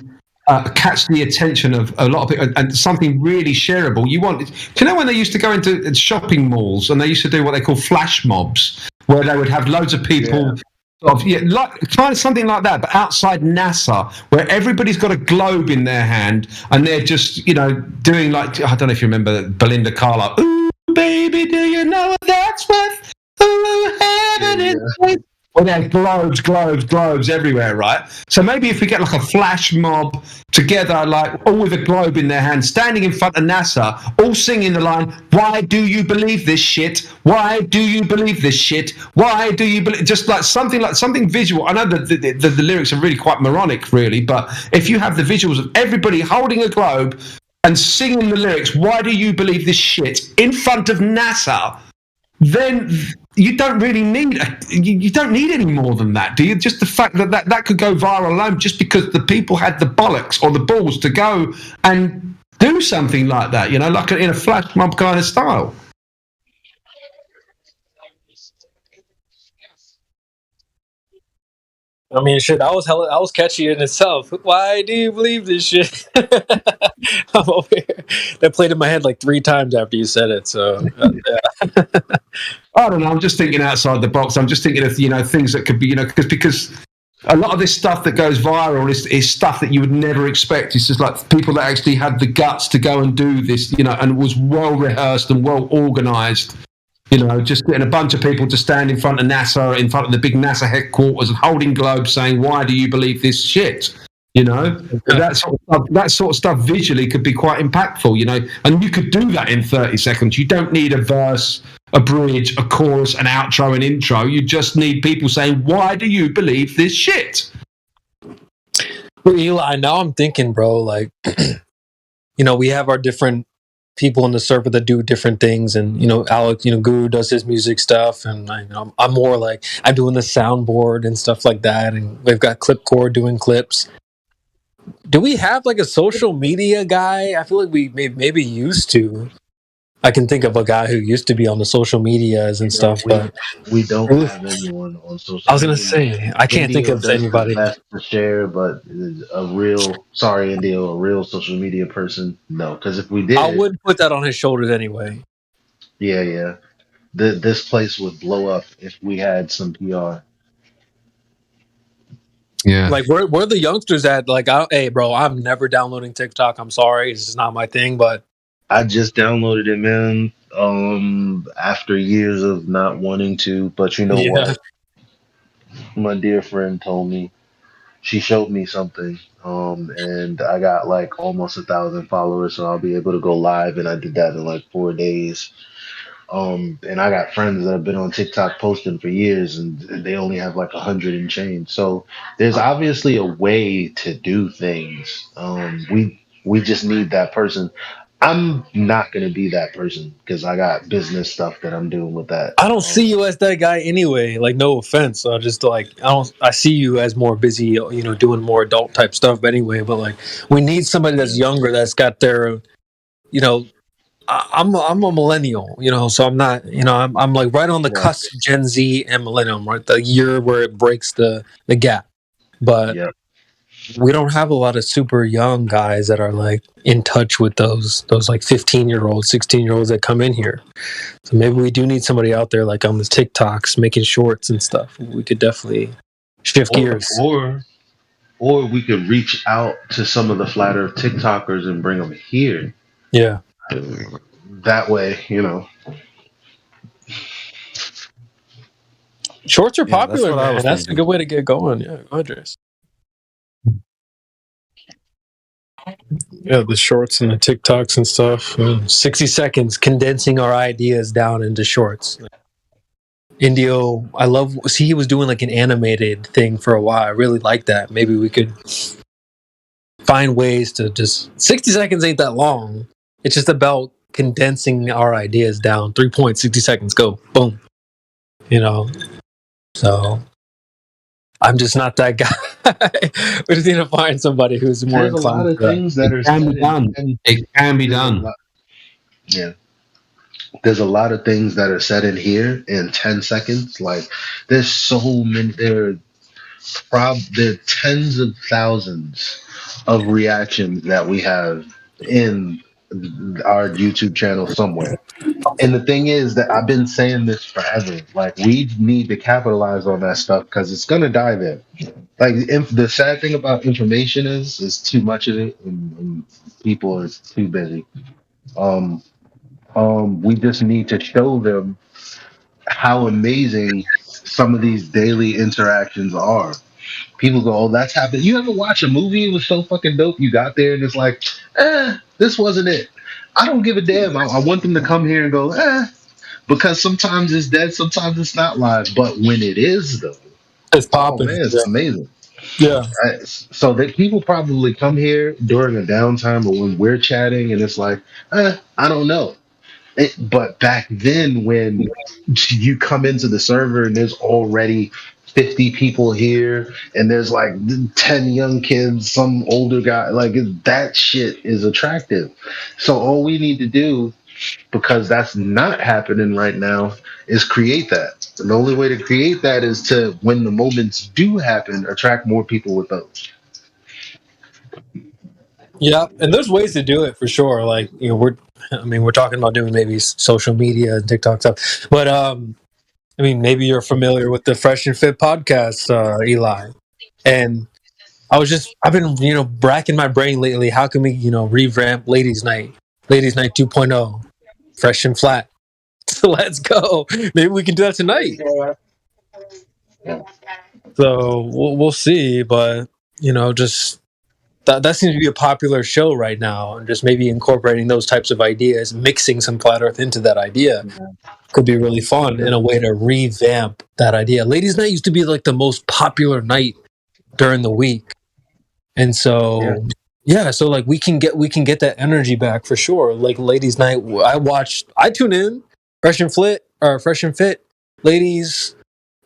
catch the attention of a lot of people, and something really shareable, do you know when they used to go into shopping malls and they used to do what they call flash mobs, where they would have loads of people kind of something like that, but outside NASA, where everybody's got a globe in their hand and they're just doing like, I don't know if you remember Belinda Carlisle, ooh baby, do you know what that's worth? Ooh, heaven is. Well, there are globes everywhere, right? So maybe if we get like a flash mob together, like all with a globe in their hand, standing in front of NASA, all singing the line, "Why do you believe this shit? Why do you believe this shit? Why do you believe?" Just like something visual. I know that the lyrics are really quite moronic, really, but if you have the visuals of everybody holding a globe and singing the lyrics, "Why do you believe this shit?" in front of NASA, then you don't really need any more than that, do you? Just the fact that could go viral alone, just because the people had the bollocks or the balls to go and do something like that, like in a flash mob kind of style. I mean, shit, that was catchy in itself. Why do you believe this shit? I'm over here. That played in my head like 3 times after you said it. So, yeah. I don't know. I'm just thinking outside the box. I'm just thinking of things that could be because a lot of this stuff that goes viral is stuff that you would never expect. It's just like people that actually had the guts to go and do this, and was well rehearsed and well organized. Just getting a bunch of people to stand in front of NASA, in front of the big NASA headquarters, and holding globes saying, "Why do you believe this shit?" That sort of stuff visually could be quite impactful. And you could do that in 30 seconds. You don't need a verse, a bridge, a chorus, an outro, an intro. You just need people saying, "Why do you believe this shit?" Well, Eli, now I'm thinking, bro, like, we have our different people in the server that do different things, and Alec, Guru does his music stuff, and I'm more like I'm doing the soundboard and stuff like that, and we've got Clipcore doing clips. Do we have like a social media guy? I feel like we maybe used to. I can think of a guy who used to be on the social medias and stuff, but we don't have anyone on social media. I was gonna say, I can't think of anybody. To share, but a real social media person, no. Because if we did, I would put that on his shoulders anyway. Yeah. This place would blow up if we had some PR. Yeah. Like, where the youngsters at? Like, hey, bro, I'm never downloading TikTok. I'm sorry, it's just not my thing. But I just downloaded it, man. After years of not wanting to, but what? My dear friend told me. She showed me something, and I got like almost 1,000 followers, so I'll be able to go live. And I did that in like 4 days. And I got friends that have been on TikTok posting for years, and they only have like 100 and change. So there's obviously a way to do things. We just need that person. I'm not gonna be that person because I got business stuff that I'm doing with that. I don't see you as that guy anyway. Like, no offense. I just like I see you as more busy, you know, doing more adult type stuff. But anyway, but like we need somebody that's younger, that's got their, you know, I'm a millennial, you know, so I'm not, you know, I'm like right on the cusp of Gen Z and millennium, right? The year where it breaks the gap. But we don't have a lot of super young guys that are like in touch with those like 15-year-olds, 16-year-olds that come in here. So maybe we do need somebody out there like on the TikToks making shorts and stuff. We could definitely shift gears. Or we could reach out to some of the flat earth TikTokers and bring them here. Yeah. That way, you know. Shorts are popular, what I man. was That's a thinking. good way to get going. Yeah, go ahead, Dres. Yeah, the shorts and the TikToks and stuff. 60 seconds condensing our ideas down into shorts. Indio, I love. See, he was doing like an animated thing for a while. I really like that. Maybe we could find ways to just 60 seconds ain't that long. It's just about condensing our ideas down. 3 points, 60 seconds, go, boom. You know, so I'm just not that guy. We just need to find somebody who's more There's a lot inclined of to that. things that are can be done. It can be done. Yeah. There's a lot of things that are said in here in 10 seconds. Like, there's so many. There are tens of thousands of reactions that we have in our YouTube channel somewhere. And the thing is that I've been saying this forever. Like, we need to capitalize on that stuff because it's gonna die there. Like, the sad thing about information is too much of it, and people are too busy. We just need to show them how amazing some of these daily interactions are. People go, "Oh, that's happened." You ever watch a movie? It was so fucking dope. You got there and it's like, this wasn't it. I don't give a damn. I want them to come here and go, because sometimes it's dead, sometimes it's not live. But when it is, though, it's popping. Man, it's amazing. Yeah. So that people probably come here during a downtime or when we're chatting, and it's like, I don't know. But back then, when you come into the server and there's already 50 people here, and there's like 10 young kids, some older guy, like that shit is attractive. So all we need to do, because that's not happening right now, is create that. And the only way to create that is to, when the moments do happen, attract more people with those. Yeah, and there's ways to do it for sure. Like, you know, we're talking about doing maybe social media and TikTok stuff, but I mean, maybe you're familiar with the Fresh and Fit podcast, Eli. And I've been, you know, bracking my brain lately. How can we, you know, revamp Ladies Night 2.0, fresh and flat? So let's go. Maybe we can do that tonight. So we'll see, but you know, just that seems to be a popular show right now, and just maybe incorporating those types of ideas, mixing some flat earth into that idea could be really fun in a way to revamp that idea. Ladies Night used to be like the most popular night during the week, and so so like we can get that energy back for sure. Like Ladies Night, I tune in Fresh and Fit, ladies,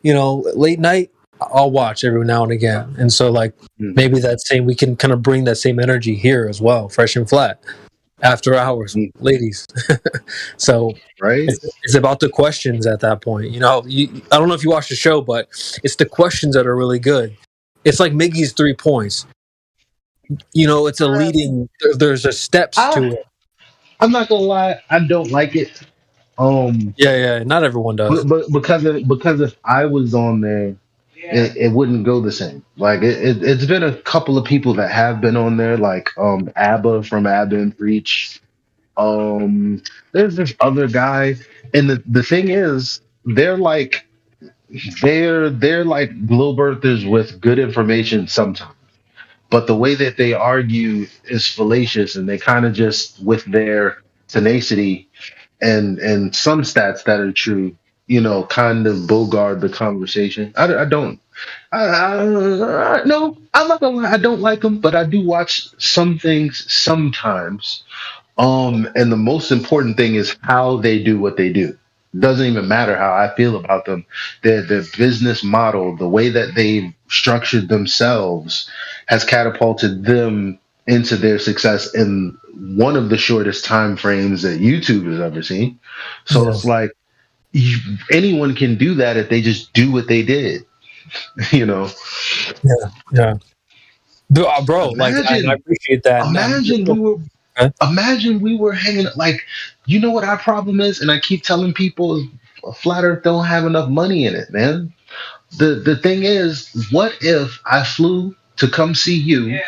you know, late night. I'll watch every now and again, and so like maybe we can kind of bring that same energy here as well, fresh and flat, after hours, ladies. So it's about the questions at that point. You know, I don't know if you watch the show, but it's the questions that are really good. It's like Miggy's 3 points. You know, it's a leading. There's a steps to it. I'm not gonna lie, I don't like it. Yeah, not everyone does. But because if I was on there, it wouldn't go the same. Like it's been a couple of people that have been on there, like ABBA from ABBA and Preach. There's this other guy, and the thing is, they're like globe earthers with good information sometimes. But the way that they argue is fallacious, and they kind of just, with their tenacity and some stats that are true, you know, kind of bogart the conversation. No, I'm not gonna lie, I don't like them, but I do watch some things sometimes. And the most important thing is how they do what they do. Doesn't even matter how I feel about them. Their business model, the way that they've structured themselves, has catapulted them into their success in one of the shortest time frames that YouTube has ever seen. So it's like anyone can do that if they just do what they did. You know. Yeah. Bro, like I appreciate that. Imagine we were hanging like, you know what our problem is, and I keep telling people, Flat Earth don't have enough money in it, man. The thing is, what if I flew to come see you,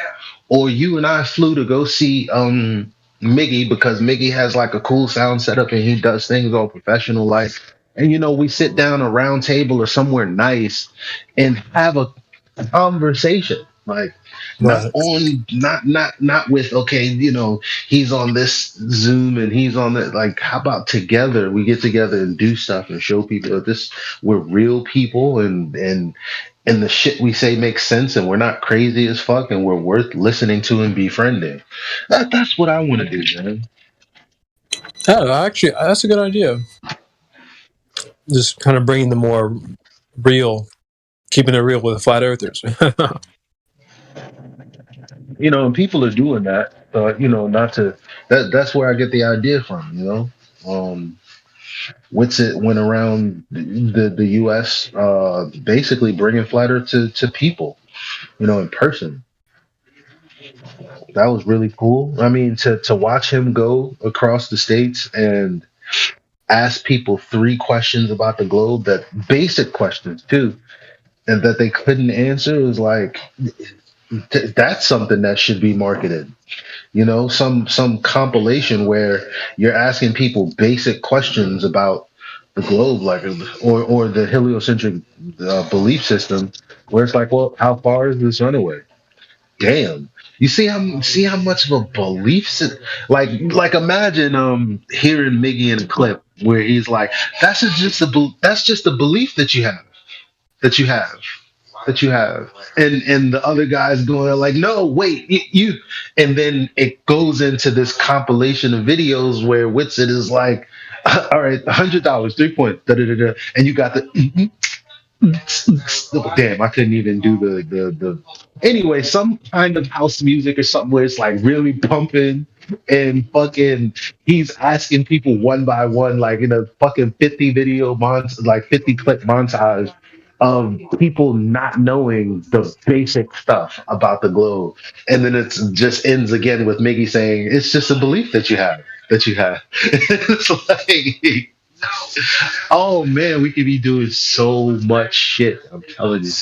or you and I flew to go see Miggy, because Miggy has like a cool sound setup and he does things all professional like, and we sit down a round table or somewhere nice and have a conversation, like not with, okay, he's on this Zoom and he's on that. Like, how about together we get together and do stuff and show people that we're real people, and the shit we say makes sense, and we're not crazy as fuck, and we're worth listening to and befriending. That's what I want to do, man. Oh, actually, that's a good idea. Just kind of bringing the more real, keeping it real with the flat earthers. And people are doing that. Not to that's where I get the idea from. Witsit went around the U.S. Basically bringing flat earth to people, in person. That was really cool. I mean, to watch him go across the states and ask people 3 questions about the globe, that basic questions too, and that they couldn't answer, is like, that's something that should be marketed. Some compilation where you're asking people basic questions about the globe, like, or the heliocentric belief system, where it's like, well, how far is the sun away? Damn. You see how much of a belief system, like imagine hearing Miggy in a clip where he's like, that's just a belief that you have, and the other guys going like, no, wait, you, and then it goes into this compilation of videos where Witsit is like, all right, $100, 3 points, da-da-da-da, and you got the damn, I couldn't even do the anyway, some kind of house music or something where it's like really pumping, and fucking he's asking people one by one, like in a fucking 50 clip montage of people not knowing the basic stuff about the globe, and then it just ends again with Miggy saying, it's just a belief that you have. It's like, oh man, we could be doing so much shit. I'm telling you.